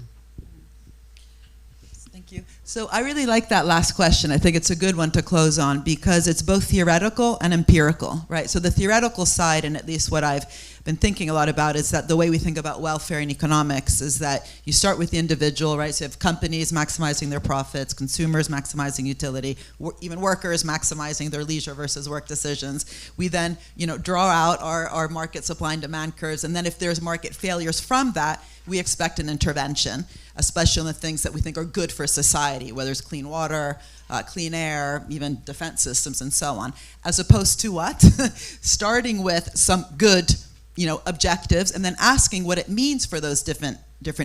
Thank you. So I really like that last question. I think it's a good one to close on because it's both theoretical and empirical, right? So the theoretical side, and at least what I've been thinking a lot about, is that the way we think about welfare in economics is that you start with the individual, right? So you have companies maximizing their profits, consumers maximizing utility, even workers maximizing their leisure versus work decisions. We then, draw out our market supply and demand curves, and then if there's market failures from that, we expect an intervention, especially on the things that we think are good for society, whether it's clean water, clean air, even defense systems and so on, as opposed to what? Starting with some good, objectives and then asking what it means for those different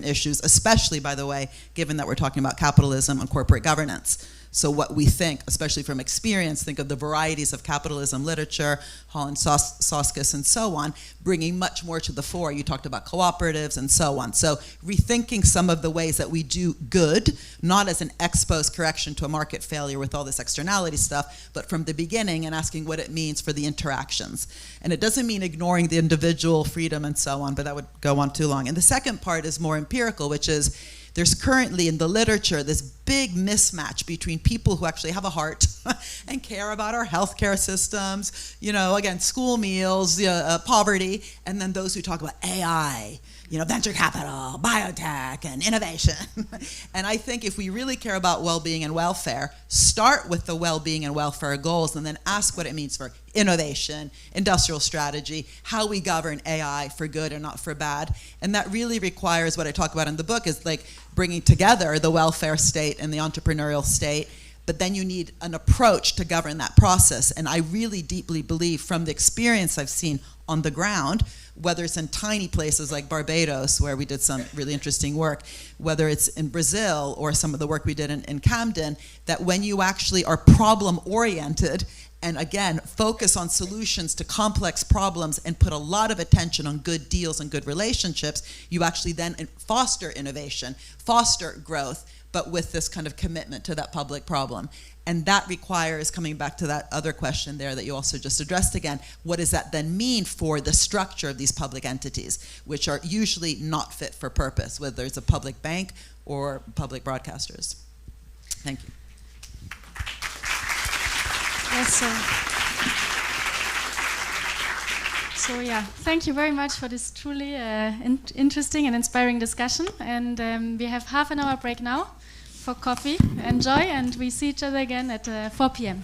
issues, especially, by the way, given that we're talking about capitalism and corporate governance. So what we think, especially from experience, think of the varieties of capitalism literature, Holland Soskis and so on, bringing much more to the fore. You talked about cooperatives and so on. So rethinking some of the ways that we do good, not as an ex post correction to a market failure with all this externality stuff, but from the beginning and asking what it means for the interactions. And it doesn't mean ignoring the individual freedom and so on, but that would go on too long. And the second part is more empirical, which is there's currently in the literature this big mismatch between people who actually have a heart and care about our healthcare systems, again, school meals, poverty, and then those who talk about AI, venture capital, biotech, and innovation. And I think if we really care about well-being and welfare, start with the well-being and welfare goals and then ask what it means for innovation, industrial strategy, how we govern AI for good and not for bad. And that really requires what I talk about in the book is like bringing together the welfare state and the entrepreneurial state. But then you need an approach to govern that process. And I really deeply believe from the experience I've seen on the ground, whether it's in tiny places like Barbados, where we did some really interesting work, whether it's in Brazil or some of the work we did in Camden, that when you actually are problem-oriented and again, focus on solutions to complex problems and put a lot of attention on good deals and good relationships, you actually then foster innovation, foster growth, but with this kind of commitment to that public problem. And that requires, coming back to that other question there that you also just addressed again, what does that then mean for the structure of these public entities, which are usually not fit for purpose, whether it's a public bank or public broadcasters? Thank you. Yes, so yeah, thank you very much for this truly interesting and inspiring discussion. And we have half an hour break now for coffee. Enjoy, and we see each other again at 4 p.m.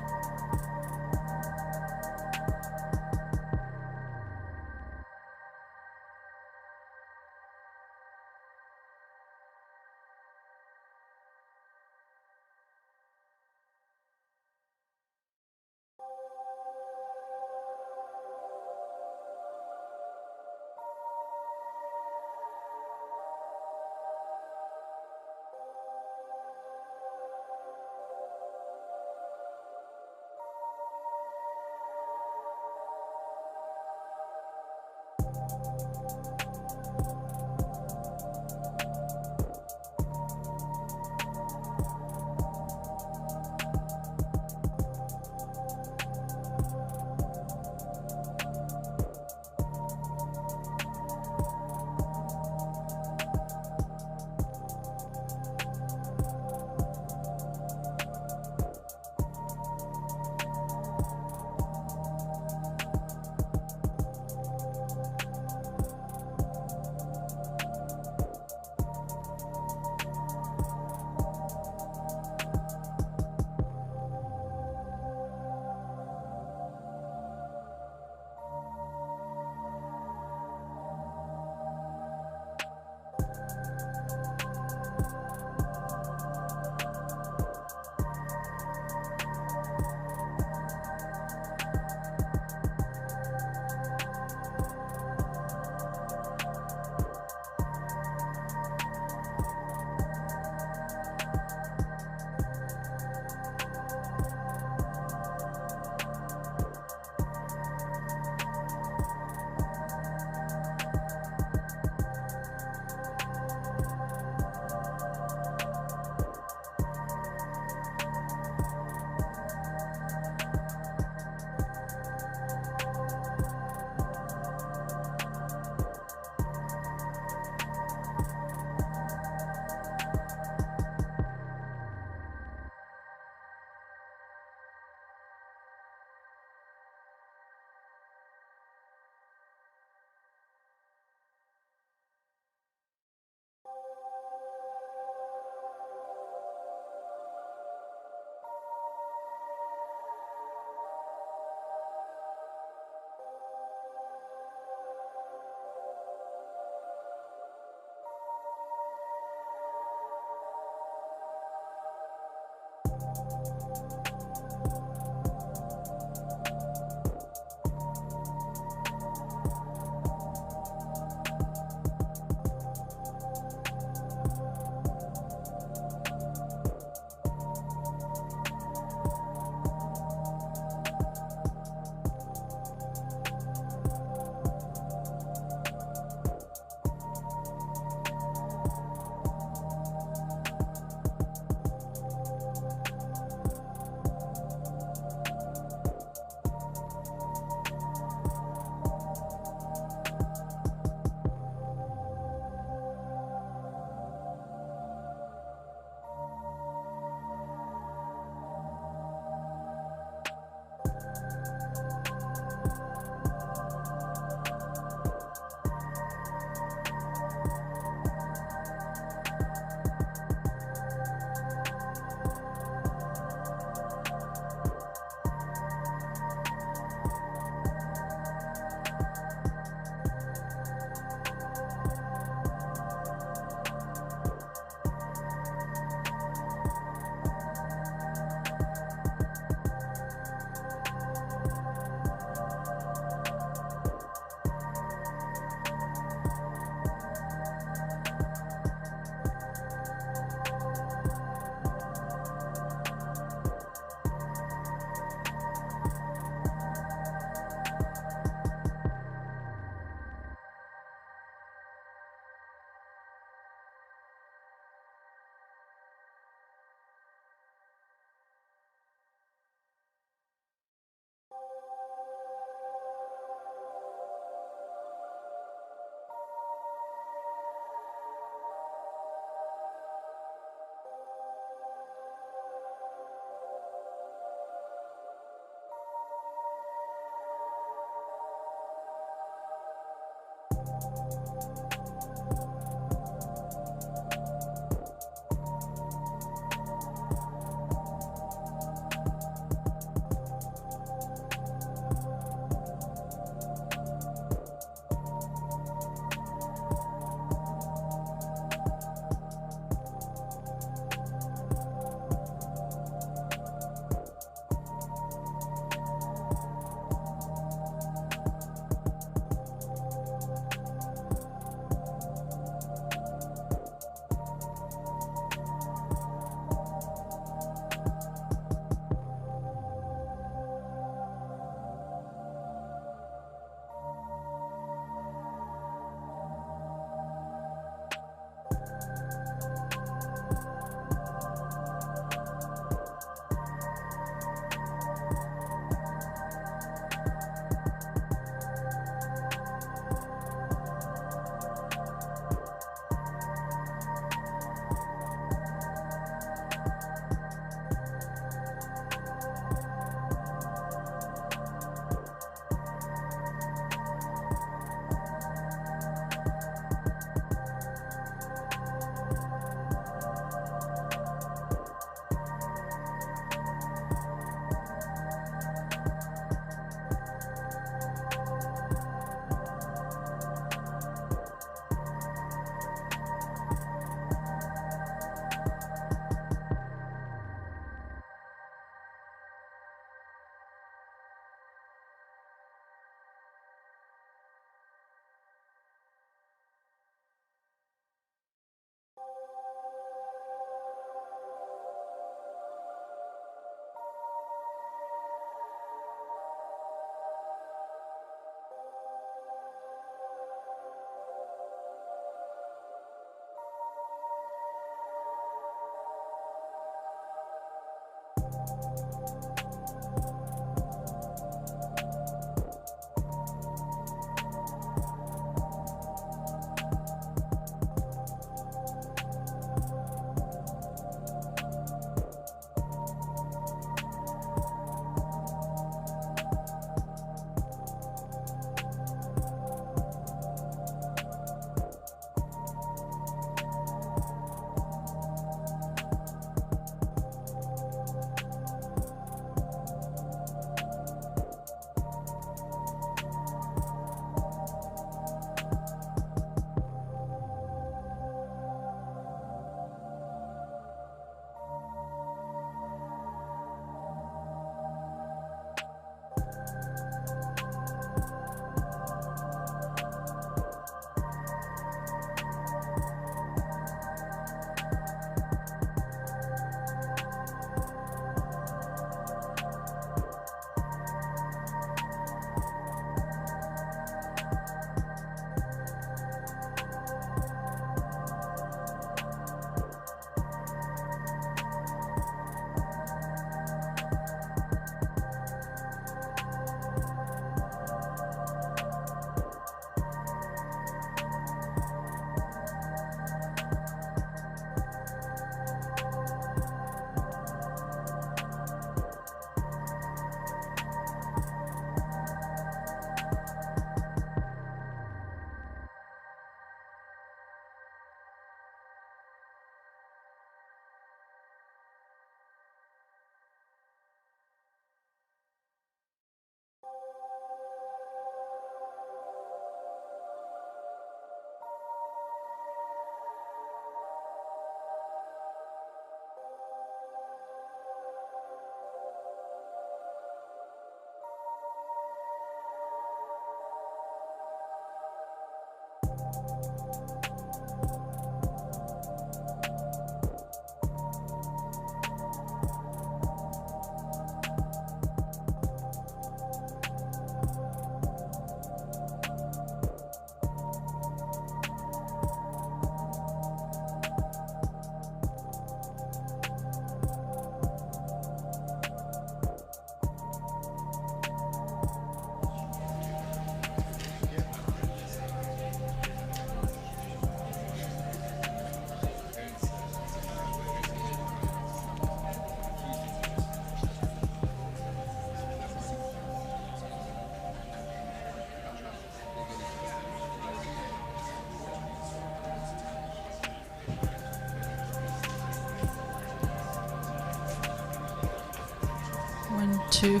1, 2.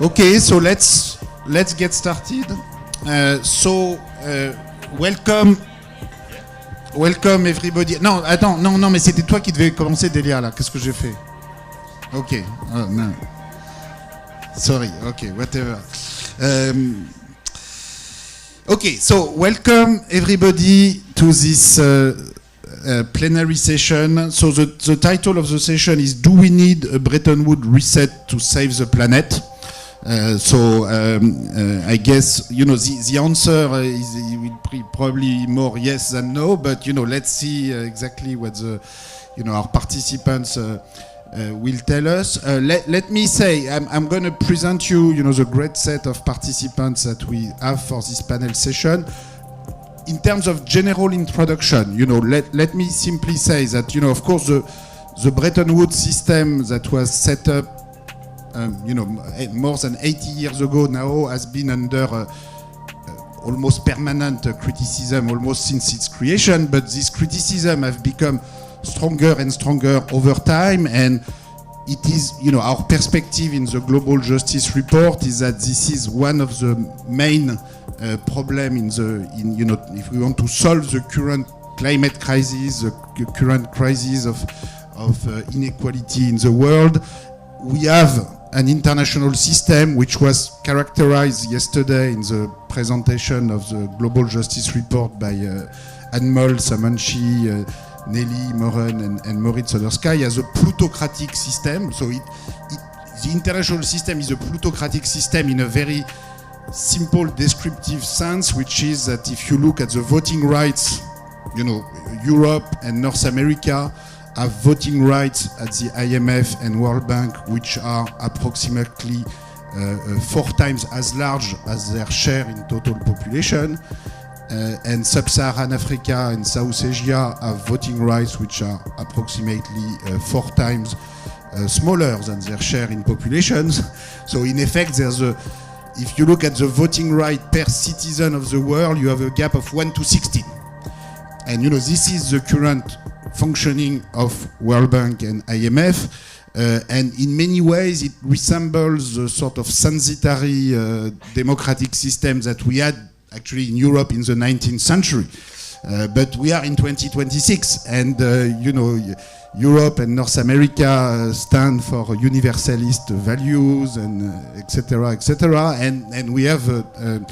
Okay, so let's get started. Welcome everybody. Non, attends, non, mais c'était toi qui devais commencer, Delia, là. Qu'est-ce que j'ai fait? Ok. Oh, no. Sorry. Okay, whatever. Okay, so welcome everybody to this plenary session. So the title of the session is "Do we need a Bretton Woods reset to save the planet?" I guess the answer is probably more yes than no, but let's see exactly what the our participants will tell us. Let me say I'm going to present you the great set of participants that we have for this panel session. In terms of general introduction, let me simply say that of course the Bretton Woods system that was set up more than 80 years ago now has been under almost permanent criticism almost since its creation, but this criticism have become stronger and stronger over time, and it is our perspective in the Global Justice Report is that this is one of the main problem if we want to solve the current climate crisis, the current crisis of inequality in the world. We have an international system which was characterized yesterday in the presentation of the Global Justice Report by Anmol, Somanchi, Nelly, Mohren, and Moritz Odersky as a plutocratic system. So the international system is a plutocratic system in a very simple descriptive sense, which is that if you look at the voting rights, Europe and North America have voting rights at the IMF and World Bank, which are approximately 4 times as large as their share in total population. And Sub-Saharan Africa and South Asia have voting rights which are approximately 4 times smaller than their share in populations. So in effect, if you look at the voting right per citizen of the world, you have a gap of 1 to 16. And this is the current functioning of World Bank and IMF, and in many ways it resembles the sort of censitary democratic system that we had actually in Europe in the 19th century. But we are in 2026, and Europe and North America stand for universalist values and etc., etc. And we have an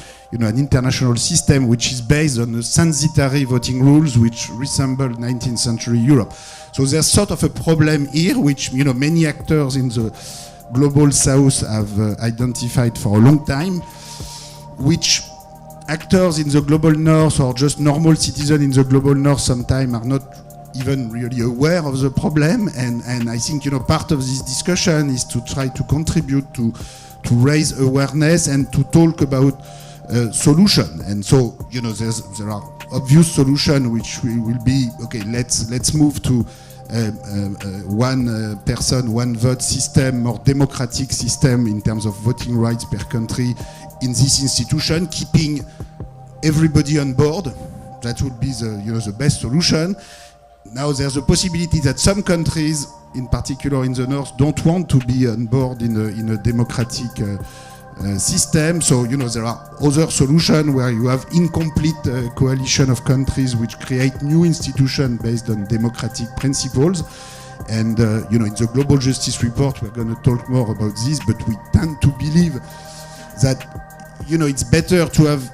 international system which is based on the censitary voting rules which resemble 19th century Europe. So there's sort of a problem here which many actors in the global south have identified for a long time, which actors in the global north or just normal citizens in the global north sometimes are not even really aware of the problem, and I think part of this discussion is to try to contribute to raise awareness and to talk about solution. And so there are obvious solutions which will be okay. Let's move to one person, one vote system, more democratic system in terms of voting rights per country in this institution, keeping everybody on board. That would be the best solution. now there's a possibility that some countries, in particular in the north, don't want to be on board in a democratic system. So, there are other solutions where you have incomplete coalition of countries which create new institutions based on democratic principles. And, in the Global Justice Report, we're going to talk more about this, but we tend to believe that, it's better to have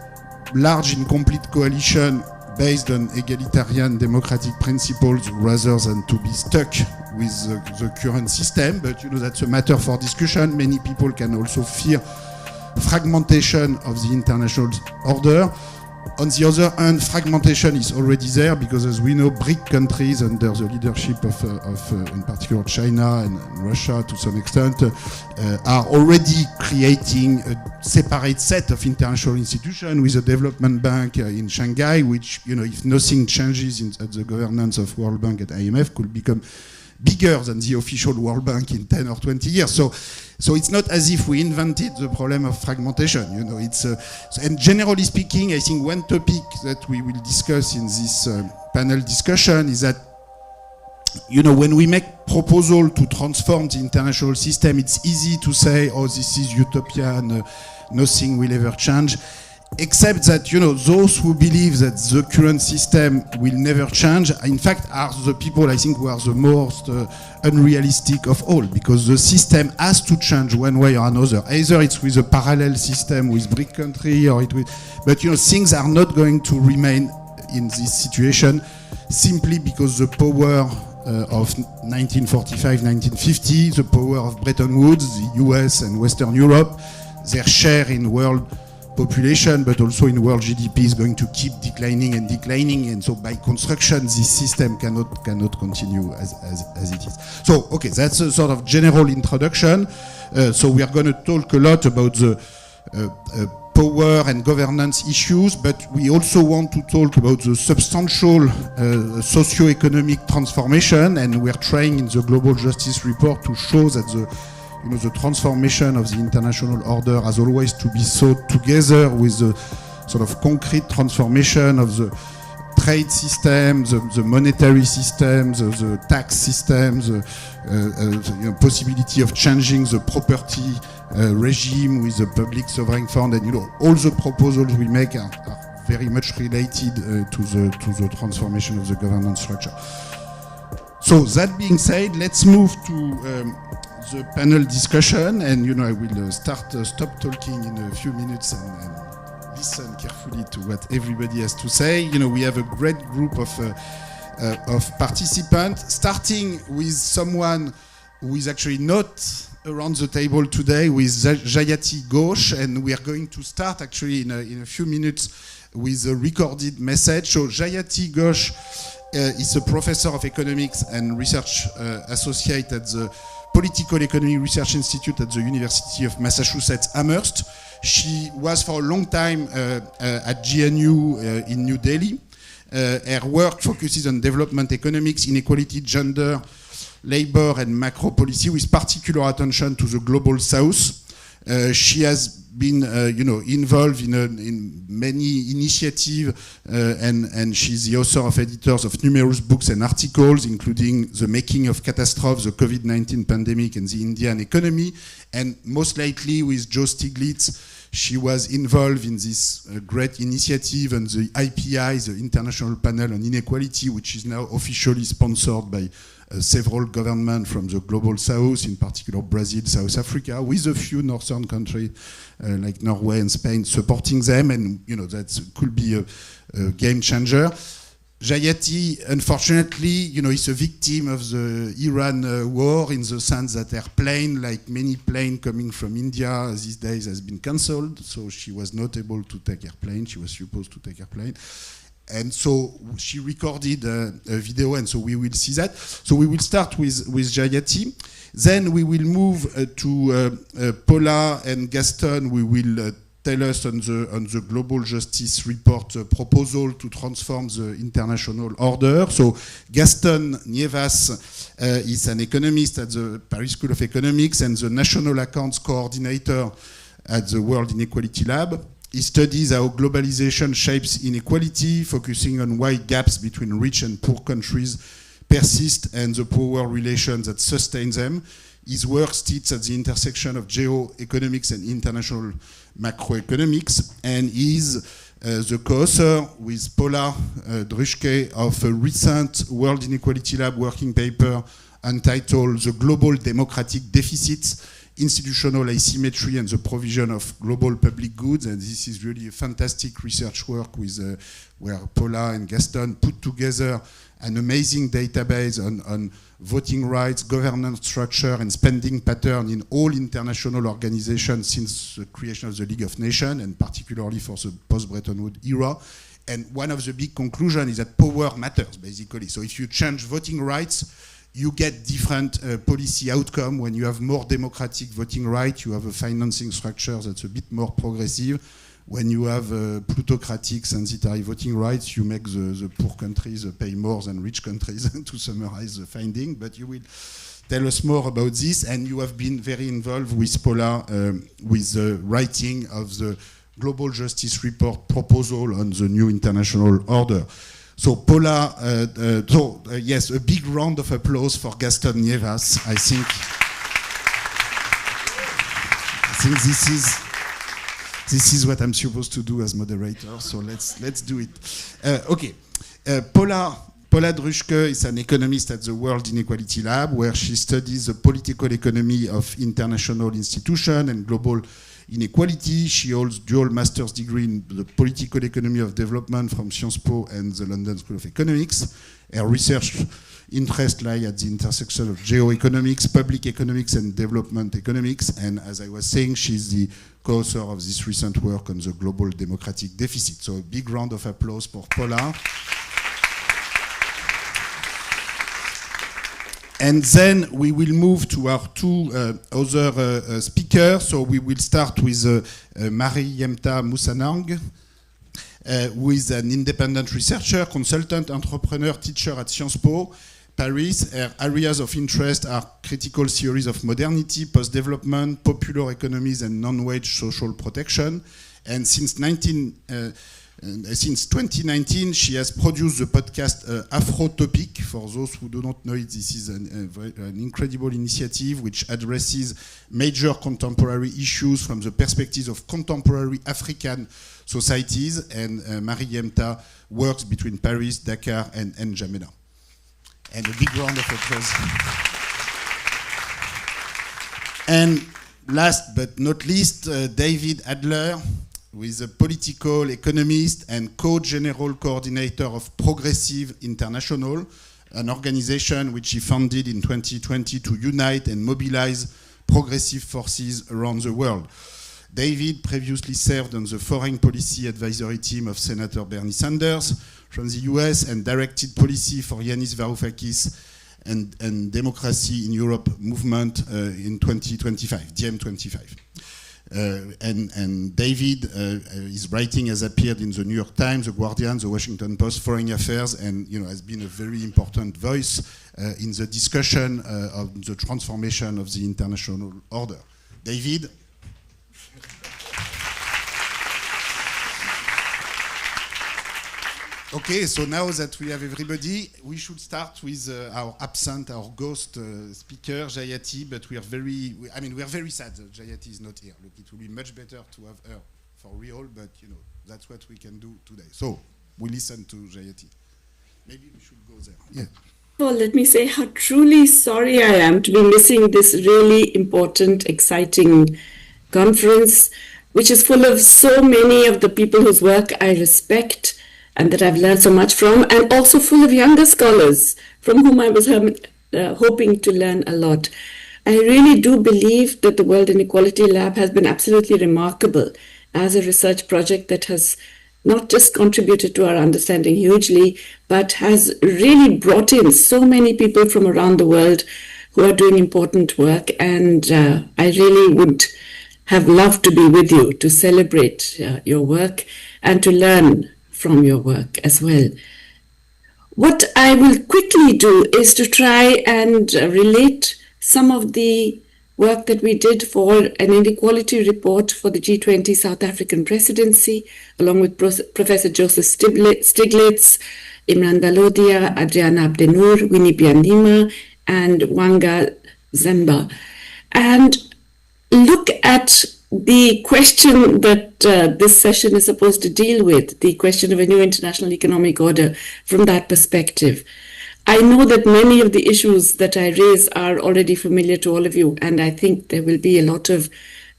large incomplete coalition based on egalitarian democratic principles rather than to be stuck with the current system. But, that's a matter for discussion. Many people can also fear fragmentation of the international order. On the other hand, fragmentation is already there because, as we know, BRIC countries under the leadership of in particular China and Russia to some extent are already creating a separate set of international institutions with a development bank in Shanghai, which, if nothing changes at the governance of World Bank and IMF, could become bigger than the official World Bank in 10 or 20 years. So it's not as if we invented the problem of fragmentation. And generally speaking, I think one topic that we will discuss in this panel discussion is that, when we make proposal to transform the international system, it's easy to say, oh, this is utopian, nothing will ever change. Except that, those who believe that the current system will never change, in fact, are the people, I think, who are the most unrealistic of all, because the system has to change one way or another. Either it's with a parallel system with BRIC country, or it will, but, things are not going to remain in this situation simply because the power of 1945, 1950, the power of Bretton Woods, the US and Western Europe, their share in world population, but also in world GDP is going to keep declining, and so by construction, this system cannot continue as it is. So, okay, that's a sort of general introduction. So we are going to talk a lot about the power and governance issues, but we also want to talk about the substantial socio-economic transformation, and we're trying in the Global Justice Report to show that the transformation of the international order has always to be sought together with the sort of concrete transformation of the trade system, the monetary system, the tax system, the possibility of changing the property regime with the public sovereign fund, and all the proposals we make are very much related to the transformation of the governance structure. So that being said, let's move to the panel discussion, and I will stop talking in a few minutes and listen carefully to what everybody has to say. We have a great group of participants, starting with someone who is actually not around the table today, with Jayati Ghosh, and we are going to start actually in a few minutes with a recorded message. So Jayati Ghosh is a professor of economics and research associate at the Political Economy Research Institute at the University of Massachusetts Amherst. She was for a long time at GNU in New Delhi. Her work focuses on development economics, inequality, gender, labor, and macro policy, with particular attention to the global south. She has been involved in many initiatives, and she's the author of editors of numerous books and articles, including The Making of Catastrophe, the COVID-19 Pandemic, and the Indian Economy. And most lately, with Joe Stiglitz, she was involved in this great initiative on the IPI, the International Panel on Inequality, which is now officially sponsored by several governments from the global south, in particular Brazil, South Africa, with a few northern countries like Norway and Spain supporting them, and that could be a game changer. Jayati, unfortunately, is a victim of the Iran war, in the sense that her plane, like many planes coming from India these days, has been cancelled, so she was not able to take her plane. She was supposed to take her plane. And so she recorded a video, and so we will see that. So we will start with Jayati. Then we will move to Paula and Gaston. We will tell us on the Global Justice Report proposal to transform the international order. So Gaston Nievas is an economist at the Paris School of Economics and the National Accounts Coordinator at the World Inequality Lab. He studies how globalization shapes inequality, focusing on wide gaps between rich and poor countries persist and the power relations that sustain them. His work sits at the intersection of geoeconomics and international macroeconomics, and is the co-author with Paula Druschke of a recent World Inequality Lab working paper entitled The Global Democratic Deficits, Institutional Asymmetry and the Provision of Global Public Goods. And this is really a fantastic research work with where Paula and Gaston put together an amazing database on voting rights, governance structure, and spending pattern in all international organizations since the creation of the League of Nations, and particularly for the post-Bretton Woods era. And one of the big conclusions is that power matters, basically. So if you change voting rights, you get different policy outcome. When you have more democratic voting rights, you have a financing structure that's a bit more progressive. When you have plutocratic censitary voting rights, you make the poor countries pay more than rich countries, to summarize the finding. But you will tell us more about this, and you have been very involved with Paula with the writing of the Global Justice Report proposal on the new international order. So Paula, yes, a big round of applause for Gaston Nievas. I think this is what I'm supposed to do as moderator. So let's do it. Okay, Paula Druschke is an economist at the World Inequality Lab, where she studies the political economy of international institutions and global inequality. She holds dual master's degree in the political economy of development from Sciences Po and the London School of Economics. Her research interests lie at the intersection of geoeconomics, public economics, and development economics. And as I was saying, she's the co-author of this recent work on the global democratic deficit. So a big round of applause for Paula. And then we will move to our two other speakers. So we will start with Mariemta Moussanang, who is an independent researcher, consultant, entrepreneur, teacher at Sciences Po, Paris. Her areas of interest are critical theories of modernity, post-development, popular economies, and non-wage social protection. And since 2019, she has produced the podcast Afrotopic. For those who do not know it, this is an incredible initiative which addresses major contemporary issues from the perspectives of contemporary African societies. And Mariemta works between Paris, Dakar, and N'Djamena. And a big round of applause. And last but not least, David Adler, who is a political economist and co-general coordinator of Progressive International, an organization which he founded in 2020 to unite and mobilize progressive forces around the world. David previously served on the foreign policy advisory team of Senator Bernie Sanders from the US and directed policy for Yanis Varoufakis and Democracy in Europe movement in 2025, DiEM25. And David is writing, has appeared in the New York Times, The Guardian, The Washington Post, Foreign Affairs, and has been a very important voice in the discussion of the transformation of the international order. David? Okay, so now that we have everybody, we should start with our ghost speaker, Jayati, but we are very sad that Jayati is not here. Look, it will be much better to have her for real, but that's what we can do today. So, we listen to Jayati. Maybe we should go there. Yeah. Well, let me say how truly sorry I am to be missing this really important, exciting conference, which is full of so many of the people whose work I respect and that I've learned so much from, and also full of younger scholars from whom I was hoping to learn a lot. I really do believe that the World Inequality Lab has been absolutely remarkable as a research project that has not just contributed to our understanding hugely, but has really brought in so many people from around the world who are doing important work. And I really would have loved to be with you to celebrate your work and to learn from your work as well. What I will quickly do is to try and relate some of the work that we did for an inequality report for the G20 South African presidency, along with Professor Joseph Stiglitz Imran Dalodia, Adriana Abdenur, Winnie Biandima, and Wanga Zemba. And look at the question that this session is supposed to deal with, the question of a new international economic order from that perspective. I know that many of the issues that I raise are already familiar to all of you, and I think there will be a lot of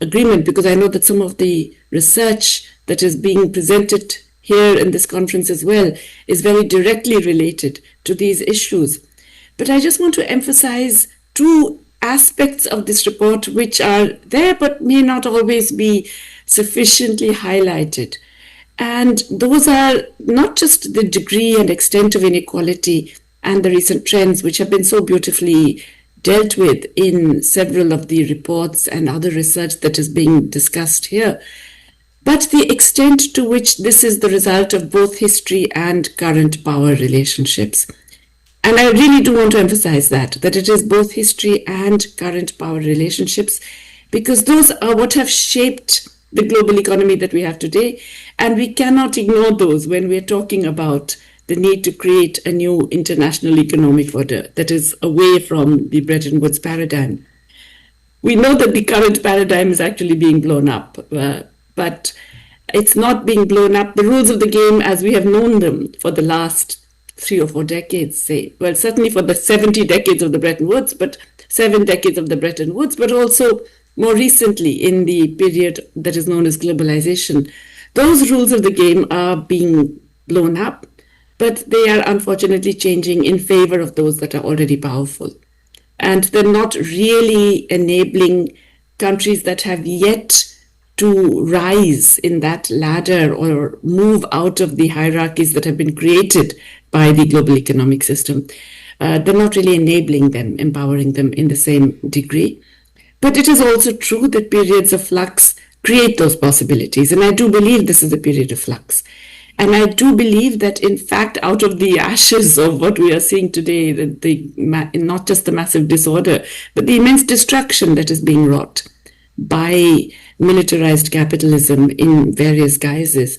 agreement because I know that some of the research that is being presented here in this conference as well is very directly related to these issues. But I just want to emphasize two aspects of this report which are there but may not always be sufficiently highlighted. And those are not just the degree and extent of inequality and the recent trends which have been so beautifully dealt with in several of the reports and other research that is being discussed here, but the extent to which this is the result of both history and current power relationships. And I really do want to emphasize that it is both history and current power relationships, because those are what have shaped the global economy that we have today, and we cannot ignore those when we're talking about the need to create a new international economic order that is away from the Bretton Woods paradigm. We know that the current paradigm is actually being blown up, but it's not being blown up. The rules of the game as we have known them for the last 3 or 4 decades, say, well, certainly for the 70 decades of the Bretton Woods, but 7 decades of the Bretton Woods, but also more recently in the period that is known as globalization. Those rules of the game are being blown up, but they are unfortunately changing in favor of those that are already powerful. And they're not really enabling countries that have yet to rise in that ladder or move out of the hierarchies that have been created by the global economic system. They're not really enabling them, empowering them in the same degree. But it is also true that periods of flux create those possibilities. And I do believe this is a period of flux. And I do believe that, in fact, out of the ashes of what we are seeing today, not just the massive disorder, but the immense destruction that is being wrought by militarized capitalism in various guises,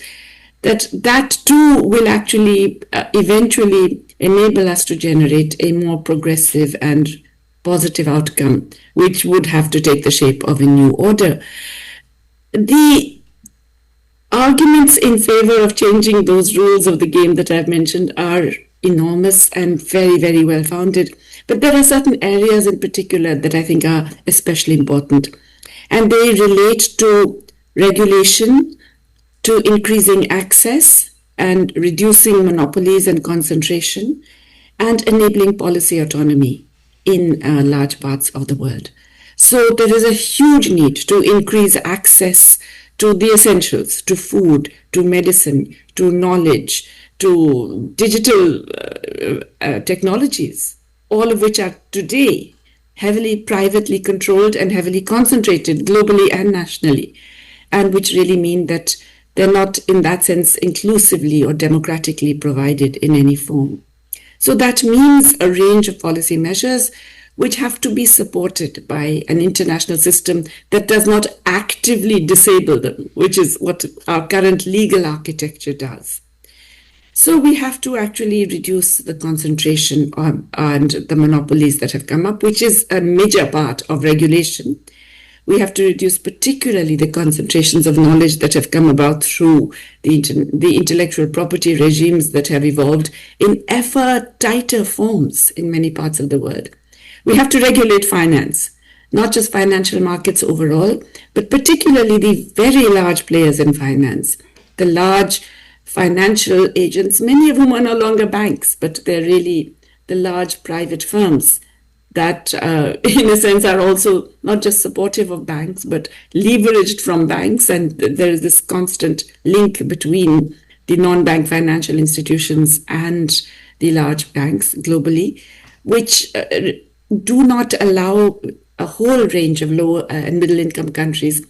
that too will actually eventually enable us to generate a more progressive and positive outcome, which would have to take the shape of a new order. The arguments in favor of changing those rules of the game that I've mentioned are enormous and very, very well founded. But there are certain areas in particular that I think are especially important. And they relate to regulation, to increasing access and reducing monopolies and concentration, and enabling policy autonomy in large parts of the world. So there is a huge need to increase access to the essentials, to food, to medicine, to knowledge, to digital technologies, all of which are today heavily privately controlled and heavily concentrated globally and nationally, and which really mean that they're not, in that sense, inclusively or democratically provided in any form. So that means a range of policy measures which have to be supported by an international system that does not actively disable them, which is what our current legal architecture does. So we have to actually reduce the concentration and the monopolies that have come up, which is a major part of regulation. We have to reduce particularly the concentrations of knowledge that have come about through the intellectual property regimes that have evolved in ever tighter forms in many parts of the world. We have to regulate finance, not just financial markets overall, but particularly the very large players in finance, the large financial agents, many of whom are no longer banks, but they're really the large private firms that, in a sense, are also not just supportive of banks, but leveraged from banks. And there is this constant link between the non-bank financial institutions and the large banks globally, which do not allow a whole range of low and middle income countries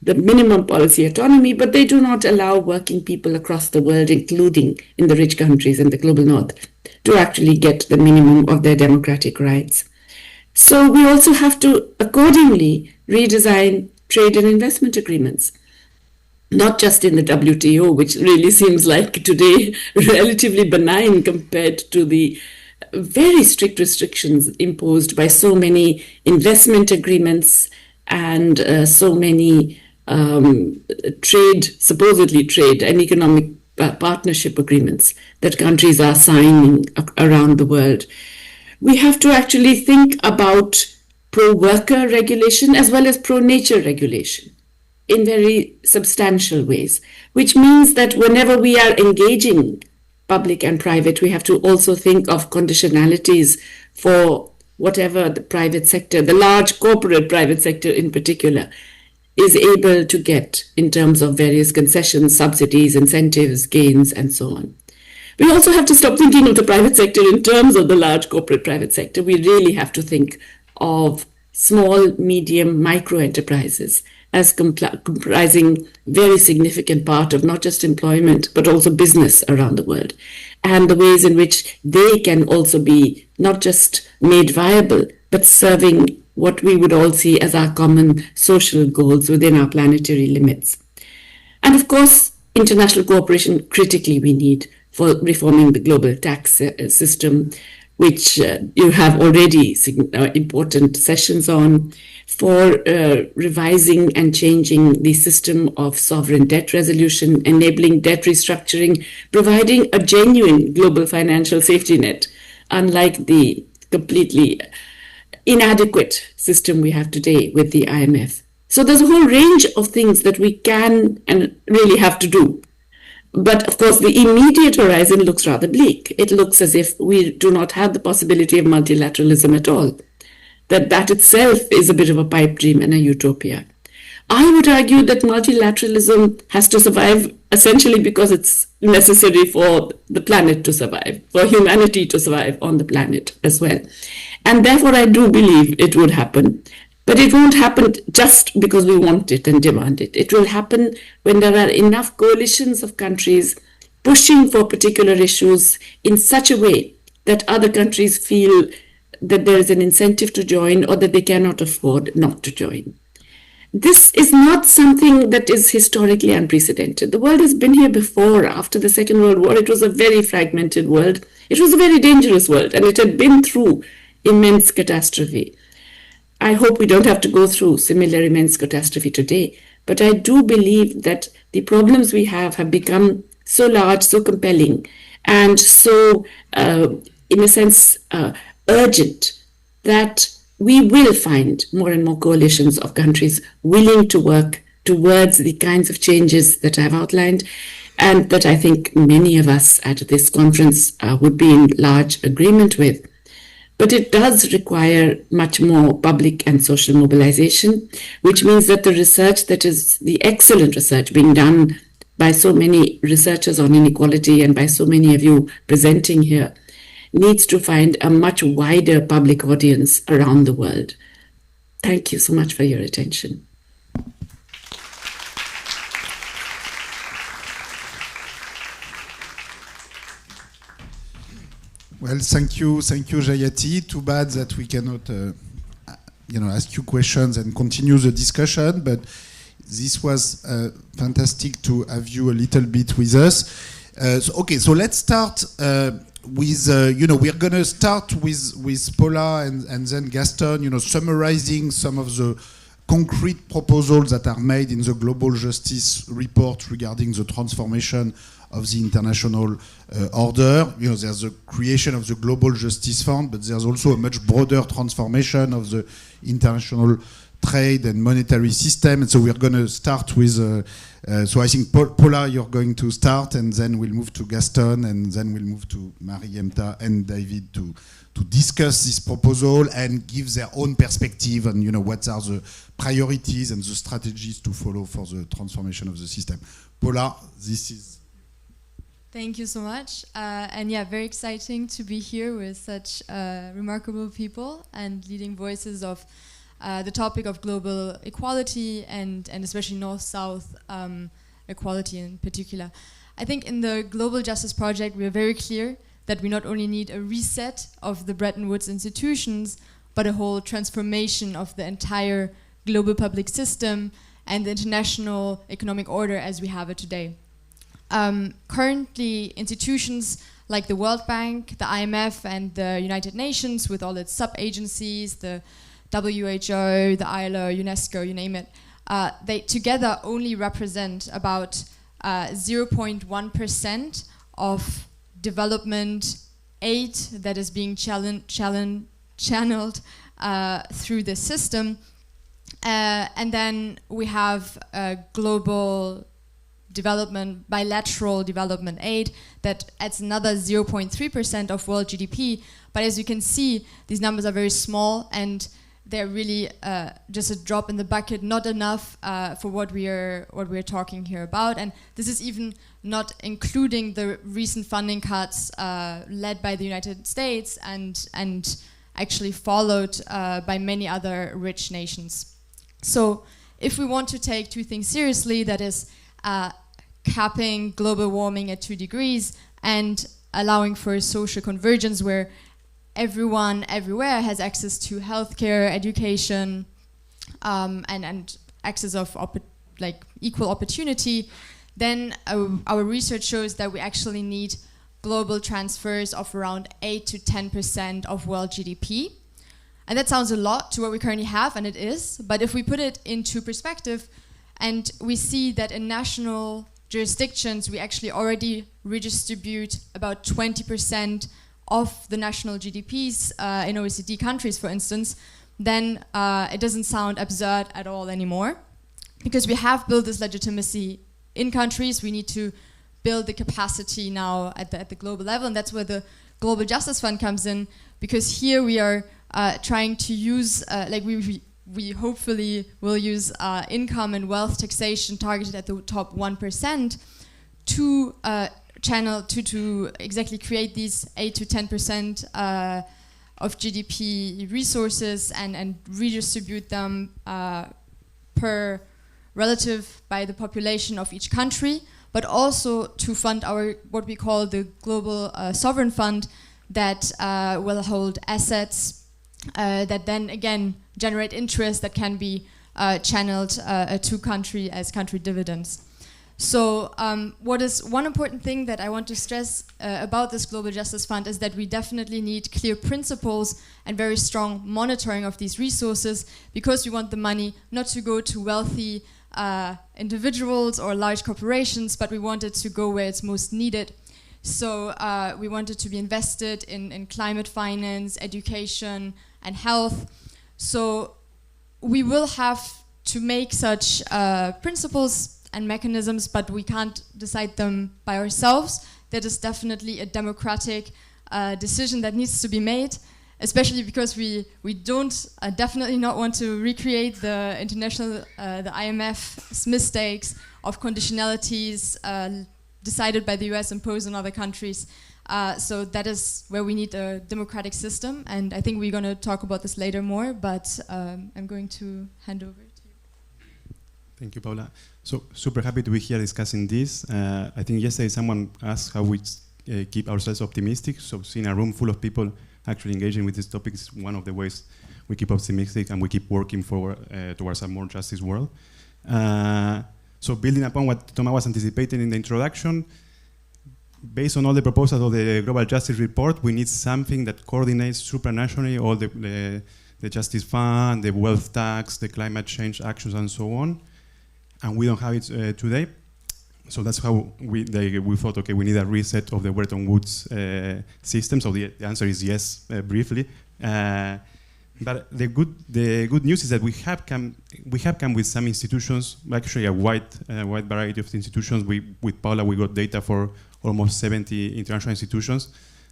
the minimum policy autonomy, but they do not allow working people across the world, including in the rich countries in the global north, to actually get the minimum of their democratic rights. So we also have to accordingly redesign trade and investment agreements. not just in the WTO, which really seems like today relatively benign compared to the very strict restrictions imposed by so many investment agreements and so many supposedly trade and economic partnership agreements that countries are signing around the world. We have to actually think about pro-worker regulation as well as pro-nature regulation in very substantial ways, which means that whenever we are engaging public and private, we have to also think of conditionalities for whatever the private sector, the large corporate private sector in particular, is able to get in terms of various concessions, subsidies, incentives, gains, and so on. We also have to stop thinking of the private sector in terms of the large corporate private sector. We really have to think of small, medium, micro enterprises as comprising very significant part of not just employment, but also business around the world, and the ways in which they can also be not just made viable, but serving what we would all see as our common social goals within our planetary limits. And of course, international cooperation critically we need for reforming the global tax system, which you have already important sessions on, for revising and changing the system of sovereign debt resolution, enabling debt restructuring, providing a genuine global financial safety net, unlike the completely inadequate system we have today with the IMF. So there's a whole range of things that we can and really have to do. But of course, the immediate horizon looks rather bleak. It looks as if we do not have the possibility of multilateralism at all. That itself is a bit of a pipe dream and a utopia. I would argue that multilateralism has to survive essentially because it's necessary for the planet to survive, for humanity to survive on the planet as well. And therefore, I do believe it would happen. But it won't happen just because we want it and demand it. It will happen when there are enough coalitions of countries pushing for particular issues in such a way that other countries feel that there is an incentive to join or that they cannot afford not to join. This is not something that is historically unprecedented. The world has been here before. After the Second World War, it was a very fragmented world. It was a very dangerous world, and it had been through immense catastrophe. I hope we don't have to go through similar immense catastrophe today, but I do believe that the problems we have become so large, so compelling, and so, in a sense, urgent, that we will find more and more coalitions of countries willing to work towards the kinds of changes that I've outlined, and that I think many of us at this conference would be in large agreement with. But it does require much more public and social mobilization, which means that the research that is the excellent research being done by so many researchers on inequality and by so many of you presenting here needs to find a much wider public audience around the world. Thank you so much for your attention. Well, thank you, Jayati. Too bad that we cannot, ask you questions and continue the discussion. But this was fantastic to have you a little bit with us. So let's start with, we're going to start with Paula and then Gaston, summarizing some of the concrete proposals that are made in the Global Justice Report regarding the transformation of the international order. There's the creation of the Global Justice Fund, but there's also a much broader transformation of the international trade and monetary system. And so we're going to start with, so I think Paula, you're going to start, and then we'll move to Gaston, and then we'll move to Mariemta and David to discuss this proposal and give their own perspective on, what are the priorities and the strategies to follow for the transformation of the system. Paula, this is... Thank you so much. And yeah, very exciting to be here with such remarkable people and leading voices of the topic of global equality and especially North-South equality in particular. I think in the Global Justice Project, we are very clear that we not only need a reset of the Bretton Woods institutions, but a whole transformation of the entire global public system and the international economic order as we have it today. Currently, institutions like the World Bank, the IMF, and the United Nations, with all its sub-agencies, the WHO, the ILO, UNESCO, you name it, they together only represent about 0.1% of development aid that is being channeled through the system. And then we have global development, bilateral development aid that adds another 0.3% of world GDP. But as you can see, these numbers are very small and they're really just a drop in the bucket, not enough for what we're talking here about. And this is even not including the recent funding cuts led by the United States and actually followed by many other rich nations. So if we want to take two things seriously, that is capping global warming at 2 degrees and allowing for social convergence where everyone everywhere has access to healthcare, education, and access of equal opportunity, then our research shows that we actually need global transfers of around 8 to 10% of world GDP. And that sounds a lot to what we currently have, and it is, but if we put it into perspective, and we see that in national jurisdictions, we actually already redistribute about 20% of the national GDPs in OECD countries, for instance, then it doesn't sound absurd at all anymore. Because we have built this legitimacy in countries, we need to build the capacity now at the global level, and that's where the Global Justice Fund comes in, because here we are trying to use, we hopefully will use income and wealth taxation targeted at the top 1% to channel to exactly create these 8 to 10% of GDP resources and redistribute them per relative by the population of each country, but also to fund our what we call the Global Sovereign Fund that will hold assets that then again generate interest that can be channeled to country as country dividends. So what is one important thing that I want to stress about this Global Justice Fund is that we definitely need clear principles and very strong monitoring of these resources, because we want the money not to go to wealthy individuals or large corporations, but we want it to go where it's most needed. So we want it to be invested in climate finance, education, and health. So we will have to make such principles and mechanisms, but we can't decide them by ourselves. That is definitely a democratic decision that needs to be made, especially because we don't definitely not want to recreate the the IMF's mistakes of conditionalities decided by the US, imposed on other countries. So that is where we need a democratic system, and I think we're going to talk about this later more, but I'm going to hand over to you. Thank you, Paula. So super happy to be here discussing this. I think yesterday someone asked how we keep ourselves optimistic. So seeing a room full of people actually engaging with this topic is one of the ways we keep optimistic and we keep working forward towards a more justice world. So building upon what Thomas was anticipating in the introduction, based on all the proposals of the Global Justice Report, we need something that coordinates supranationally all the Justice Fund, the wealth tax, the climate change actions, and so on. And we don't have it today. So that's how we thought, okay, we need a reset of the Bretton Woods system. So the answer is yes, briefly. But the good news is that we have come with some institutions, actually a wide variety of institutions. With Paula, we got data for almost 70 international institutions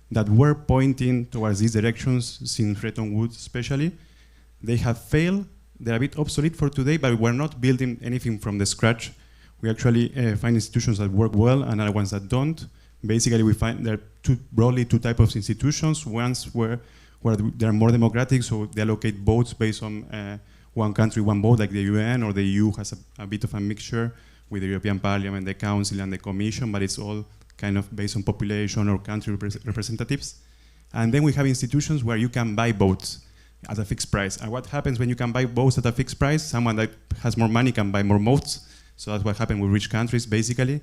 that were pointing towards these directions since Bretton Woods especially. They have failed. They're a bit obsolete for today, but we're not building anything from the scratch. We actually find institutions that work well and other ones that don't. Basically, we find there are broadly two types of institutions. Ones where they are more democratic, so they allocate votes based on one country, one vote, like the UN, or the EU has a bit of a mixture with the European Parliament, the Council, and the Commission, but it's all kind of based on population or country representatives. And then we have institutions where you can buy votes. at a fixed price. And what happens when you can buy boats at a fixed price? Someone that has more money can buy more boats. So that's what happened with rich countries, basically.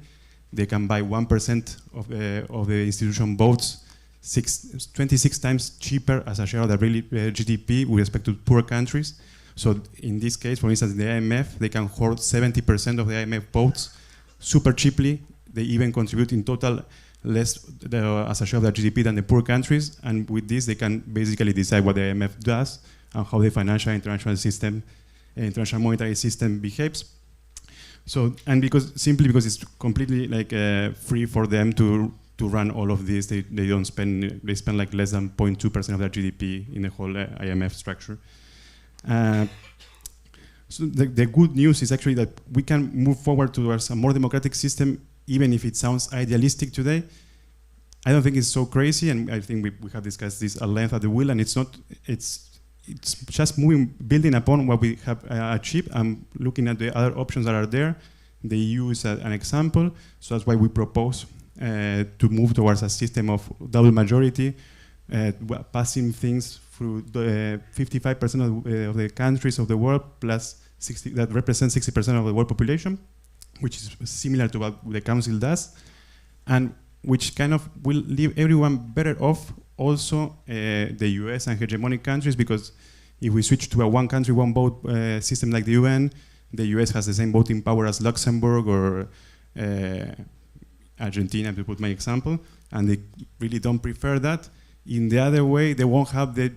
They can buy 1% of the institution boats 26 times cheaper as a share of the really GDP with respect to poor countries. So in this case, for instance, the IMF, they can hoard 70% of the IMF boats super cheaply. They even contribute in total less as a share of their GDP than the poor countries. And with this, they can basically decide what the IMF does and how the financial international monetary system behaves. So, and simply because it's completely like free for them to run all of this, they spend like less than 0.2% of their GDP in the whole IMF structure. So the good news is actually that we can move forward towards a more democratic system, even if it sounds idealistic today. I don't think it's so crazy, and I think we have discussed this at length at the Will, and it's just building upon what we have achieved and looking at the other options that are there. The EU is an example, so that's why we propose to move towards a system of double majority, passing things through the 55% of the countries of the world plus 60, that represents 60% of the world population, which is similar to what the Council does, and which kind of will leave everyone better off, also the US and hegemonic countries, because if we switch to a one country, one vote system like the UN, the US has the same voting power as Luxembourg or Argentina, to put my example, and they really don't prefer that. In the other way, they won't have the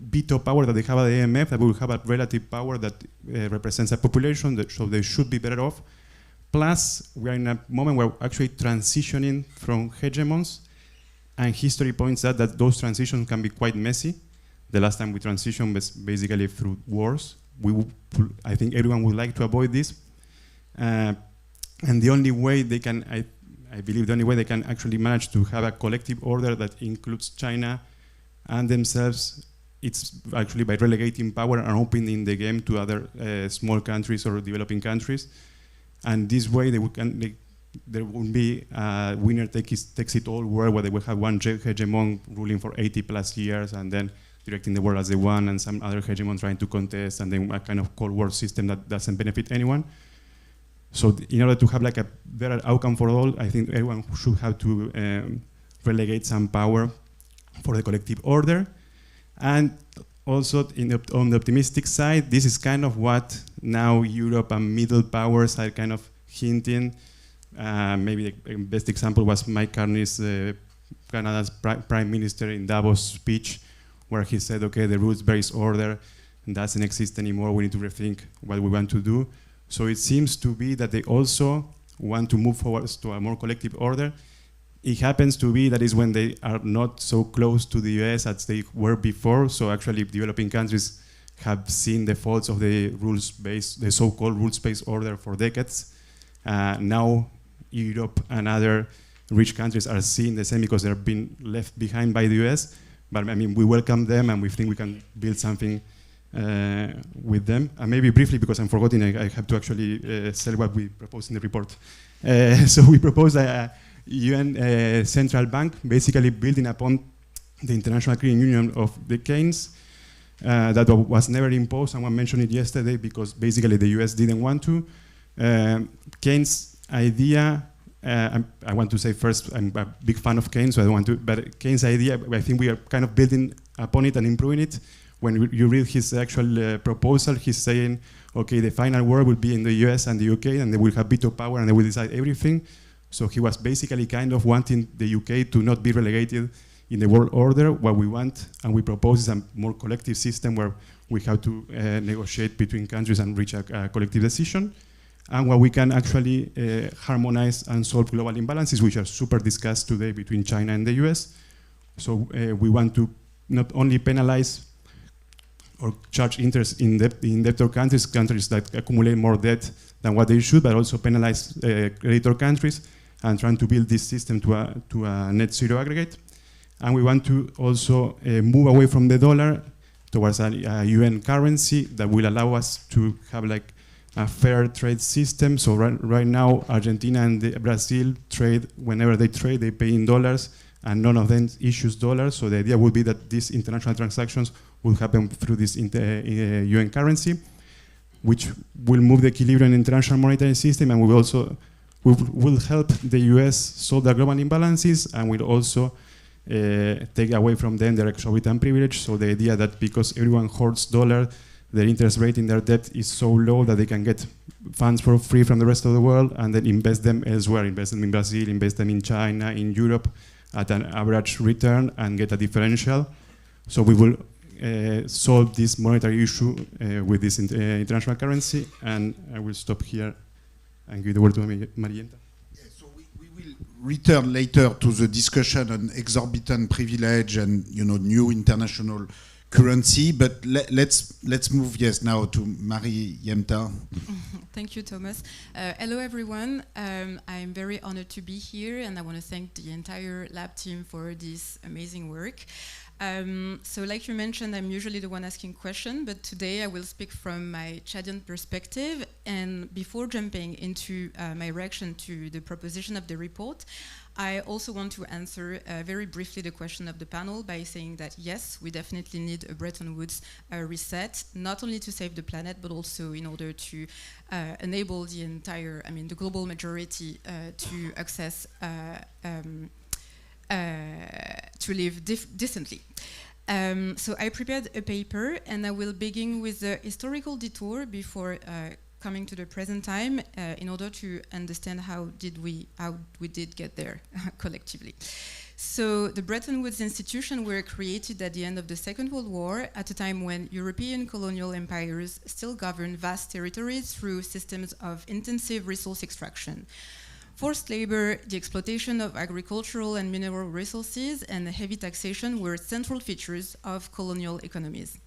veto power that they have at the IMF, that will have a relative power that represents a population, so they should be better off. Plus, we are in a moment where we're actually transitioning from hegemons, and history points out that those transitions can be quite messy. The last time we transitioned was basically through wars. I think everyone would like to avoid this. And the only way they can, I believe the only way they can actually manage to have a collective order that includes China and themselves, it's actually by relegating power and opening the game to other small countries or developing countries. And this way there won't be a winner takes it all world where they will have one hegemon ruling for 80 plus years and then directing the world as they want, and some other hegemon trying to contest, and then a kind of Cold War system that doesn't benefit anyone. So in order to have like a better outcome for all, I think everyone should have to relegate some power for the collective order. And also on the optimistic side, this is kind of what now Europe and middle powers are kind of hinting. Maybe the best example was Mike Carney's Canada's prime minister in Davos speech, where he said, okay, the rules-based order doesn't exist anymore, we need to rethink what we want to do. So it seems to be that they also want to move forward to a more collective order. It happens to be that is when they are not so close to the US as they were before. So actually developing countries have seen the faults of the the so-called rules-based order for decades. Now Europe and other rich countries are seeing the same because they're being left behind by the US. But I mean, we welcome them and we think we can build something with them. And maybe briefly, because I'm forgetting, I have to actually say what we proposed in the report. So we proposed a UN central bank, basically building upon the International Credit Union of the Keynes, that was never imposed. Someone mentioned it yesterday because basically the US didn't want to. Keynes' idea, I want to say first, I'm a big fan of Keynes, so I don't want to, but Keynes' idea, I think we are kind of building upon it and improving it. When you read his actual proposal, he's saying, okay, the final word will be in the US and the UK, and they will have veto power and they will decide everything. So he was basically kind of wanting the UK to not be relegated in the world order. What we want and we propose is a more collective system where we have to negotiate between countries and reach a collective decision. And where we can actually harmonize and solve global imbalances, which are super discussed today between China and the US. So we want to not only penalize or charge interest in debtor countries that accumulate more debt than what they should, but also penalize creditor countries, and trying to build this system to a net zero aggregate. And we want to also move away from the dollar towards a UN currency that will allow us to have like a fair trade system. So right now, Argentina and Brazil trade, whenever they trade, they pay in dollars, and none of them issues dollars. So the idea would be that these international transactions will happen through this UN currency, which will move the equilibrium in the international monetary system, and will help the US solve their global imbalances, and will also take away from them their exorbitant privilege. So the idea that because everyone hoards dollar, their interest rate in their debt is so low that they can get funds for free from the rest of the world and then invest them elsewhere, invest them in Brazil, invest them in China, in Europe, at an average return and get a differential. So we will solve this monetary issue with this international currency. And I will stop here and give the word to Marienta. Return later to the discussion on exorbitant privilege and new international currency, but let's move now to Marienta. Thank you, Thomas. Hello, everyone. I'm very honored to be here, and I want to thank the entire lab team for this amazing work. So like you mentioned, I'm usually the one asking questions, but today I will speak from my Chadian perspective. And before jumping into my reaction to the proposition of the report, I also want to answer very briefly the question of the panel by saying that yes, we definitely need a Bretton Woods reset, not only to save the planet, but also in order to enable the global majority to access to live decently. So I prepared a paper, and I will begin with a historical detour before coming to the present time in order to understand how we did get there collectively. So the Bretton Woods institutions were created at the end of the Second World War, at a time when European colonial empires still governed vast territories through systems of intensive resource extraction. Forced labor, the exploitation of agricultural and mineral resources, and heavy taxation were central features of colonial economies.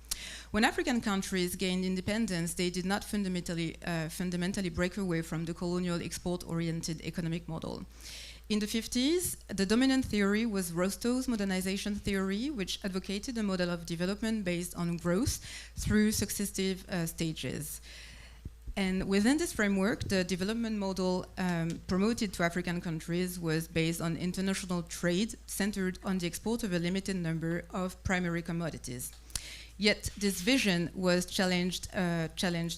When African countries gained independence, they did not fundamentally break away from the colonial export-oriented economic model. In the 50s, the dominant theory was Rostow's modernization theory, which advocated a model of development based on growth through successive stages. And within this framework, the development model promoted to African countries was based on international trade centered on the export of a limited number of primary commodities. Yet this vision was challenged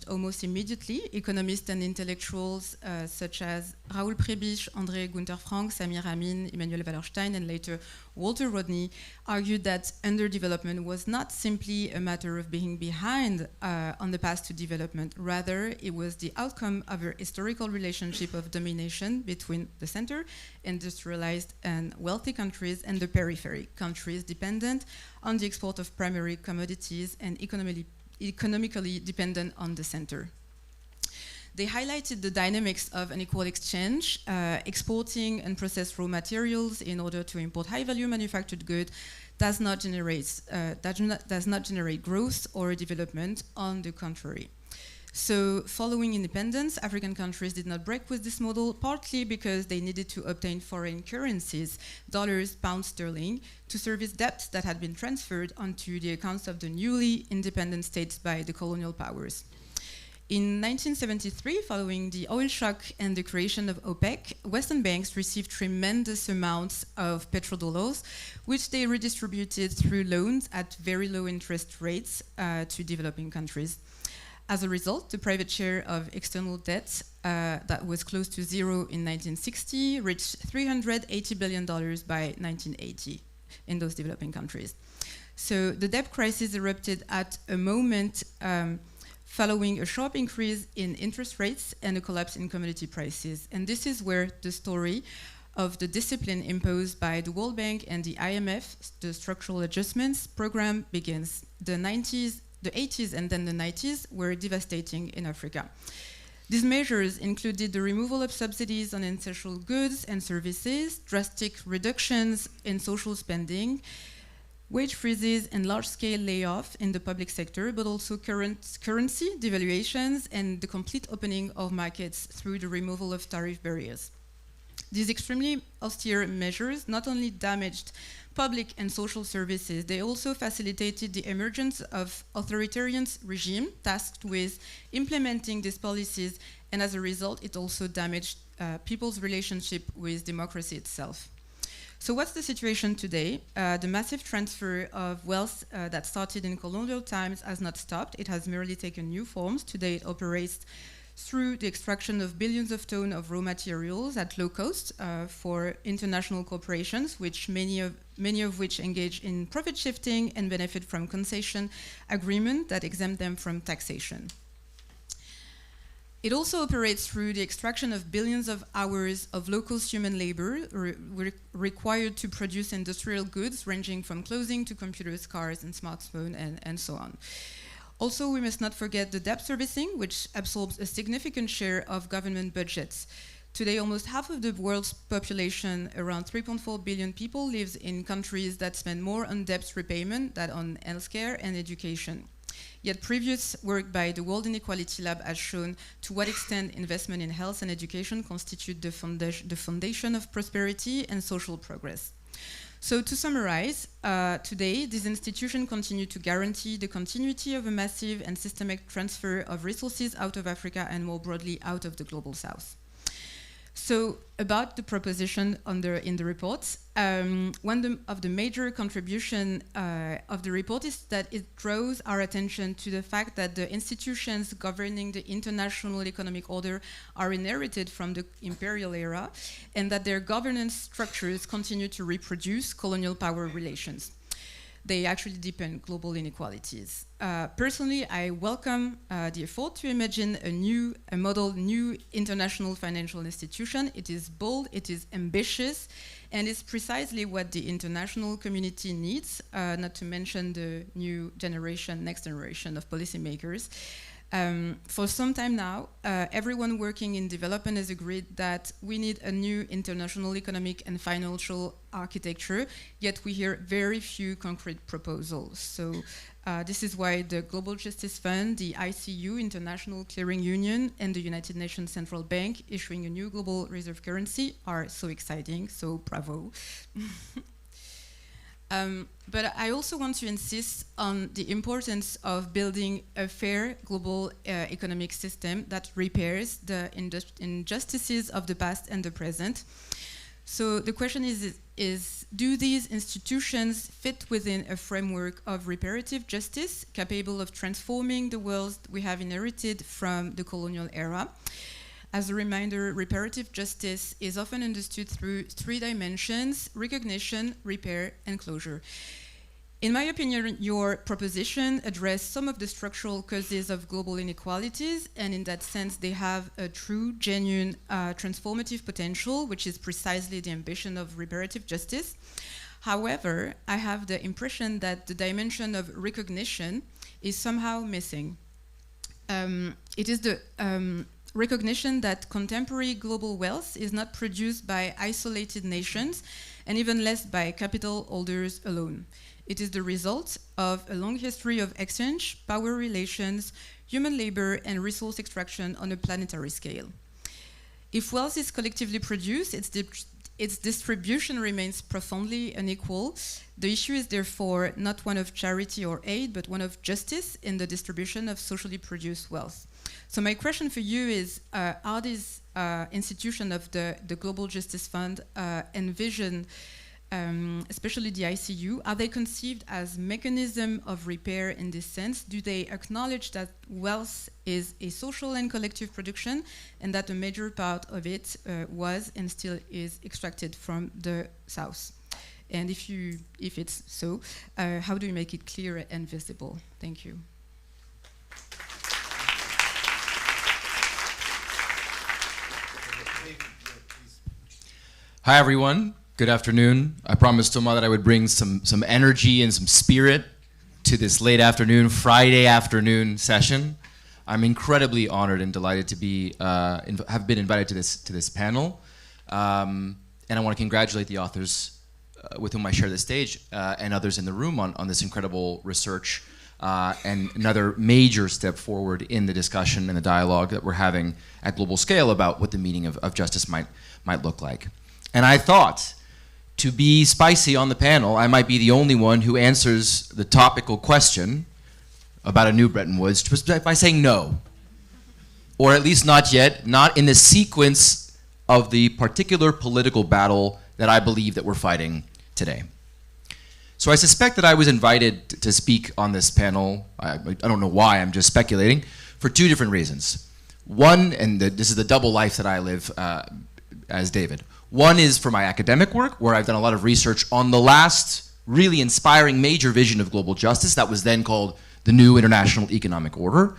almost immediately. Economists and intellectuals such as Raoul Prebisch, André Gunther Frank, Samir Amin, Emmanuel Wallerstein, and later Walter Rodney argued that underdevelopment was not simply a matter of being behind on the path to development. Rather, it was the outcome of a historical relationship of domination between the center, industrialized and wealthy countries, and the periphery, countries dependent on the export of primary commodities and economically dependent on the center. They highlighted the dynamics of unequal exchange, exporting unprocessed raw materials in order to import high-value manufactured goods does not generate growth or development. On the contrary. So following independence, African countries did not break with this model, partly because they needed to obtain foreign currencies, dollars, pounds sterling, to service debts that had been transferred onto the accounts of the newly independent states by the colonial powers. In 1973, following the oil shock and the creation of OPEC, Western banks received tremendous amounts of petrodollars, which they redistributed through loans at very low interest rates to developing countries. As a result, the private share of external debt that was close to zero in 1960 reached $380 billion by 1980 in those developing countries. So the debt crisis erupted at a moment following a sharp increase in interest rates and a collapse in commodity prices. And this is where the story of the discipline imposed by the World Bank and the IMF, the Structural Adjustments Program, begins. The 80s and then the 90s were devastating in Africa. These measures included the removal of subsidies on essential goods and services, drastic reductions in social spending, wage freezes and large-scale layoffs in the public sector, but also currency devaluations and the complete opening of markets through the removal of tariff barriers. These extremely austere measures not only damaged public and social services, they also facilitated the emergence of authoritarian regime tasked with implementing these policies, and as a result, it also damaged people's relationship with democracy itself. So what's the situation today? The massive transfer of wealth that started in colonial times has not stopped. It has merely taken new forms. Today it operates through the extraction of billions of tons of raw materials at low cost for international corporations, which many of which engage in profit shifting and benefit from concession agreements that exempt them from taxation. It also operates through the extraction of billions of hours of low-cost human labor required to produce industrial goods ranging from clothing to computers, cars, and smartphones, and so on. Also, we must not forget the debt servicing, which absorbs a significant share of government budgets. Today, almost half of the world's population, around 3.4 billion people, lives in countries that spend more on debt repayment than on healthcare and education. Yet previous work by the World Inequality Lab has shown to what extent investment in health and education constitute the foundation of prosperity and social progress. So to summarize, today, these institutions continue to guarantee the continuity of a massive and systemic transfer of resources out of Africa and more broadly out of the global south. So about the proposition in the report, one of the major contributions of the report is that it draws our attention to the fact that the institutions governing the international economic order are inherited from the imperial era and that their governance structures continue to reproduce colonial power relations. They actually deepen global inequalities. Personally, I welcome the effort to imagine a model new international financial institution. It is bold, it is ambitious, and it's precisely what the international community needs, not to mention the next generation of policymakers. For some time now, everyone working in development has agreed that we need a new international economic and financial architecture, yet we hear very few concrete proposals. So this is why the Global Justice Fund, the ICU, International Clearing Union, and the United Nations Central Bank issuing a new global reserve currency are so exciting, so bravo. But I also want to insist on the importance of building a fair global economic system that repairs the injustices of the past and the present. So the question is, do these institutions fit within a framework of reparative justice capable of transforming the world we have inherited from the colonial era? As a reminder, reparative justice is often understood through three dimensions: recognition, repair, and closure. In my opinion, your proposition addresses some of the structural causes of global inequalities, and in that sense, they have a true, genuine, transformative potential, which is precisely the ambition of reparative justice. However, I have the impression that the dimension of recognition is somehow missing. It is the recognition that contemporary global wealth is not produced by isolated nations, and even less by capital holders alone. It is the result of a long history of exchange, power relations, human labor, and resource extraction on a planetary scale. If wealth is collectively produced, its distribution remains profoundly unequal. The issue is therefore not one of charity or aid, but one of justice in the distribution of socially produced wealth. So my question for you is, are these institutions of the Global Justice Fund envisioned, especially the ICU, are they conceived as mechanism of repair in this sense? Do they acknowledge that wealth is a social and collective production and that a major part of it was and still is extracted from the South? And if it's so, how do you make it clear and visible? Thank you. Hi everyone, good afternoon. I promised Thomas that I would bring some energy and some spirit to this late afternoon, Friday afternoon session. I'm incredibly honored and delighted to be have been invited to this panel, and I want to congratulate the authors with whom I share the stage and others in the room on this incredible research and another major step forward in the discussion and the dialogue that we're having at global scale about what the meaning of justice might look like. And I thought, to be spicy on the panel, I might be the only one who answers the topical question about a new Bretton Woods by saying no. Or at least not yet, not in the sequence of the particular political battle that I believe that we're fighting today. So I suspect that I was invited to speak on this panel, I don't know why, I'm just speculating, for two different reasons. One, and this is the double life that I live as David. One is for my academic work, where I've done a lot of research on the last really inspiring major vision of global justice that was then called the New International Economic Order,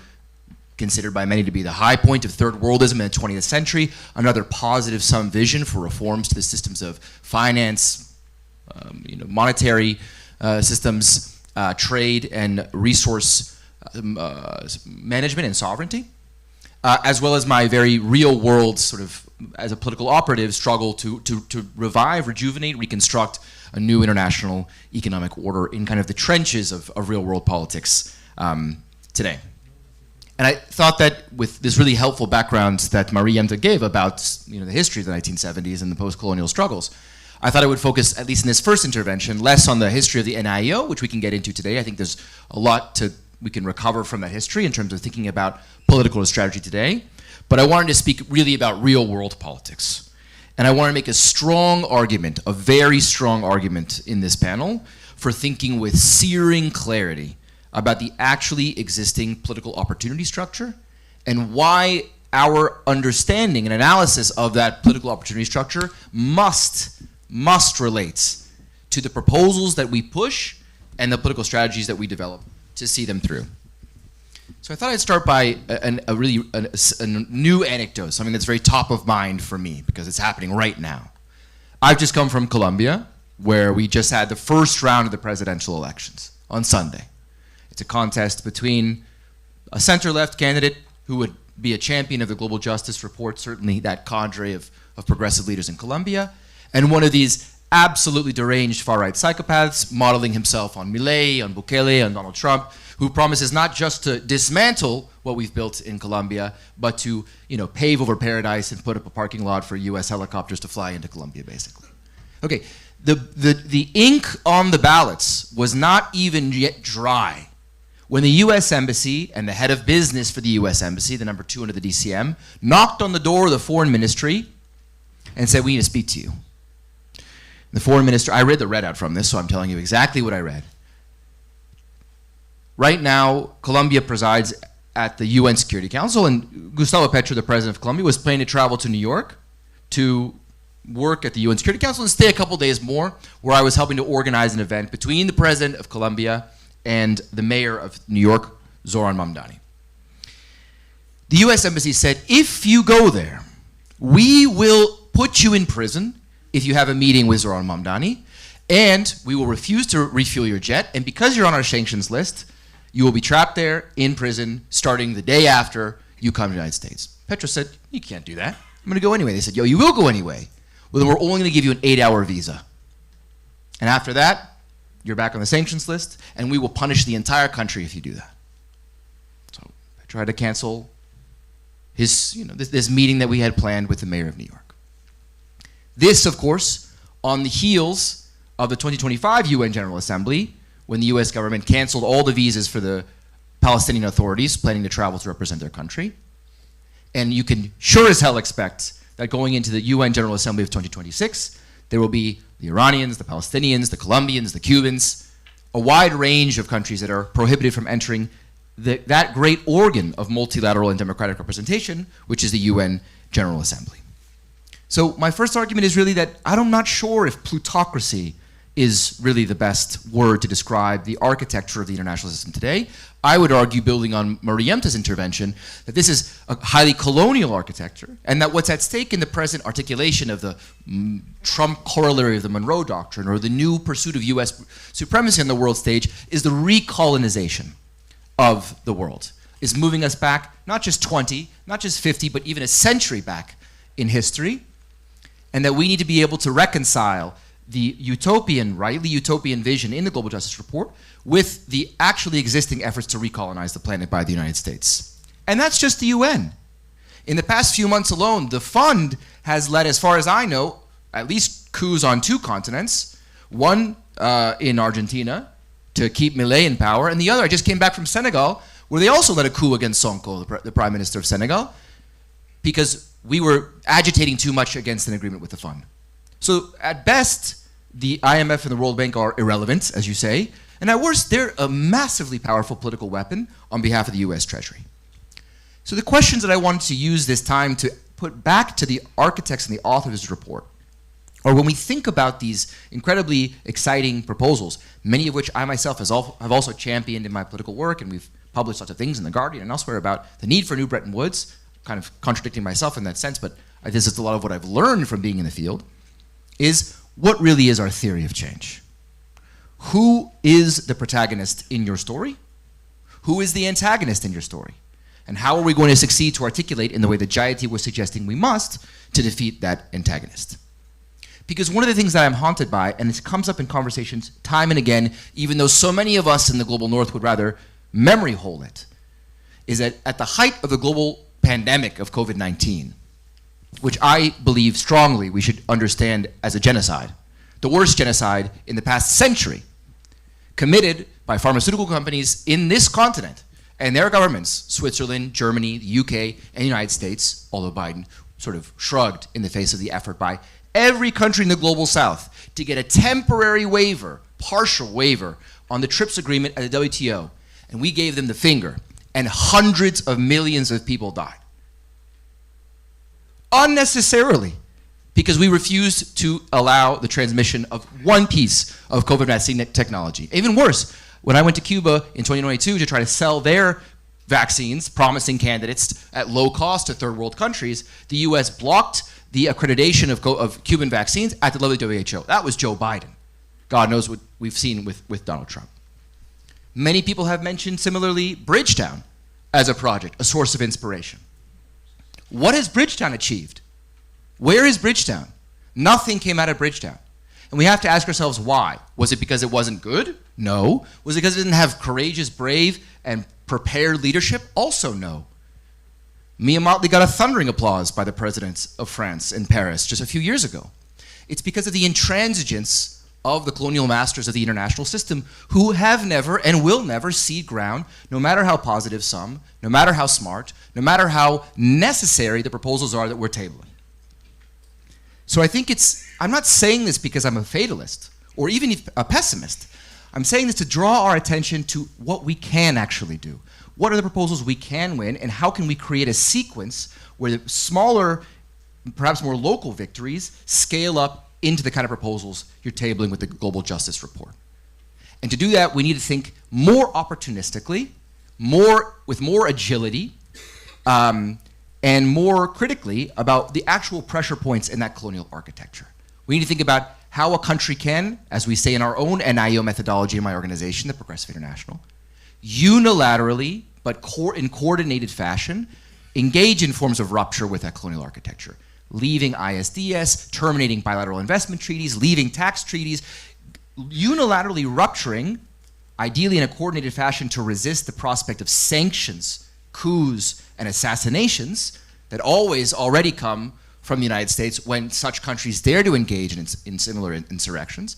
considered by many to be the high point of third worldism in the 20th century, another positive sum vision for reforms to the systems of finance, monetary systems, trade and resource management and sovereignty, as well as my very real world sort of, as a political operative, struggle to revive, rejuvenate, reconstruct a new international economic order in kind of the trenches of real world politics today. And I thought that with this really helpful background that Marie-Jemte gave about the history of the 1970s and the post-colonial struggles, I thought I would focus, at least in this first intervention, less on the history of the NIEO, which we can get into today. I think there's a lot we can recover from that history in terms of thinking about political strategy today. But I wanted to speak really about real world politics. And I want to make a strong argument, a very strong argument in this panel for thinking with searing clarity about the actually existing political opportunity structure and why our understanding and analysis of that political opportunity structure must relate to the proposals that we push and the political strategies that we develop to see them through. So I thought I'd start by a new anecdote, something that's very top of mind for me because it's happening right now. I've just come from Colombia, where we just had the first round of the presidential elections on Sunday. It's a contest between a center-left candidate who would be a champion of the global justice report, certainly that cadre of progressive leaders in Colombia, and one of these absolutely deranged far-right psychopaths modeling himself on Milei, on Bukele, on Donald Trump, who promises not just to dismantle what we've built in Colombia, but to pave over paradise and put up a parking lot for US helicopters to fly into Colombia, basically. Okay, the ink on the ballots was not even yet dry when the US Embassy and the head of business for the US Embassy, the number 2 under the DCM, knocked on the door of the foreign ministry and said, "We need to speak to you." The foreign minister, I read the readout from this, so I'm telling you exactly what I read. Right now, Colombia presides at the UN Security Council, and Gustavo Petro, the president of Colombia, was planning to travel to New York to work at the UN Security Council and stay a couple days more, where I was helping to organize an event between the president of Colombia and the mayor of New York, Zoran Mamdani. The US Embassy said, if you go there, we will put you in prison if you have a meeting with Zoran Mamdani, and we will refuse to refuel your jet, and because you're on our sanctions list, you will be trapped there in prison starting the day after you come to the United States. Petro said, you can't do that. I'm going to go anyway. They said, yo, you will go anyway. Well, then we're only going to give you an 8-hour visa. And after that, you're back on the sanctions list, and we will punish the entire country if you do that. So Petro had to cancel his, this meeting that we had planned with the mayor of New York. This, of course, on the heels of the 2025 UN General Assembly, when the US government canceled all the visas for the Palestinian authorities planning to travel to represent their country. And you can sure as hell expect that going into the UN General Assembly of 2026, there will be the Iranians, the Palestinians, the Colombians, the Cubans, a wide range of countries that are prohibited from entering that great organ of multilateral and democratic representation, which is the UN General Assembly. So my first argument is really that I'm not sure if plutocracy is really the best word to describe the architecture of the international system today. I would argue, building on Marie-Jemte's intervention, that this is a highly colonial architecture, and that what's at stake in the present articulation of the Trump corollary of the Monroe Doctrine, or the new pursuit of US supremacy on the world stage, is the recolonization of the world, is moving us back not just 20, not just 50, but even a century back in history, and that we need to be able to reconcile the utopian, rightly utopian vision in the Global Justice Report with the actually existing efforts to recolonize the planet by the United States. And that's just the UN. In the past few months alone, the fund has led, as far as I know, at least coups on 2 continents, one in Argentina to keep Milei in power, and the other, I just came back from Senegal, where they also led a coup against Sonko, the Prime Minister of Senegal, because we were agitating too much against an agreement with the fund. So at best, the IMF and the World Bank are irrelevant, as you say, and at worst, they're a massively powerful political weapon on behalf of the US Treasury. So the questions that I wanted to use this time to put back to the architects and the authors of this report, or when we think about these incredibly exciting proposals, many of which I myself have also championed in my political work, and we've published lots of things in The Guardian and elsewhere about the need for a new Bretton Woods, kind of contradicting myself in that sense, but this is a lot of what I've learned from being in the field, is what really is our theory of change? Who is the protagonist in your story? Who is the antagonist in your story? And how are we going to succeed to articulate in the way that Jayati was suggesting we must to defeat that antagonist? Because one of the things that I'm haunted by, and it comes up in conversations time and again, even though so many of us in the global north would rather memory hole it, is that at the height of the global pandemic of COVID-19, which I believe strongly we should understand as a genocide, the worst genocide in the past century, committed by pharmaceutical companies in this continent and their governments, Switzerland, Germany, the UK, and the United States, although Biden sort of shrugged in the face of the effort by every country in the global south to get a temporary waiver, partial waiver, on the TRIPS agreement at the WTO. And we gave them the finger, and hundreds of millions of people died. Unnecessarily, because we refused to allow the transmission of one piece of COVID vaccine technology. Even worse, when I went to Cuba in 2022 to try to sell their vaccines, promising candidates at low cost to third world countries, the US blocked the accreditation of Cuban vaccines at the level of the WHO. That was Joe Biden. God knows what we've seen with Donald Trump. Many people have mentioned similarly Bridgetown as a project, a source of inspiration. What has Bridgetown achieved? Where is Bridgetown? Nothing came out of Bridgetown. And we have to ask ourselves why. Was it because it wasn't good? No. Was it because it didn't have courageous, brave, and prepared leadership? Also no. Mia Mottley got a thundering applause by the presidents of France in Paris just a few years ago. It's because of the intransigence of the colonial masters of the international system who have never and will never cede ground, no matter how positive some, no matter how smart, no matter how necessary the proposals are that we're tabling. So I think I'm not saying this because I'm a fatalist or even a pessimist. I'm saying this to draw our attention to what we can actually do. What are the proposals we can win, and how can we create a sequence where the smaller, perhaps more local victories scale up into the kind of proposals you're tabling with the Global Justice Report. And to do that, we need to think more opportunistically, with more agility, and more critically about the actual pressure points in that colonial architecture. We need to think about how a country can, as we say in our own NIO methodology in my organization, the Progressive International, unilaterally, but in coordinated fashion, engage in forms of rupture with that colonial architecture. Leaving ISDS, terminating bilateral investment treaties, leaving tax treaties, unilaterally rupturing, ideally in a coordinated fashion to resist the prospect of sanctions, coups, and assassinations that always already come from the United States when such countries dare to engage in similar insurrections.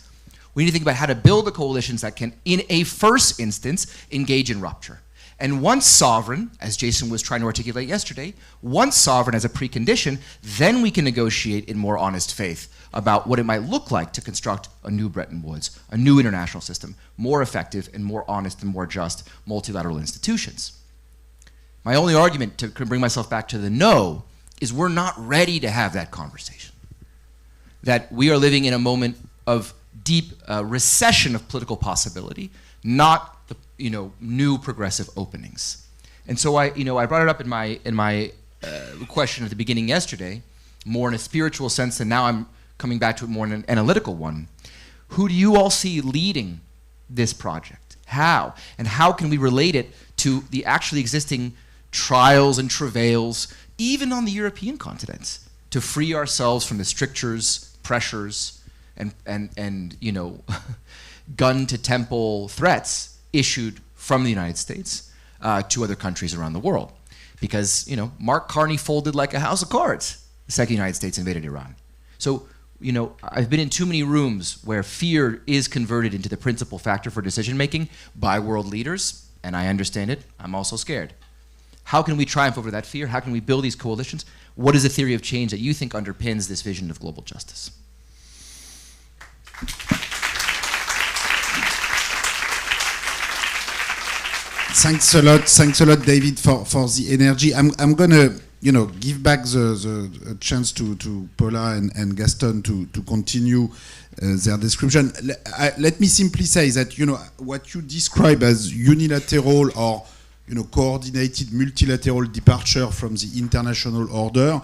We need to think about how to build the coalitions that can, in a first instance, engage in rupture. And once sovereign, as Jason was trying to articulate yesterday, once sovereign as a precondition, then we can negotiate in more honest faith about what it might look like to construct a new Bretton Woods, a new international system, more effective and more honest and more just multilateral institutions. My only argument to bring myself back to the no is we're not ready to have that conversation. That we are living in a moment of deep recession of political possibility, not the new progressive openings. And so I brought it up in my question at the beginning yesterday, more in a spiritual sense, and now I'm coming back to it more in an analytical one. Who do you all see leading this project? How? And how can we relate it to the actually existing trials and travails, even on the European continent, to free ourselves from the strictures, pressures, and gun to temple threats issued from the United States to other countries around the world? Because Mark Carney folded like a house of cards the second United States invaded Iran. So I've been in too many rooms where fear is converted into the principal factor for decision making by world leaders, and I understand it. I'm also scared. How can we triumph over that fear? How can we build these coalitions? What is the theory of change that you think underpins this vision of global justice? Thanks a lot, David, for the energy. I'm gonna, give back the chance to Paula and Gaston to continue their description. Let me simply say that, what you describe as unilateral or, coordinated multilateral departure from the international order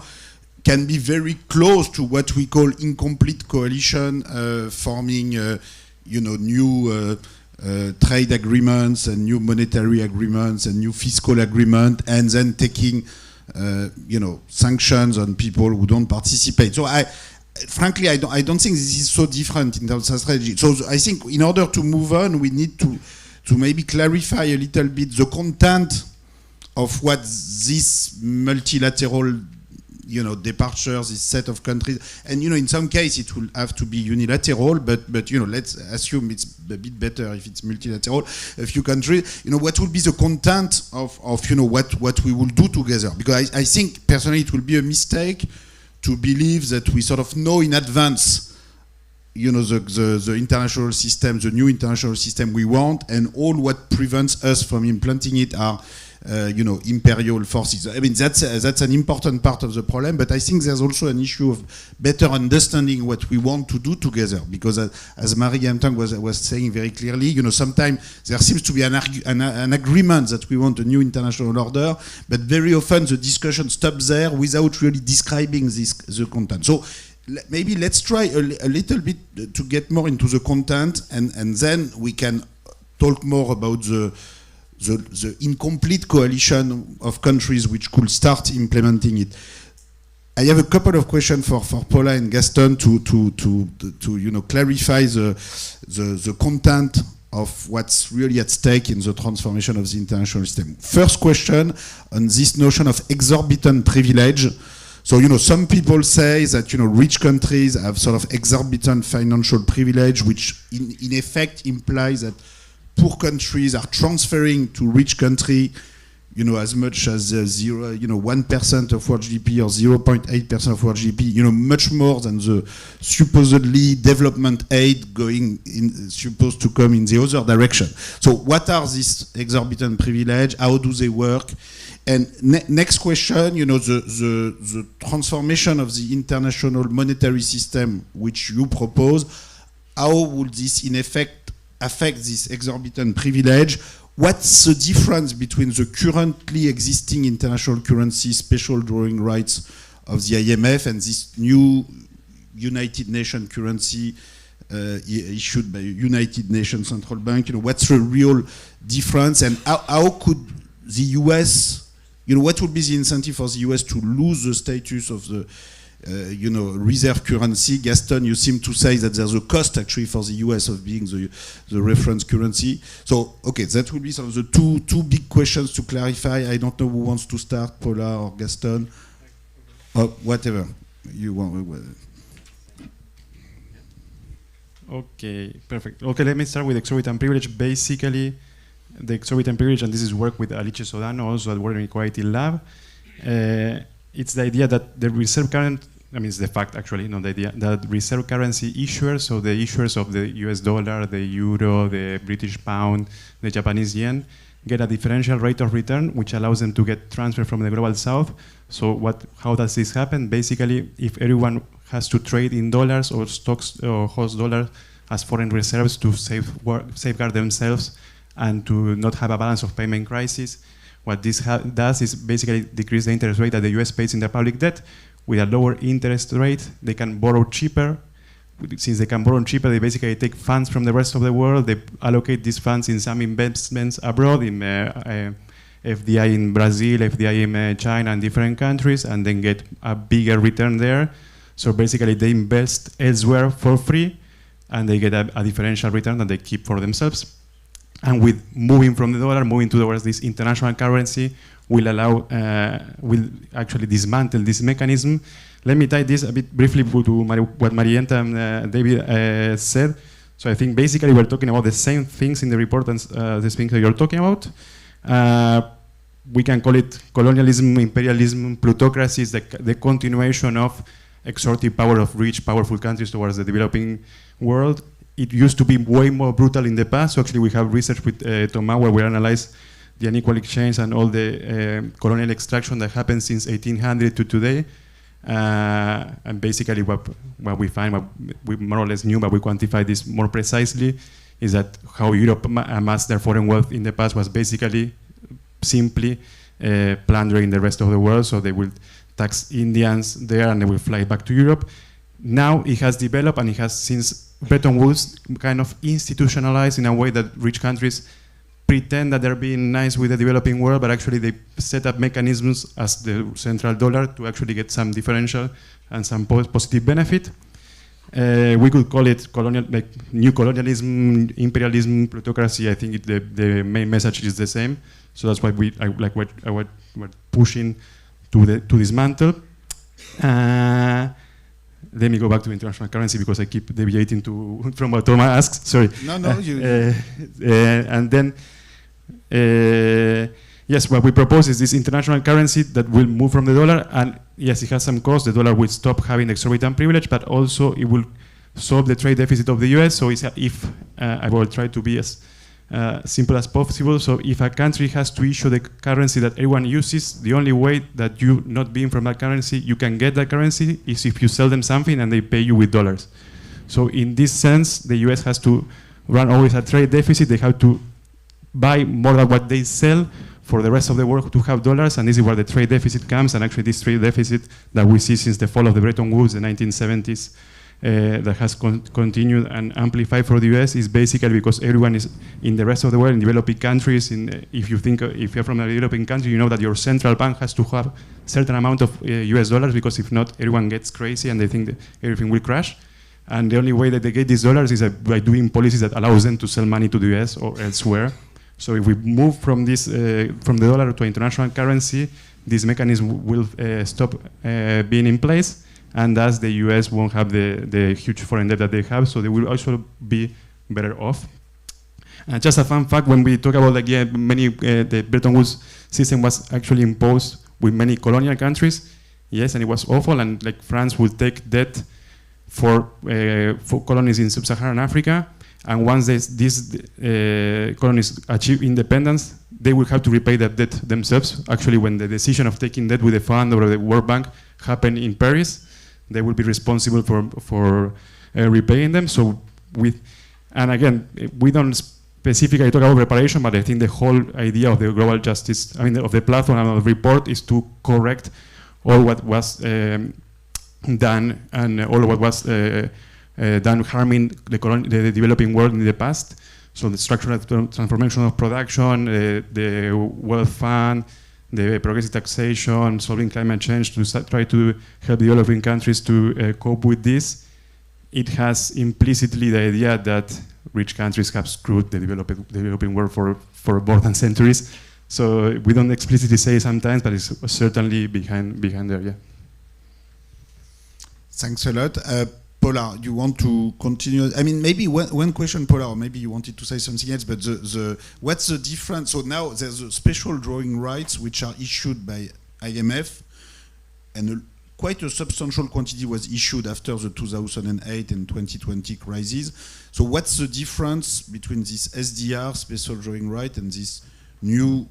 can be very close to what we call incomplete coalition, forming, new trade agreements and new monetary agreements and new fiscal agreement, and then taking, sanctions on people who don't participate. So frankly, I don't think this is so different in terms of strategy. So I think in order to move on, we need to maybe clarify a little bit the content of what this multilateral departures, this set of countries, and in some cases it will have to be unilateral, but let's assume it's a bit better if it's multilateral. A few countries, what will be the content of what we will do together? Because I think personally it will be a mistake to believe that we sort of know in advance, the international system, the new international system we want, and all what prevents us from implementing it are imperial forces. I mean, that's an important part of the problem, but I think there's also an issue of better understanding what we want to do together, because as Marie Tang was saying very clearly, sometimes there seems to be an agreement that we want a new international order, but very often the discussion stops there without really describing the content. So maybe let's try a little bit to get more into the content, and then we can talk more about the incomplete coalition of countries which could start implementing it. I have a couple of questions for Paula and Gaston to clarify the content of what's really at stake in the transformation of the international system. First question on this notion of exorbitant privilege. So, some people say that, rich countries have sort of exorbitant financial privilege, which in effect implies that poor countries are transferring to rich country, as much as 1% of world GDP or 0.8% of world GDP, much more than the supposedly development aid supposed to come in the other direction. So what are these exorbitant privilege? How do they work? And next question, the transformation of the international monetary system which you propose, how would this in effect affect this exorbitant privilege? What's the difference between the currently existing international currency special drawing rights of the IMF and this new United Nations currency issued by United Nations Central Bank? What's the real difference, and how could the US, what would be the incentive for the US to lose the status of the reserve currency? Gaston, you seem to say that there's a cost actually for the US of being the reference currency. So, okay, that will be some of the two big questions to clarify. I don't know who wants to start, Paula or Gaston, or whatever you want. Okay, perfect. Okay, let me start with exorbitant privilege. Basically, the exorbitant privilege, and this is work with Alice Sodano, also at World Inequality Lab. It's the idea that the reserve current, it's the fact actually, not the idea, that reserve currency issuers, so the issuers of the US dollar, the euro, the British pound, the Japanese yen, get a differential rate of return, which allows them to get transfer from the global south. So how does this happen? Basically, if everyone has to trade in dollars or stocks or host dollars as foreign reserves to safeguard themselves and to not have a balance of payment crisis, what this does is basically decrease the interest rate that the US pays in their public debt. With a lower interest rate, they can borrow cheaper. Since they can borrow cheaper, they basically take funds from the rest of the world. They allocate these funds in some investments abroad, in FDI in Brazil, FDI in China and different countries, and then get a bigger return there. So basically, they invest elsewhere for free, and they get a differential return that they keep for themselves. And with moving from the dollar, moving towards this international currency, will actually dismantle this mechanism. Let me tie this a bit briefly to what Marietta and David said. So I think basically we're talking about the same things in the report as the things that you're talking about. We can call it colonialism, imperialism, plutocracy is the continuation of extortive power of rich, powerful countries towards the developing world. It used to be way more brutal in the past. So actually we have research with Thomas where we analyze the unequal exchange and all the colonial extraction that happened since 1800 to today. And basically what we find, what we more or less knew, but we quantify this more precisely, is that how Europe amassed their foreign wealth in the past was basically simply plundering the rest of the world. So they will tax Indians there and they will fly back to Europe. Now it has developed, and it has, since Bretton Woods, kind of institutionalized in a way that rich countries pretend that they're being nice with the developing world, but actually they set up mechanisms as the central dollar to actually get some differential and some positive benefit. We could call it colonial, like new colonialism, imperialism, plutocracy. I think the main message is the same. So that's why we're pushing to dismantle. Let me go back to international currency because I keep deviating from what Thomas asks. Sorry. No, and then, yes, what we propose is this international currency that will move from the dollar, and yes, it has some cost. The dollar will stop having exorbitant privilege, but also it will solve the trade deficit of the US. So if I will try to be as simple as possible. So if a country has to issue the currency that everyone uses, the only way that you, not being from that currency, you can get that currency is if you sell them something and they pay you with dollars. So in this sense, the US has to run always a trade deficit. They have to buy more than what they sell for the rest of the world to have dollars, and this is where the trade deficit comes. And actually this trade deficit that we see since the fall of the Bretton Woods, the 1970s, that has continued and amplified for the US is basically because everyone is in the rest of the world, in developing countries. If you're from a developing country, you know that your central bank has to have a certain amount of US dollars, because if not, everyone gets crazy and they think that everything will crash. And the only way that they get these dollars is by doing policies that allows them to sell money to the US or elsewhere. So if we move from this, from the dollar to international currency, this mechanism will stop being in place. And thus the US won't have the huge foreign debt that they have, so they will also be better off. Just a fun fact, when we talk about the Bretton Woods system was actually imposed with many colonial countries, yes, and it was awful, and like France would take debt for colonies in sub-Saharan Africa, and once these colonies achieve independence, they will have to repay that debt themselves. Actually, when the decision of taking debt with the fund or the World Bank happened in Paris, they will be responsible for repaying them. So and again, we don't specifically talk about reparation, but I think the whole idea of the global justice, of the platform and of the report, is to correct all what was done and all what was done harming the developing world in the past. So the structural transformation of production, the wealth fund, the progressive taxation, solving climate change, to try to help developing countries to cope with this. It has implicitly the idea that rich countries have screwed the developing world for more than centuries. So we don't explicitly say sometimes, but it's certainly behind there, yeah. Thanks a lot. Paula, you want to continue? I mean, maybe one question, Paula, or maybe you wanted to say something else, but what's the difference? So now there's a special drawing rights which are issued by IMF, and quite a substantial quantity was issued after the 2008 and 2020 crisis. So what's the difference between this SDR, special drawing right, and this new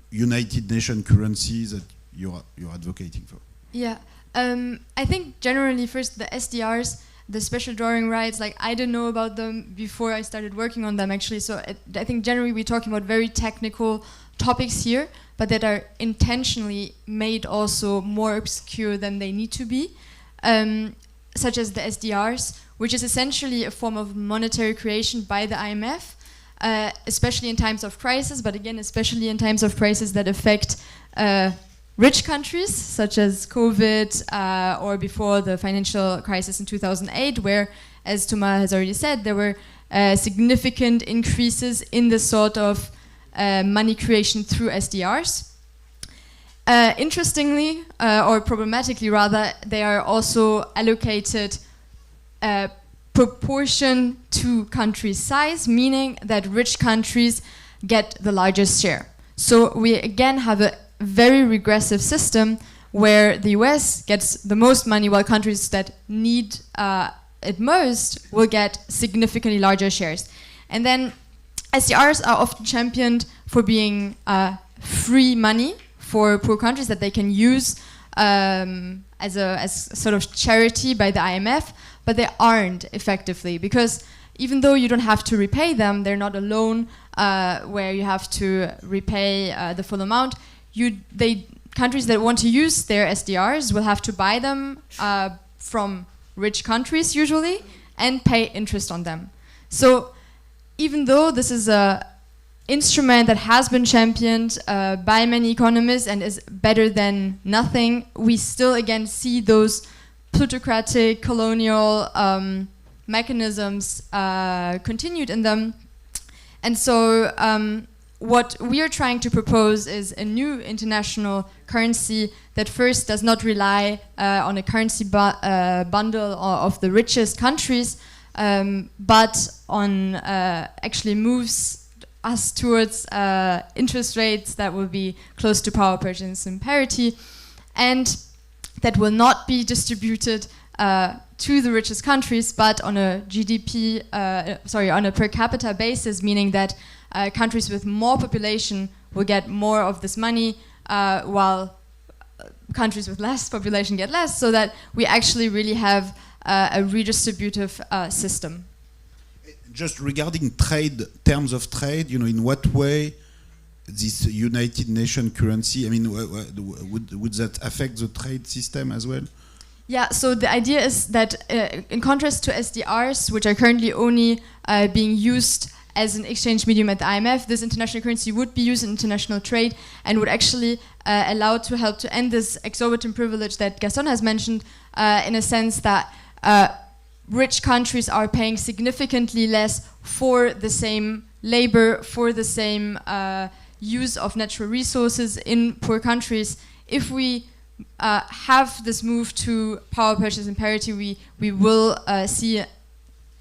United Nations currency that you're advocating for? Yeah, I think generally first the SDRs, the special drawing rights, like I didn't know about them before I started working on them actually. So I think generally we're talking about very technical topics here, but that are intentionally made also more obscure than they need to be, such as the SDRs, which is essentially a form of monetary creation by the IMF, especially in times of crisis, but again, especially in times of crisis that affect rich countries, such as COVID or before the financial crisis in 2008, where, as Thomas has already said, there were significant increases in the sort of money creation through SDRs. Interestingly, or problematically rather, they are also allocated proportion to country size, meaning that rich countries get the largest share. So we again have a very regressive system where the US gets the most money while countries that need it most will get significantly larger shares. And then SDRs are often championed for being free money for poor countries that they can use as sort of charity by the IMF, but they aren't effectively, because even though you don't have to repay them, they're not a loan where you have to repay the full amount. Countries that want to use their SDRs will have to buy them from rich countries usually and pay interest on them. So even though this is a instrument that has been championed by many economists and is better than nothing, we still again see those plutocratic colonial mechanisms continued in them. And so what we are trying to propose is a new international currency that first does not rely on a currency bundle of the richest countries, but on actually moves us towards interest rates that will be close to power purchasing parity, and that will not be distributed to the richest countries, but on a on a per capita basis, meaning that countries with more population will get more of this money, while countries with less population get less, so that we actually really have a redistributive system. Just regarding trade, terms of trade, in what way this United Nations currency, would that affect the trade system as well? Yeah, so the idea is that in contrast to SDRs, which are currently only being used as an exchange medium at the IMF, this international currency would be used in international trade and would actually allow to help to end this exorbitant privilege that Gaston has mentioned, in a sense that rich countries are paying significantly less for the same labor, for the same use of natural resources in poor countries. If we have this move to power purchasing parity, we will see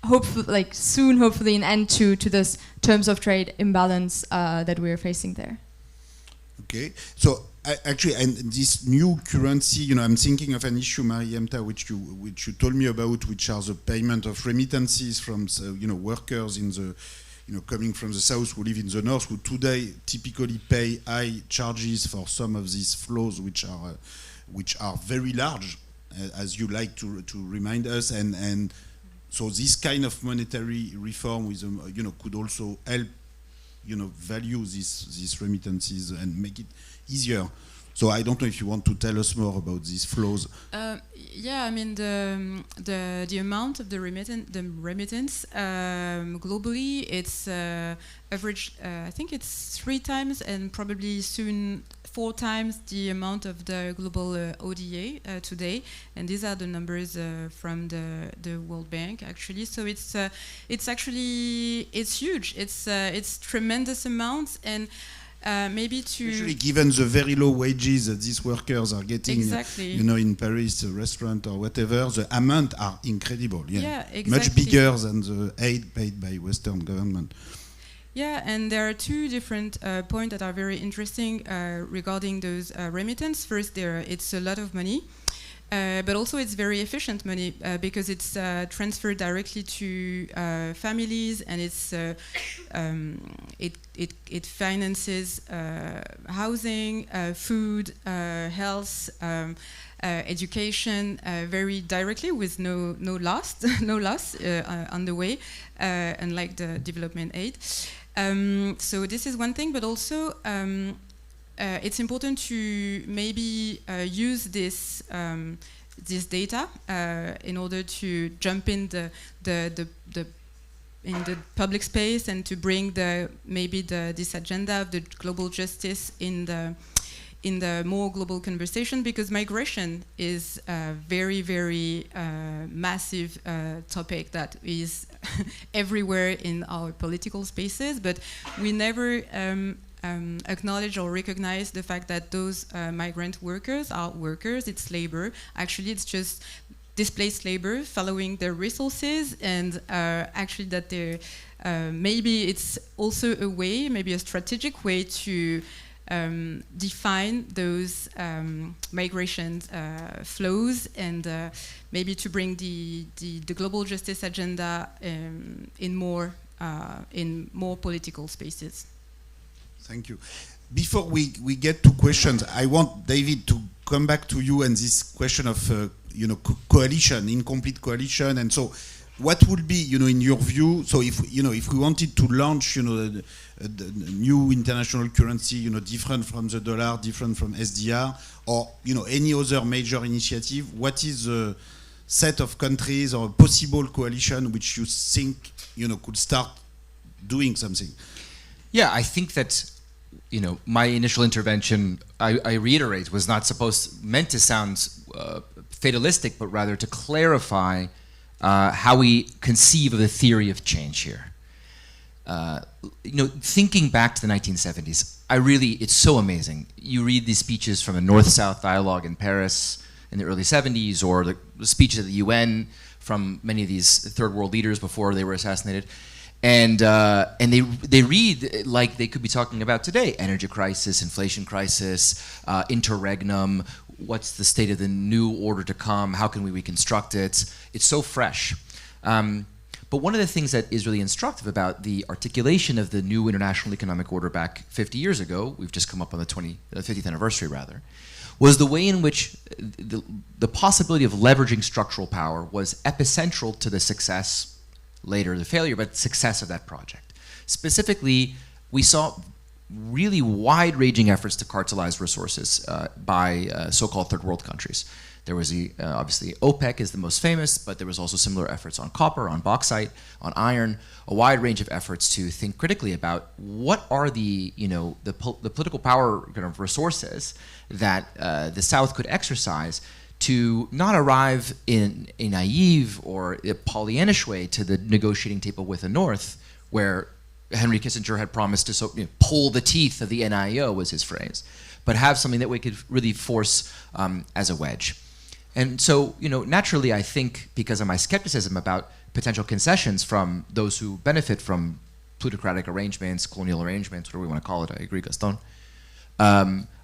hopefully an end to this terms of trade imbalance that we are facing there. Okay, so actually, and this new currency, I'm thinking of an issue, Mariemta, which you told me about, which are the payment of remittances from workers in the coming from the south who live in the north, who today typically pay high charges for some of these flows, which are very large, as you like to remind us, and so this kind of monetary reform with could also help value these remittances and make it easier. So I don't know if you want to tell us more about these flows. Yeah, I mean the amount of the remittance globally, it's average. I think it's 3 times and probably soon 4 times the amount of the global ODA today, and these are the numbers from the World Bank actually. So it's huge. It's tremendous amounts, and maybe to especially given the very low wages that these workers are getting, exactly. In Paris, a restaurant or whatever, the amount are incredible. Yeah, exactly. Much bigger than the aid paid by Western government. Yeah, and there are 2 different points that are very interesting regarding those remittance. First, it's a lot of money, but also it's very efficient money because it's transferred directly to families, and it finances housing, food, health, education very directly with no loss on the way, unlike the development aid. So this is one thing, but also it's important to maybe use this data in order to jump in the public space and to bring this agenda of the global justice in the more global conversation, because migration is a very, very massive topic that is everywhere in our political spaces, but we never acknowledge or recognize the fact that those migrant workers are workers. It's labor. Actually, it's just displaced labor following their resources, and actually that they're maybe it's also a way, maybe a strategic way to define those migration flows, and maybe to bring the global justice agenda in more political spaces. Thank you. Before we get to questions, I want David to come back to you and this question of coalition, incomplete coalition, and so what would be in your view? So if we wanted to launch the new international currency, different from the dollar, different from SDR, or any other major initiative, what is the set of countries or a possible coalition which you think could start doing something? Yeah, I think that my initial intervention, I reiterate, was not meant to sound fatalistic, but rather to clarify how we conceive of the theory of change here. Thinking back to the 1970s, it's so amazing. You read these speeches from the North-South dialogue in Paris in the early 70s, or the speeches at the UN from many of these third world leaders before they were assassinated. And they read like they could be talking about today: energy crisis, inflation crisis, interregnum. What's the state of the new order to come? How can we reconstruct it? It's so fresh. But one of the things that is really instructive about the articulation of the new international economic order back 50 years ago, we've just come up on the 50th anniversary rather, was the way in which the possibility of leveraging structural power was epicentral to the success, later the failure, but success of that project. Specifically, we saw really wide-ranging efforts to cartelize resources by so-called third world countries. There was obviously OPEC is the most famous, but there was also similar efforts on copper, on bauxite, on iron, a wide range of efforts to think critically about what are the political power kind of resources that the South could exercise to not arrive in a naive or a Pollyannish way to the negotiating table with the North, where Henry Kissinger had promised to pull the teeth of the NIO, was his phrase, but have something that we could really force as a wedge. And so, naturally, I think, because of my skepticism about potential concessions from those who benefit from plutocratic arrangements, colonial arrangements, whatever we want to call it, I agree, Gaston,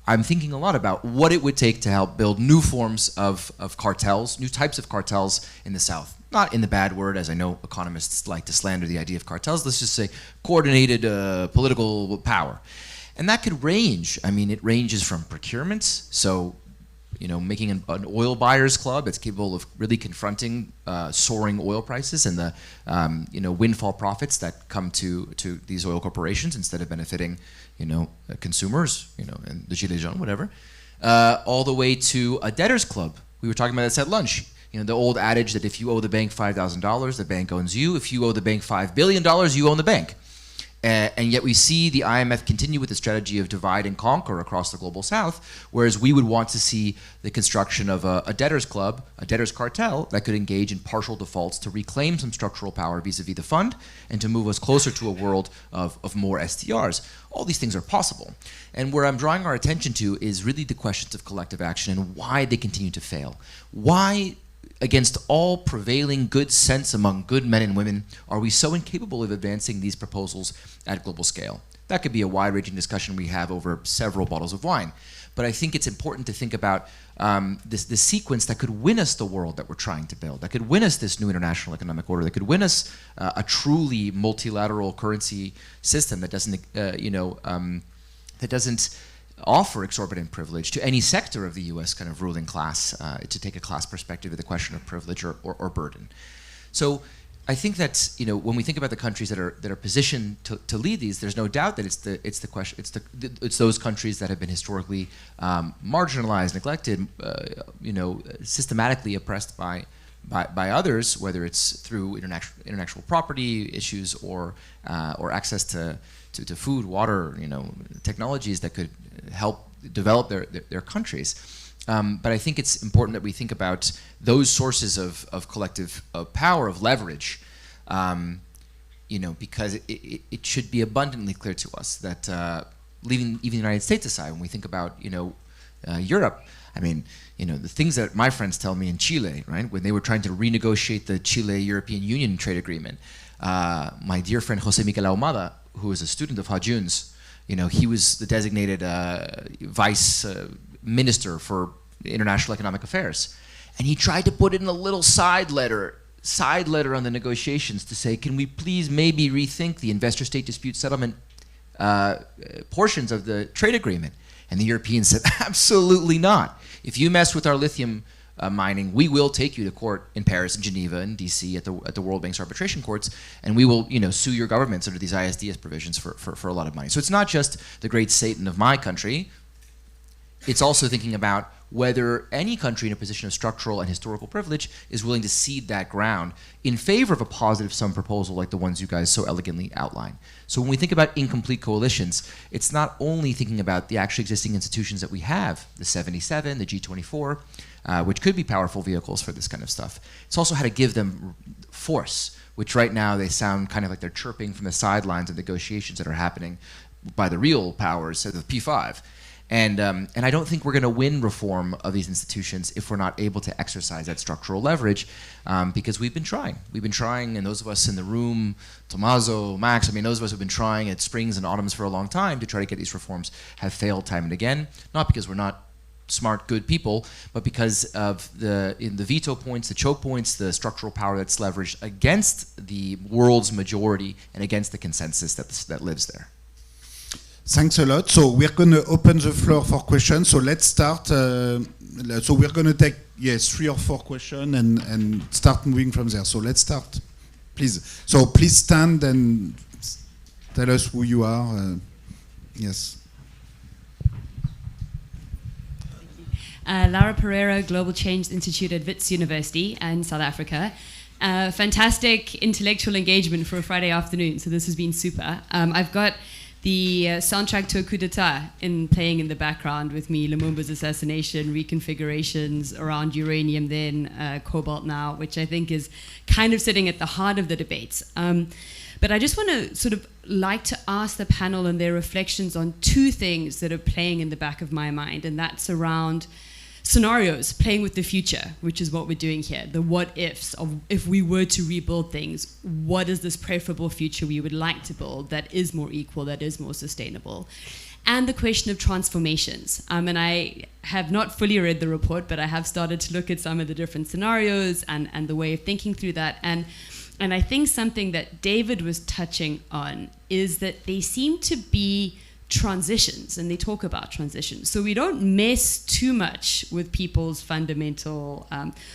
I'm thinking a lot about what it would take to help build new forms of cartels, new types of cartels in the South. Not in the bad word, as I know economists like to slander the idea of cartels. Let's just say coordinated political power. And that could range. I mean, it ranges from procurements, so making an oil buyers club that's capable of really confronting soaring oil prices and the windfall profits that come to these oil corporations instead of benefiting consumers, and the gilets jaunes, whatever, all the way to a debtors club. We were talking about this at lunch. The old adage that if you owe the bank $5,000, the bank owns you. If you owe the bank $5 billion, you own the bank. And yet we see the IMF continue with the strategy of divide and conquer across the global South, whereas we would want to see the construction of a debtors club, a debtors cartel that could engage in partial defaults to reclaim some structural power vis-a-vis the fund and to move us closer to a world of more SDRs. All these things are possible. And where I'm drawing our attention to is really the questions of collective action and why they continue to fail. Why, against all prevailing good sense among good men and women, are we so incapable of advancing these proposals at global scale? That could be a wide-ranging discussion we have over several bottles of wine. But I think it's important to think about this sequence that could win us the world that we're trying to build, that could win us this new international economic order, that could win us a truly multilateral currency system that doesn't offer exorbitant privilege to any sector of the U.S. kind of ruling class, to take a class perspective of the question of privilege or burden. So I think that when we think about the countries that are positioned to lead these, there's no doubt that it's those countries that have been historically marginalized, neglected, systematically oppressed by others, whether it's through intellectual property issues or access to food, water, technologies that could help develop their countries. But I think it's important that we think about those sources of collective power, of leverage, because it should be abundantly clear to us that leaving even the United States aside, when we think about Europe, I mean, the things that my friends tell me in Chile, right, when they were trying to renegotiate the Chile-European Union trade agreement, my dear friend Jose Miguel Ahumada, who is a student of Hajjun's, he was the designated vice minister for international economic affairs. And he tried to put in a little side letter on the negotiations to say, can we please maybe rethink the investor-state dispute settlement portions of the trade agreement. And the Europeans said, absolutely not. If you mess with our lithium mining, we will take you to court in Paris and Geneva and DC at the World Bank's arbitration courts, and we will sue your governments under these ISDS provisions for a lot of money. So it's not just the great Satan of my country. It's also thinking about whether any country in a position of structural and historical privilege is willing to cede that ground in favor of a positive sum proposal like the ones you guys so elegantly outline. So when we think about incomplete coalitions, it's not only thinking about the actually existing institutions that we have, the 77, the G24, which could be powerful vehicles for this kind of stuff. It's also how to give them force, which right now they sound kind of like they're chirping from the sidelines of negotiations that are happening by the real powers of the P5. And I don't think we're going to win reform of these institutions if we're not able to exercise that structural leverage, because we've been trying. We've been trying, and those of us in the room, Tommaso, Max, those of us who have been trying at springs and autumns for a long time to try to get these reforms have failed time and again, not because we're not smart, good people, but because of the veto points, the choke points, the structural power that's leveraged against the world's majority and against the consensus that lives there. Thanks a lot. So we're going to open the floor for questions. So let's start. So we're going to take 3 or 4 questions and start moving from there. So let's start, please. So please stand and tell us who you are. Yes. Laura Pereira, Global Change Institute at Wits University in South Africa. Fantastic intellectual engagement for a Friday afternoon, so this has been super. I've got the soundtrack to a coup d'etat playing in the background with me, Lumumba's assassination, reconfigurations around uranium then, cobalt now, which I think is kind of sitting at the heart of the debates. But I just want to sort of like to ask the panel and their reflections on 2 things that are playing in the back of my mind, and that's around scenarios, playing with the future, which is what we're doing here, the what ifs of if we were to rebuild things, what is this preferable future we would like to build that is more equal, that is more sustainable? And the question of transformations. And I have not fully read the report, but I have started to look at some of the different scenarios and the way of thinking through that. And I think something that David was touching on is that they seem to be transitions, and they talk about transitions. So we don't mess too much with people's fundamental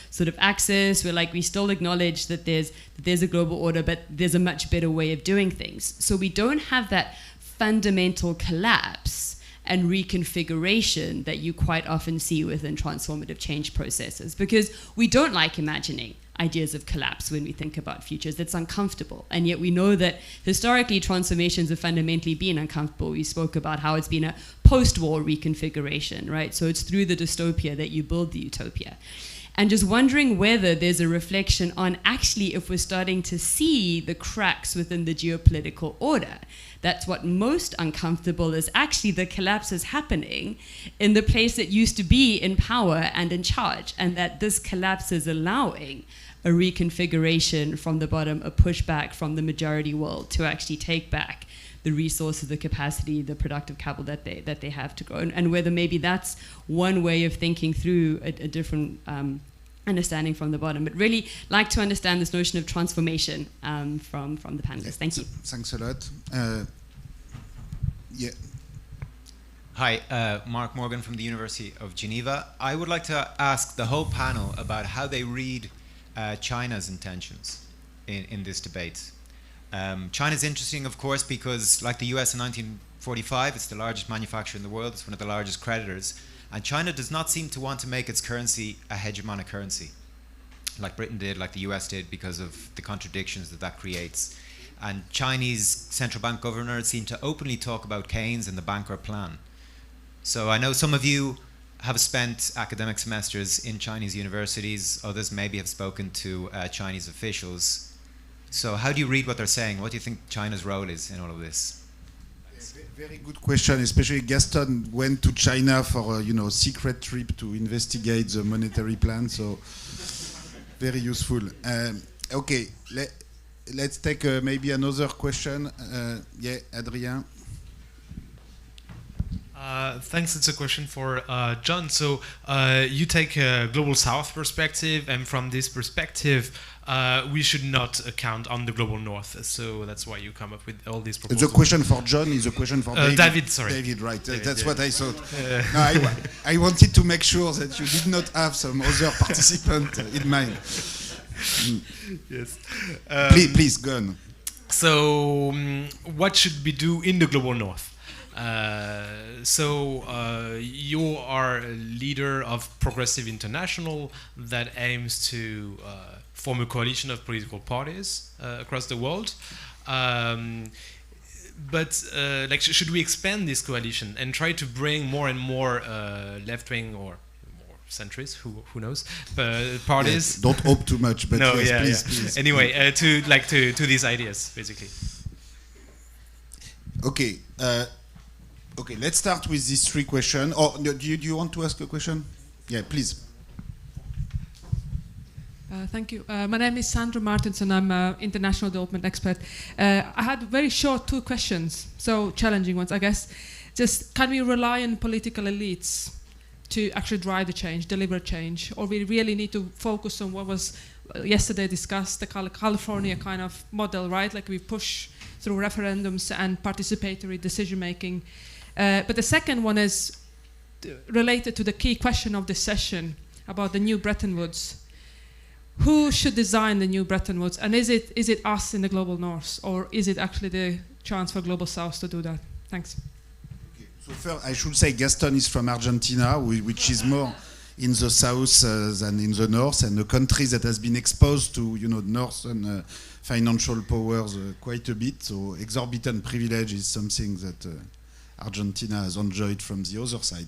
sort of access. We still acknowledge that there's a global order, but there's a much better way of doing things. So we don't have that fundamental collapse and reconfiguration that you quite often see within transformative change processes, because we don't like imagining ideas of collapse when we think about futures. It's uncomfortable. And yet we know that historically transformations have fundamentally been uncomfortable. We spoke about how it's been a post-war reconfiguration, right? So it's through the dystopia that you build the utopia. And just wondering whether there's a reflection on actually if we're starting to see the cracks within the geopolitical order. That's what most uncomfortable is actually the collapse is happening in the place that used to be in power and in charge, and that this collapse is allowing a reconfiguration from the bottom, a pushback from the majority world to actually take back the resources, the capacity, the productive capital that they have to grow, and whether maybe that's one way of thinking through a different understanding from the bottom. But really like to understand this notion of transformation from the panelists. Thank you. Thanks a lot. Yeah. Hi, Mark Morgan from the University of Geneva. I would like to ask the whole panel about how they read China's intentions in this debate. China's interesting, of course, because like the US in 1945, it's the largest manufacturer in the world, it's one of the largest creditors, and China does not seem to want to make its currency a hegemonic currency, like Britain did, like the US did, because of the contradictions that creates. And Chinese central bank governors seem to openly talk about Keynes and the Banker Plan. So I know some of you have spent academic semesters in Chinese universities, others maybe have spoken to Chinese officials. So how do you read what they're saying? What do you think China's role is in all of this? Very good question, especially Gaston went to China for a secret trip to investigate the monetary plan, so very useful. Okay, let's take maybe another question. Yeah, Adrien. Thanks. It's a question for John. So you take a global south perspective, and from this perspective, we should not count on the global north. So that's why you come up with all these proposals. It's a question for John. It's a question for David. David, sorry. David, right. David, that's yeah. what I thought. No, I wanted to make sure that you did not have some other participant in mind. Yes. Please, go on. So what should we do in the global north? You are a leader of Progressive International that aims to form a coalition of political parties across the world. Should we expand this coalition and try to bring more and more left-wing or more centrist, who knows, parties? Yes, don't hope too much, but no, yes, please. Anyway, to these ideas, basically. Okay. Okay, let's start with these three questions. Or do you want to ask a question? Yeah, please. Thank you. My name is Sandra Martins, and I'm an international development expert. I had very short two questions, so challenging ones, I guess. Just, can we rely on political elites to actually drive the change, deliver change, or we really need to focus on what was yesterday discussed, the California kind of model, right? Like we push through referendums and participatory decision-making. But the second one is related to the key question of this session about the new Bretton Woods. Who should design the new Bretton Woods? And is it us in the global north, or is it actually the chance for global south to do that? Thanks. Okay. So first, I should say Gaston is from Argentina, which is more in the south than in the north, and a country that has been exposed to, northern financial powers quite a bit. So exorbitant privilege is something that Argentina has enjoyed from the other side.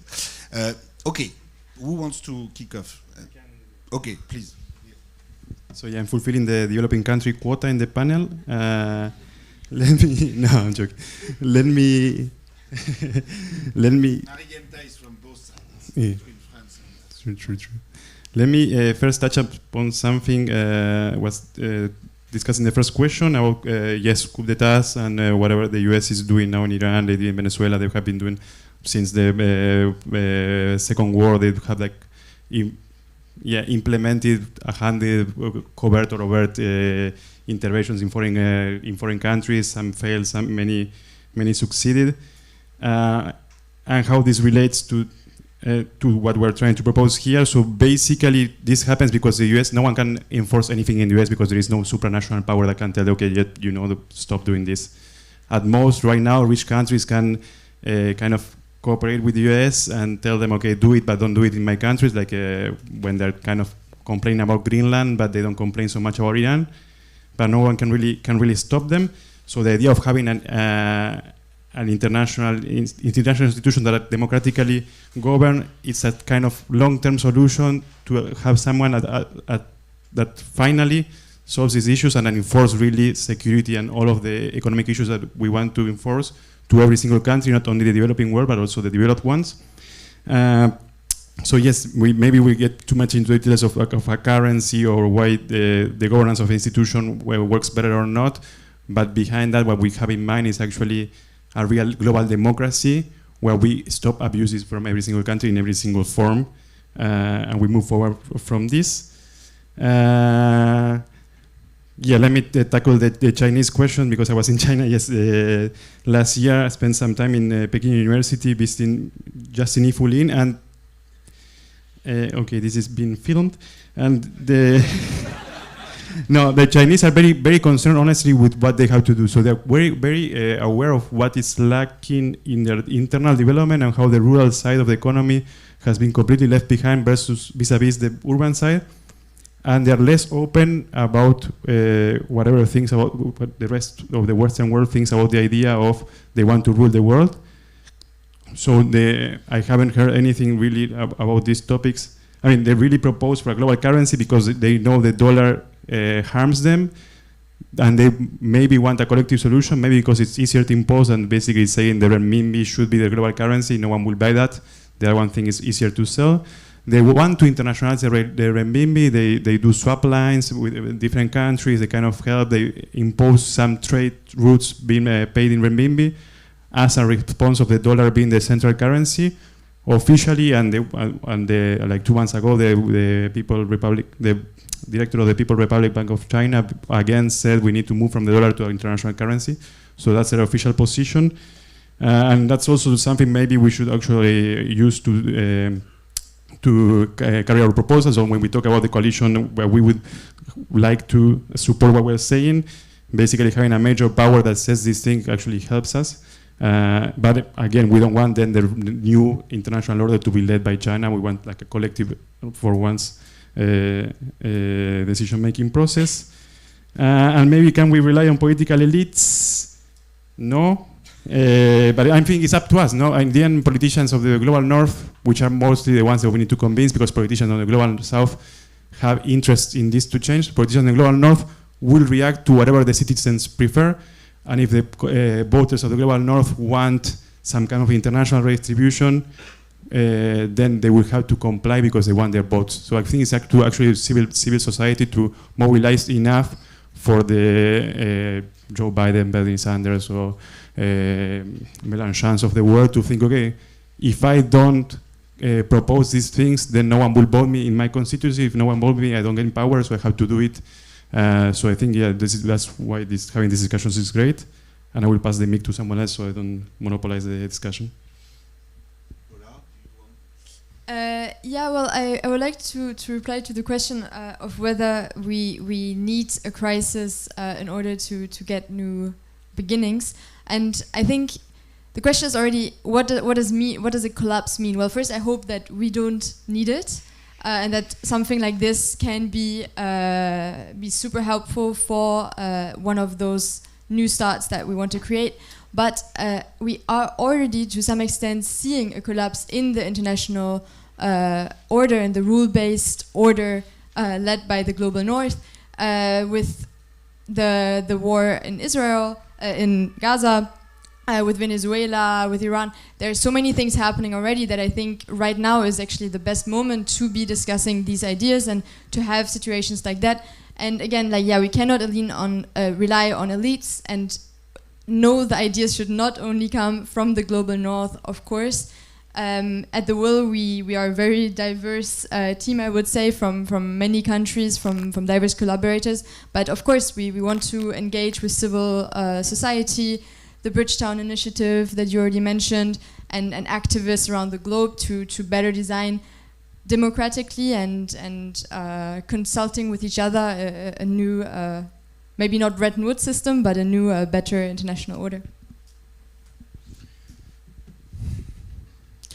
Okay, who wants to kick off? Okay, please. So yeah, I'm fulfilling the developing country quota in the panel. No, I'm joking. Let me. Marietta is from both sides, between France and... True. Let me first touch upon something was discussed in the first question about yes, coup d'etats and whatever the US is doing now in Iran, they did in Venezuela, they have been doing since the Second War. They have like implemented 100 covert or overt interventions in foreign countries. Some failed, many succeeded, and how this relates to what we're trying to propose here. So basically, this happens because the US, no one can enforce anything in the US because there is no supranational power that can tell, okay, stop doing this. At most, right now, rich countries can kind of cooperate with the US and tell them, okay, do it, but don't do it in my countries, like when they're kind of complaining about Greenland, but they don't complain so much about Iran. But no one can really stop them. So the idea of having an international institution that democratically govern, it's a kind of long-term solution to have someone that finally solves these issues and then enforce really security and all of the economic issues that we want to enforce to every single country, not only the developing world, but also the developed ones. So yes, maybe we get too much into details of a currency or why the governance of an institution works better or not. But behind that, what we have in mind is actually a real global democracy where we stop abuses from every single country in every single form, and we move forward from this. Yeah, let me tackle the Chinese question because I was in China last year. I spent some time in Peking University visiting Justin Ifulin, and okay, this is being filmed, and no, the Chinese are very, very concerned, honestly, with what they have to do. So they're very, very aware of what is lacking in their internal development and how the rural side of the economy has been completely left behind vis-a-vis the urban side. And they're less open about whatever things about what the rest of the Western world thinks about the idea of they want to rule the world. So I haven't heard anything really about these topics. I mean, they really propose for a global currency because they know the dollar harms them, and they maybe want a collective solution, maybe because it's easier to impose and basically saying the renminbi should be the global currency. No one will buy that. The other one thing is easier to sell. They want to internationalize the renminbi. They do swap lines with different countries. They kind of help. They impose some trade routes being paid in renminbi. as a response of the dollar being the central currency. Officially, and like 2 months ago, the director of the People's Republic Bank of China again said we need to move from the dollar to an international currency. So that's their official position, and that's also something maybe we should actually use to carry our proposals on when we talk about the coalition, where we would like to support what we're saying. Basically, having a major power that says this thing actually helps us. But again, we don't want then the new international order to be led by China. We want like a collective, for once, decision-making process. And maybe can we rely on political elites? No. But I think it's up to us. No, in the end, politicians of the global north, which are mostly the ones that we need to convince, because politicians on the global south have interest in this to change. Politicians in the global north will react to whatever the citizens prefer. And if the voters of the global north want some kind of international redistribution, then they will have to comply because they want their votes. So I think it's up to actually civil society to mobilize enough for the Joe Biden, Bernie Sanders, or Mélenchon's of the world to think, okay, if I don't propose these things, then no one will vote me in my constituency. If no one votes me, I don't get power, so I have to do it. So I think, that's why having these discussions is great. And I will pass the mic to someone else so I don't monopolize the discussion. Yeah, well, I would like to reply to the question of whether we need a crisis in order to get new beginnings. And I think the question is already, what does a collapse mean? Well, first, I hope that we don't need it. And that something like this can be super helpful for one of those new starts that we want to create. But we are already, to some extent, seeing a collapse in the international order and the rule-based order led by the global north, with the war in Israel, in Gaza, with Venezuela, with Iran. There are so many things happening already that I think right now is actually the best moment to be discussing these ideas and to have situations like that. And again, we cannot rely on elites, and no, the ideas should not only come from the global north, of course. At the Will, we are a very diverse team, I would say, from many countries, from diverse collaborators. But of course, we want to engage with civil society, the Bridgetown Initiative that you already mentioned, and activists around the globe to better design democratically and consulting with each other a new, maybe not Bretton Woods system, but a new, better international order.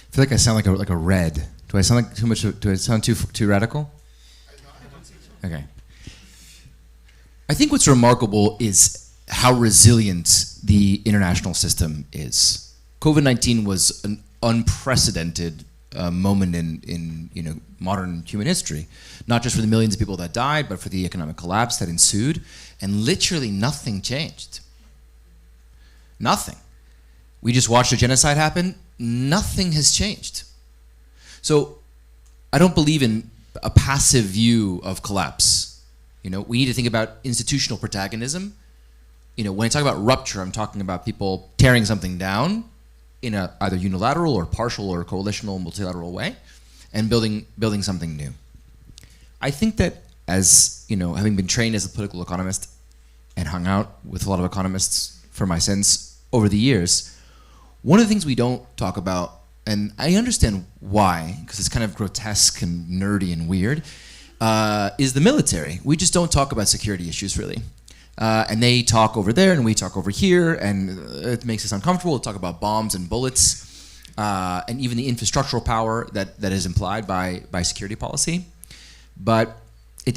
I feel like I sound like a red. Do I sound like too much? Do I sound too radical? Okay. I think what's remarkable is how resilient the international system is. COVID-19 was an unprecedented moment in modern human history, not just for the millions of people that died, but for the economic collapse that ensued, and literally nothing changed. Nothing. We just watched a genocide happen. Nothing has changed. So I don't believe in a passive view of collapse. We need to think about institutional protagonism. When I talk about rupture, I'm talking about people tearing something down in a either unilateral or partial or coalitional multilateral way and building something new. I think that as, having been trained as a political economist and hung out with a lot of economists for my sins over the years, one of the things we don't talk about, and I understand why, because it's kind of grotesque and nerdy and weird, is the military. We just don't talk about security issues, really. And they talk over there and we talk over here, and it makes us uncomfortable to talk about bombs and bullets, and even the infrastructural power that is implied by security policy. But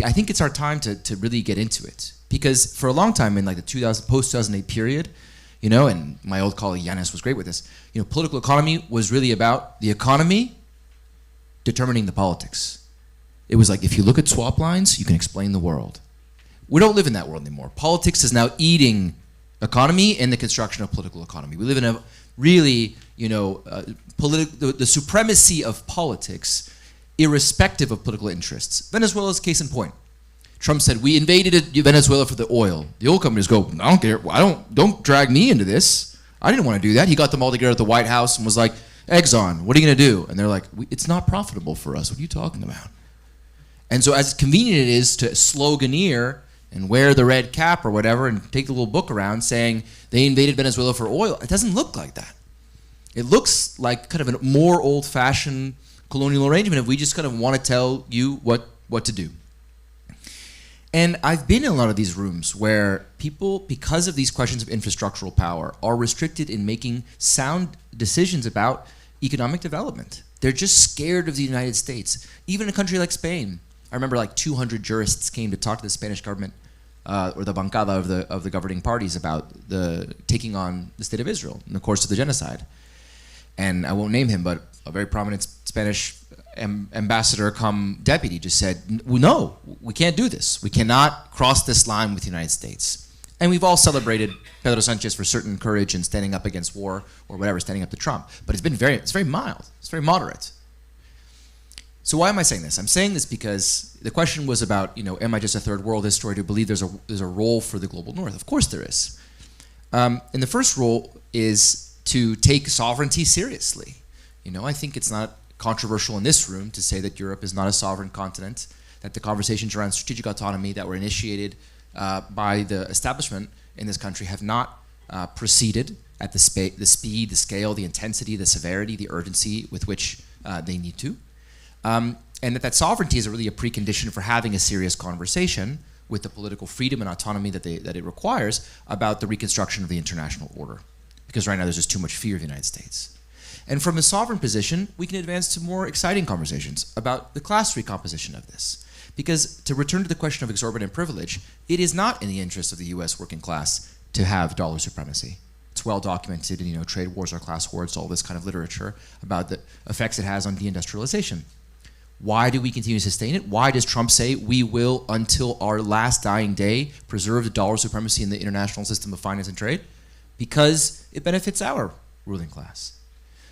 I think it's our time to really get into it. Because for a long time in the post-2008 period, and my old colleague Yanis was great with this, political economy was really about the economy determining the politics. It was like, if you look at swap lines, you can explain the world. We don't live in that world anymore. Politics is now eating economy and the construction of political economy. We live in a really, the supremacy of politics, irrespective of political interests. Venezuela's case in point. Trump said, we invaded Venezuela for the oil. The oil companies go, I don't care. Don't drag me into this. I didn't want to do that. He got them all together at the White House and was like, Exxon, what are you going to do? And they're like, it's not profitable for us. What are you talking about? And so as convenient it is to sloganeer and wear the red cap or whatever and take the little book around saying they invaded Venezuela for oil, it doesn't look like that. It looks like kind of a more old-fashioned colonial arrangement if we just kind of want to tell you what to do. And I've been in a lot of these rooms where people, because of these questions of infrastructural power, are restricted in making sound decisions about economic development. They're just scared of the United States. Even in a country like Spain, I remember like 200 jurists came to talk to the Spanish government or the bancada of the governing parties about the taking on the state of Israel in the course of the genocide. And I won't name him, but a very prominent Spanish ambassador come deputy just said, no, we can't do this. We cannot cross this line with the United States. And we've all celebrated Pedro Sanchez for certain courage in standing up against war or whatever, standing up to Trump. But it's very mild. It's very moderate. So why am I saying this? I'm saying this because the question was about, am I just a third world historian to believe there's a role for the global north? Of course there is. And the first role is to take sovereignty seriously. I think it's not controversial in this room to say that Europe is not a sovereign continent, that the conversations around strategic autonomy that were initiated by the establishment in this country have not proceeded at the speed, the scale, the intensity, the severity, the urgency with which they need to. And that sovereignty is really a precondition for having a serious conversation with the political freedom and autonomy that it requires about the reconstruction of the international order. Because right now there's just too much fear of the United States. And from a sovereign position, we can advance to more exciting conversations about the class recomposition of this. Because to return to the question of exorbitant privilege, it is not in the interest of the US working class to have dollar supremacy. It's well documented in trade wars are class wars, all this kind of literature about the effects it has on deindustrialization. Why do we continue to sustain it? Why does Trump say we will, until our last dying day, preserve the dollar supremacy in the international system of finance and trade? Because it benefits our ruling class.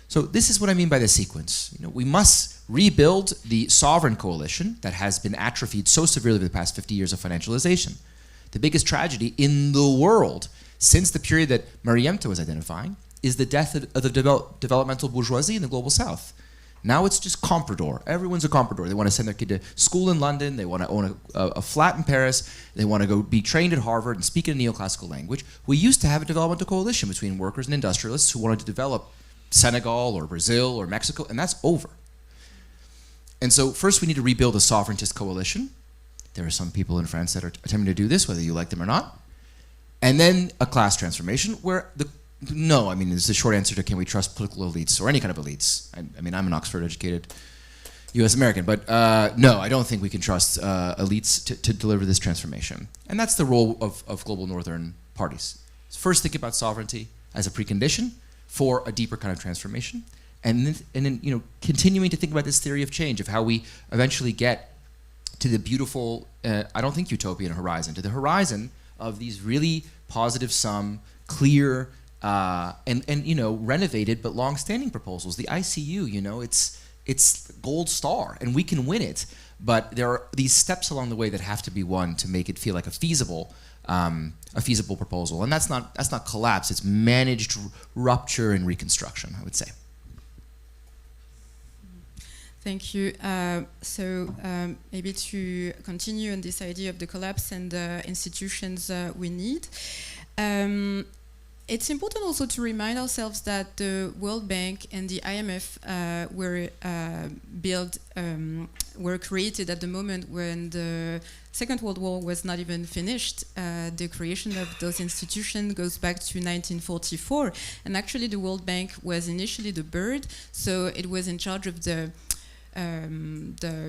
So this is what I mean by the sequence. We must rebuild the sovereign coalition that has been atrophied so severely over the past 50 years of financialization. The biggest tragedy in the world since the period that Mariemta was identifying is the death of the developmental bourgeoisie in the global south. Now it's just comprador. Everyone's a comprador. They want to send their kid to school in London. They want to own a flat in Paris. They want to go be trained at Harvard and speak in a neoclassical language. We used to have a developmental coalition between workers and industrialists who wanted to develop Senegal or Brazil or Mexico, and that's over. And so first we need to rebuild a sovereigntist coalition. There are some people in France that are attempting to do this, whether you like them or not. And then a class transformation where it's the short answer to can we trust political elites or any kind of elites. I'm an Oxford-educated US American, but no, I don't think we can trust elites to deliver this transformation. And that's the role of global northern parties. First think about sovereignty as a precondition for a deeper kind of transformation, and then continuing to think about this theory of change, of how we eventually get to the beautiful, I don't think utopian horizon, to the horizon of these really positive sum, clear, and renovated but long-standing proposals. The ICU, it's gold star, and we can win it, but there are these steps along the way that have to be won to make it feel like a feasible proposal. And that's not collapse, it's managed rupture and reconstruction, I would say. Thank you. Maybe to continue on this idea of the collapse and the institutions we need. It's important also to remind ourselves that the World Bank and the IMF were created at the moment when the Second World War was not even finished. The creation of those institutions goes back to 1944, and actually the World Bank was initially the bird, so it was in charge of the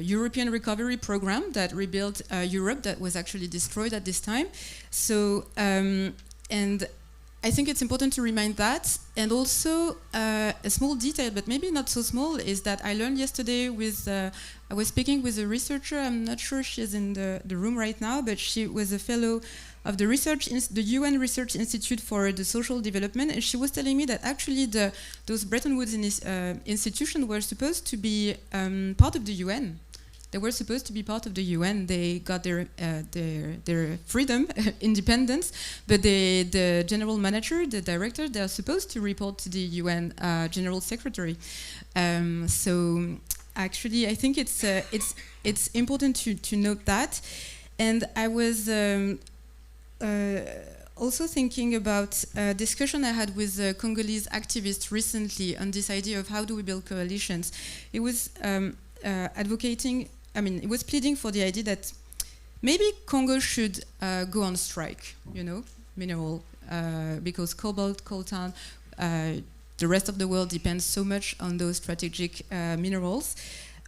European Recovery Program that rebuilt Europe that was actually destroyed at this time. So, and I think it's important to remind that. And also, a small detail, but maybe not so small, is that I learned yesterday I was speaking with a researcher, I'm not sure she's in the room right now, but she was a fellow of the UN Research Institute for the Social Development, and she was telling me that actually those Bretton Woods institutions were supposed to be part of the UN. they were supposed to be part of the UN. They got their freedom, independence, but the general manager, the director, they are supposed to report to the UN General Secretary. So actually, I think it's important to note that. And I was also thinking about a discussion I had with a Congolese activist recently on this idea of how do we build coalitions. It was advocating, it was pleading for the idea that maybe Congo should go on strike, mineral, because cobalt, coltan, the rest of the world depends so much on those strategic minerals.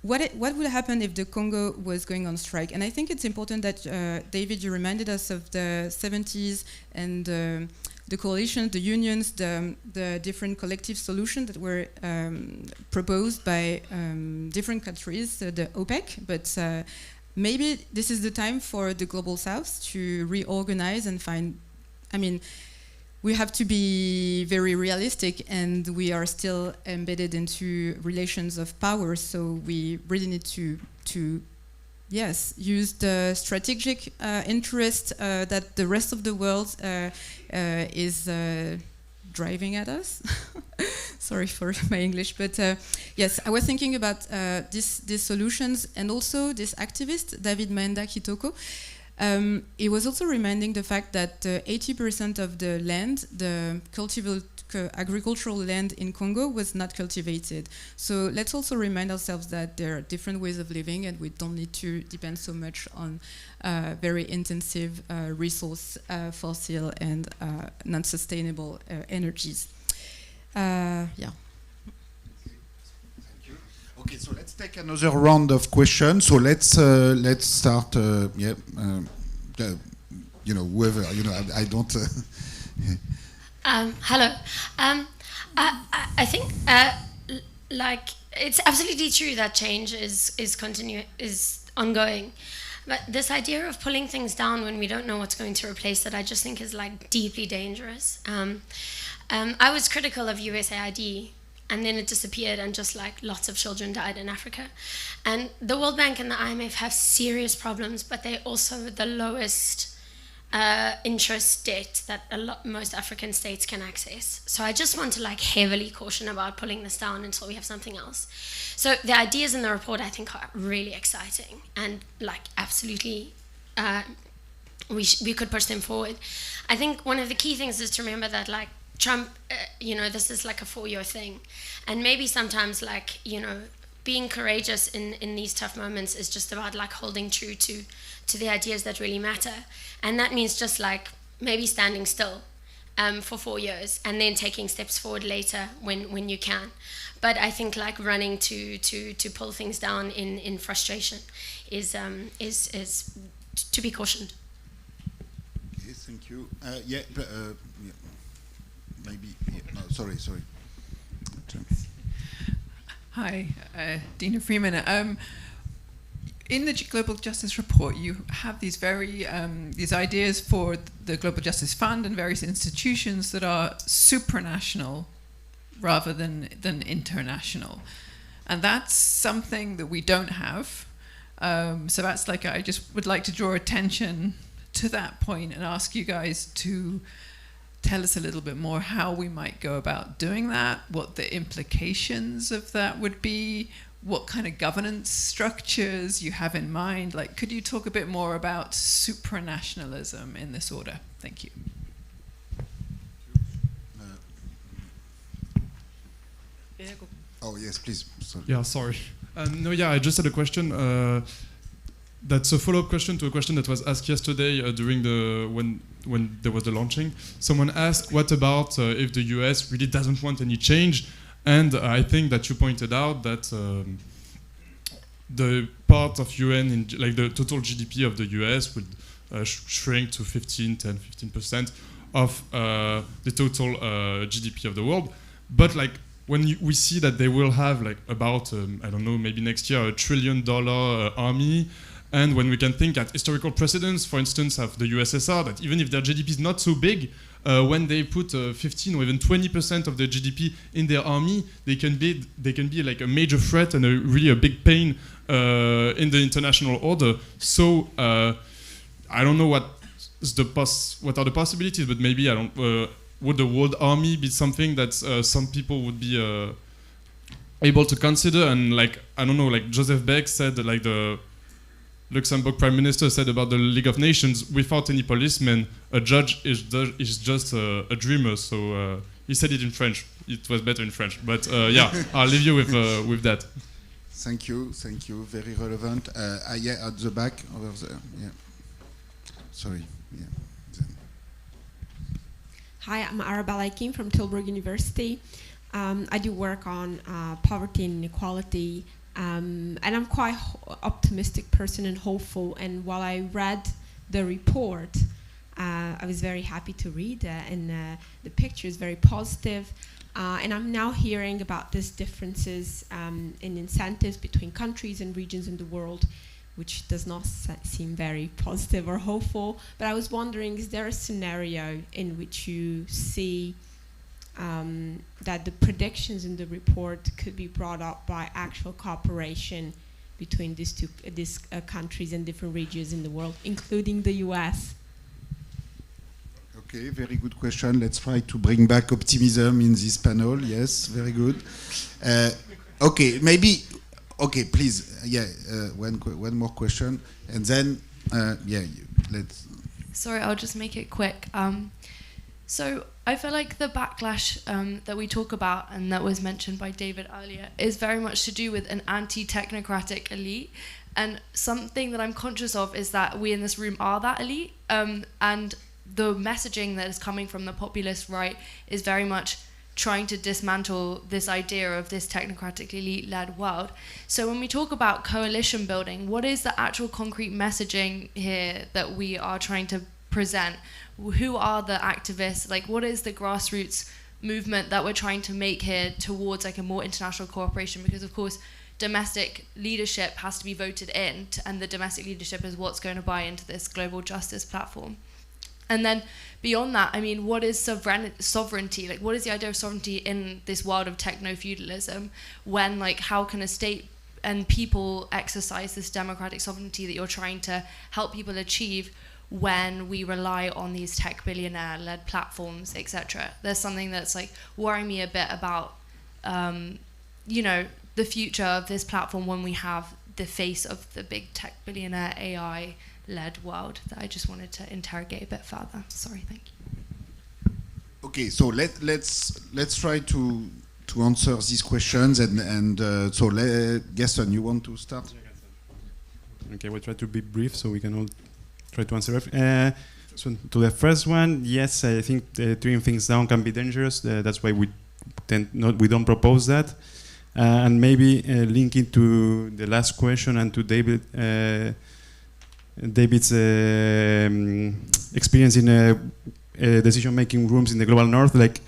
What would happen if the Congo was going on strike? And I think it's important that, David, you reminded us of the 70s and the coalitions, the unions, the different collective solutions that were proposed by different countries, the OPEC, but maybe this is the time for the Global South to reorganize and find, we have to be very realistic, and we are still embedded into relations of power, so we really need to use the strategic interest that the rest of the world is driving at us. Sorry for my English, but yes, I was thinking about these solutions, and also this activist, David Maenda Kitoko. It was also reminding the fact that 80% of the land, the agricultural land in Congo, was not cultivated. So let's also remind ourselves that there are different ways of living, and we don't need to depend so much on very intensive resource, fossil and non-sustainable energies. Okay, so let's take another round of questions. So let's start. Whoever. I don't. Hello. I think it's absolutely true that change is ongoing, but this idea of pulling things down when we don't know what's going to replace it, I just think is deeply dangerous. I was critical of USAID. And then it disappeared, and just lots of children died in Africa. And the World Bank and the IMF have serious problems, but they're also the lowest interest debt that most African states can access. So I just want to heavily caution about pulling this down until we have something else. So the ideas in the report, I think, are really exciting, and absolutely we could push them forward. I think one of the key things is to remember that Trump, this is a 4-year thing. And maybe sometimes, being courageous in these tough moments is just about, holding true to the ideas that really matter. And that means just, maybe standing still for 4 years and then taking steps forward later when you can. But I think, running to pull things down in frustration is to be cautioned. Okay, thank you. Maybe, no, sorry. Hi, Dina Freeman. In the Global Justice Report, you have these these ideas for the Global Justice Fund and various institutions that are supranational rather than international. And that's something that we don't have. So that's I just would like to draw attention to that point and ask you guys to tell us a little bit more how we might go about doing that, what the implications of that would be, what kind of governance structures you have in mind. Could you talk a bit more about supranationalism in this order? Thank you. Oh, yes, please. Sorry. Yeah, sorry. I just had a question. That's a follow-up question to a question that was asked yesterday during when there was the launching. Someone asked, what about if the US really doesn't want any change? And I think that you pointed out that the part of UN, the total GDP of the US would shrink to 15% of the total GDP of the world. But when we see that they will have about, I don't know, maybe next year $1 trillion army, And when we can think at historical precedents, for instance, of the USSR, that even if their GDP is not so big, when they put 15 or even 20% of their GDP in their army, they can be like a major threat and really a big pain in the international order. So I don't know what are the possibilities, but maybe would the World Army be something that some people would be able to consider? And like, I don't know, like Joseph Beck said, like the Luxembourg Prime Minister said about the League of Nations, without any policemen, a judge is just a dreamer. So he said it in French. It was better in French. But yeah, I'll leave you with that. Thank you. Very relevant. Yeah, at the back over there. Yeah. Sorry. Yeah. Hi, I'm Arabella. I came from Tilburg University. I do work on poverty and inequality. And I'm quite optimistic person and hopeful. And while I read the report, I was very happy to read and the picture is very positive. And I'm now hearing about these differences in incentives between countries and regions in the world, which does not seem very positive or hopeful. But I was wondering, is there a scenario in which you see that the predictions in the report could be brought up by actual cooperation between these countries and different regions in the world, including the US? Okay, very good question. Let's try to bring back optimism in this panel. Yes, very good. Okay, maybe. Okay, please. Yeah, one more question, and then yeah, let's. Sorry, I'll just make it quick. So I feel like the backlash that we talk about and that was mentioned by David earlier is very much to do with an anti-technocratic elite. And something that I'm conscious of is that we in this room are that elite. And the messaging that is coming from the populist right is very much trying to dismantle this idea of this technocratic elite-led world. So when we talk about coalition building, what is the actual concrete messaging here that we are trying to present? Who are the activists? Like, what is the grassroots movement that we're trying to make here towards like a more international cooperation? Because of course, domestic leadership has to be voted in, and the domestic leadership is what's going to buy into this global justice platform. And then beyond that, I mean, what is sovereignty? Like, what is the idea of sovereignty in this world of techno-feudalism? When, like, how can a state and people exercise this democratic sovereignty that you're trying to help people achieve when we rely on these tech billionaire-led platforms, etc.? There's something that's like worrying me a bit about, you know, the future of this platform when we have the face of the big tech billionaire AI-led world that I just wanted to interrogate a bit further. Sorry, thank you. Okay, so let's try to answer these questions and so Gaston, you want to start? Okay, we'll try to be brief so we can all try to answer. So to the first one, yes, I think tearing things down can be dangerous. That's why we don't propose that. And maybe linking to the last question and to David's experience in decision-making rooms in the global north, like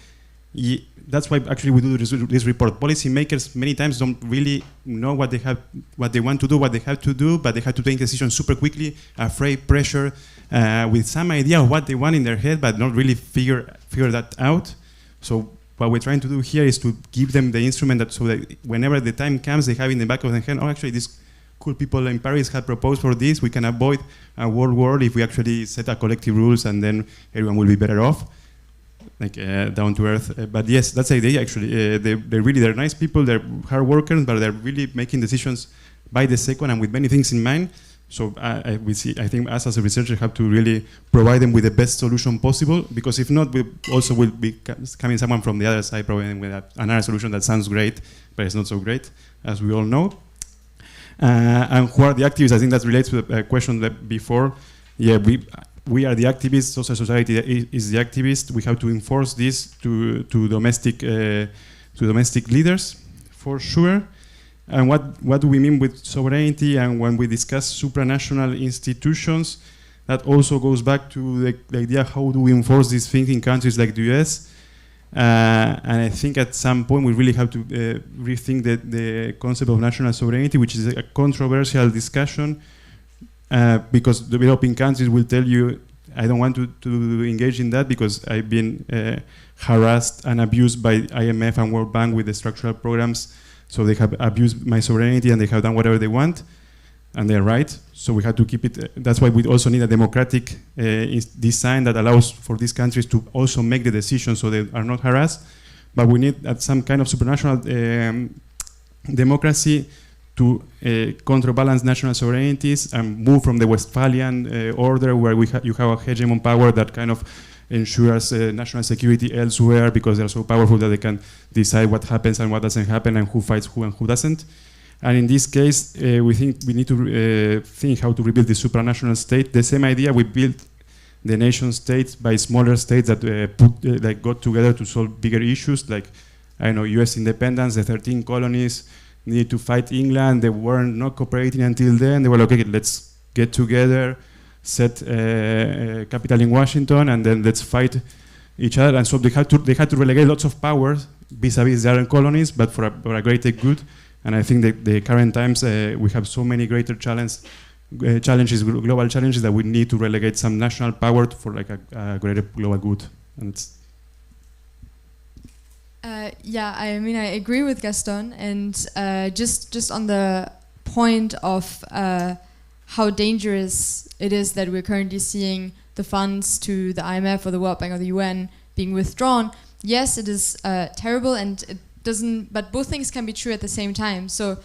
that's why actually we do this report. Policymakers many times don't really know what they want to do, what they have to do, but they have to take decisions super quickly, afraid, pressure, with some idea of what they want in their head, but not really figure that out. So what we're trying to do here is to give them the instrument that so that whenever the time comes, they have in the back of their hand, oh, actually these cool people in Paris have proposed for this, we can avoid a world war if we actually set a collective rules and then everyone will be better off, like down to earth. But yes, that's the idea actually. They're nice people, they're hard workers, but they're really making decisions by the second and with many things in mind. So I think us as a researcher have to really provide them with the best solution possible, because if not, we also will be coming someone from the other side providing with another solution that sounds great, but it's not so great, as we all know. And who are the activists? I think that relates to the question that before. Yeah, we are the activists, social society is the activist. We have to enforce this to domestic leaders, for sure. And what do we mean with sovereignty? And when we discuss supranational institutions, that also goes back to the idea, how do we enforce these things in countries like the US? And I think at some point we really have to rethink the concept of national sovereignty, which is a controversial discussion. because developing countries will tell you, I don't want to engage in that because I've been harassed and abused by IMF and World Bank with the structural programs. So they have abused my sovereignty and they have done whatever they want, and they're right. So we have to keep it. That's why we also need a democratic design that allows for these countries to also make the decisions so they are not harassed. But we need some kind of supranational democracy to counterbalance national sovereignties and move from the Westphalian order where you have a hegemon power that kind of ensures national security elsewhere because they're so powerful that they can decide what happens and what doesn't happen and who fights who and who doesn't. And in this case, we think we need to think how to rebuild the supranational state. The same idea we built the nation states by smaller states that like got together to solve bigger issues, like I don't know, U.S. independence, the 13 colonies needed to fight England. They weren't not cooperating until then. They were like, okay, let's get together, set capital in Washington, and then let's fight each other. And so they had to relegate lots of powers vis-a-vis the other colonies, but for a greater good. And I think that the current times we have so many greater challenges, global challenges, that we need to relegate some national power for like a greater global good. And it's yeah, I mean, I agree with Gaston, and just on the point of how dangerous it is that we're currently seeing the funds to the IMF or the World Bank or the UN being withdrawn. Yes, it is terrible, and it doesn't. But both things can be true at the same time. So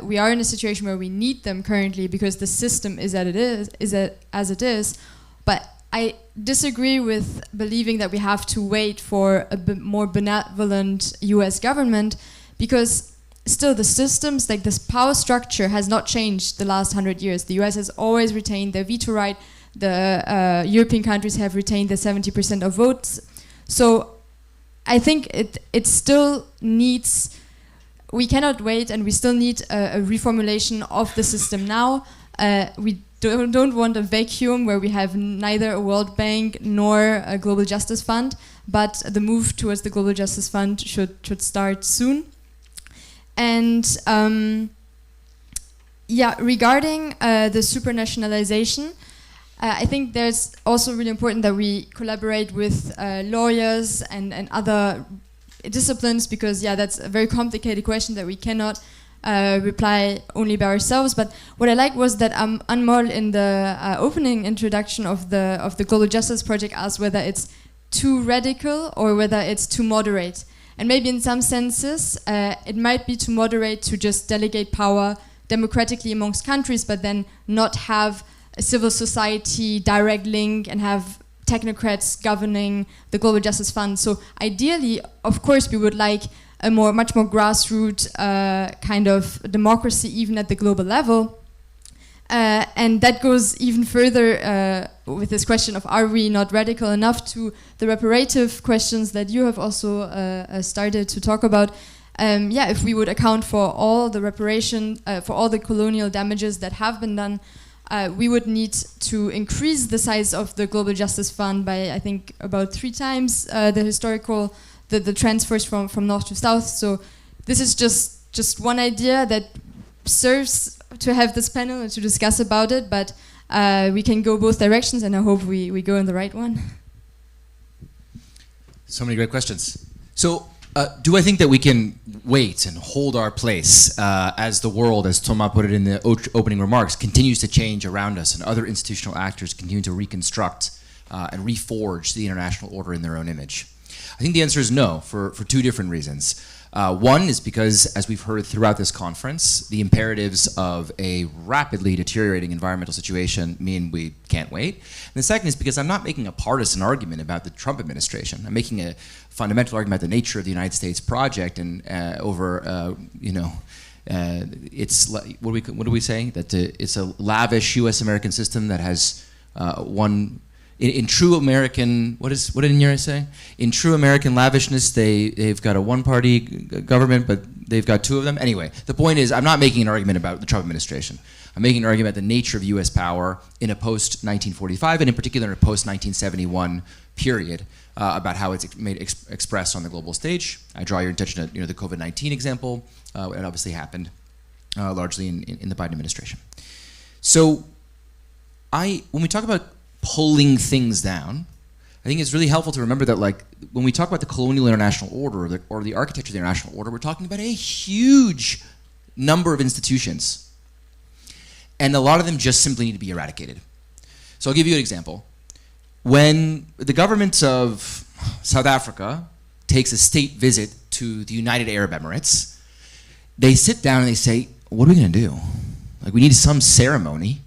we are in a situation where we need them currently because the system is as it is. But I disagree with believing that we have to wait for a bit more benevolent US government, because still the systems, like this power structure, has not changed the last 100 years. The US has always retained their veto right. The European countries have retained their 70% of votes. So I think it still needs, we cannot wait, and we still need a reformulation of the system now. We don't want a vacuum where we have neither a World Bank nor a Global Justice Fund, but the move towards the Global Justice Fund should start soon. And yeah, regarding the supranationalization, I think there's also really important that we collaborate with lawyers and other disciplines, because yeah, that's a very complicated question that we cannot reply only by ourselves. But what I liked was that Anmol in the opening introduction of the Global Justice Project asked whether it's too radical or whether it's too moderate. And maybe in some senses it might be too moderate to just delegate power democratically amongst countries, but then not have a civil society direct link and have technocrats governing the Global Justice Fund. So ideally, of course, we would like a much more grassroots kind of democracy, even at the global level. And that goes even further with this question of, are we not radical enough, to the reparative questions that you have also started to talk about. Yeah, if we would account for all the reparation, for all the colonial damages that have been done, we would need to increase the size of the Global Justice Fund by, I think, about 3 times the historical, the transfers from north to south. So this is just one idea that serves to have this panel and to discuss about it, but we can go both directions, and I hope we go in the right one. So many great questions. So do I think that we can wait and hold our place as the world, as Thomas put it in the opening remarks, continues to change around us and other institutional actors continue to reconstruct and reforge the international order in their own image? I think the answer is no, for 2 different reasons. One is because, as we've heard throughout this conference, the imperatives of a rapidly deteriorating environmental situation mean we can't wait. And the second is because I'm not making a partisan argument about the Trump administration. I'm making a fundamental argument about the nature of the United States project and over, it's what do we say? That it's a lavish U.S.-American system that has one. In true American, what did Nyere say? In true American lavishness, they've got a one-party government, but they've got 2 of them. Anyway, the point is, I'm not making an argument about the Trump administration. I'm making an argument about the nature of U.S. power in a post-1945, and in particular in a post-1971 period, about how it's expressed on the global stage. I draw your attention to the COVID-19 example. It obviously happened largely in the Biden administration. So when we talk about pulling things down, I think it's really helpful to remember that, like, when we talk about the colonial international order or the architecture of the international order, we're talking about a huge number of institutions. And a lot of them just simply need to be eradicated. So I'll give you an example. When the government of South Africa takes a state visit to the United Arab Emirates, they sit down and they say, what are we going to do? Like, we need some ceremony.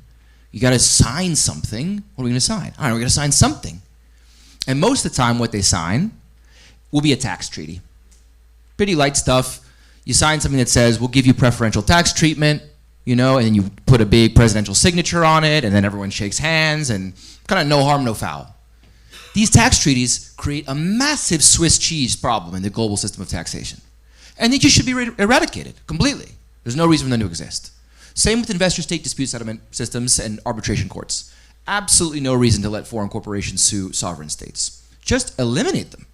You got to sign something. What are we going to sign? All right, we're going to sign something. And most of the time what they sign will be a tax treaty. Pretty light stuff. You sign something that says, we'll give you preferential tax treatment, you know, and you put a big presidential signature on it, and then everyone shakes hands, and kind of no harm, no foul. These tax treaties create a massive Swiss cheese problem in the global system of taxation. And they just should be eradicated completely. There's no reason for them to exist. Same with investor-state dispute settlement systems and arbitration courts. Absolutely no reason to let foreign corporations sue sovereign states. Just eliminate them.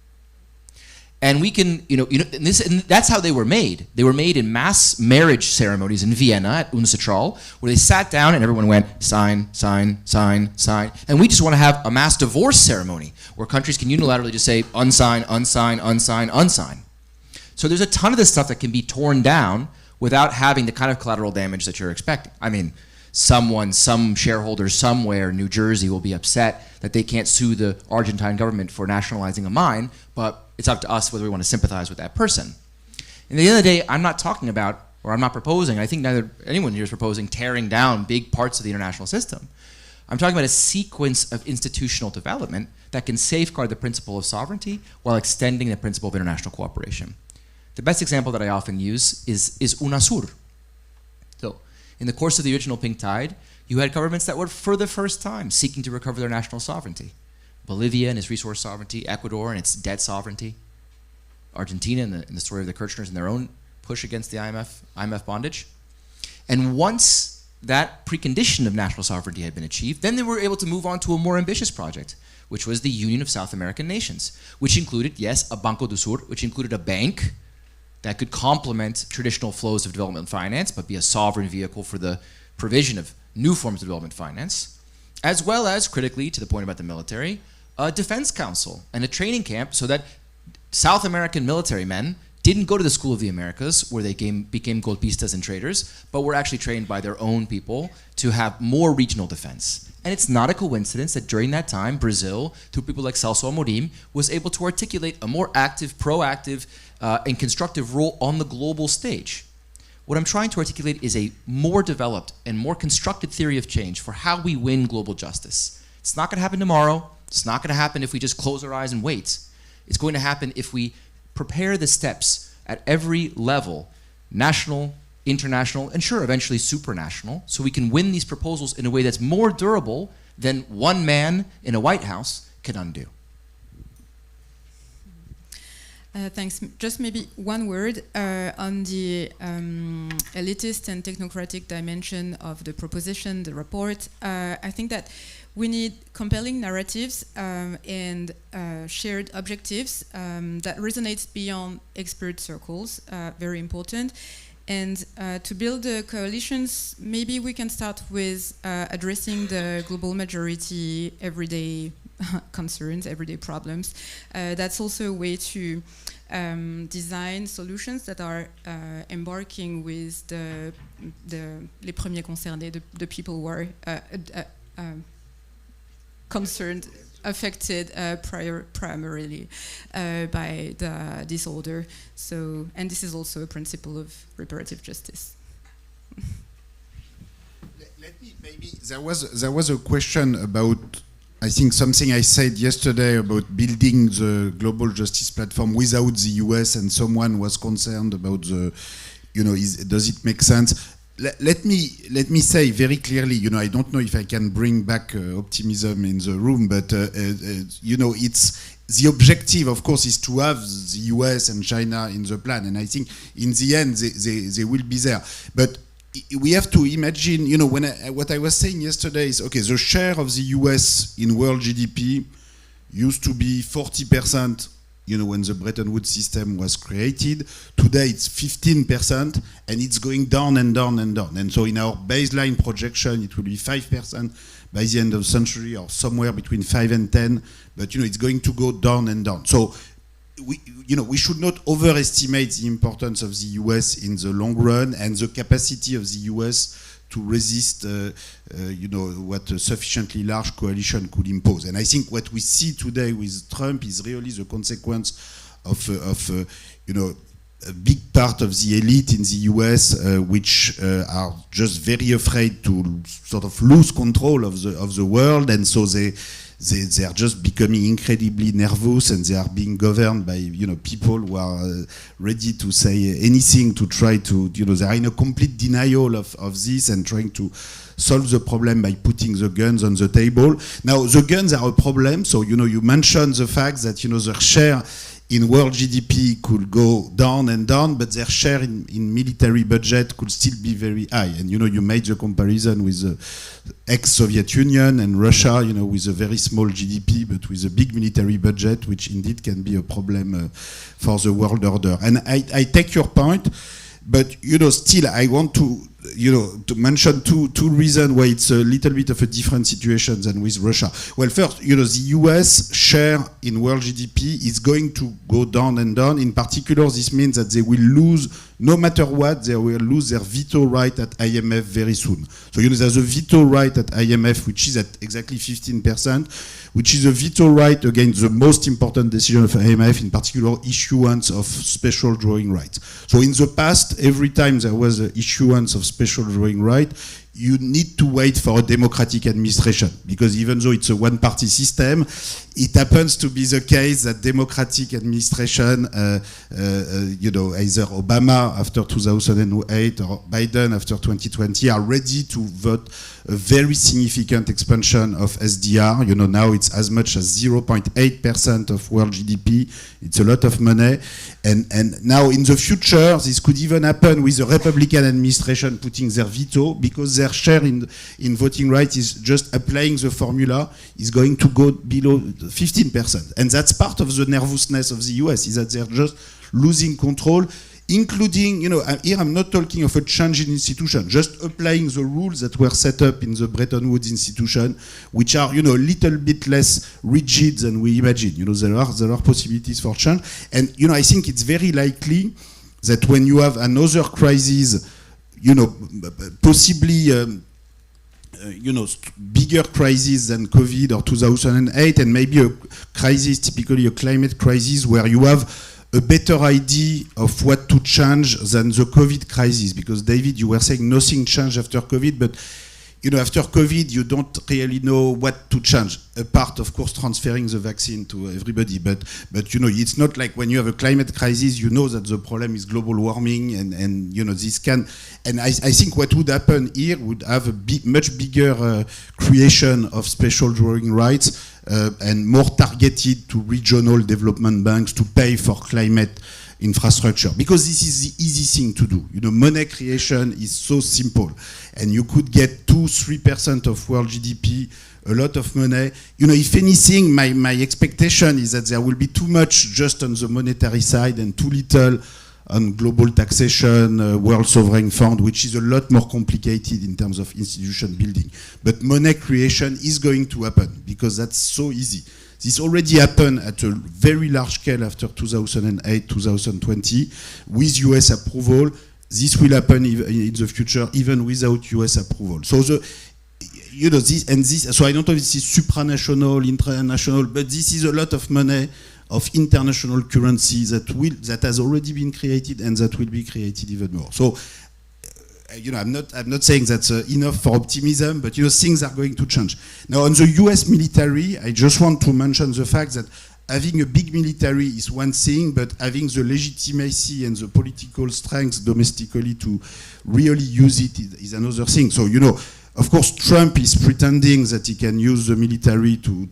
And we can, and that's how they were made. They were made in mass marriage ceremonies in Vienna at UNCITRAL, where they sat down and everyone went, sign, sign, sign, sign. And we just want to have a mass divorce ceremony where countries can unilaterally just say, unsign, unsign, unsign, unsign. So there's a ton of this stuff that can be torn down without having the kind of collateral damage that you're expecting. I mean, some shareholder somewhere in New Jersey will be upset that they can't sue the Argentine government for nationalizing a mine, but it's up to us whether we want to sympathize with that person. And at the end of the day, I'm not talking about, or I'm not proposing, I think neither anyone here is proposing tearing down big parts of the international system. I'm talking about a sequence of institutional development that can safeguard the principle of sovereignty while extending the principle of international cooperation. The best example that I often use is UNASUR. So, in the course of the original Pink Tide, you had governments that were for the first time seeking to recover their national sovereignty. Bolivia and its resource sovereignty, Ecuador and its debt sovereignty, Argentina and the story of the Kirchners and their own push against the IMF bondage. And once that precondition of national sovereignty had been achieved, then they were able to move on to a more ambitious project, which was the Union of South American Nations, which included, yes, a Banco do Sur, which included a bank that could complement traditional flows of development finance, but be a sovereign vehicle for the provision of new forms of development finance, as well as, critically, to the point about the military, a defense council and a training camp so that South American military men didn't go to the School of the Americas, where they became golpistas and traitors, but were actually trained by their own people to have more regional defense. And it's not a coincidence that during that time, Brazil, through people like Celso Amorim, was able to articulate a more active, proactive, and constructive role on the global stage. What I'm trying to articulate is a more developed and more constructed theory of change for how we win global justice. It's not going to happen tomorrow. It's not going to happen if we just close our eyes and wait. It's going to happen if we prepare the steps at every level, national, international, and sure, eventually supranational, so we can win these proposals in a way that's more durable than one man in a White House can undo. Thanks. Just maybe one word on the elitist and technocratic dimension of the proposition, the report. I think that we need compelling narratives and shared objectives that resonates beyond expert circles, very important. And to build the coalitions, maybe we can start with addressing the global majority everyday concerns, everyday problems. That's also a way to design solutions that are embarking with les premiers concernés, the people who are concerned, affected primarily by the disorder. So, and this is also a principle of reparative justice. Let me maybe there was a question about, I think, something I said yesterday about building the global justice platform without the US, and someone was concerned about the, does it make sense? Let me say very clearly, I don't know if I can bring back optimism in the room, but it's the objective, of course, is to have the US and China in the plan, and I think in the end they will be there. But we have to imagine, what I was saying yesterday is, okay, the share of the US in world GDP used to be 40%, when the Bretton Woods system was created. Today it's 15%, and it's going down and down and down. And so in our baseline projection, it will be 5% by the end of the century, or somewhere between 5 and 10. But it's going to go down and down. So we should not overestimate the importance of the US in the long run, and the capacity of the US to resist, what a sufficiently large coalition could impose. And I think what we see today with Trump is really the consequence of a big part of the elite in the US, which are just very afraid to sort of lose control of the world, and so they are just becoming incredibly nervous, and they are being governed by people who are ready to say anything to try to they are in a complete denial of this, and trying to solve the problem by putting the guns on the table. Now the guns are a problem, so you mentioned the fact that their share in world GDP could go down and down, but their share in military budget could still be very high. And you made the comparison with the ex-Soviet Union and Russia, with a very small GDP, but with a big military budget, which indeed can be a problem for the world order. And I take your point, but still I want to mention two reasons why it's a little bit of a different situation than with Russia. Well, first, the US share in world GDP is going to go down and down. In particular, this means that they will lose, no matter what, they will lose their veto right at IMF very soon. So, there's a veto right at IMF, which is at exactly 15%, which is a veto right against the most important decision of IMF, in particular, issuance of special drawing rights. So in the past, every time there was an issuance of special drawing right, you need to wait for a democratic administration, because even though it's a one-party system, it happens to be the case that democratic administration, either Obama after 2008 or Biden after 2020, are ready to vote a very significant expansion of SDR. Now it's as much as 0.8% of world GDP. It's a lot of money. And now in the future, this could even happen with a Republican administration putting their veto, because their share in voting rights is just applying the formula, is going to go below 15%. And that's part of the nervousness of the US, is that they're just losing control, including, here I'm not talking of a change in institution, just applying the rules that were set up in the Bretton Woods institution, which are, a little bit less rigid than we imagine. There are possibilities for change. And, I think it's very likely that when you have another crisis, possibly, bigger crisis than COVID or 2008, and maybe a crisis, typically a climate crisis, where you have a better idea of what to change than the COVID crisis. Because David, you were saying nothing changed after COVID, but after COVID, you don't really know what to change, apart, of course, transferring the vaccine to everybody. But it's not like when you have a climate crisis, that the problem is global warming, and this can. And I think what would happen here would have a much bigger creation of special drawing rights, and more targeted to regional development banks to pay for climate infrastructure, because this is the easy thing to do. Money creation is so simple, and you could get 2-3% of world GDP, a lot of money. If anything, my expectation is that there will be too much just on the monetary side and too little on global taxation, world sovereign fund, which is a lot more complicated in terms of institution building. But money creation is going to happen, because that's so easy. This already happened at a very large scale after 2008, 2020, with US approval. This will happen in the future, even without US approval. So so I don't know if this is supranational, international, but this is a lot of money of international currency that has already been created, and that will be created even more. So, I'm not saying that's enough for optimism, but things are going to change. Now, on the US military, I just want to mention the fact that having a big military is one thing, but having the legitimacy and the political strength domestically to really use it is another thing. So, of course, Trump is pretending that he can use the military to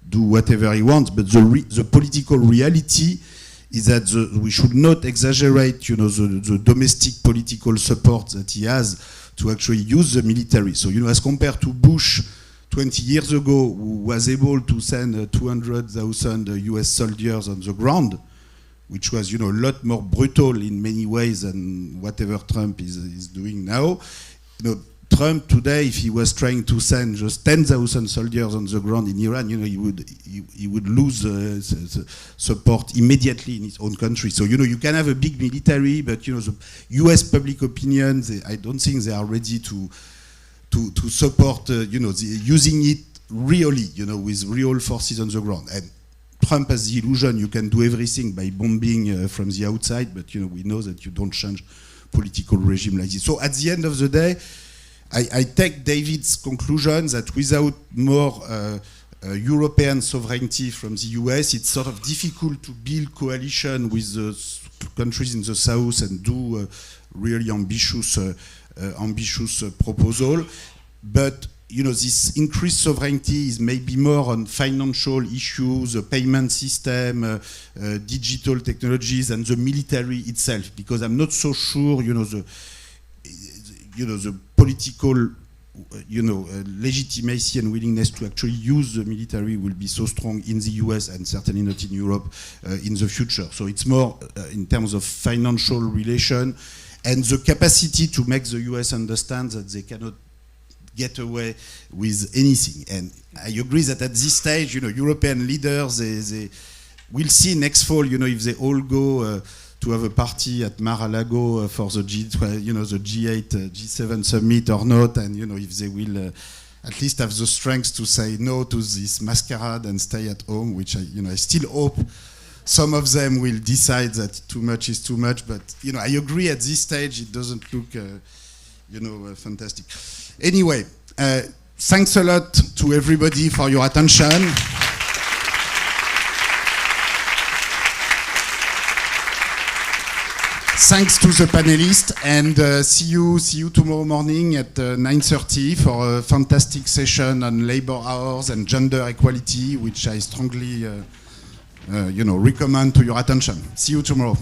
do whatever he wants, but the political reality is that we should not exaggerate, the domestic political support that he has to actually use the military. So, as compared to Bush 20 years ago who was able to send 200,000 US soldiers on the ground, which was, a lot more brutal in many ways than whatever Trump is doing now. Trump today, if he was trying to send just 10,000 soldiers on the ground in Iran, he would lose support immediately in his own country. So you can have a big military, but the U.S. public opinion, I don't think they are ready to support using it really, with real forces on the ground. And Trump has the illusion you can do everything by bombing from the outside, but we know that you don't change political regime like this. So at the end of the day, I take David's conclusion that without more European sovereignty from the US, it's sort of difficult to build coalition with the countries in the south and do really ambitious proposal. But this increased sovereignty is maybe more on financial issues, a payment system, digital technologies, and the military itself. Because I'm not so sure, the political, legitimacy and willingness to actually use the military will be so strong in the US and certainly not in Europe in the future. So it's more in terms of financial relation and the capacity to make the US understand that they cannot get away with anything. And I agree that at this stage, European leaders, they we'll see next fall, if they all go to have a party at Mar-a-Lago for the G8, G7 summit or not, and if they will at least have the strength to say no to this masquerade and stay at home, which I still hope some of them will decide that too much is too much. But I agree at this stage it doesn't look fantastic. Anyway, thanks a lot to everybody for your attention. Thanks to the panelists, and see you tomorrow morning at 9:30 for a fantastic session on labor hours and gender equality, which I strongly recommend to your attention. See you tomorrow.